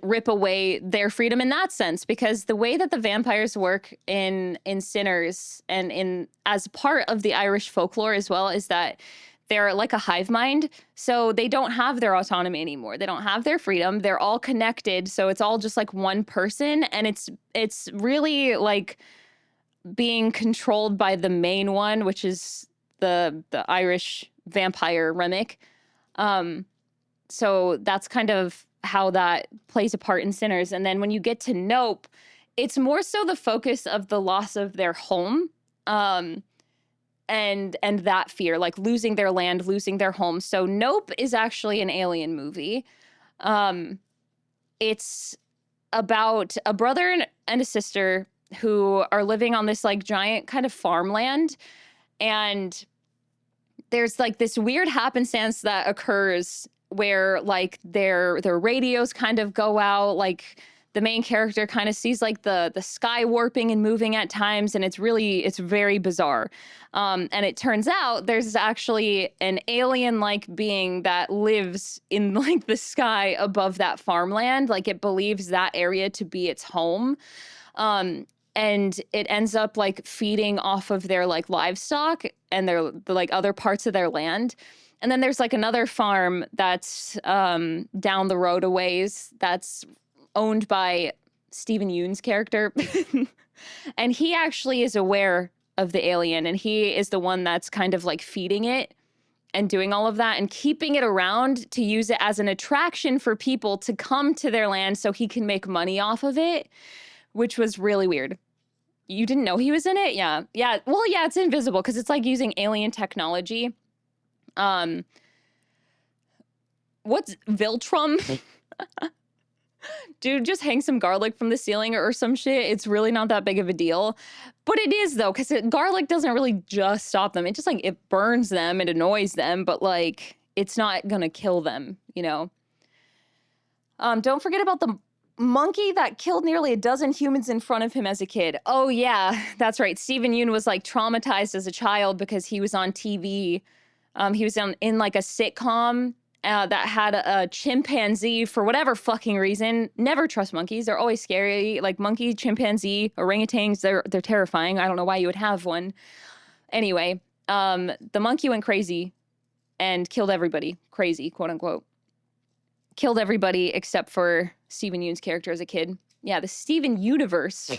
rip away their freedom in that sense. Because the way that the vampires work in Sinners and in as part of the Irish folklore as well is that they're like a hive mind. So they don't have their autonomy anymore. They don't have their freedom. They're all connected. So it's all just like one person. And it's really like being controlled by the main one, which is the Irish vampire Remick. So that's kind of how that plays a part in Sinners. And then when you get to Nope, it's more so the focus of the loss of their home, and that fear, like losing their land, losing their home. So Nope is actually an alien movie. It's about a brother and a sister who are living on this like giant kind of farmland, and there's like this weird happenstance that occurs where like their radios kind of go out. Like the main character kind of sees like the sky warping and moving at times, and it's very bizarre. And it turns out there's actually an alien-like being that lives in like the sky above that farmland. Like it believes that area to be its home. And it ends up like feeding off of their like livestock and the like other parts of their land. And then there's like another farm that's down the road a ways that's owned by Stephen Yeun's character. And he actually is aware of the alien, and he is the one that's kind of like feeding it and doing all of that and keeping it around to use it as an attraction for people to come to their land so he can make money off of it, which was really weird. You didn't know he was in it? Yeah. Yeah. Well, yeah, it's invisible because it's like using alien technology. What's Viltrum? Dude, just hang some garlic from the ceiling or some shit. It's really not that big of a deal. But it is, though, because garlic doesn't really just stop them. It just, like, it burns them. It annoys them. But, like, it's not going to kill them, you know? Don't forget about the monkey that killed nearly a dozen humans in front of him as a kid. Oh, yeah, that's right. Stephen Yeun was, like, traumatized as a child because he was on TV. He was in like, a sitcom that had a chimpanzee for whatever fucking reason. Never trust monkeys. They're always scary. Like monkey, chimpanzee, orangutans, they're terrifying. I don't know why you would have one. Anyway, the monkey went crazy and killed everybody. Crazy, quote unquote. Killed everybody except for Stephen Yeun's character as a kid. Yeah, the Steven universe.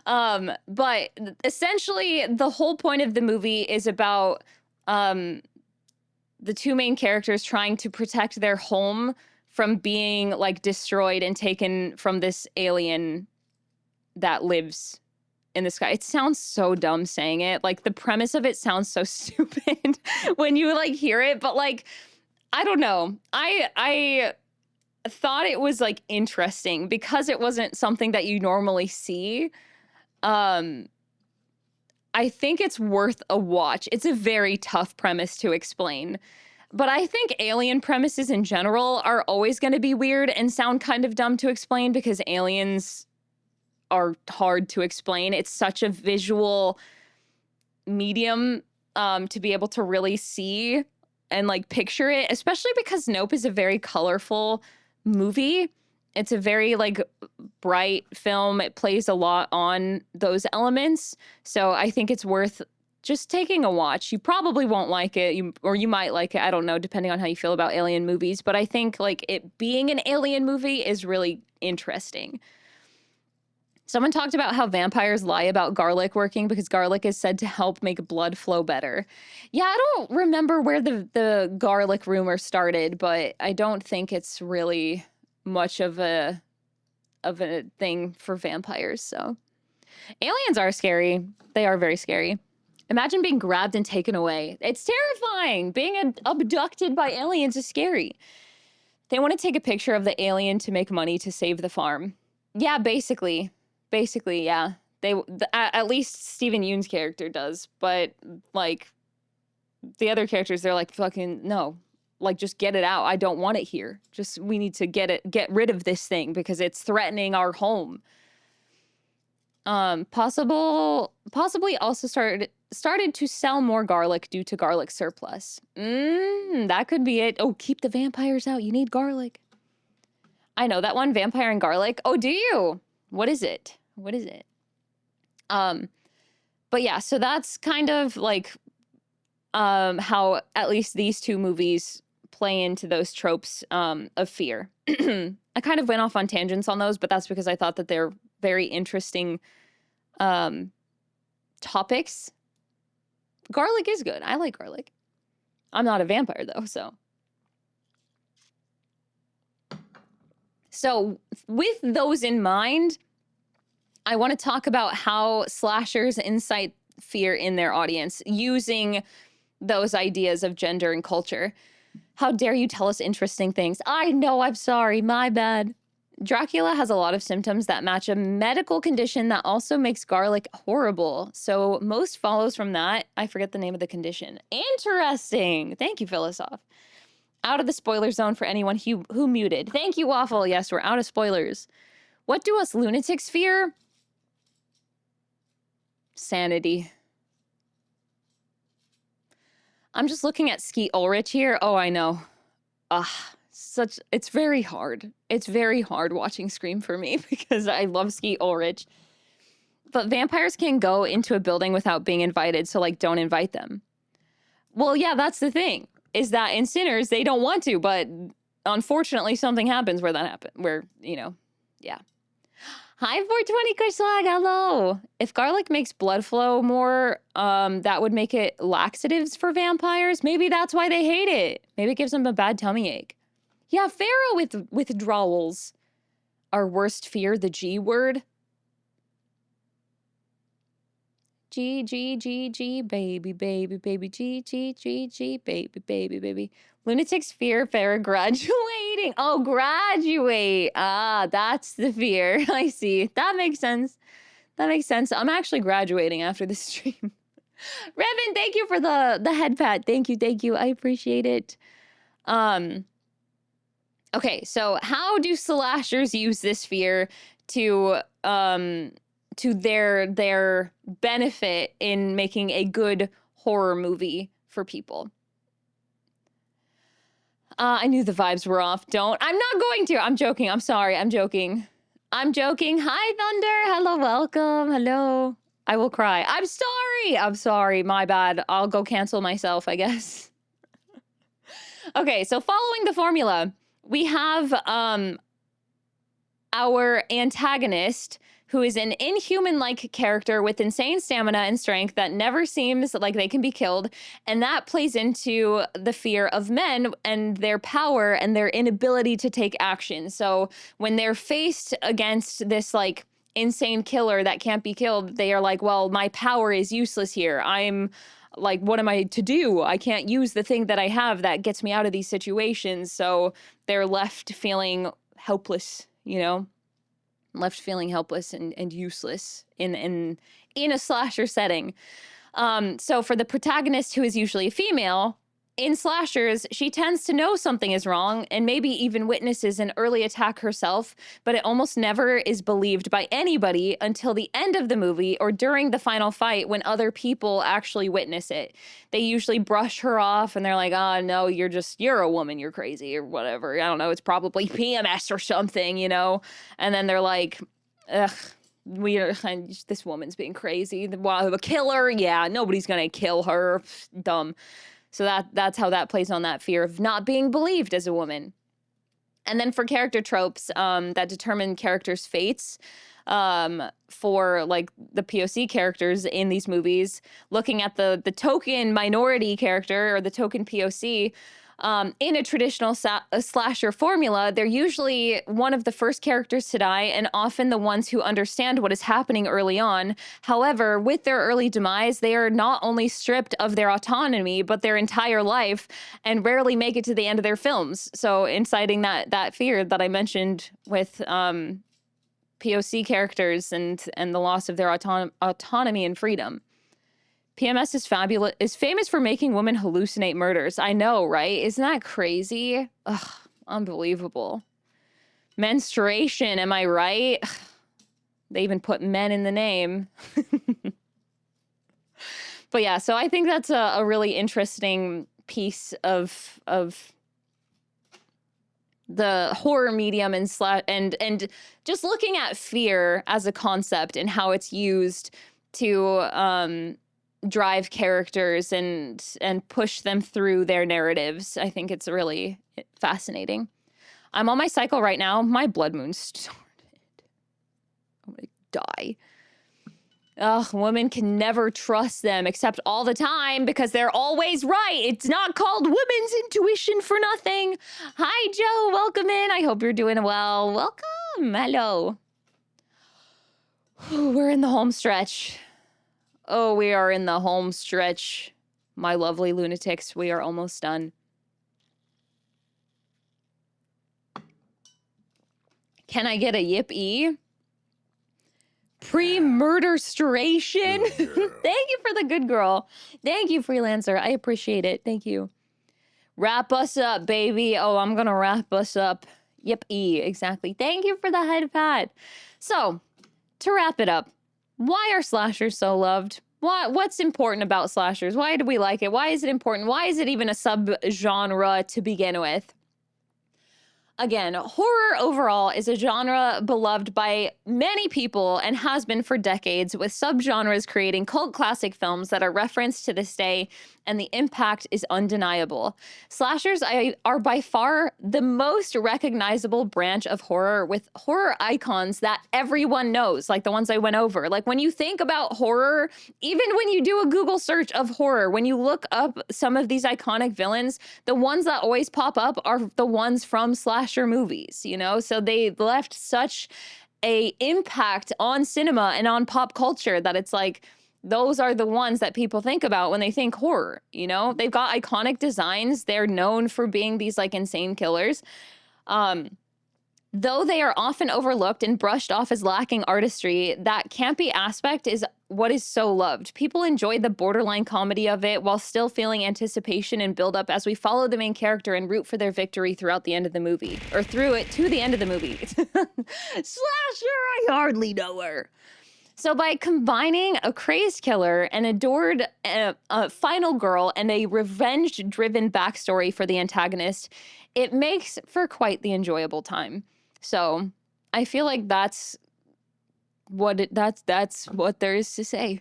But essentially the whole point of the movie is about the two main characters trying to protect their home from being like destroyed and taken from this alien that lives in the sky. It sounds so dumb saying it. Like the premise of it sounds so stupid when you like hear it, but like I don't know. I thought it was like interesting because it wasn't something that you normally see. I think it's worth a watch. It's a very tough premise to explain. But I think alien premises in general are always going to be weird and sound kind of dumb to explain because aliens are hard to explain. It's such a visual medium to be able to really see and like picture it, especially because Nope is a very colorful movie. It's a very like bright film. It plays a lot on those elements. So I think it's worth just taking a watch. You probably won't like it, or you might like it. I don't know, depending on how you feel about alien movies. But I think like it being an alien movie is really interesting. Someone talked about how vampires lie about garlic working because garlic is said to help make blood flow better. Yeah, I don't remember where the garlic rumor started, but I don't think it's really much of a thing for vampires. So aliens are scary. They are very scary. Imagine being grabbed and taken away. It's terrifying. Being abducted by aliens is scary. They want to take a picture of the alien to make money to save the farm. Yeah, basically, yeah. At least Steven Yeun's character does, but like the other characters, they're like, fucking no, like just get it out. I don't want it here. Just we need to get rid of this thing because it's threatening our home. Possibly also started to sell more garlic due to garlic surplus. That could be it. Oh, keep the vampires out. You need garlic. I know that one, vampire and garlic. Oh, do you? What is it? But yeah, so that's kind of like how at least these two movies play into those tropes of fear. I kind of went off on tangents on those, but that's because I thought that they're very interesting topics. Garlic is good. I like garlic. I'm not a vampire though, so. So with those in mind, I want to talk about how slashers incite fear in their audience using those ideas of gender and culture. How dare you tell us interesting things? I know, I'm sorry, my bad. Dracula has a lot of symptoms that match a medical condition that also makes garlic horrible. So most follows from that. I forget the name of the condition. Interesting. Thank you, Philosoph. Out of the spoiler zone for anyone who muted. Thank you, Waffle. Yes, we're out of spoilers. What do us lunatics fear? Sanity. I'm just looking at Skeet Ulrich here. Oh, I know. It's very hard. It's very hard watching Scream for me because I love Skeet Ulrich. But vampires can go into a building without being invited, so like don't invite them. Well, yeah, that's the thing. Is that in Sinners, they don't want to, but unfortunately something happens where that happens. Where, yeah. Hi, 420 Kushlag, hello. If garlic makes blood flow more, that would make it laxatives for vampires. Maybe that's why they hate it. Maybe it gives them a bad tummy ache. Yeah, Pharaoh with withdrawals. Our worst fear, the G word. G, G, G, G, baby, baby, baby, G, G, G, G, baby, baby, baby. Lunatics fear Farrah graduating. Oh, graduate. Ah, that's the fear. I see. That makes sense. I'm actually graduating after this stream. Revan, thank you for the head pat. Thank you. I appreciate it. Okay, so how do slashers use this fear to their benefit in making a good horror movie for people? I knew the vibes were off. I'm not going to. I'm joking. I'm sorry. I'm joking. Hi, Thunder. Hello, welcome. Hello. I will cry. I'm sorry. My bad. I'll go cancel myself, I guess. Okay, so following the formula, we have our antagonist, who is an inhuman-like character with insane stamina and strength that never seems like they can be killed. And that plays into the fear of men and their power and their inability to take action. So when they're faced against this like insane killer that can't be killed, they are like, well, my power is useless here. I'm like, what am I to do? I can't use the thing that I have that gets me out of these situations. So they're left feeling helpless, you know? Left feeling helpless and useless in a slasher setting. So for the protagonist, who is usually a female, in slashers, she tends to know something is wrong and maybe even witnesses an early attack herself, but it almost never is believed by anybody until the end of the movie or during the final fight when other people actually witness it. They usually brush her off and they're like, oh, no, you're a woman, you're crazy or whatever. I don't know, it's probably PMS or something, you know? And then they're like, ugh. This woman's being crazy. A killer? Yeah, nobody's gonna kill her. Dumb. So that's how that plays on that fear of not being believed as a woman. And then for character tropes that determine characters' fates, for like the POC characters in these movies, looking at the token minority character or the token POC, in a traditional slasher formula, they're usually one of the first characters to die and often the ones who understand what is happening early on. However, with their early demise, they are not only stripped of their autonomy, but their entire life and rarely make it to the end of their films. So inciting that fear that I mentioned with POC characters and the loss of their autonomy and freedom. PMS is famous for making women hallucinate murders. I know, right? Isn't that crazy? Ugh, unbelievable. Menstruation, am I right? They even put men in the name. But yeah, so I think that's a really interesting piece of the horror medium and just looking at fear as a concept and how it's used to drive characters and push them through their narratives. I think it's really fascinating. I'm on my cycle right now. My blood moon started. I'm gonna die. Ugh, women can never trust them except all the time because they're always right. It's not called women's intuition for nothing. Hi, Joe. Welcome in. I hope you're doing well. Welcome. Hello. We're in the home stretch. Oh, we are in the home stretch. My lovely lunatics, we are almost done. Can I get a yip-e? Pre-murder-stration? Thank you for the good girl. Thank you, Freelancer. I appreciate it. Thank you. Wrap us up, baby. Oh, I'm gonna wrap us up. Yip-e, exactly. Thank you for the head pat. So, to wrap it up, why are slashers so loved? What's important about slashers? Why do we like it? Why is it important? Why is it even a subgenre to begin with? Again, horror overall is a genre beloved by many people and has been for decades, with subgenres creating cult classic films that are referenced to this day, and the impact is undeniable. Slashers are by far the most recognizable branch of horror, with horror icons that everyone knows, like the ones I went over. Like when you think about horror, even when you do a Google search of horror, when you look up some of these iconic villains, the ones that always pop up are the ones from slasher movies, you know? So they left such a impact on cinema and on pop culture that it's like, those are the ones that people think about when they think horror, you know? They've got iconic designs. They're known for being these like insane killers. Though they are often overlooked and brushed off as lacking artistry, that campy aspect is what is so loved. People enjoy the borderline comedy of it while still feeling anticipation and build up as we follow the main character and root for their victory throughout the end of the movie, or through it to the end of the movie. Slasher, I hardly know her. So by combining a crazed killer, an adored final girl, and a revenge-driven backstory for the antagonist, it makes for quite the enjoyable time. So I feel like that's what there is to say.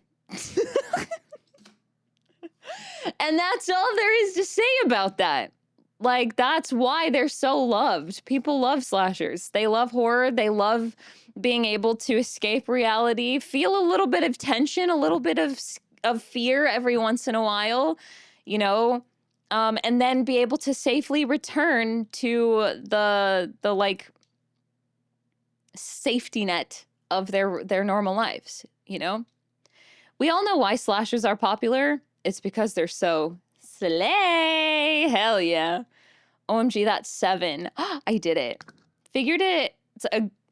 And that's all there is to say about that. Like, that's why they're so loved. People love slashers. They love horror. They love being able to escape reality, feel a little bit of tension, a little bit of fear every once in a while, you know, and then be able to safely return to the like safety net of their normal lives, you know? We all know why slashers are popular. It's because they're so slay. Hell yeah. OMG, that's 7. I did it. Figured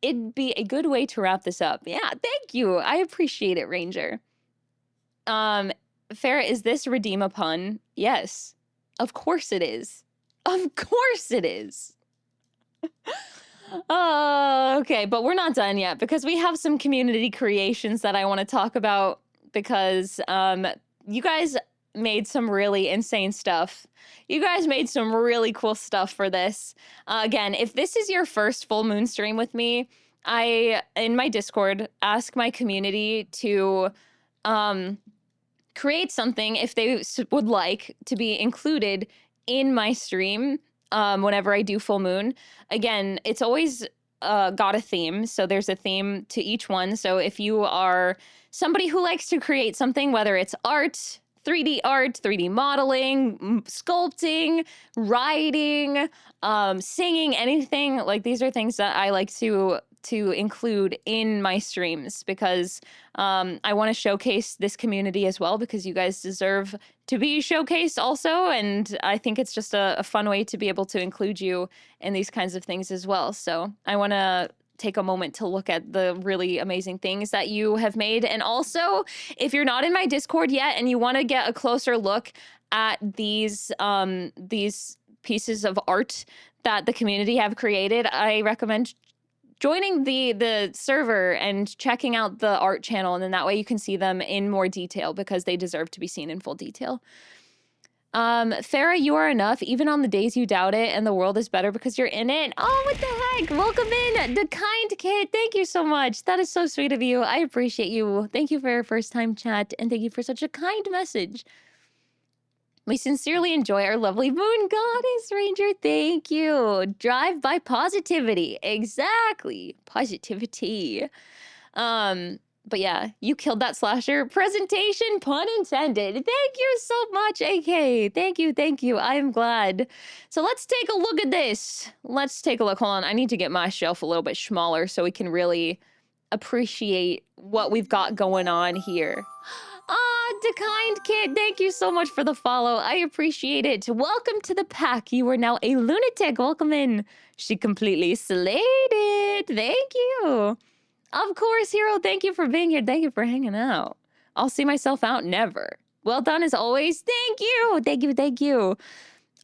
it'd be a good way to wrap this up. Yeah, thank you. I appreciate it, Ranger. Farrah, is this redeem a pun? Yes. Of course it is. Of course it is. Oh, okay, but we're not done yet because we have some community creations that I want to talk about because you guys made some really insane stuff. You guys made some really cool stuff for this. Again, if this is your first full moon stream with me, I, in my Discord, ask my community to create something if they would like to be included in my stream whenever I do full moon. Again, it's always got a theme. So there's a theme to each one. So if you are somebody who likes to create something, whether it's art, 3D modeling, sculpting, writing, singing, anything, like these are things that I like to include in my streams because I want to showcase this community as well because you guys deserve to be showcased also. And I think it's just a fun way to be able to include you in these kinds of things as well. So I want to take a moment to look at the really amazing things that you have made. And also, if you're not in my Discord yet and you want to get a closer look at these pieces of art that the community have created, I recommend joining the server and checking out the art channel. And then that way you can see them in more detail because they deserve to be seen in full detail. Farrah, you are enough, even on the days you doubt it, and the world is better because you're in it. Oh, what the heck? Welcome in, the kind kid. Thank you so much. That is so sweet of you. I appreciate you. Thank you for your first time chat, and thank you for such a kind message. We sincerely enjoy our lovely moon goddess, Ranger. Thank you. Drive by positivity. Exactly. Positivity. But yeah, you killed that slasher. Presentation, pun intended. Thank you so much, AK. Thank you. I am glad. So let's take a look at this. Let's take a look. Hold on. I need to get my shelf a little bit smaller so we can really appreciate what we've got going on here. The kind kid, thank you so much for the follow. I appreciate it. Welcome to the pack. You are now a lunatic. Welcome in. She completely slayed it. Thank you. Of course, Hero. Thank you for being here. Thank you for hanging out. I'll see myself out never. Well done as always. Thank you. Thank you.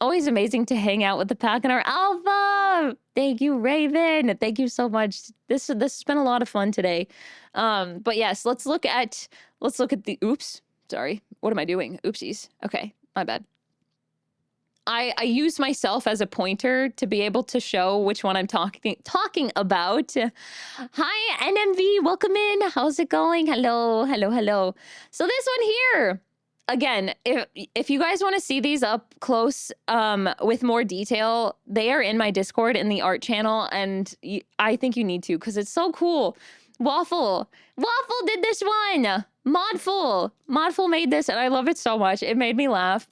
Always amazing to hang out with the pack and our alpha. Thank you, Raven. Thank you so much. This has been a lot of fun today. But yes, let's look at the oops. Sorry. What am I doing? Oopsies. Okay, my bad. I use myself as a pointer to be able to show which one I'm talking about. Hi, NMV. Welcome in. How's it going? Hello. So this one here. Again, if you guys want to see these up close with more detail, they are in my Discord in the art channel, and I think you need to because it's so cool. Waffle did this one. Modful made this, and I love it so much. It made me laugh.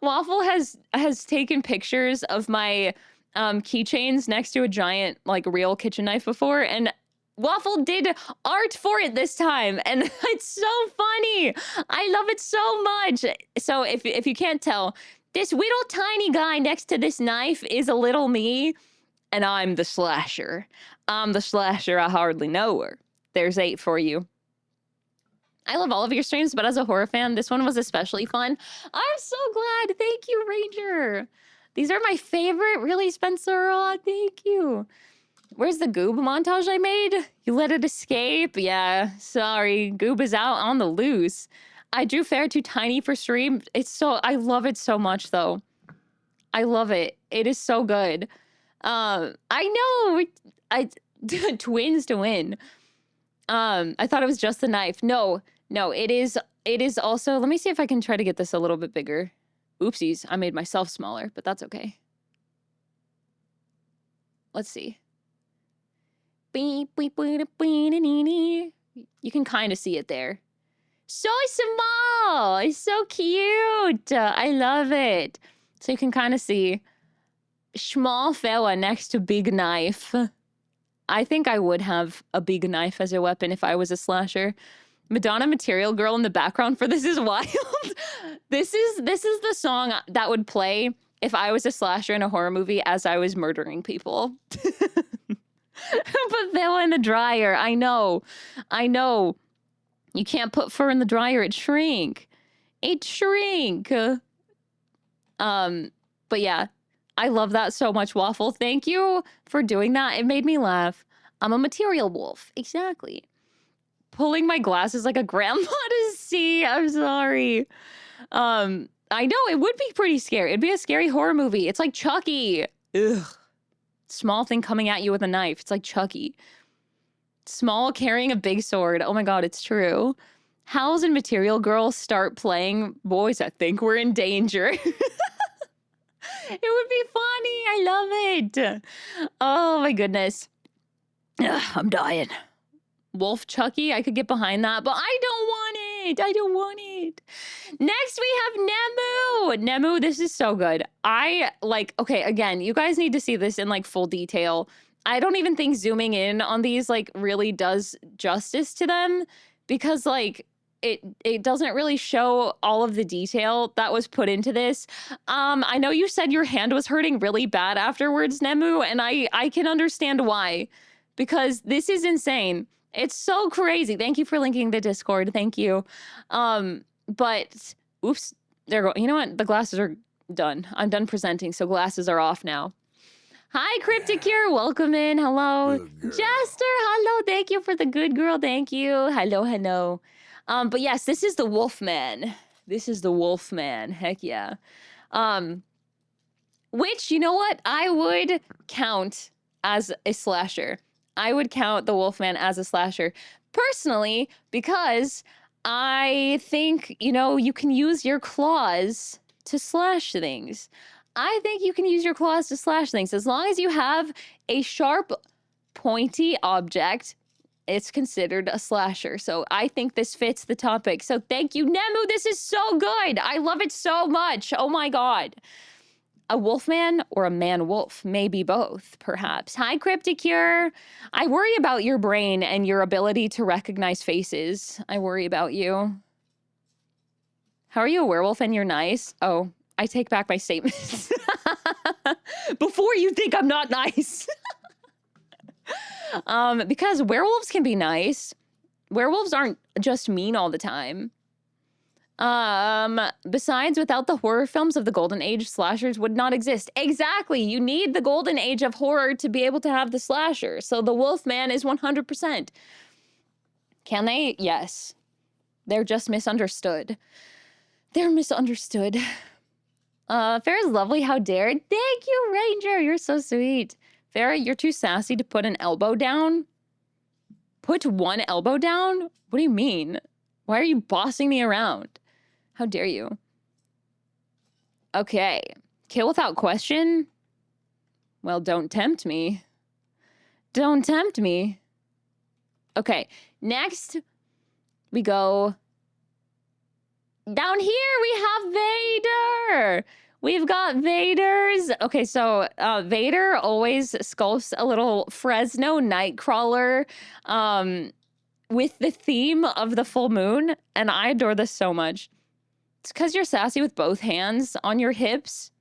Waffle has taken pictures of my keychains next to a giant like real kitchen knife before, and Waffle did art for it this time, and it's so funny. I love it so much. So if you can't tell, this little tiny guy next to this knife is a little me, and I'm the slasher. I'm the slasher. I hardly know her. There's 8 for you. I love all of your streams, but as a horror fan, this one was especially fun. I'm so glad. Thank you, Ranger. These are my favorite. Really, Spencer? Oh, thank you. Where's the goob montage I made? You let it escape? Yeah, sorry. Goob is out on the loose. I drew Fair too tiny for stream. I love it so much, though. I love it. It is so good. I know. Twins to win. I thought it was just the knife. No, it is also, let me see if I can try to get this a little bit bigger. Oopsies, I made myself smaller, but that's okay. Let's see. You can kind of see it there. So small! It's so cute! I love it. So you can kind of see small fella next to big knife. I think I would have a big knife as a weapon if I was a slasher. Madonna Material Girl in the background for This Is Wild. This is the song that would play if I was a slasher in a horror movie as I was murdering people. Put fur in the dryer. I know. You can't put fur in the dryer. It shrink. But yeah, I love that so much, Waffle. Thank you for doing that. It made me laugh. I'm a material wolf. Exactly. Pulling my glasses like a grandma to see. I'm sorry. I know it would be pretty scary. It'd be a scary horror movie. It's like Chucky. Ugh. Small thing coming at you with a knife. It's like Chucky. Small carrying a big sword. Oh my god, it's true. Howls and Material Girl start playing. Boys, I think we're in danger. It would be funny. I love it. Oh my goodness. Ugh, I'm dying. Wolf Chucky, I could get behind that, but I don't want it. Next, we have Nemu. Nemu, this is so good. Okay, again, you guys need to see this in like full detail. I don't even think zooming in on these like really does justice to them because like it doesn't really show all of the detail that was put into this. I know you said your hand was hurting really bad afterwards, Nemu, and I can understand why, because this is insane. It's so crazy. Thank you for linking the Discord. Thank you. But oops, there go. You know what? The glasses are done. I'm done presenting, so glasses are off now. Hi, Crypticure. Welcome in. Hello. Jester, hello. Thank you for the good girl. Thank you. Hello. But yes, this is the Wolfman. Heck yeah. Which, you know what? I would count as a slasher. I would count the Wolfman as a slasher personally because I think, you can use your claws to slash things. I think you can use your claws to slash things. As long as you have a sharp, pointy object, it's considered a slasher. So I think this fits the topic. So thank you, Nemu. This is so good. I love it so much. Oh my god. A wolfman or a man-wolf? Maybe both, perhaps. Hi, Crypticure. I worry about your brain and your ability to recognize faces. I worry about you. How are you a werewolf and you're nice? Oh, I take back my statements. Before you think I'm not nice. Because werewolves can be nice. Werewolves aren't just mean all the time. Besides, without the horror films of the golden age, slashers would not exist. Exactly. You need the golden age of horror to be able to have the slasher. So the Wolfman is 100%. Can they? Yes. They're just misunderstood. They're misunderstood. Farrah's lovely. How dare. Thank you, Ranger. You're so sweet. Farrah, you're too sassy to put an elbow down. Put one elbow down? What do you mean? Why are you bossing me around? How dare you? Okay. Kill without question? Well, don't tempt me. Don't tempt me. Okay. Next, we go down here. We have Vader. We've got Vader's. Okay, so Vader always sculpts a little Fresno Nightcrawler with the theme of the full moon, and I adore this so much. It's because you're sassy with both hands on your hips.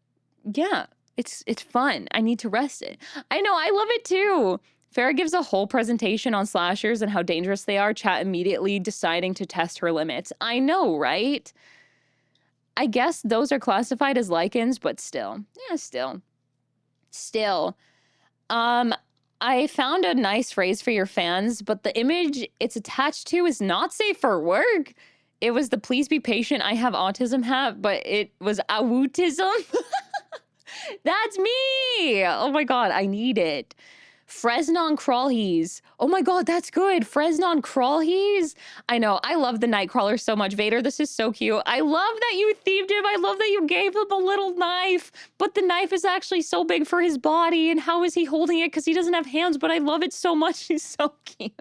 Yeah, it's fun. I need to rest it. I know, I love it too. Farrah gives a whole presentation on slashers and how dangerous they are, chat immediately deciding to test her limits. I know, right? I guess those are classified as lichens, but still. Yeah, still. I found a nice phrase for your fans, but the image it's attached to is not safe for work. It was the please be patient, I have autism hat, but it was awootism. That's me. Oh my god, I need it. Fresnon Crawlhees. Oh my god, that's good. Fresnon Crawlhees. I know. I love the Nightcrawler so much. Vader, this is so cute. I love that you themed him. I love that you gave him a little knife, but the knife is actually so big for his body. And how is he holding it? Because he doesn't have hands, but I love it so much. He's so cute.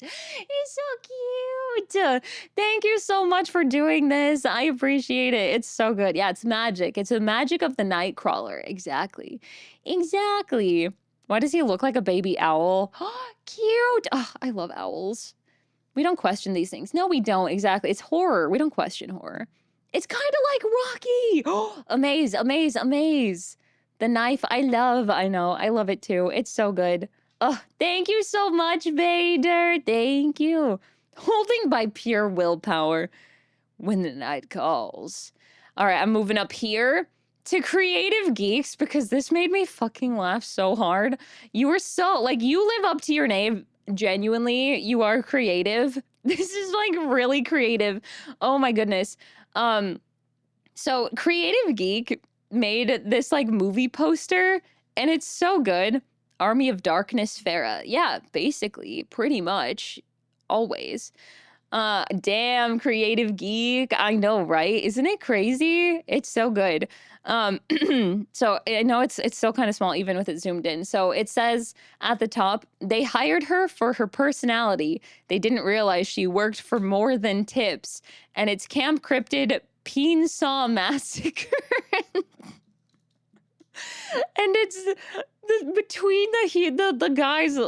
He's so cute. Thank you so much for doing this. I appreciate it. It's so good. Yeah, it's magic. It's the magic of the Nightcrawler. Exactly. Exactly. Why does he look like a baby owl? Cute. Oh, I love owls. We don't question these things. No, we don't. Exactly. It's horror. We don't question horror. It's kind of like Rocky. Oh, amaze, amaze, amaze. The knife I love. I know. I love it too. It's so good. Oh, thank you so much, Vader. Thank you. Holding by pure willpower when the night calls. All right, I'm moving up here to Creative Geeks because this made me fucking laugh so hard. You were so, like, you live up to your name. Genuinely, you are creative. This is like really creative. Oh my goodness. So Creative Geek made this like movie poster and it's so good. Army of Darkness Farah. Yeah, basically, pretty much, always. Damn, Creative Geek. I know, right? Isn't it crazy? It's so good. So I know it's still kind of small, even with it zoomed in. So it says at the top, they hired her for her personality. They didn't realize she worked for more than tips. And it's Camp Cryptid Peen Saw Massacre. And it's between the guy's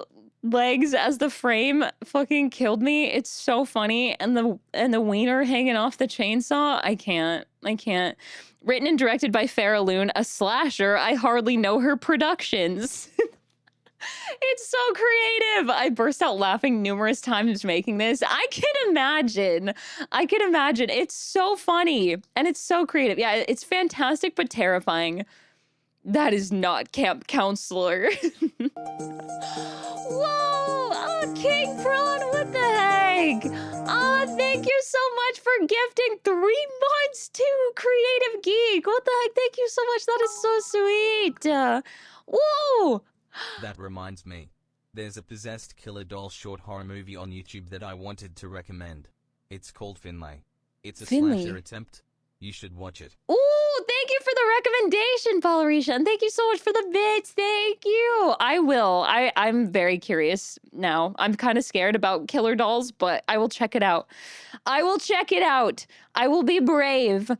legs as the frame fucking killed me. It's so funny. And the wiener hanging off the chainsaw. I can't. Written and directed by Farah Loon, a slasher. I hardly know her productions. It's so creative. I burst out laughing numerous times making this. I can imagine. It's so funny and it's so creative. Yeah, it's fantastic but terrifying. That is not Camp Counselor. Whoa! Oh, King Prawn, what the heck? Oh, thank you so much for gifting 3 months to Creative Geek. What the heck? Thank you so much. That is so sweet. Whoa! That reminds me. There's a possessed killer doll short horror movie on YouTube that I wanted to recommend. It's called Finlay. It's a slasher attempt. You should watch it. Ooh, thank you for the recommendation, Valerisha. And thank you so much for the bits. Thank you. I will. I'm very curious now. I'm kind of scared about killer dolls, but I will check it out. I will be brave.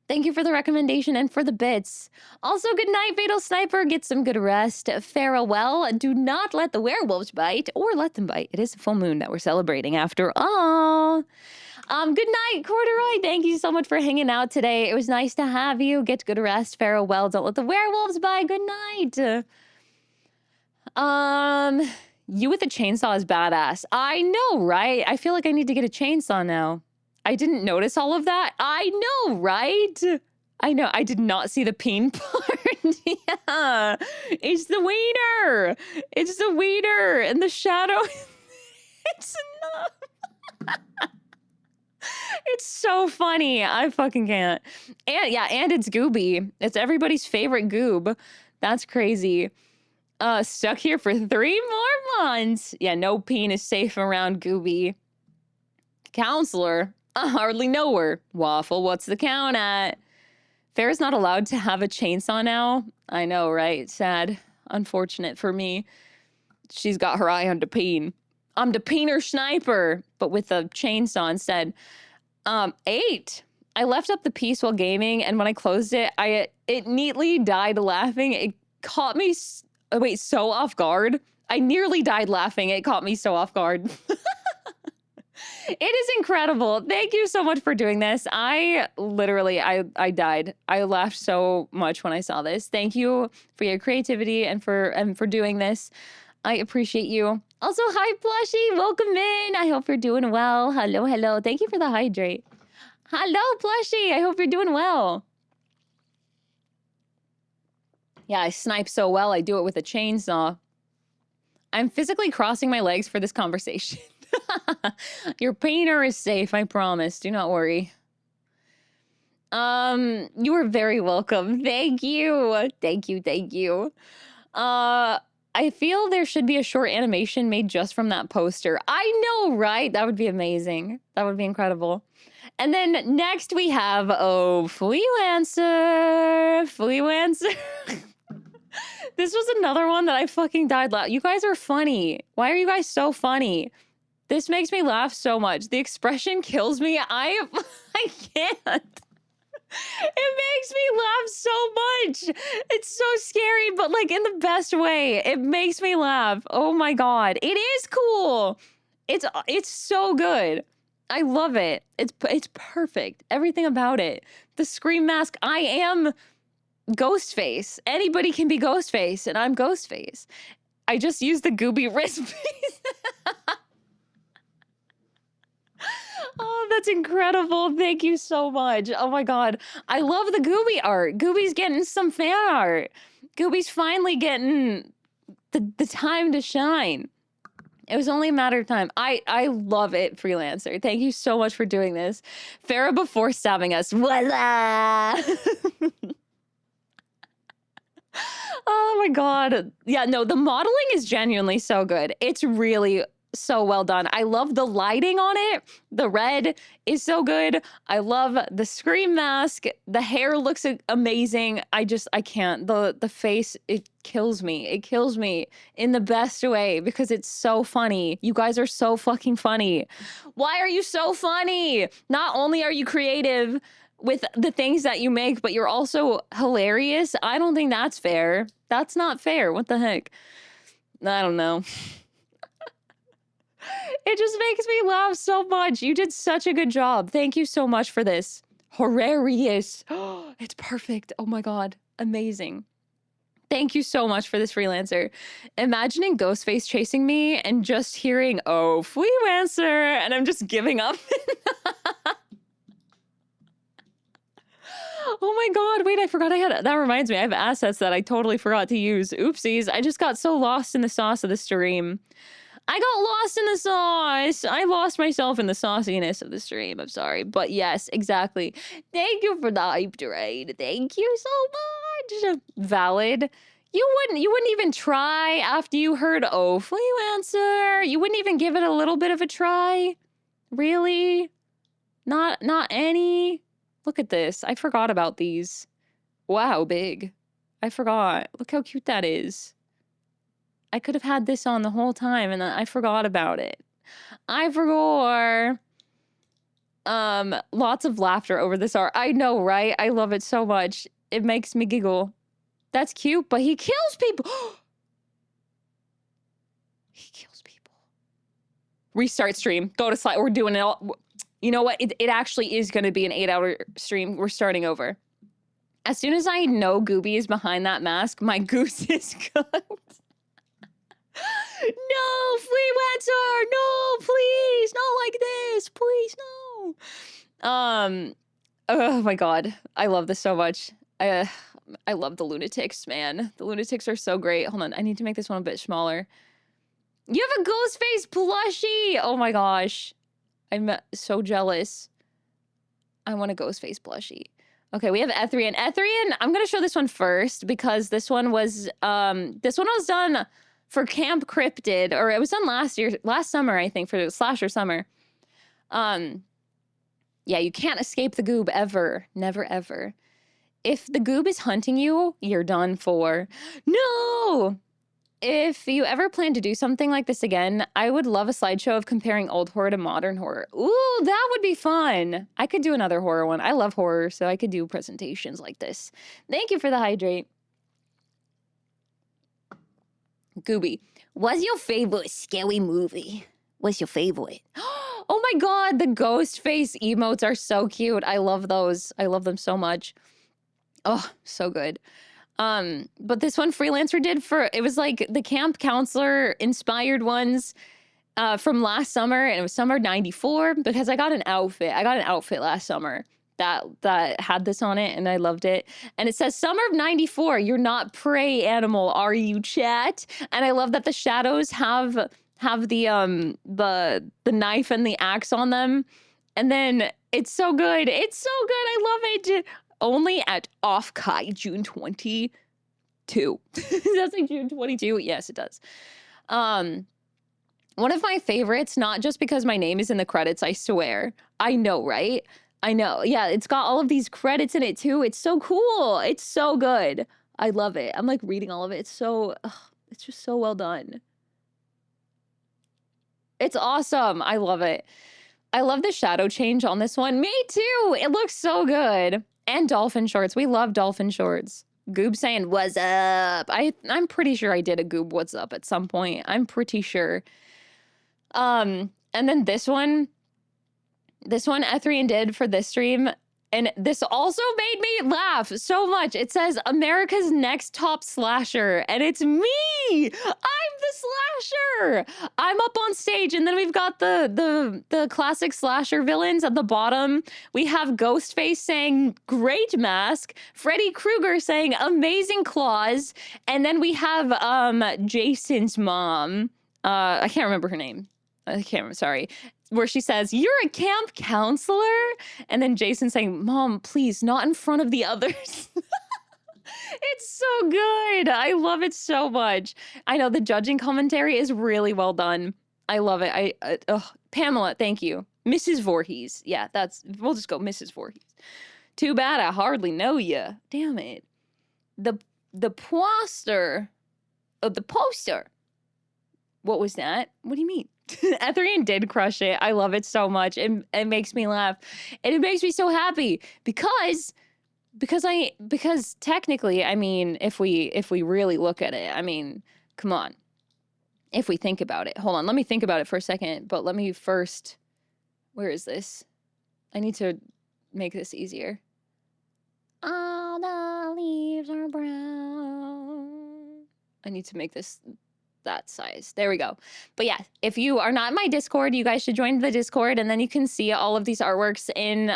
Thank you for the recommendation and for the bits. Also, good night, Fatal Sniper. Get some good rest. Farewell. Do not let the werewolves bite or let them bite. It is a full moon that we're celebrating after all. Good night, Corduroy. Thank you so much for hanging out today. It was nice to have you. Get good rest. Farewell. Don't let the werewolves bite. Good night. You with a chainsaw is badass. I know, right? I feel like I need to get a chainsaw now. I didn't notice all of that. I know, right? I know. I did not see the peen part. Yeah. It's the wiener. It's the wiener and the shadow. It's enough. It's so funny. I fucking can't. And yeah, and it's Gooby. It's everybody's favorite goob. That's crazy. Stuck here for 3 more months. Yeah, no peen is safe around Gooby. Counselor. I hardly know her. Waffle, what's the count at? Farah's not allowed to have a chainsaw now. I know, right? Sad. Unfortunate for me. She's got her eye on the peen. I'm the peener sniper, but with a chainsaw instead. 8. I left up the piece while gaming, and when I closed it, it neatly died laughing. It caught me so off guard. I nearly died laughing. It caught me so off guard. It is incredible. Thank you so much for doing this. I died. I laughed so much when I saw this. Thank you for your creativity and for doing this. I appreciate you. Also, hi, Plushie. Welcome in. I hope you're doing well. Hello, hello. Thank you for the hydrate. Hello, Plushie. I hope you're doing well. Yeah, I snipe so well, I do it with a chainsaw. I'm physically crossing my legs for this conversation. Your peener is safe, I promise. Do not worry. You are very welcome. Thank you. Thank you. I feel there should be a short animation made just from that poster. I know, right? That would be amazing. That would be incredible. And then next we have, oh, Freelancer. This was another one that I fucking died laughing. You guys are funny. Why are you guys so funny? This makes me laugh so much. The expression kills me. I can't. It makes me laugh so much. It's so scary, but like in the best way. It makes me laugh. Oh my god. It is cool. It's so good. I love it. It's perfect. Everything about it. The scream mask. I am Ghostface. Anybody can be Ghostface, and I'm Ghostface. I just used the Gooby wrist piece. Oh, that's incredible. Thank you so much. Oh my god. I love the Gooby art. Gooby's getting some fan art. Gooby's finally getting the time to shine. It was only a matter of time. I love it, Freelancer. Thank you so much for doing this. Farrah before stabbing us. Voila! Oh my god. Yeah, no, the modeling is genuinely so good. It's really so well done. I love the lighting on it. The red is so good. I love the scream mask. The hair looks amazing. I can't. The face, it kills me. It kills me in the best way because it's so funny. You guys are so fucking funny. Why are you so funny? Not only are you creative with the things that you make, but you're also hilarious. I don't think that's fair. That's not fair. What the heck? I don't know. It just makes me laugh so much. You did such a good job. Thank you so much for this. Hilarious. It's perfect. Oh my god. Amazing. Thank you so much for this, Freelancer. Imagining Ghostface chasing me and just hearing, oh, Freelancer, and I'm just giving up. Oh my god, wait, I forgot that reminds me, I have assets that I totally forgot to use. Oopsies, I just got so lost in the sauce of the stream. I got lost in the sauce. I lost myself in the sauciness of the stream. I'm sorry. But yes, exactly. Thank you for the hype trade. Thank you so much. Valid. You wouldn't even try after you heard, oh, Freelancer. You wouldn't even give it a little bit of a try? Really? Not any? Look at this. I forgot about these. Wow, big. I forgot. Look how cute that is. I could have had this on the whole time and I forgot about it. I forgot. Lots of laughter over this art. I know, right? I love it so much. It makes me giggle. That's cute, but he kills people. He kills people. Restart stream. Go to slide. We're doing it all. You know what? It actually is going to be an 8-hour stream. We're starting over. As soon as I know Gooby is behind that mask, my goose is cooked. No, Freelancer! No, please! Not like this! Please, no! Oh my god. I love this so much. I love the lunatics, man. The lunatics are so great. Hold on, I need to make this one a bit smaller. You have a Ghostface plushie! Oh my gosh. I'm so jealous. I want a Ghostface plushie. Okay, we have Ethrian. Ethrian, I'm gonna show this one first because this one was done for Camp Cryptid, or it was done last summer, I think, for Slasher Summer. Yeah, you can't escape the goob ever. Never, ever. If the goob is hunting you, you're done for. No! If you ever plan to do something like this again, I would love a slideshow of comparing old horror to modern horror. Ooh, that would be fun. I could do another horror one. I love horror, so I could do presentations like this. Thank you for the hydrate. Gooby, what's your favorite scary movie? What's your favorite? Oh my god, the ghost face emotes are so cute. I love those. I love them so much. Oh, so good. But this one Freelancer did it was like the camp counselor inspired ones from last summer, and it was summer 94 because I got an outfit. I got an outfit last summer that had this on it, and I loved it. And it says, summer of 94, you're not prey animal, are you, chat? And I love that the shadows have the knife and the axe on them. And then it's so good. It's so good. I love it. Only at Off-Kai, June 20. 2. Does that say June 22? Yes, it does. One of my favorites, not just because my name is in the credits, I swear. I know, right? I know. Yeah, it's got all of these credits in it too. It's so cool. It's so good. I love it. I'm like reading all of it. It's just so well done. It's awesome. I love it. I love the shadow change on this one. Me too. It looks so good. And dolphin shorts. We love dolphin shorts. Goob saying, what's up? I'm pretty sure I did a Goob what's up at some point. I'm pretty sure. And then this one Ethrian did for this stream, and this also made me laugh so much. It says America's next top slasher, and it's me. I'm the slasher. I'm up on stage, and then we've got the classic slasher villains at the bottom. We have Ghostface saying great mask, Freddy Krueger saying amazing claws, and then we have Jason's mom. I can't remember her name. Sorry. Where she says, you're a camp counselor? And then Jason saying, Mom, please, not in front of the others. It's so good. I love it so much. I know the judging commentary is really well done. I love it. Pamela, thank you. Mrs. Voorhees. Yeah, we'll just go Mrs. Voorhees. Too bad I hardly know you. Damn it. The poster. What was that? What do you mean? Ethrian did crush it. I love it so much. It makes me laugh. And it makes me so happy because technically, I mean, if we really look at it, I mean, come on. If we think about it. Hold on, let me think about it for a second, but let me first, where is this? I need to make this easier. All the leaves are brown. I need to make this that size. There we go. But yeah, if you are not in my Discord, you guys should join the Discord, and then you can see all of these artworks in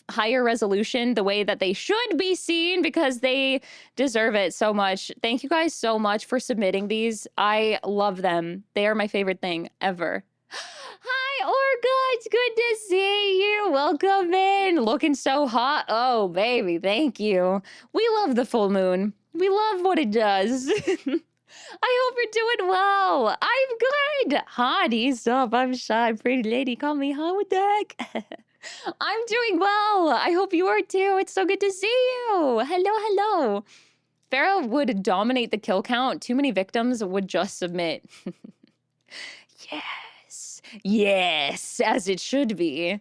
higher resolution, the way that they should be seen, because they deserve it so much. Thank you guys so much for submitting these. I love them. They are my favorite thing ever. Hi, Orga. It's good to see you. Welcome in. Looking so hot. Oh, baby. Thank you. We love the full moon. We love what it does. I hope you're doing well. I'm good. Hottie, stop. I'm shy. Pretty lady. Call me Hot Deck. I'm doing well. I hope you are too. It's so good to see you. Hello. Farah would dominate the kill count. Too many victims would just submit. Yes, as it should be.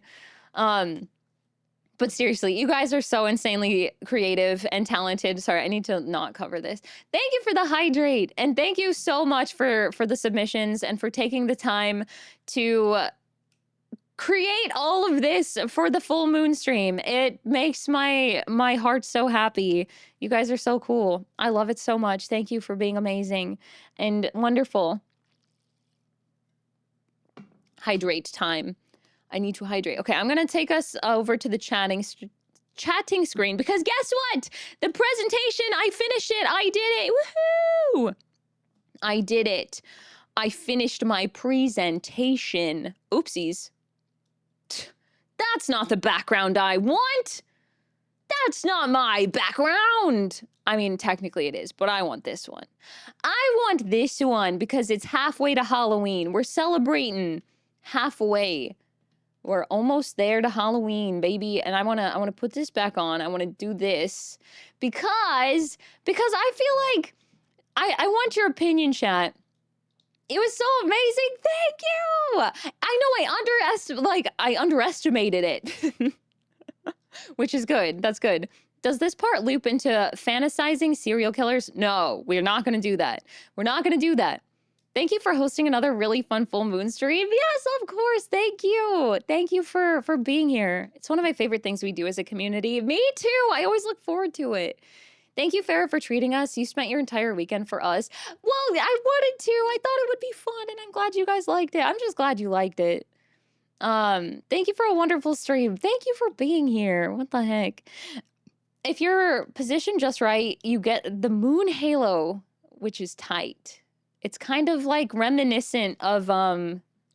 But seriously, you guys are so insanely creative and talented. Sorry, I need to not cover this. Thank you for the hydrate. And thank you so much for the submissions and for taking the time to create all of this for the full moon stream. It makes my heart so happy. You guys are so cool. I love it so much. Thank you for being amazing and wonderful. Hydrate time. I need to hydrate. Okay, I'm gonna take us over to the chatting screen, because guess what? The presentation, I finished it. I did it. Woohoo! I did it. I finished my presentation. Oopsies. That's not the background I want. That's not my background. I mean, technically it is, but I want this one. I want this one because it's halfway to Halloween. We're celebrating halfway. We're almost there to Halloween, baby. And I wanna put this back on. I wanna do this because I feel like I want your opinion, chat. It was so amazing. Thank you. I know I underestimated it. Which is good. That's good. Does this part loop into fantasizing serial killers? No, we're not gonna do that. We're not gonna do that. Thank you for hosting another really fun full moon stream. Yes, of course. Thank you. Thank you for being here. It's one of my favorite things we do as a community. Me too. I always look forward to it. Thank you, Farah, for treating us. You spent your entire weekend for us. Well, I wanted to. I thought it would be fun, and I'm glad you guys liked it. I'm just glad you liked it. Thank you for a wonderful stream. Thank you for being here. What the heck? If you're positioned just right, you get the moon halo, which is tight. It's kind of like reminiscent of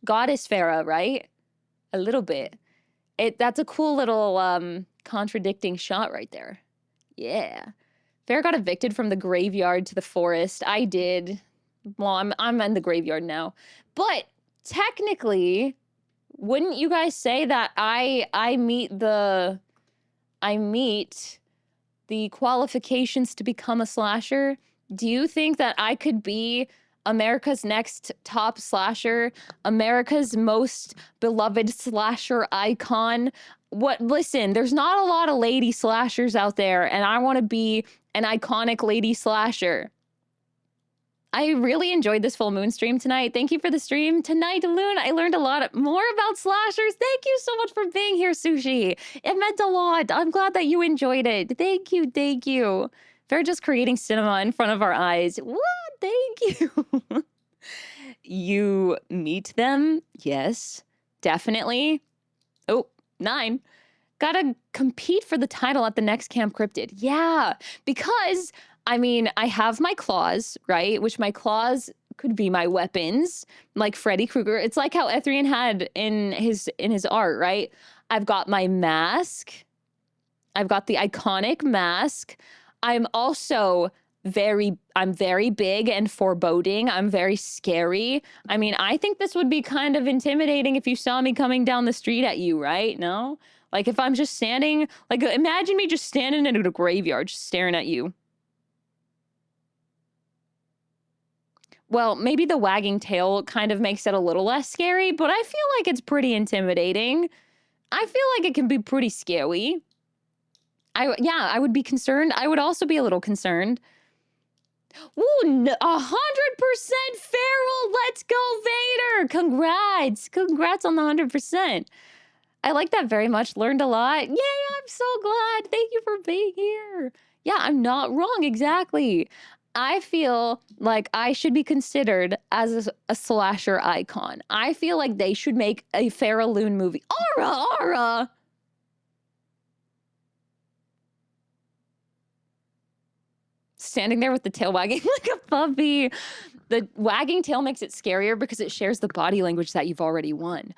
Goddess Farah, right? A little bit. That's a cool little contradicting shot right there. Yeah. Bear got evicted from the graveyard to the forest. I did. Well, I'm in the graveyard now. But technically, wouldn't you guys say that I meet the qualifications to become a slasher? Do you think that I could be America's next top slasher, America's most beloved slasher icon? Listen, there's not a lot of lady slashers out there, and I want to be an iconic lady slasher. I really enjoyed this full moon stream tonight. Thank you for the stream tonight, Loon. I learned a lot more about slashers. Thank you so much for being here, Sushi. It meant a lot. I'm glad that you enjoyed it. Thank you, thank you. They're just creating cinema in front of our eyes. What? Thank you. You meet them? Yes, definitely. Oh, 9. Gotta compete for the title at the next Camp Cryptid. Yeah, because I mean, I have my claws, right? Which my claws could be my weapons, like Freddy Krueger. It's like how Ethrian had in his art, right? I've got my mask. I've got the iconic mask. I'm also I'm very big and foreboding. I'm very scary. I mean, I think this would be kind of intimidating if you saw me coming down the street at you, right? No? Like if I'm just standing, like imagine me just standing in a graveyard, just staring at you. Well, maybe the wagging tail kind of makes it a little less scary, but I feel like it's pretty intimidating. I feel like it can be pretty scary. I would be concerned. I would also be a little concerned. Ooh, 100% feral. Let's go, Vader. Congrats on the 100%. I like that very much. Learned a lot. Yay, I'm so glad. Thank you for being here. Yeah, I'm not wrong. Exactly. I feel like I should be considered as a slasher icon. I feel like they should make a feral loon movie. Aura! Standing there with the tail wagging like a puppy. The wagging tail makes it scarier because it shares the body language that you've already won.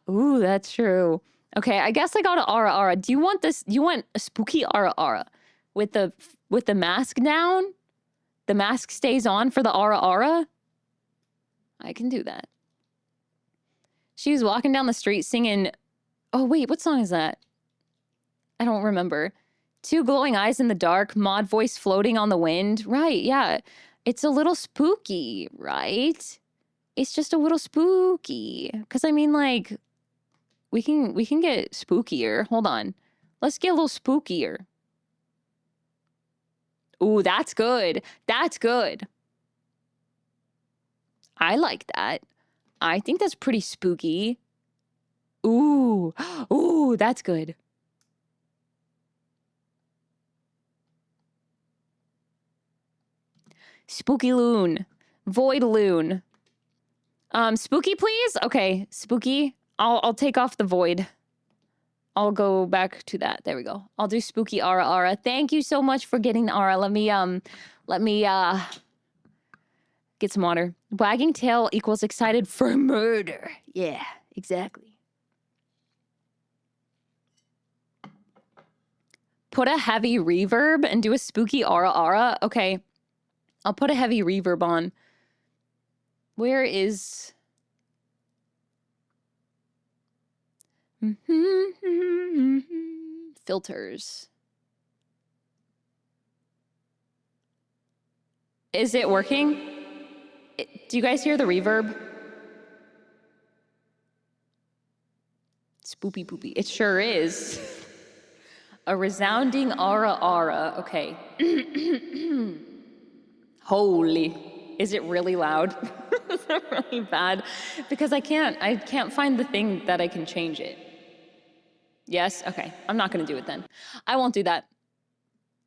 Ooh, that's true. Okay, I guess I got an aura. Do you want this? You want a spooky aura with the mask down? The mask stays on for the aura? I can do that. She was walking down the street singing... Oh, wait, what song is that? I don't remember. 2 glowing eyes in the dark, mod voice floating on the wind. Right, yeah. It's a little spooky, right? It's just a little spooky. Because, I mean, like, we can get spookier. Hold on. Let's get a little spookier. Ooh, that's good. That's good. I like that. I think that's pretty spooky. Ooh. Ooh, that's good. Spooky loon. Void loon. Spooky, please? Okay, spooky. I'll take off the void. I'll go back to that. There we go. I'll do spooky aura. Thank you so much for getting the aura. Let me get some water. Wagging tail equals excited for murder. Yeah, exactly. Put a heavy reverb and do a spooky aura. Okay. I'll put a heavy reverb on. Where is... filters. Is it working? Do you guys hear the reverb? Spoopy poopy. It sure is. A resounding aura. Okay. Holy. Is it really loud? Is it really bad? Because I can't find the thing that I can change it. Yes? Okay. I'm not going to do it then. I won't do that.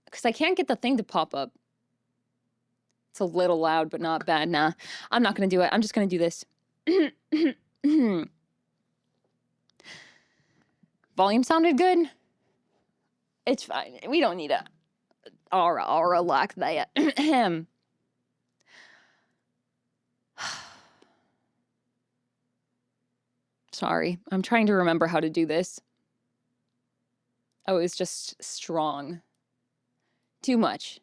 Because I can't get the thing to pop up. It's a little loud, but not bad. Nah, I'm not going to do it. I'm just going to do this. Volume sounded good? It's fine. We don't need a aura like that. Sorry. I'm trying to remember how to do this. Oh, it's just strong. Too much.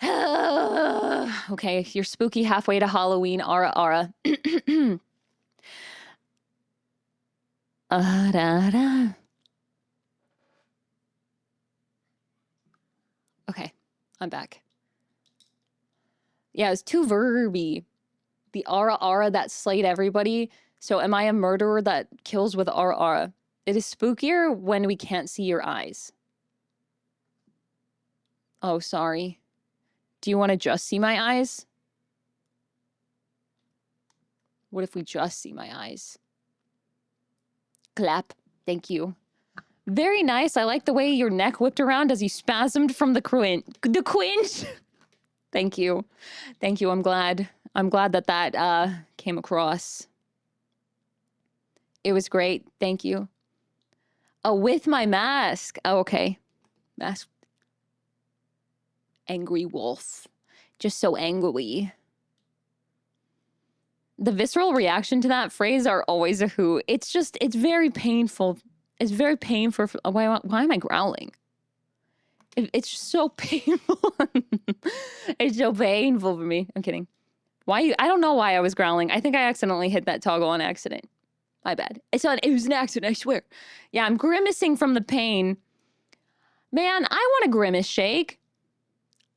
Okay, you're spooky halfway to Halloween. Ara, ara. Da. Okay, I'm back. Yeah, it's too verby. The ara that slayed everybody. So am I a murderer that kills with ara? It is spookier when we can't see your eyes. Oh, sorry. Do you want to just see my eyes? What if we just see my eyes? Clap. Thank you. Very nice. I like the way your neck whipped around as you spasmed from the quinch. Thank you. Thank you. I'm glad that came across. It was great. Thank you. Oh, with my mask. Oh, okay. Mask. Angry wolf. Just so angry. The visceral reaction to that phrase are always a who. It's very painful. It's very painful. Why am I growling? It's so painful. It's so painful for me. I'm kidding. I don't know why I was growling. I think I accidentally hit that toggle on accident. My bad. It was an accident, I swear. Yeah, I'm grimacing from the pain. Man, I want a grimace shake.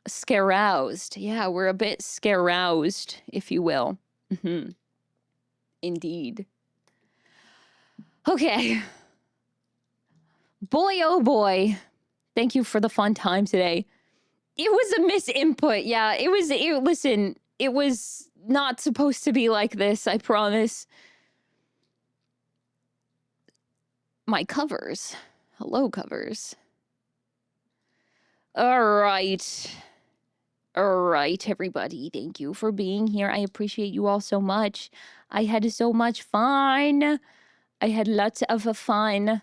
Scaroused. Yeah, we're a bit scaroused, if you will. Indeed. Okay. Boy, oh boy. Thank you for the fun time today. It was a misinput. Yeah, listen, it was not supposed to be like this, I promise. My covers. Hello, covers. All right, everybody. Thank you for being here. I appreciate you all so much. I had so much fun. I had lots of fun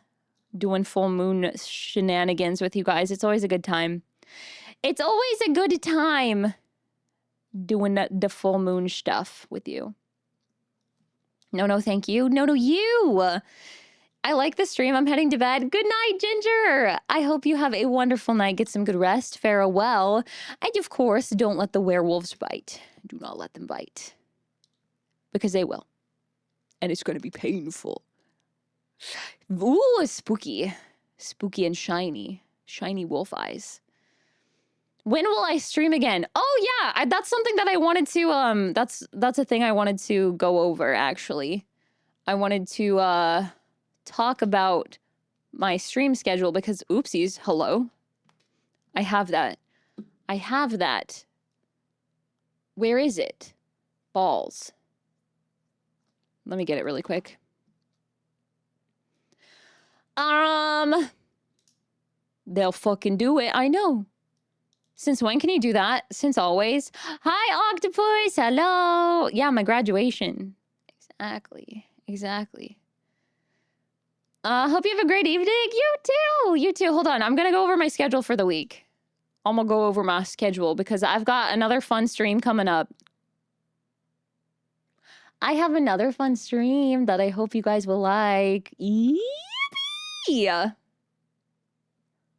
doing full moon shenanigans with you guys. It's always a good time. It's always a good time doing the full moon stuff with you. No, thank you. No, you. I like the stream. I'm heading to bed. Good night, Ginger. I hope you have a wonderful night. Get some good rest. Farewell. And of course, don't let the werewolves bite. Do not let them bite. Because they will. And it's going to be painful. Ooh, spooky. Spooky and shiny. Shiny wolf eyes. When will I stream again? Oh, yeah. That's something that I wanted to, that's a thing I wanted to go over, actually. I wanted to, talk about my stream schedule because oopsies, hello. I have that. Where is it? Balls. Let me get it really quick. They'll fucking do it. I know. Since when can you do that? Since always. Hi, Octopus. Hello. Yeah, my graduation. Exactly. Hope you have a great evening. You too. Hold on. I'm going to go over my schedule for the week. I'm going to go over my schedule because I've got another fun stream coming up. I have another fun stream that I hope you guys will like. Yippee!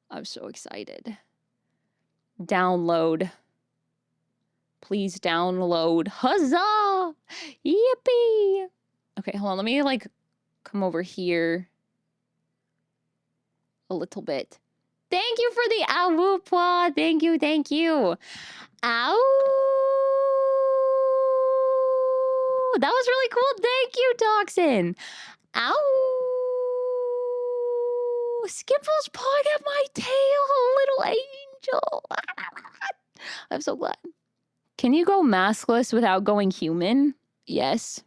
I'm so excited. Download. Please download. Huzzah! Yippee! Okay, hold on. Let me, come over here a little bit. Thank you for the awoopa. Thank you. Ow! That was really cool. Thank you, Toxin. Ow! Skimple's pawing at my tail, little angel. I'm so glad. Can you go maskless without going human? Yes.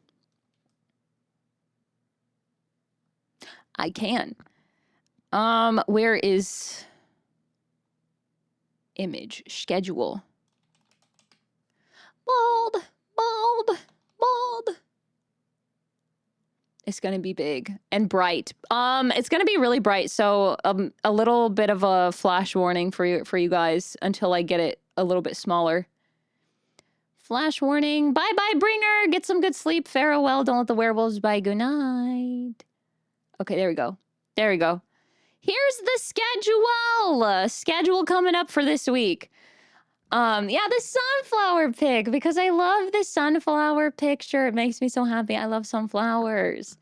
I can. Where is image schedule? Bald. It's gonna be big and bright. It's gonna be really bright. So a little bit of a flash warning for you guys until I get it a little bit smaller. Flash warning. Bye, bringer. Get some good sleep. Farewell. Don't let the werewolves bite. Good night. Okay, there we go. Here's the schedule. Schedule coming up for this week. Yeah, the sunflower pic, because I love the sunflower picture. It makes me so happy. I love sunflowers.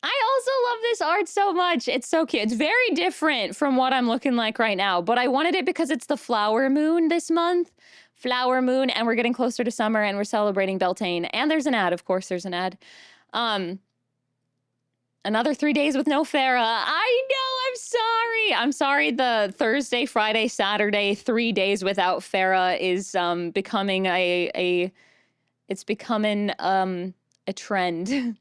I also love this art so much. It's so cute. It's very different from what I'm looking like right now, but I wanted it because it's the flower moon this month. Flower moon, and we're getting closer to summer, and we're celebrating Beltane. And there's an ad, of course, there's an ad. Another 3 days with no Farah. I know, I'm sorry. I'm sorry the Thursday, Friday, Saturday, 3 days without Farah is becoming it's becoming a trend.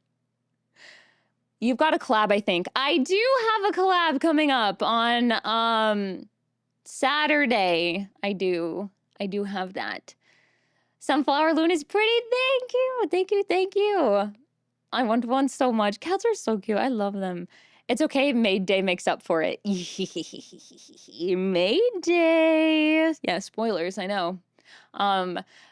You've got a collab, I think. I do have a collab coming up on Saturday. I do have that. Sunflower Loon is pretty. Thank you. Thank you. Thank you. I want one so much. Cats are so cute. I love them. It's okay. Maid Day makes up for it. Maid Day. Yeah, spoilers. I know.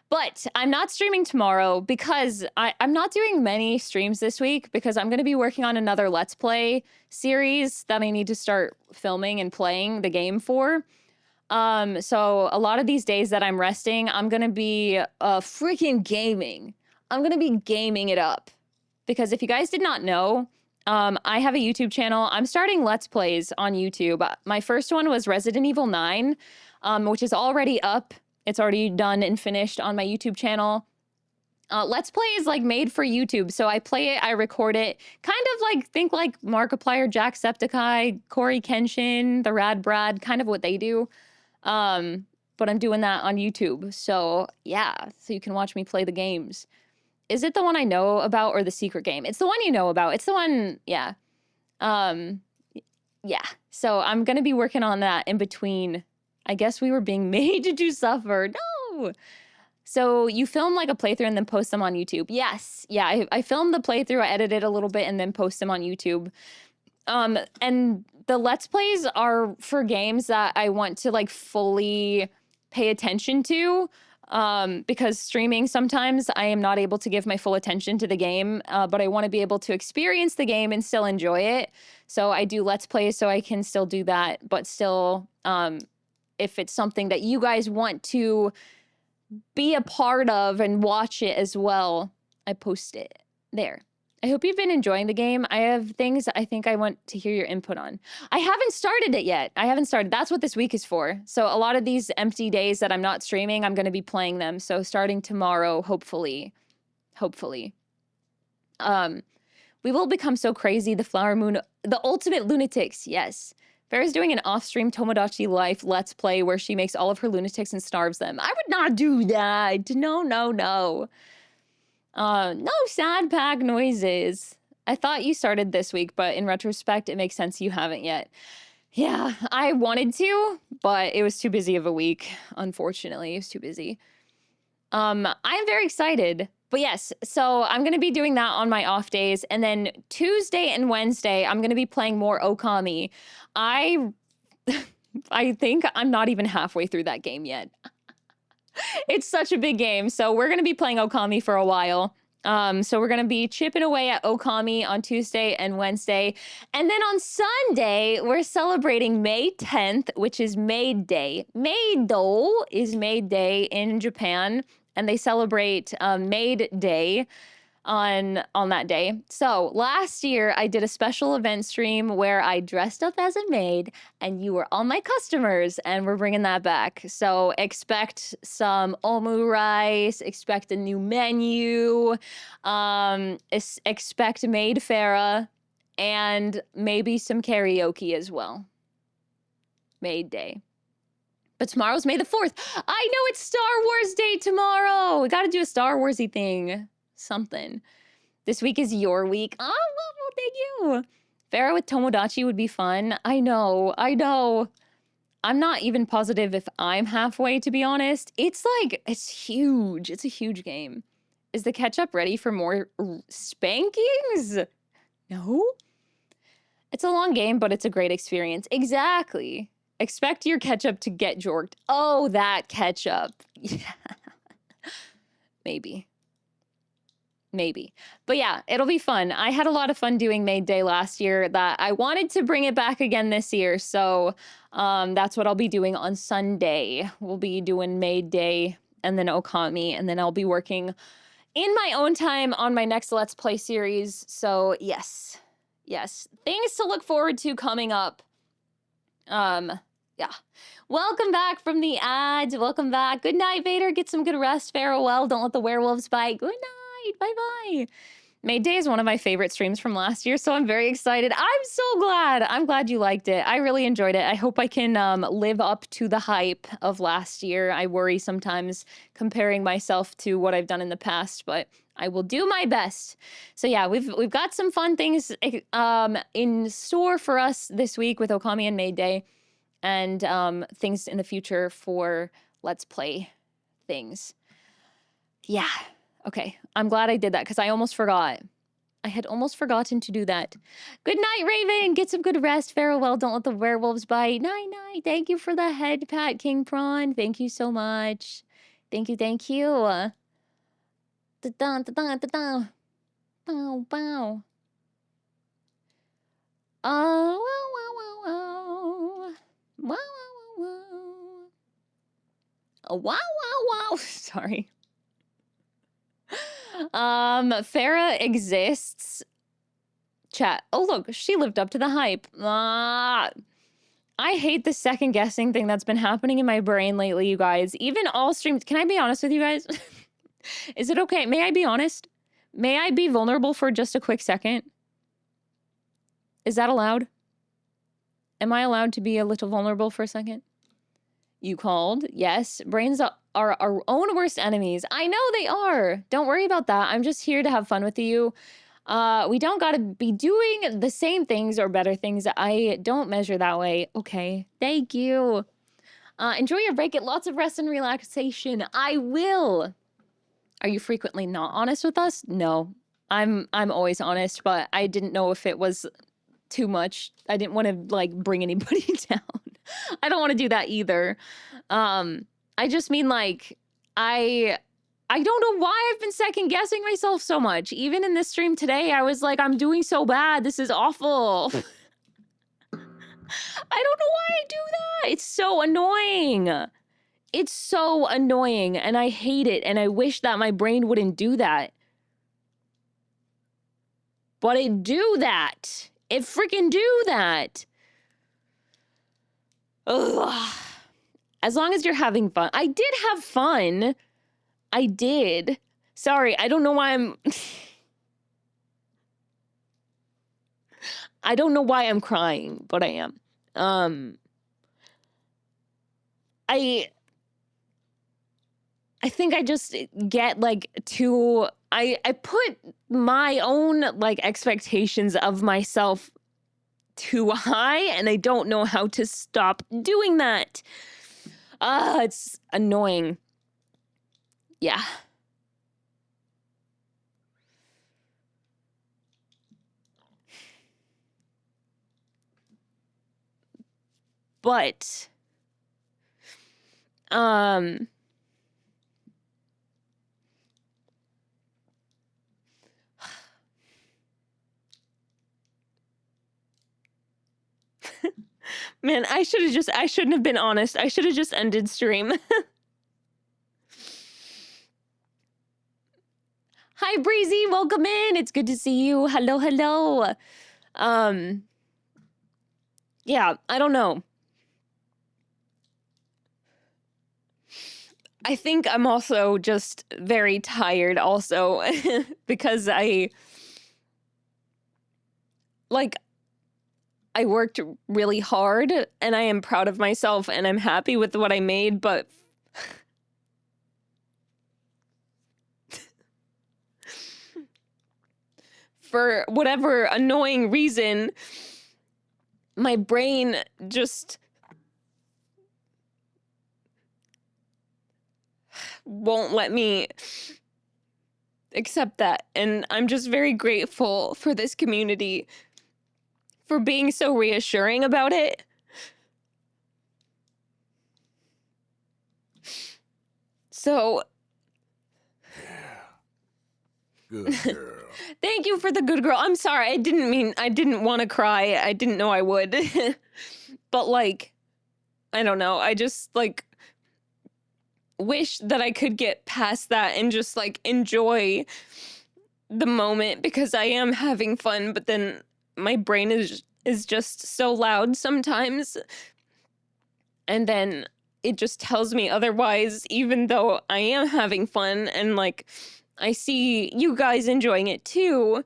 But I'm not streaming tomorrow because I'm not doing many streams this week because I'm going to be working on another Let's Play series that I need to start filming and playing the game for. So a lot of these days that I'm resting, I'm going to be freaking gaming. I'm going to be gaming it up. Because if you guys did not know, I have a YouTube channel. I'm starting Let's Plays on YouTube. My first one was Resident Evil 9, which is already up. It's already done and finished on my YouTube channel. Let's Play is like made for YouTube. So I play it, I record it. Kind of like, think like Markiplier, Jacksepticeye, Corey Kenshin, the Rad Brad, kind of what they do. But I'm doing that on YouTube. So yeah, so you can watch me play the games. Is it the one I know about or the secret game? It's the one you know about. It's the one, yeah. Yeah. So I'm going to be working on that in between. I guess we were being made to suffer. No. So you film like a playthrough and then post them on YouTube. Yes. Yeah. I filmed the playthrough, I edited a little bit and then post them on YouTube. And the Let's Plays are for games that I want to like fully pay attention to. Because streaming, sometimes I am not able to give my full attention to the game, but I want to be able to experience the game and still enjoy it. So I do Let's Plays so I can still do that, but still, if it's something that you guys want to be a part of and watch it as well, I post it there. I hope you've been enjoying the game. I have things I think I want to hear your input on. I haven't started it yet. I haven't started. That's what this week is for. So a lot of these empty days that I'm not streaming, I'm going to be playing them. So starting tomorrow, hopefully. We will become so crazy. The Flower Moon, the ultimate lunatics. Yes. Farah's doing an off-stream Tomodachi Life Let's Play where she makes all of her lunatics and starves them. I would not do that. No. No sad pack noises. I thought you started this week, but in retrospect, it makes sense you haven't yet. Yeah, I wanted to, but it was too busy of a week. Unfortunately, it was too busy. I'm very excited. But yes, so I'm going to be doing that on my off days. And then Tuesday and Wednesday, I'm going to be playing more Okami. I think I'm not even halfway through that game yet. It's such a big game. So we're going to be playing Okami for a while. So we're going to be chipping away at Okami on Tuesday and Wednesday. And then on Sunday, we're celebrating May 10th, which is Maid Day. Maid-do is Maid Day in Japan. And they celebrate Maid Day on that day. So last year I did a special event stream where I dressed up as a maid and you were all my customers, and we're bringing that back. So expect some omu rice, expect a new menu, expect Maid Farah, and maybe some karaoke as well. Maid Day. But tomorrow's May the 4th. I know it's Star Wars Day tomorrow. We got to do a Star Warsy thing. Something. This week is your week. Oh, well, thank you. Farah with Tomodachi would be fun. I know. I'm not even positive if I'm halfway, to be honest. It's huge. It's a huge game. Is the ketchup ready for more spankings? No? It's a long game, but it's a great experience. Exactly. Expect your ketchup to get jorked. Oh, that ketchup. Yeah. Maybe. Maybe. But yeah, it'll be fun. I had a lot of fun doing Maid Day last year that I wanted to bring it back again this year. So that's what I'll be doing on Sunday. We'll be doing Maid Day and then Okami, and then I'll be working in my own time on my next Let's Play series. So yes, things to look forward to coming up. Yeah. Welcome back from the ads. Welcome back. Good night, Vader. Get some good rest. Farewell. Don't let the werewolves bite. Good night. Bye-bye. May Day is one of my favorite streams from last year, so I'm very excited. I'm so glad. I'm glad you liked it. I really enjoyed it. I hope I can live up to the hype of last year. I worry sometimes comparing myself to what I've done in the past, but I will do my best. So yeah, we've got some fun things in store for us this week with Okami and May Day, and things in the future for Let's Play things. Yeah. Okay. I'm glad I did that because I almost forgot. I had almost forgotten to do that. Good night, Raven. Get some good rest. Farewell. Don't let the werewolves bite. Night, night. Thank you for the head pat, King Prawn. Thank you so much. Thank you. Thank you. Da-dun, da-dun, da-dun. Bow, bow. Oh, wow, wow, wow, wow. Wow, wow, wow, wow. Oh, wow, wow, wow. Sorry. Farah exists. Chat. Oh, look, she lived up to the hype. I hate the second guessing thing that's been happening in my brain lately, you guys. Even all streams. Can I be honest with you guys? Is it okay? May I be honest? May I be vulnerable for just a quick second? Is that allowed? Am I allowed to be a little vulnerable for a second? You called. Yes. Brains are our own worst enemies. I know they are. Don't worry about that. I'm just here to have fun with you. We don't gotta be doing the same things or better things. I don't measure that way. Okay. Thank you. Enjoy your break. Get lots of rest and relaxation. I will. Are you frequently not honest with us? No. I'm always honest, but I didn't know if it was too much. I didn't want to like bring anybody down. I don't want to do that either. I just mean like I don't know why I've been second guessing myself so much. Even in this stream today, I was like, I'm doing so bad. This is awful. I don't know why I do that. It's so annoying. It's so annoying and I hate it. And I wish that my brain wouldn't do that. But it do that. It freaking do that. Ugh. As long as you're having fun. I did have fun. I did. Sorry, I don't know why I'm... I don't know why I'm crying, but I am. I think I just get like too... I put my own like expectations of myself too high and I don't know how to stop doing that. It's annoying. Yeah. But, man, I shouldn't have been honest. I should have just ended stream. Hi, Breezy, welcome in. It's good to see you. Hello, hello. Yeah, I don't know. I think I'm also just very tired also because I worked really hard and I am proud of myself and I'm happy with what I made, but for whatever annoying reason, my brain just won't let me accept that. And I'm just very grateful for this community for being so reassuring about it. So Good girl. Thank you for the good girl. I'm sorry. I didn't want to cry. I didn't know I would. But like, I don't know. I just like wish that I could get past that and just like enjoy the moment because I am having fun, but then my brain is just so loud sometimes. And then it just tells me otherwise, even though I am having fun and like I see you guys enjoying it too.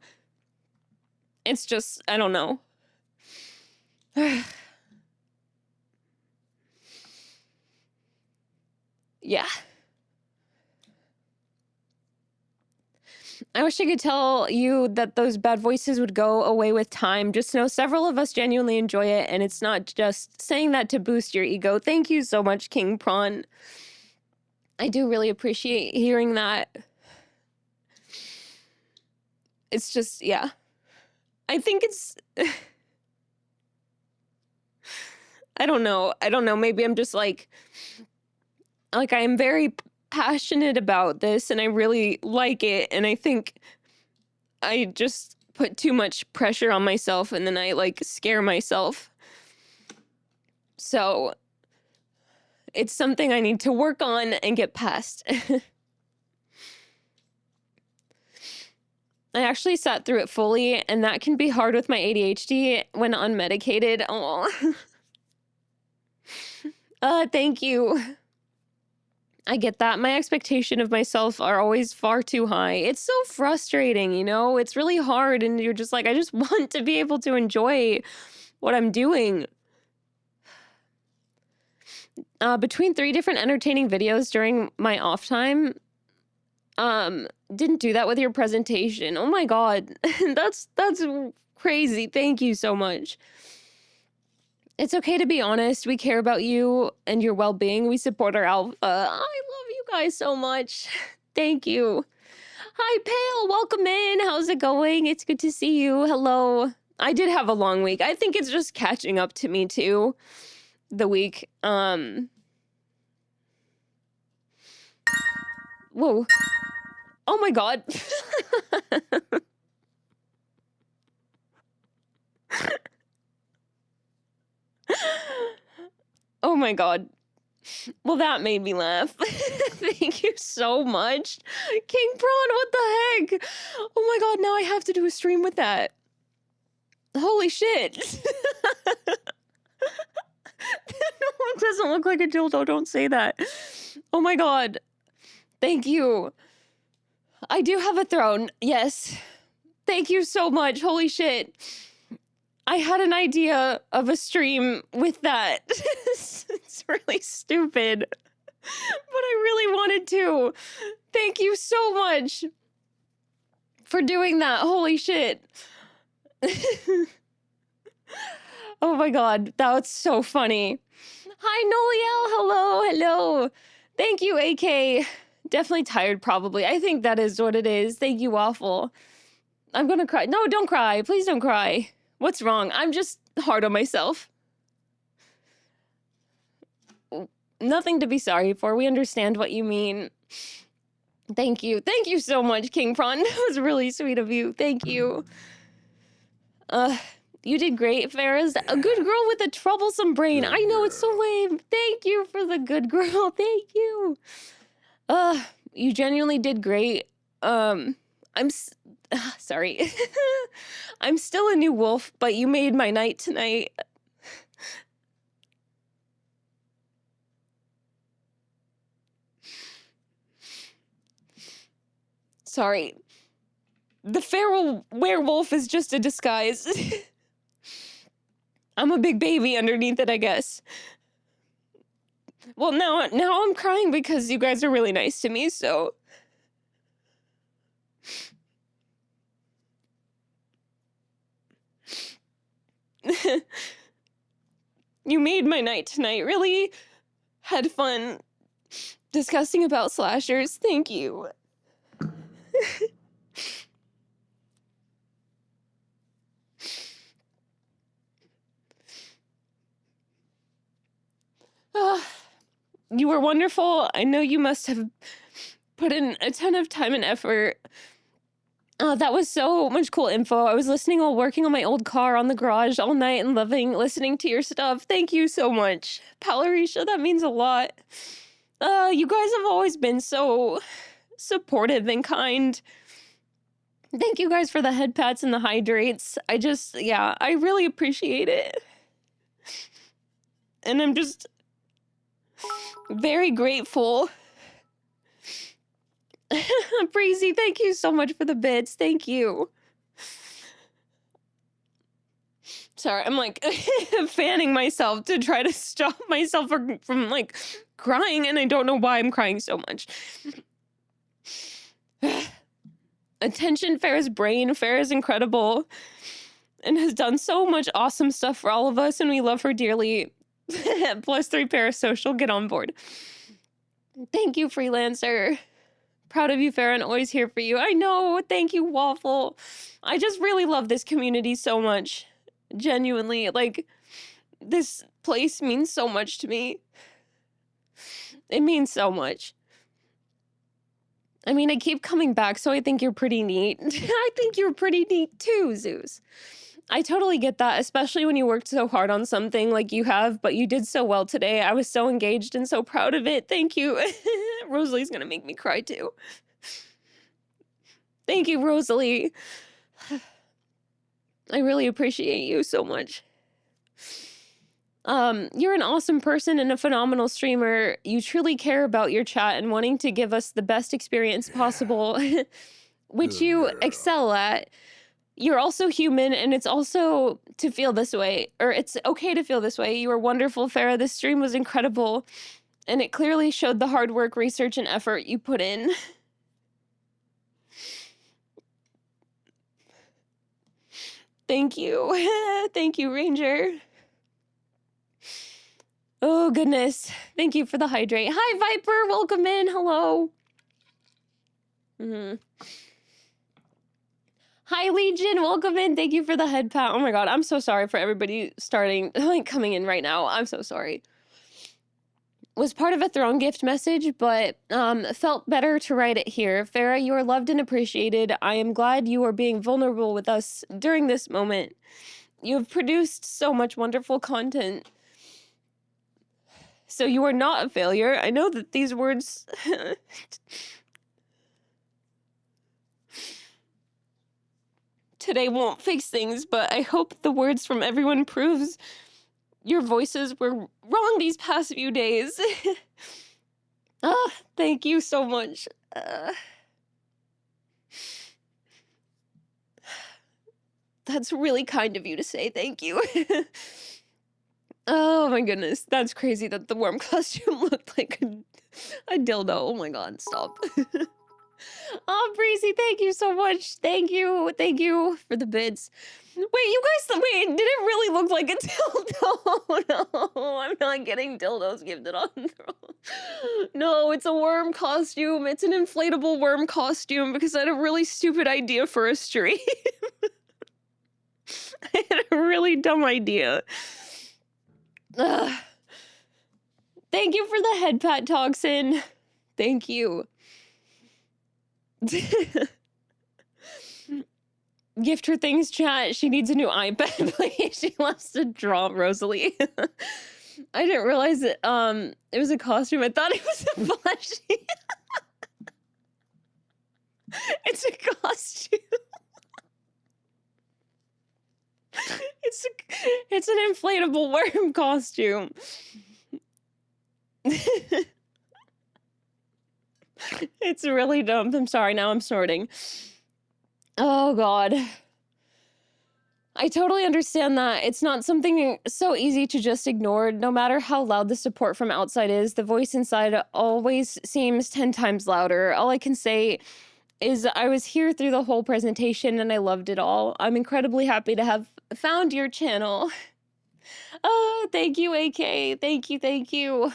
It's just, I don't know. Yeah. I wish I could tell you that those bad voices would go away with time. Just know several of us genuinely enjoy it, and it's not just saying that to boost your ego. Thank you so much, King Prawn. I do really appreciate hearing that. It's just, yeah. I think it's... I don't know. Maybe I'm just like I am very passionate about this and I really like it. And I think I just put too much pressure on myself and then I like scare myself. So it's something I need to work on and get past. I actually sat through it fully, and that can be hard with my ADHD when unmedicated. Oh, thank you. I get that. My expectation of myself are always far too high. It's so frustrating, you know? It's really hard, and you're just like, I just want to be able to enjoy what I'm doing. Between 3 different entertaining videos during my off time, didn't do that with your presentation. Oh my god. That's crazy. Thank you so much. It's okay to be honest. We care about you and your well-being. We support our alpha. I love you guys so much. Thank you. Hi, Pale. Welcome in. How's it going? It's good to see you. Hello. I did have a long week. I think it's just catching up to me too. The week. Whoa. Oh my god. Oh my god. Well, that made me laugh. Thank you so much. King Prawn, what the heck? Oh my god, now I have to do a stream with that. Holy shit. It doesn't look like a dildo, don't say that. Oh my god. Thank you. I do have a throne, yes. Thank you so much, holy shit. I had an idea of a stream with that. It's really stupid, but I really wanted to. Thank you so much for doing that. Holy shit. Oh my god, that was so funny. Hi, Noliel. Hello, hello. Thank you, AK. Definitely tired, probably. I think that is what it is. Thank you, Waffle. I'm gonna cry. No, don't cry. Please don't cry. What's wrong? I'm just hard on myself. Nothing to be sorry for. We understand what you mean. Thank you. Thank you so much, King Prawn. That was really sweet of you. Thank you. You did great, Farrah's. A good girl with a troublesome brain. I know, it's so lame. Thank you for the good girl. Thank you. You genuinely did great. Sorry. I'm still a new wolf, but you made my night tonight. Sorry. The feral werewolf is just a disguise. I'm a big baby underneath it, I guess. Well, now I'm crying because you guys are really nice to me, so... You made my night tonight. Really had fun discussing about slashers. Thank you. You were wonderful. I know you must have put in a ton of time and effort Oh, that was so much cool info. I was listening while working on my old car on the garage all night and loving listening to your stuff. Thank you so much. Palarisha, that means a lot. You guys have always been so supportive and kind. Thank you guys for the head pats and the hydrates. I really appreciate it. And I'm just very grateful. Breezy, thank you so much for the bits. Thank you. Sorry, I'm like fanning myself to try to stop myself from like crying, and I don't know why I'm crying so much. Attention, Farrah's brain. Farrah's incredible and has done so much awesome stuff for all of us, and we love her dearly. +3 parasocial, get on board. Thank you, Freelancer. Proud of you, Farrah, and always here for you. I know. Thank you, Waffle. I just really love this community so much. Genuinely, like, this place means so much to me. It means so much. I mean, I keep coming back, so I think you're pretty neat. I think you're pretty neat too, Zeus. I totally get that, especially when you worked so hard on something like you have, but you did so well today. I was so engaged and so proud of it. Thank you. Rosalie's gonna make me cry too. Thank you, Rosalie. I really appreciate you so much. You're an awesome person and a phenomenal streamer. You truly care about your chat and wanting to give us the best experience possible, which Good you girl. excel at. You're also human, and it's also to feel this way, or it's okay to feel this way. You are wonderful, Farrah. This stream was incredible, and it clearly showed the hard work, research, and effort you put in. Thank you. Thank you, Ranger. Oh, goodness. Thank you for the hydrate. Hi, Viper. Welcome in. Hello. Hi, Legion. Welcome in. Thank you for the head pat. Oh my god, I'm so sorry for everybody coming in right now. I'm so sorry. Was part of a throne gift message, but felt better to write it here. Farrah, you are loved and appreciated. I am glad you are being vulnerable with us during this moment. You have produced so much wonderful content. So you are not a failure. I know that these words... today won't fix things, but I hope the words from everyone proves your voices were wrong these past few days. Thank you so much. That's really kind of you to say. Thank you. Oh my goodness. That's crazy that the worm costume looked like a dildo. Oh my god, stop. Oh, Breezy, thank you so much. Thank you. Thank you for the bits. Wait, you guys, did it really look like a dildo? No, I'm not getting dildos gifted on Throne. No, it's a worm costume. It's an inflatable worm costume because I had a really stupid idea for a stream. I had a really dumb idea. Ugh. Thank you for the head pat, Toxin. Thank you. Gift her things, chat. She needs a new iPad, please. She loves to draw, Rosalie. I didn't realize it was a costume. I thought it was a plushie. It's a costume. It's an inflatable worm costume. It's really dumb. I'm sorry, now I'm snorting. Oh god. I totally understand that. It's not something so easy to just ignore. No matter how loud the support from outside is, the voice inside always seems 10 times louder. All I can say is I was here through the whole presentation and I loved it all. I'm incredibly happy to have found your channel. Oh, thank you, AK. Thank you, thank you.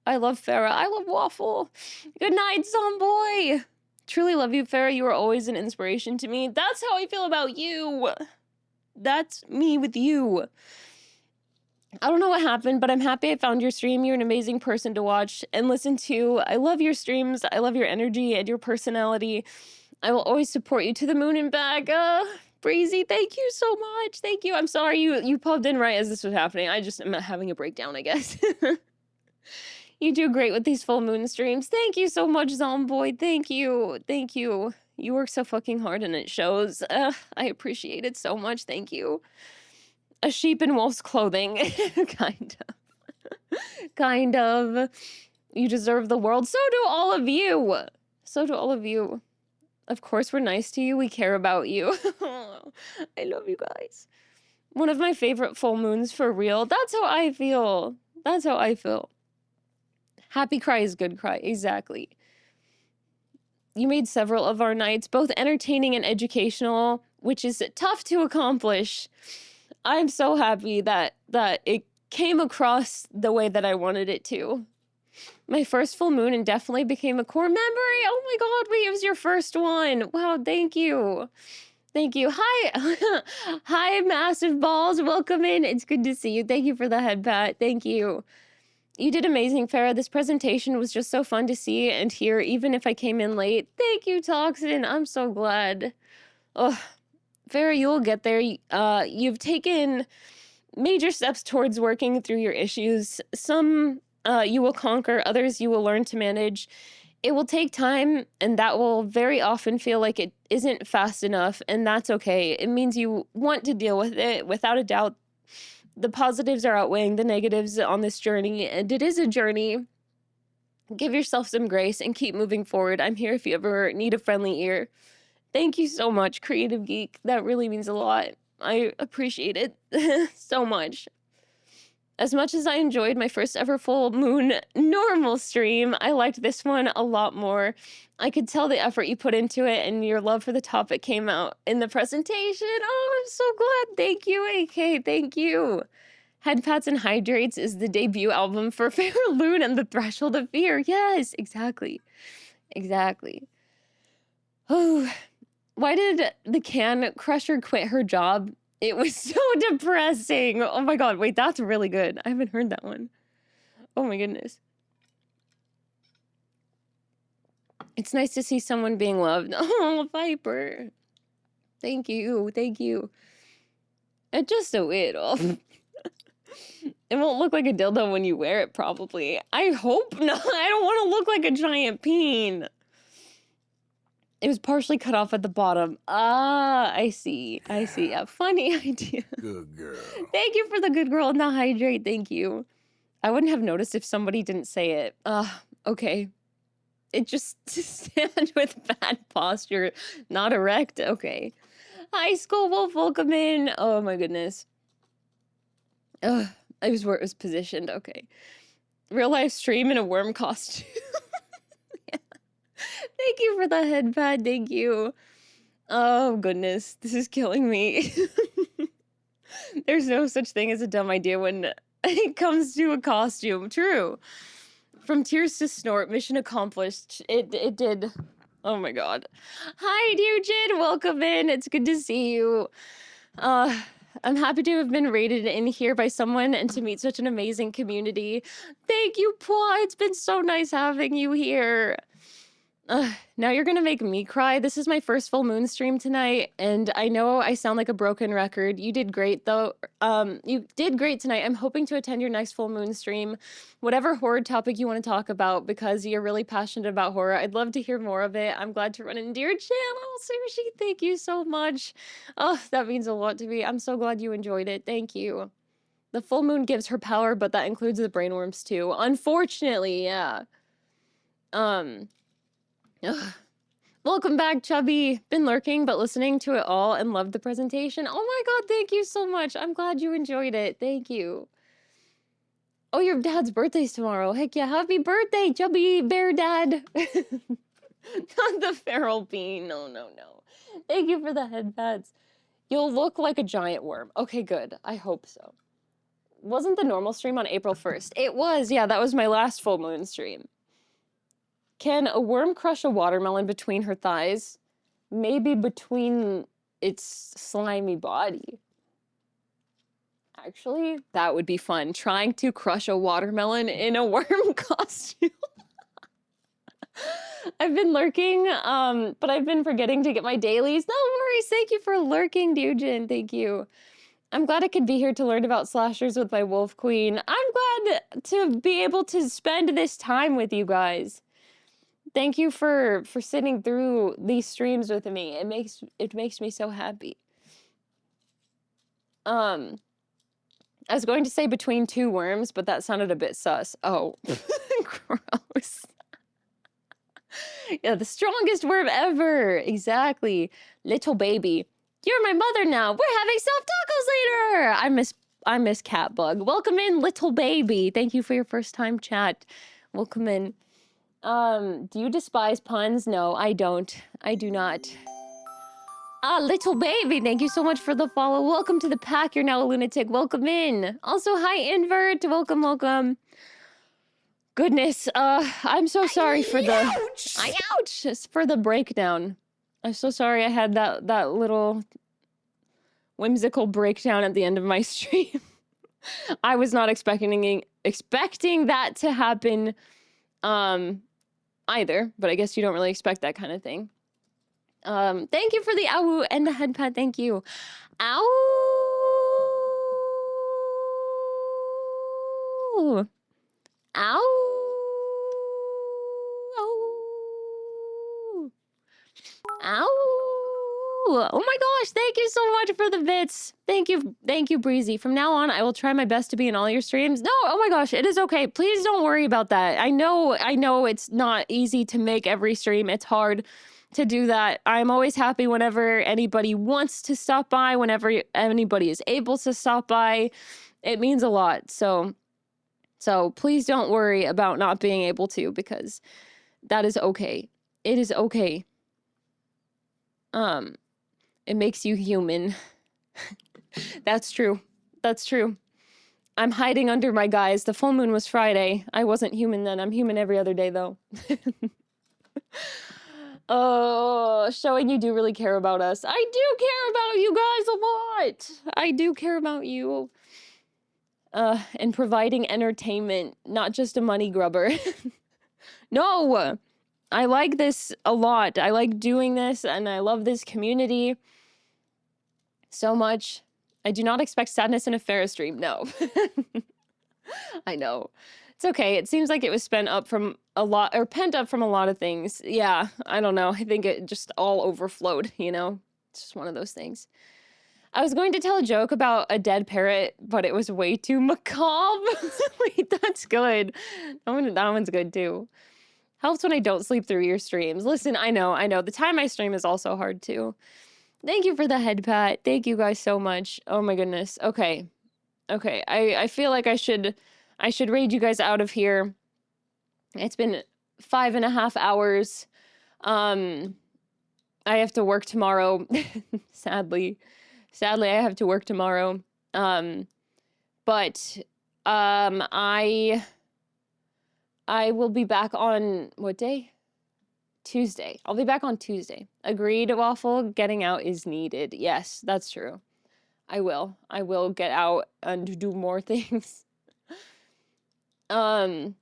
I love Farrah. I love Waffle. Good night, Zomboy. Truly love you, Farrah. You are always an inspiration to me. That's how I feel about you. That's me with you. I don't know what happened, but I'm happy I found your stream. You're an amazing person to watch and listen to. I love your streams. I love your energy and your personality. I will always support you to the moon and back. Breezy, thank you so much. Thank you. I'm sorry you popped in right as this was happening. I just am having a breakdown, I guess. You do great with these full moon streams. Thank you so much, Zomboy. Thank you. Thank you. You work so fucking hard and it shows. I appreciate it so much. Thank you. A sheep in wolf's clothing. Kind of. Kind of. You deserve the world. So do all of you. So do all of you. Of course we're nice to you. We care about you. I love you guys. One of my favorite full moons for real. That's how I feel. That's how I feel. Happy cry is good cry. Exactly. You made several of our nights, both entertaining and educational, which is tough to accomplish. I'm so happy that it came across the way that I wanted it to. My first full moon and definitely became a core memory. Oh my god, wait, it was your first one. Wow, thank you. Thank you. Hi. Hi, Massive Balls. Welcome in. It's good to see you. Thank you for the head pat. Thank you. You did amazing, Farah. This presentation was just so fun to see and hear, even if I came in late. Thank you, Toxin. I'm so glad. Oh, Farah, you'll get there. You've taken major steps towards working through your issues. Some you will conquer, others you will learn to manage. It will take time, and that will very often feel like it isn't fast enough, and that's okay. It means you want to deal with it, without a doubt. The positives are outweighing the negatives on this journey, and it is a journey. Give yourself some grace and keep moving forward. I'm here if you ever need a friendly ear. Thank you so much, Creative Geek. That really means a lot. I appreciate it so much. As much as I enjoyed my first ever full moon normal stream, I liked this one a lot more. I could tell the effort you put into it and your love for the topic came out in the presentation. Oh, I'm so glad. Thank you, AK. Thank you. Head Pats and Hydrates is the debut album for Fairloon and the Threshold of Fear. Yes, exactly. Exactly. Oh, why did the Can Crusher quit her job? It was so depressing. Oh my god, wait, that's really good. I haven't heard that one. Oh my goodness. It's nice to see someone being loved. Oh, Viper. Thank you, thank you. It's just so little. It won't look like a dildo when you wear it, probably. I hope not. I don't want to look like a giant peen. It was partially cut off at the bottom. Ah, I see. I see. A funny idea. Good girl. Thank you for the good girl and the hydrate. Thank you. I wouldn't have noticed if somebody didn't say it. Okay. It just stand with bad posture, not erect. Okay. Hi, Skull Wolf. Welcome in. Oh my goodness. I was where it was positioned. Okay. Real life stream in a worm costume. Yeah. Thank you for the headpad. Thank you. Oh goodness, this is killing me. There's no such thing as a dumb idea when it comes to a costume. True. From tears to snort, mission accomplished. It did. Oh my god. Hi, Dujin. Welcome in. It's good to see you. I'm happy to have been rated in here by someone and to meet such an amazing community. Thank you, Pua. It's been so nice having you here. Now you're gonna make me cry. This is my first full moon stream tonight, and I know I sound like a broken record. You did great, though. You did great tonight. I'm hoping to attend your next full moon stream. Whatever horror topic you want to talk about, because you're really passionate about horror, I'd love to hear more of it. I'm glad to run into your channel. Sushi, thank you so much. Oh, that means a lot to me. I'm so glad you enjoyed it. Thank you. The full moon gives her power, but that includes the brainworms, too. Unfortunately, yeah. Ugh. Welcome back, Chubby. Been lurking, but listening to it all and loved the presentation. Oh my god, thank you so much. I'm glad you enjoyed it. Thank you. Oh, your dad's birthday's tomorrow. Heck yeah, happy birthday, Chubby Bear Dad. Not the feral bean. No, no, no. Thank you for the head pads. You'll look like a giant worm. Okay, good. I hope so. Wasn't the normal stream on April 1st? It was. Yeah, that was my last full moon stream. Can a worm crush a watermelon between her thighs? Maybe between its slimy body. Actually, that would be fun. Trying to crush a watermelon in a worm costume. I've been lurking, but I've been forgetting to get my dailies. No worries. Thank you for lurking, Dujin. Thank you. I'm glad I could be here to learn about slashers with my Wolf Queen. I'm glad to be able to spend this time with you guys. Thank you for sitting through these streams with me. It makes me so happy. I was going to say between two worms, but that sounded a bit sus. Oh, gross. Yeah, the strongest worm ever. Exactly. Little baby. You're my mother now. We're having soft tacos later. I miss Catbug. Welcome in, little baby. Thank you for your first time chat. Welcome in. Do you despise puns? No, I don't. I do not. Ah, little baby, thank you so much for the follow. Welcome to the pack. You're now a lunatic. Welcome in. Also, hi, Invert. Welcome, welcome. Goodness, I'm so sorry for the... Ouch! For the breakdown. I'm so sorry I had that little whimsical breakdown at the end of my stream. I was not expecting that to happen either, but I guess you don't really expect that kind of thing. Thank you for the ow and the head pat. Thank you. Ow. Ow. Ow. Oh my gosh, thank you so much for the bits. Thank you, Breezy. From now on, I will try my best to be in all your streams. No, oh my gosh, it is okay. Please don't worry about that. I know it's not easy to make every stream. It's hard to do that. I'm always happy whenever anybody wants to stop by, whenever anybody is able to stop by. It means a lot. So please don't worry about not being able to, because that is okay. It is okay. It makes you human. That's true. That's true. I'm hiding under my guise. The full moon was Friday. I wasn't human then. I'm human every other day, though. Oh, showing you do really care about us. I do care about you guys a lot. I do care about you. And providing entertainment, not just a money grubber. No! I like this a lot. I like doing this, and I love this community so much. I do not expect sadness in a Ferris stream. No. I know. It's okay. It seems like it was pent up from a lot of things. Yeah, I don't know. I think it just all overflowed, you know? It's just one of those things. I was going to tell a joke about a dead parrot, but it was way too macabre. Wait, that's good. That one's good too. Helps when I don't sleep through your streams. Listen, I know. The time I stream is also hard too. Thank you for the head pat. Thank you guys so much. Oh my goodness. Okay. I feel like I should raid you guys out of here. It's been 5.5 hours. I have to work tomorrow. Sadly, I have to work tomorrow. But I will be back on what day? Tuesday. I'll be back on Tuesday. Agreed, Waffle. Getting out is needed. Yes, that's true. I will get out and do more things. Get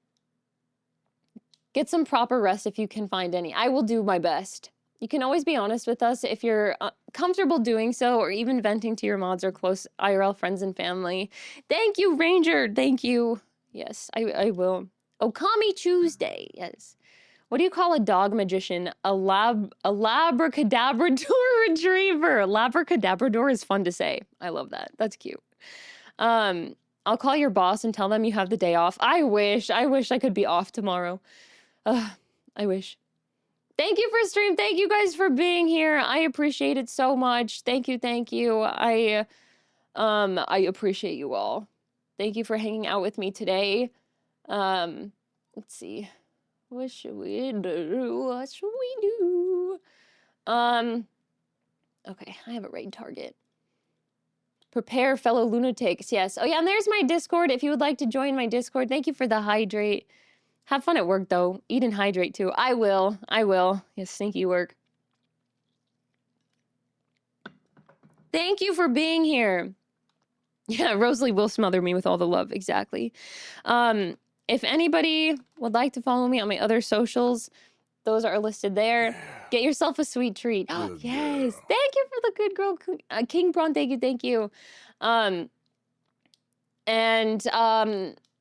some proper rest if you can find any. I will do my best. You can always be honest with us if you're comfortable doing so, or even venting to your mods or close IRL friends and family. Thank you, Ranger. Thank you. Yes, I will. Okami Tuesday. Yes. What do you call a dog magician? A labracadabrador retriever. Labracadabrador is fun to say. I love that. That's cute. I'll call your boss and tell them you have the day off. I wish I could be off tomorrow. I wish. Thank you for stream. Thank you guys for being here. I appreciate it so much. Thank you. I appreciate you all. Thank you for hanging out with me today. Let's see. What should we do? Okay, I have a raid target. Prepare, fellow lunatics. Yes. Oh yeah, and there's my Discord. If you would like to join my Discord, thank you for the hydrate. Have fun at work, though. Eat and hydrate, too. I will. Yes, stinky work. Thank you for being here. Yeah, Rosalie will smother me with all the love. Exactly. If anybody would like to follow me on my other socials, those are listed there. Get yourself a sweet treat. Good Yes. girl. Thank you for the good girl. King Braun, thank you.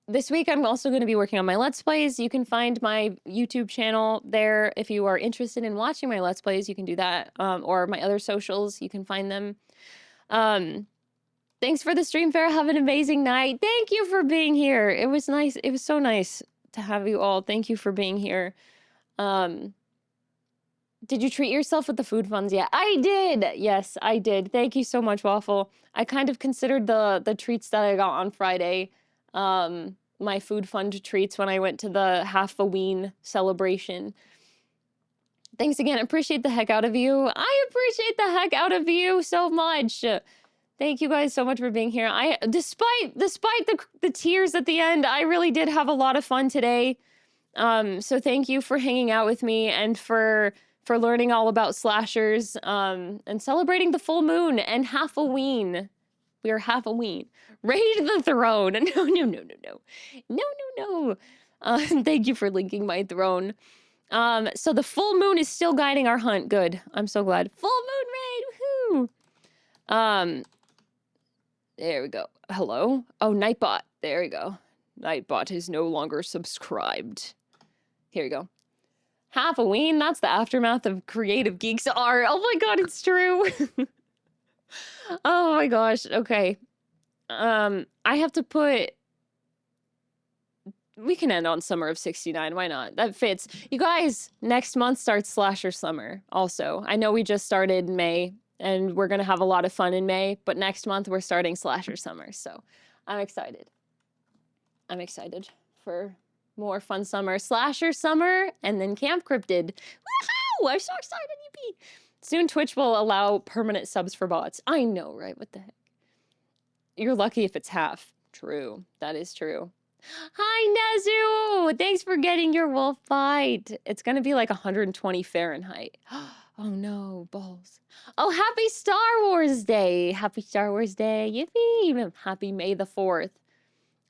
This week I'm also going to be working on my Let's Plays. You can find my YouTube channel there. If you are interested in watching my Let's Plays, you can do that. Or my other socials, you can find them. Thanks for the stream, Farrah. Have an amazing night. Thank you for being here. It was nice. It was so nice to have you all. Thank you for being here. Did you treat yourself with the food funds yet? I did. Yes, I did. Thank you so much, Waffle. I kind of considered the treats that I got on Friday, my food fund treats when I went to the half-a-ween celebration. Thanks again. I appreciate the heck out of you. I appreciate the heck out of you so much. Thank you guys so much for being here. Despite the tears at the end, I really did have a lot of fun today. So thank you for hanging out with me and for learning all about slashers, and celebrating the full moon and half-a-ween. We are half-a-ween. Raid the throne. No. Thank you for linking my throne. So the full moon is still guiding our hunt. Good. I'm so glad. Full moon raid. Woohoo. There we go. Hello? Oh, Nightbot. There we go. Nightbot is no longer subscribed. Here we go. Half-a-ween, that's the aftermath of Creative Geeks art. Oh my god, it's true. Oh my gosh, okay. I have to put... We can end on Summer of 69, why not? That fits. You guys, next month starts Slasher Summer also. I know we just started in May, and we're gonna have a lot of fun in May, but next month we're starting Slasher Summer, so I'm excited. I'm excited for more fun summer. Slasher Summer, and then Camp Cryptid. Woohoo! I'm so excited, yippee! Soon Twitch will allow permanent subs for bots. I know, right? What the heck? You're lucky if it's half. True. That is true. Hi, Nezu! Thanks for getting your wolf fight. It's gonna be like 120 Fahrenheit. Oh no, balls. Oh, happy Star Wars Day! Happy Star Wars Day. Yippee! Happy May the 4th.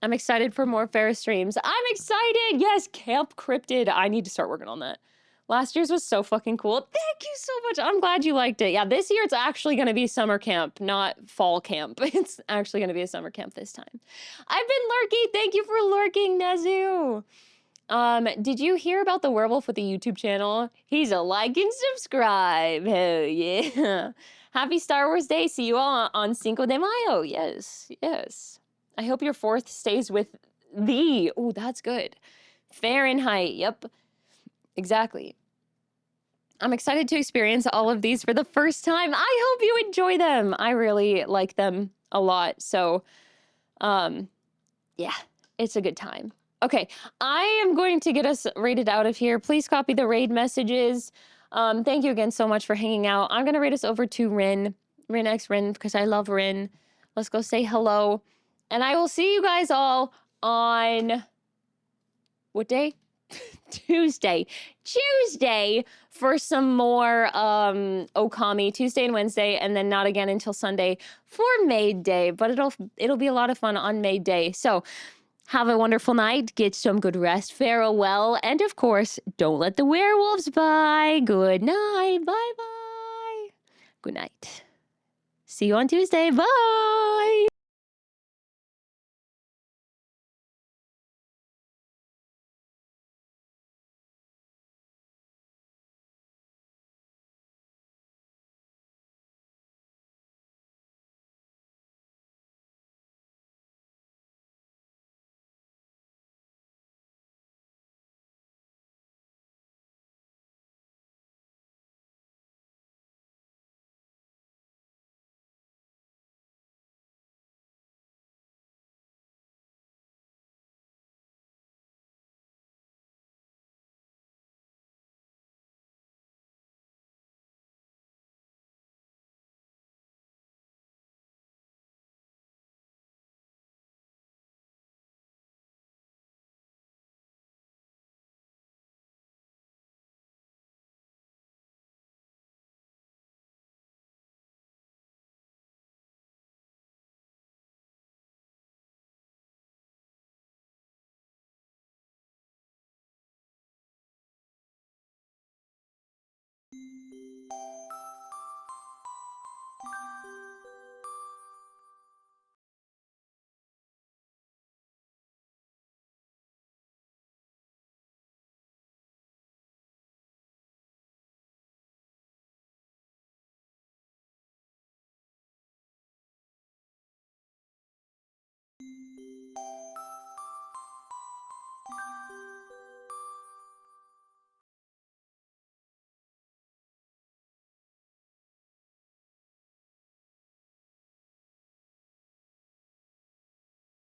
I'm excited for more Farrah streams. I'm excited! Yes, Camp Cryptid. I need to start working on that. Last year's was so fucking cool. Thank you so much. I'm glad you liked it. Yeah, this year it's actually going to be summer camp, not fall camp. It's actually going to be a summer camp this time. I've been lurking. Thank you for lurking, Nezu. Did you hear about the werewolf with the YouTube channel? He's a like and subscribe. Hell yeah. Happy Star Wars Day. See you all on Cinco de Mayo. Yes, yes. I hope your 4th stays with thee. Oh, that's good. Fahrenheit. Yep. Exactly. I'm excited to experience all of these for the first time. I hope you enjoy them. I really like them a lot. So, yeah, it's a good time. Okay, I am going to get us raided out of here. Please copy the raid messages. Thank you again so much for hanging out. I'm going to raid us over to Rin X Rin, because I love Rin. Let's go say hello. And I will see you guys all on... What day? Tuesday for some more Okami. Tuesday and Wednesday, and then not again until Sunday for Maid Day, but it'll be a lot of fun on Maid Day. So have a wonderful night, get some good rest, farewell, and of course, don't let the werewolves by. Good night. Bye bye. Good night. See you on Tuesday. Bye.